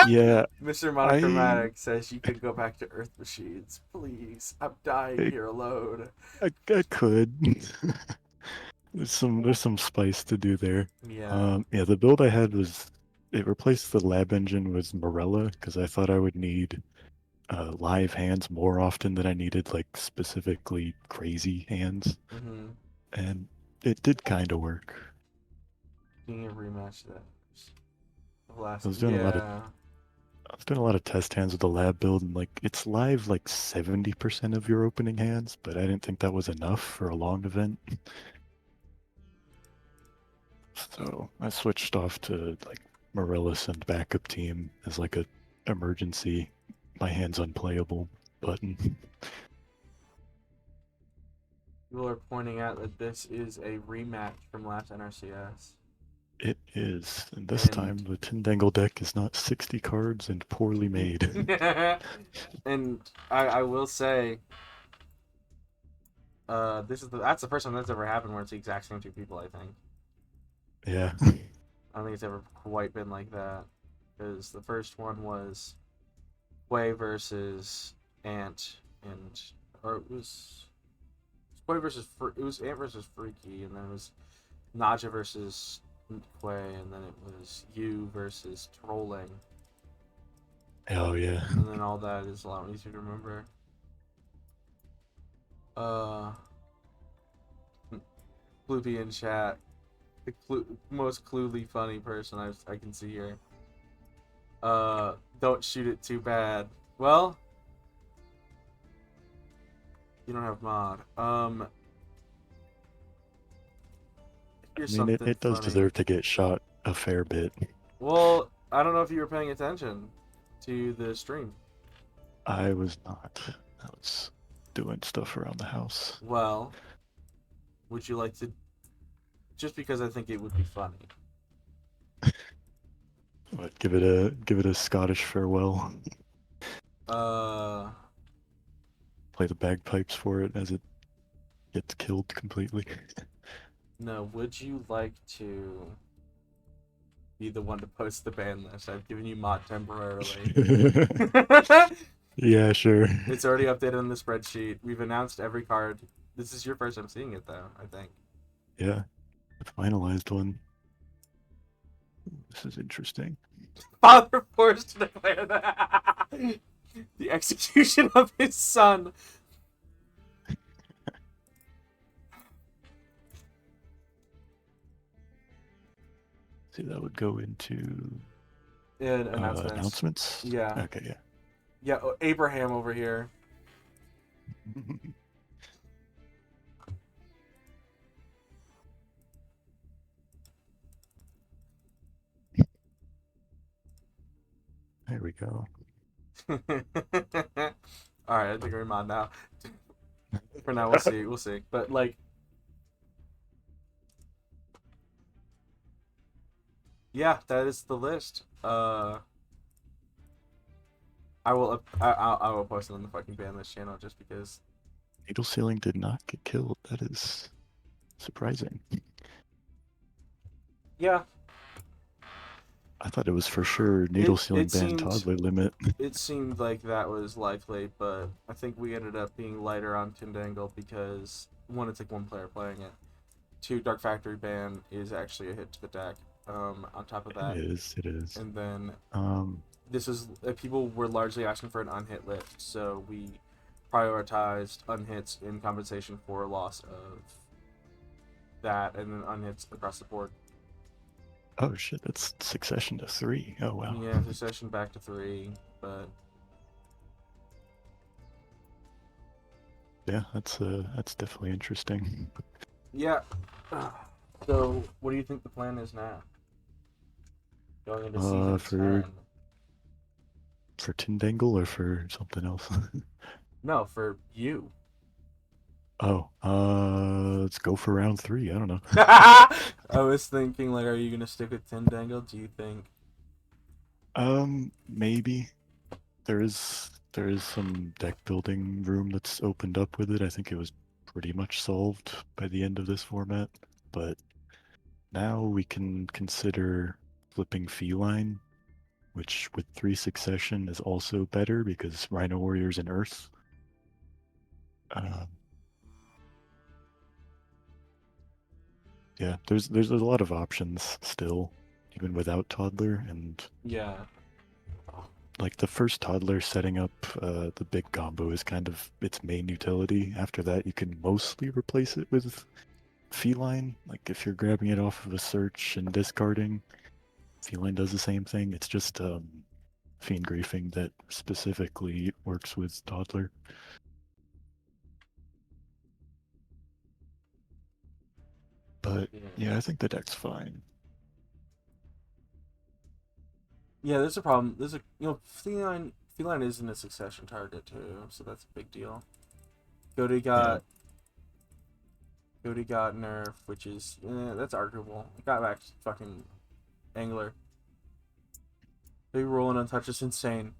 Yeah, Mr. Monochromatic says you could go back to Earth Machines. Please. I'm dying Hey. here alone. I could. There's some spice to do there. Yeah. Yeah, the build I had was it replaced the lab engine with Morella because I thought I would need live hands more often than I needed like specifically crazy hands, Mm-hmm. and it did kind of work. Being a rematch that last. I was doing a lot of- yeah. I was doing a lot of test hands with the lab build, and like it's live like 70% of your opening hands, but I didn't think that was enough for a long event. So I switched off to like Morellis and backup team as like a emergency, my hands unplayable button. People are pointing out that this is a rematch from last NRCS. It is, and this And- time the Tindangle deck is not 60 cards and poorly made. And I will say, that's the first time that's ever happened where it's the exact same two people. I think. Yeah. I don't think it's ever quite been like that, because the first one was Quay versus Ant, or it was Quay versus it was Ant versus Freaky, and then it was Naja versus Quay, and then it was you versus Trolling, Oh yeah. and then all that is a lot easier to remember. Floopy in chat, the most cluely funny person I can see here. Don't shoot it too bad. Well, you don't have mod. Here's I mean, something it does funny. deserve to get shot a fair bit. Well, I don't know if you were paying attention to the stream. I was not. I was doing stuff around the house. Well, would you like to just because I think it would be funny. What, give it a Scottish farewell. Uh, Play the bagpipes for it as it gets killed completely. no. Would you like to be the one to post the ban list? I've given you mod temporarily. Yeah, sure. It's already updated on the spreadsheet. We've announced every card. This is your first time seeing it, though, I think. Yeah, the finalized one. This is interesting. Father forced to declare that the execution of his son. See, that would go into Announcements. announcements. Yeah. Okay, yeah. Yeah, Abraham over here. There we go. Alright, I think we're mod now. For now, we'll see. We'll see. But, like... Yeah, that is the list. I will post it on the fucking ban list channel just because... Needle Ceiling did not get killed. That is surprising. Yeah. I thought it was for sure Needle Ceiling it ban seemed- toddler limit. It seemed like that was likely, but I think we ended up being lighter on Tindangle because, one, it's like one player playing it. Two, Dark Factory ban is actually a hit to the deck. On top of that, It is. and then Um, this is people were largely asking for an unhit lift, so we prioritized unhits in compensation for loss of that, and then unhits across the board. oh shit, that's succession to 3. Oh wow. Yeah, succession back to 3, but Yeah, that's definitely interesting. yeah. So, what do you think the plan is now? Going into season for 10. For Tindangle or for something else? No, for you. Oh, let's go for round 3. I don't know. I was thinking, like, are you gonna stick with Tindangle? Do you think? Maybe there is some deck building room that's opened up with it. I think it was pretty much solved by the end of this format, but now we can consider flipping Feline, which with 3 succession is also better because Rhino Warriors and Earth. Yeah, there's a lot of options still, even without Toddler, and Yeah. like the first Toddler setting up the big combo is kind of its main utility. After that, you can mostly replace it with Feline. Like if you're grabbing it off of a search and discarding, Feline does the same thing. It's just Fiend Griefing that specifically works with Toddler. But yeah, I think the deck's fine. Yeah, there's a problem. There's a Feline isn't a succession target too, so that's a big deal. Goaty got nerf, which is that's arguable. Got back to fucking Angler. Big rolling untouched is insane.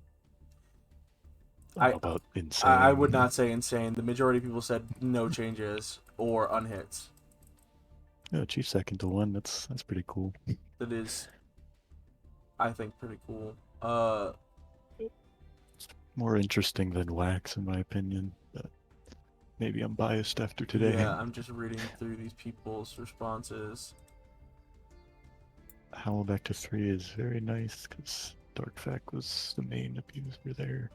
I don't know about insane. I would not say insane. The majority of people said no changes or unhits. Yeah, Chief second to 1. That's pretty cool. That is, I think, pretty cool. More interesting than Wax, in my opinion. But maybe I'm biased after today. Yeah, I'm just reading through these people's responses. Howl back to 3 is very nice because Dark Fact was the main abuser there.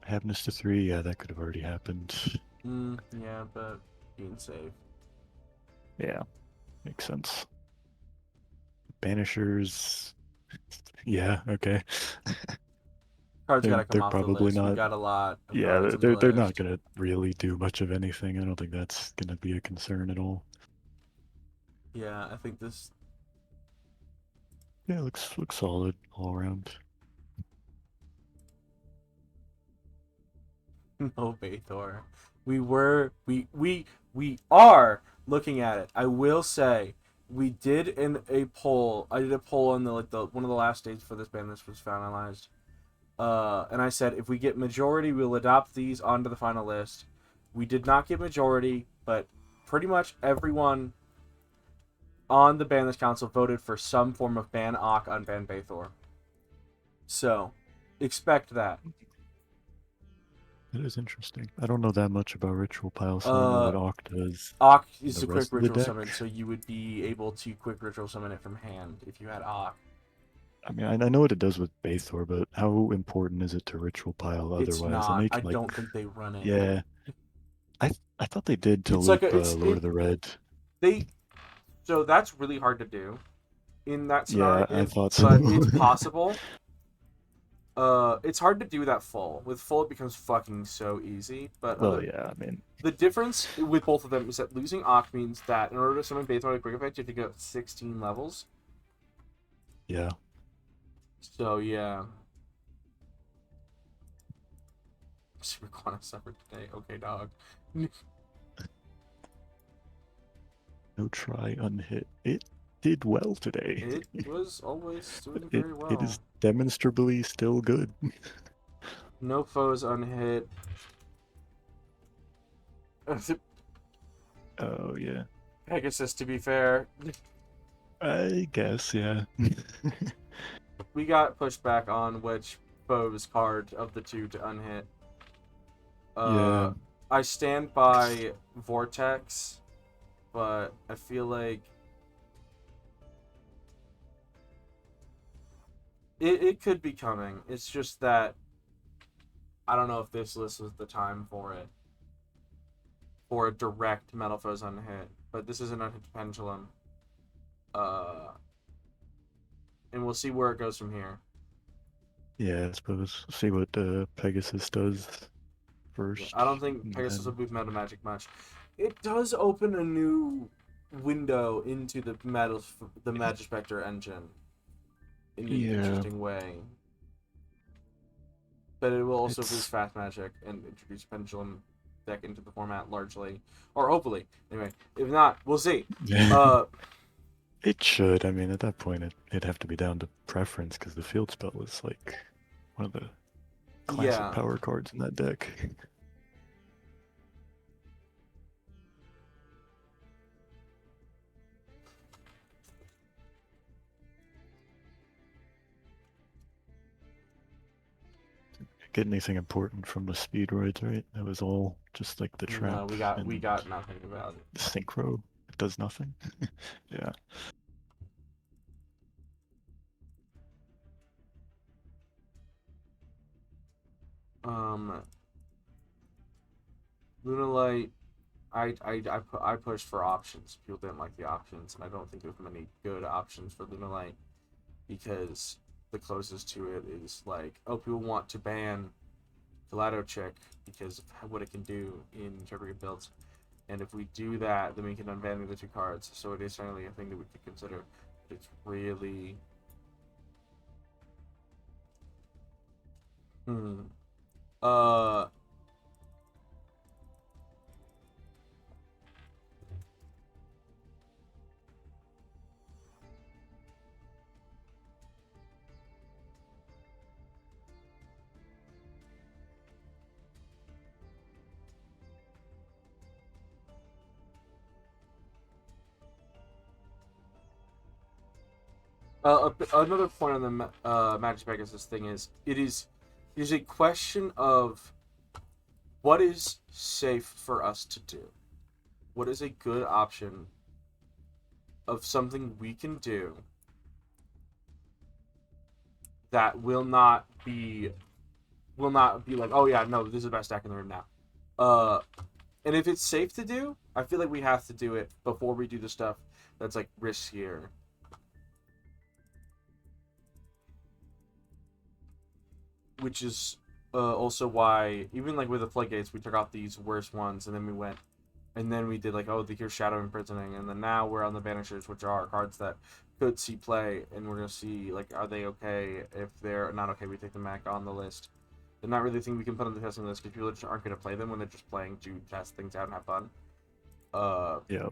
Happiness to 3, yeah, that could have already happened. Yeah, but being safe. Yeah, makes sense. Banishers, yeah, okay. Cards gotta They're come off the probably list. We not- got a lot. Of Yeah, cards on the they're not list. gonna really do much of anything. I don't think that's gonna be a concern at all. Yeah, I think this. Yeah, looks solid all around. No Bathor. We We are looking at it. I will say we did in a poll. I did a poll on the one of the last days before this ban list was finalized. And I said if we get majority, we'll adopt these onto the final list. We did not get majority, but pretty much everyone on the ban list council voted for some form of ban Ock, unban Bathor. So, expect that. That is interesting. I don't know that much about ritual piles, so I don't know what Oct does. Ock is The a quick rest of the ritual deck? summon, so you would be able to quick ritual summon it from hand if you had Ock. I mean, I know what it does with Bathor, but how important is it to ritual pile It's otherwise? not. And they I can, like, don't think they run it. yeah. I thought they did to It's like loop it's Lord of the Red. so that's really hard to do in that Yeah, scenario. I thought so. But it's possible. It's hard to do that full. With full, it becomes fucking so easy. But Well, yeah, I mean, the difference with both of them is that losing Ock means that in order to summon Bathor with quick effect, you have to go 16 levels. yeah. So yeah. Super Quantum suffered today. Okay, dog. No try unhit. It did well today. It was always doing It very well. it is demonstrably still good. No foes unhit. Oh yeah. Pegasus, to be fair. I guess, yeah. We got pushed back on which foe's card of the two to unhit. Yeah. I stand by Vortex, but I feel like it could be coming. It's just that I don't know if this list is the time for it. For a direct Metal Foes unhit. But this is an unhit pendulum. And we'll see where it goes from here. Yeah, I suppose. See what Pegasus does first. I don't think and Pegasus will then- move Meta Magic much. It does open a new window into the Magic Spectre engine in an Yeah. interesting way. But it will also It's- boost fast magic and introduce pendulum deck into the format largely, or hopefully. Anyway, if not, we'll see. Yeah. It should. I mean, at that point, it'd have to be down to preference because the field spell is like one of the classic Yeah. power cards in that deck. Get anything important from the speedroids, right? That was all just like the trap. No, we got and nothing about it. synchro. It does nothing. Yeah. Lunalight, I pushed for options. People didn't like the options, and I don't think there's many good options for Lunalight because the closest to it is like, oh, people want to ban Gelato Chick because of what it can do in interpretive builds, and if we do that, then we can unban the other two cards. So it is certainly a thing that we could consider. It's really, uh. Another point on the Magic Pegasus thing is it is a question of what is safe for us to do. What is a good option of something we can do that will not be like, oh yeah, no, this is the best deck in the room now. And if it's safe to do, I feel like we have to do it before we do the stuff that's like riskier. Which is also why, even like with the floodgates, we took off these worst ones, and then we did like, oh, here's Shadow Imprisoning, and then now we're on the Banishers, which are cards that could see play, and we're gonna see like, are they okay? If they're not okay, we take them back on the list. They're not really a thing we can put on the testing list because people just aren't gonna play them when they're just playing to test things out and have fun. Yeah.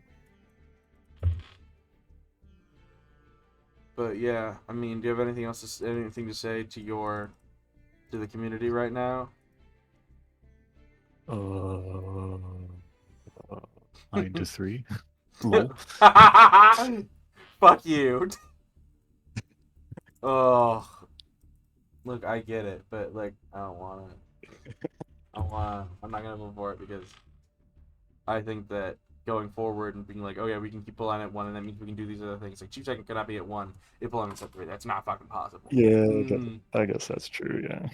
But yeah, I mean, do you have anything else? Anything to say to the community right now? Uh, 9-3. Lol. Fuck you. Oh, look, I get it, but like, I don't want it. I'm not gonna move for it because I think that going forward and being like, oh yeah, we can keep pulling at 1, and that means we can do these other things. Like Chief Second cannot be at 1 if pulling at 3. That's not fucking possible. Yeah, Mm. I guess that's true. Yeah.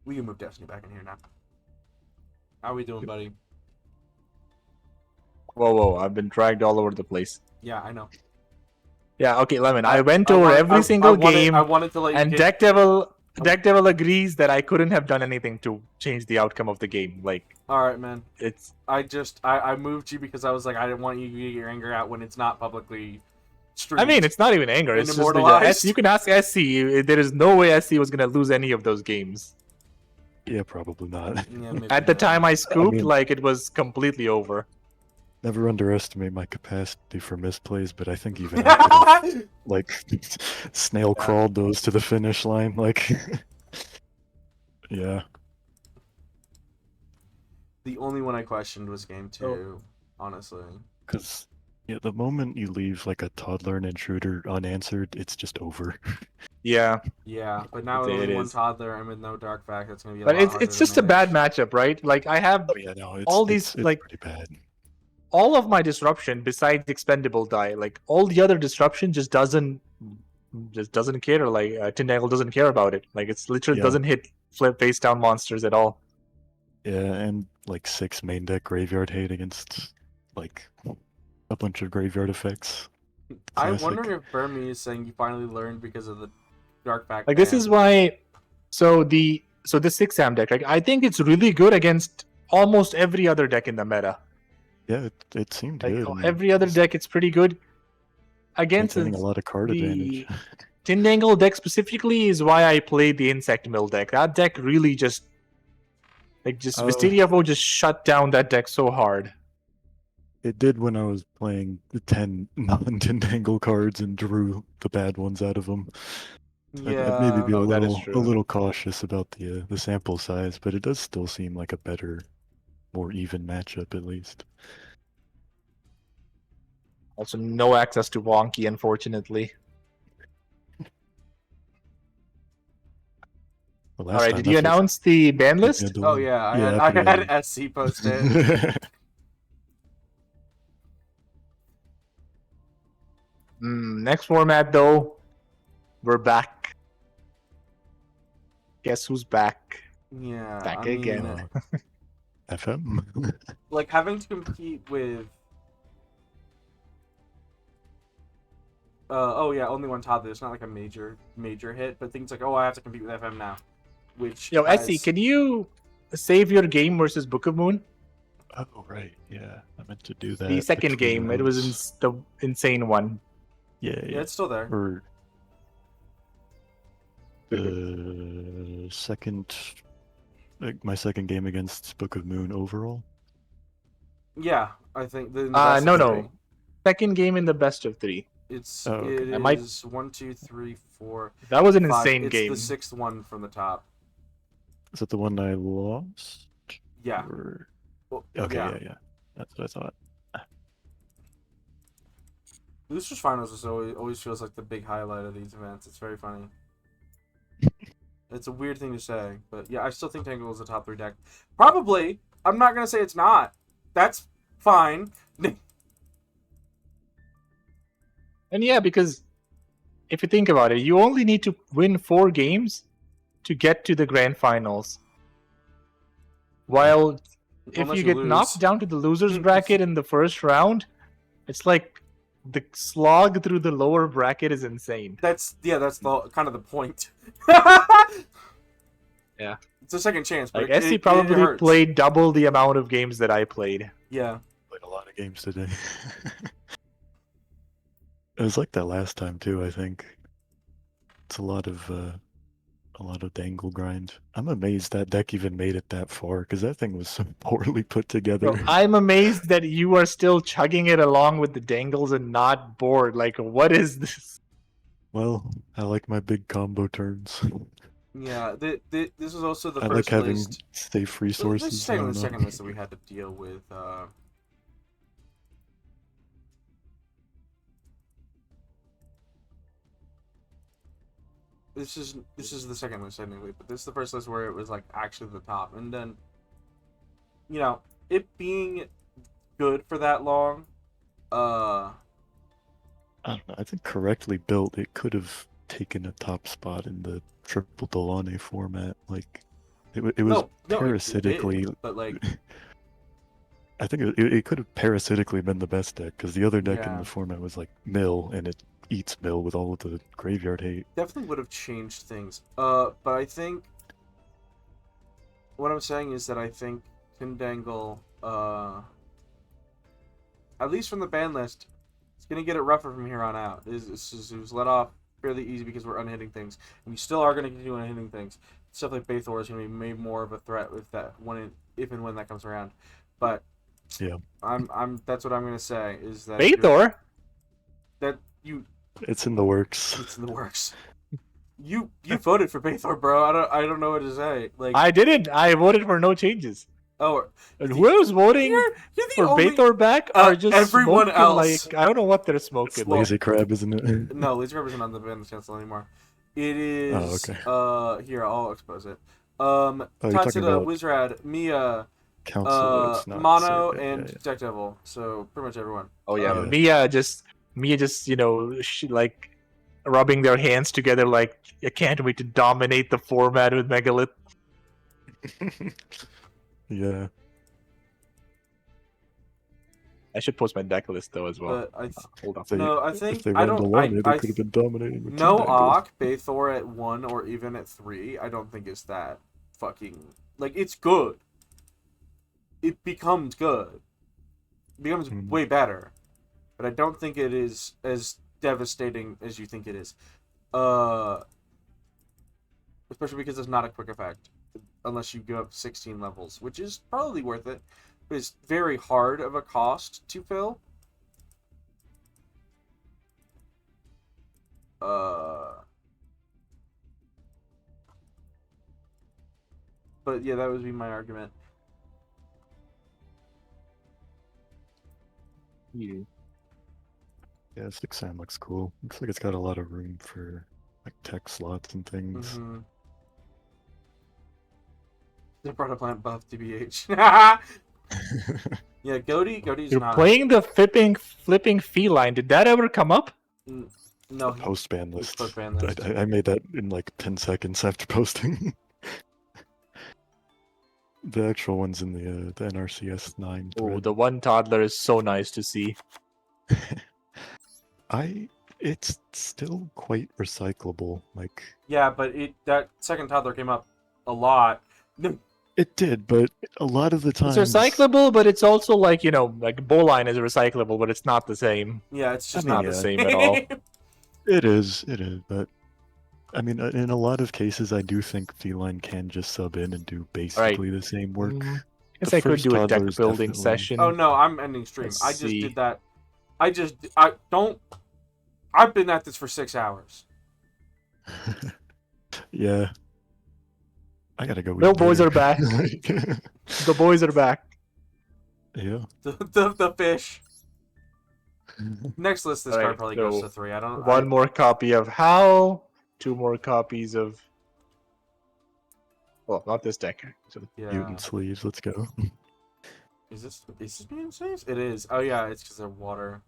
We can move Destiny back in here now. How are we doing, buddy? Whoa! I've been dragged all over the place. Yeah, I know. Yeah, okay, Lemon. I went over every single game, I wanted to let you and get... Deck Devil agrees that I couldn't have done anything to change the outcome of the game. Like, All right, man. it's I moved you because I was like, I didn't want you to get your anger out when it's not publicly streamed. I mean, it's not even anger. And It's just immortalized. you can ask SC. There is no way SC was gonna lose any of those games. Yeah, probably not. Yeah, maybe At the not. time I scooped, mean- like it was completely over. Never underestimate my capacity for misplays, but I think even I could have, like, snail crawled those to the finish line. Like, yeah. The only one I questioned was game 2, honestly. Because yeah, the moment you leave like a toddler and intruder unanswered, it's just over. Yeah, Yeah, but now with It only one is. toddler and with no dark fact, that's gonna be a but lot it's harder it's to just a manage. bad matchup, right? Like I have Oh yeah, no, it's all these, it's like- pretty bad. all of my disruption besides expendable die. Like all the other disruption just doesn't care. Like Tindangle doesn't care about it. Like it's literally Yeah. doesn't hit flip face down monsters at all. Yeah, and like 6 main deck graveyard hate against like a bunch of graveyard effects. I'm Classic. wondering if Burmy is saying you finally learned because of the dark fact. Like this ban. is why. So the 6-am deck, like I think it's really good against almost every other deck in the meta. Yeah, it seemed Like good. I mean, every other it's deck, it's pretty good. Against maintaining a lot of card the advantage. Tindangle deck specifically is why I played the Insect Mill deck. That deck really just Oh. Wisteria Vote just shut down that deck so hard. It did when I was playing the 10 non-Tindangle cards and drew the bad ones out of them. I'd maybe be Oh, that is a true. little cautious about the sample size, but it does still seem like a better, more even matchup at least. Also, no access to Wonky, unfortunately. The All last right, time, did you that's what announce the ban you list? had to Oh win. yeah, I Yeah, had, pretty I early. had SC post it. Next format, though, we're back. Guess who's back? Yeah, Back I mean, again. FM. like having to compete with. Oh yeah, only one toddler. It's not like a major hit, but things like, oh, I have to compete with FM now, which Yo, has- SC, can you save your game versus Book of Moon? Oh right, yeah, I meant to do that. The second between game, it was those. the insane one. Yeah, yeah, it's still there. Or the second, like my second game against Book of Moon overall. Yeah, I think the No, best of no. three. Second game in the best of 3. It's Oh, okay. it I might- is 1, 2, 3, 4, That was an 5. insane It's game. the 6th one from the top. Is that the one I lost? Yeah. Or... Well, Okay, yeah. yeah. That's what I thought. Losers Finals is always feels like the big highlight of these events. It's very funny. It's a weird thing to say, but yeah, I still think Tangle is a top 3 deck. Probably. I'm not gonna say it's not. That's fine. And yeah, because if you think about it, you only need to win 4 games to get to the grand finals. While if Unless you get lose. knocked down to the losers bracket in the first round, it's like the slog through the lower bracket is insane. That's the kind of the point. Yeah. It's a second chance, but Like SC probably hurts. played double the amount of games that I played. Yeah. Played a lot of games today. It was like that last time too, I think. It's a lot of a lot of dangle grind. I'm amazed that deck even made it that far because that thing was so poorly put together. Bro, I'm amazed that you are still chugging it along with the dangles and not bored. Like, what is this? Well, I like my big combo turns. Yeah, this was also the I first like having list. safe Let's resources. take I on don't the know. second list that we had to deal with. This is the second list technically, but this is the first list where it was like actually the top, and then it being good for that long. I don't know. I think correctly built, it could have taken a top spot in the triple Delane format. Like, it was No, parasitically. it did, but like I think it could have parasitically been the best deck because the other deck in Yeah. the format was like mill, and it eats mill with all of the graveyard hate. definitely would have changed things. But I think what I'm saying is that I think Tindangle, at least from the ban list, it's gonna get it rougher from here on out. It was let off fairly easy because we're unhitting things, and we still are gonna continue unhitting things. Stuff like Bathor is gonna be made more of a threat with that if and when that comes around. But Yeah. that's what I'm gonna say is that Bathor? It's in the works. It's in the works. You voted for Bathor, bro. I don't know what to say. Like I didn't. I voted for no changes. oh, And whoever's voting you're the for only Bathor back are just everyone smoking, else. like, I don't know what they're smoking. It's Lazy Crab, isn't it? No, Lazy Crab isn't on the ban cancel anymore. It is. okay. Here I'll expose it. you're talking Tatsida, about Wizrad, Mia, Council. It's not Mono, Survey, and yeah. Deck Devil. So pretty much everyone. Oh yeah, Yeah. Mia just like rubbing their hands together, like I can't wait to dominate the format with Megalith. Yeah. I should post my deck list though as well. But Hold on. No, I think if they I ran don't. Delane, they I could have been dominating with no Tindangle. Ock, Bathor at 1 or even at 3. I don't think it's that fucking like it's good. It becomes good. It becomes way better, but I don't think it is as devastating as you think it is. Especially because it's not a quick effect unless you go up 16 levels, which is probably worth it, but it's very hard of a cost to fill. But yeah, that would be my argument. Yeah, 6-Sam looks cool. Looks like it's got a lot of room for like tech slots and things. Mm-hmm. They brought a plant buff, TBH. Yeah, Goaty's You're not. playing the flipping feline. Did that ever come up? No, Post ban list. post-ban list. I made that in like 10 seconds after posting. The actual one's in the Nrcs 9 Oh, thread. the one toddler is so nice to see. It's still quite recyclable. Like Yeah, but that second toddler came up a lot. it did, but a lot of the times It's recyclable, but it's also like, like Bowline is recyclable, but it's not the same. Yeah, it's just It's not not the yeah. same at all. It is, but I mean, in a lot of cases, I do think Feline can just sub in and do basically the same work. I guess The I could first do a toddler deck is building definitely- session. Oh no, I'm ending stream. Let's I just see. did that. I've been at this for 6 hours. Yeah. I gotta go. No, eat boys later. are back. The boys are back. Yeah. The fish. Next list, this Alright, card probably so goes to 3. I don't. One more copy of Howl, 2 more copies of. Well, not this deck. So, Yeah. Mutant sleeves. Let's go. Is this mutant sleeves? It is. Oh yeah, it's because they're water.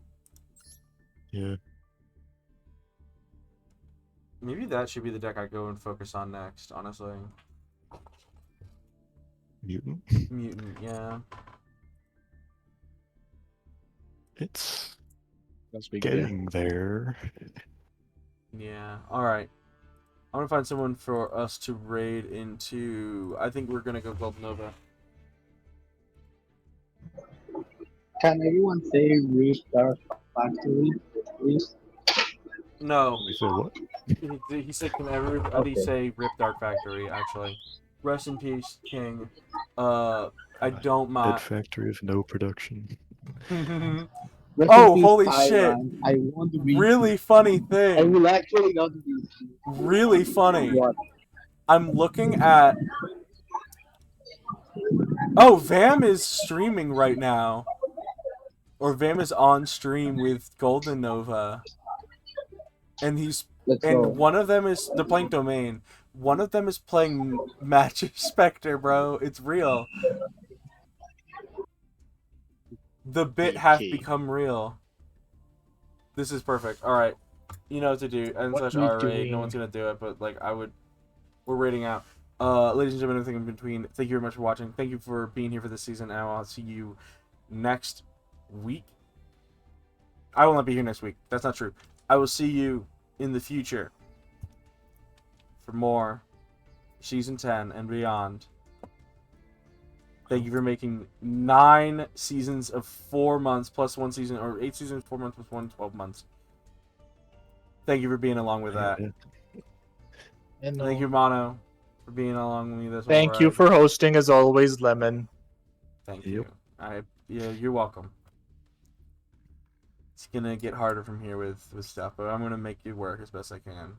Yeah. Maybe that should be the deck I go and focus on next. Honestly, Mutant. mutant. Yeah. It's that's big. getting there. Yeah. All right. I'm gonna find someone for us to raid into. I think we're gonna go Gold Nova. Can everyone say restart factory, please? No. We said what? He said, can everybody say Rip Dark Factory, actually. Rest in peace, King. I don't Dead mind. factory of no production. Rest in Oh, peace, holy shit. Tyrant. I want to be. Really funny I thing. will actually not be. Really funny. What? I'm looking at... Oh, Vam is streaming right now. Or Vam is on stream with Golden Nova. And Let's go. one of them is... They're playing Domain. One of them is playing Match Spectre, bro. It's real. The bit has become real. This is perfect. Alright. You know what to do. N/R rate. No one's gonna do it, but like we're rating out. Ladies and gentlemen, everything in between. Thank you very much for watching. Thank you for being here for this season, and I'll see you next week. I will not be here next week. That's not true. I will see you in the future for more Season 10 and beyond. Thank you for making 9 seasons of 4 months plus 1 season, or 8 seasons, 4 months plus 1, 12 months. Thank you for being along with that. And Thank you, Mono, for being along with me this thank whole you ride. for hosting as always, Lemon. Thank you. Yeah, you're welcome. It's gonna get harder from here with stuff, but I'm gonna make it work as best I can.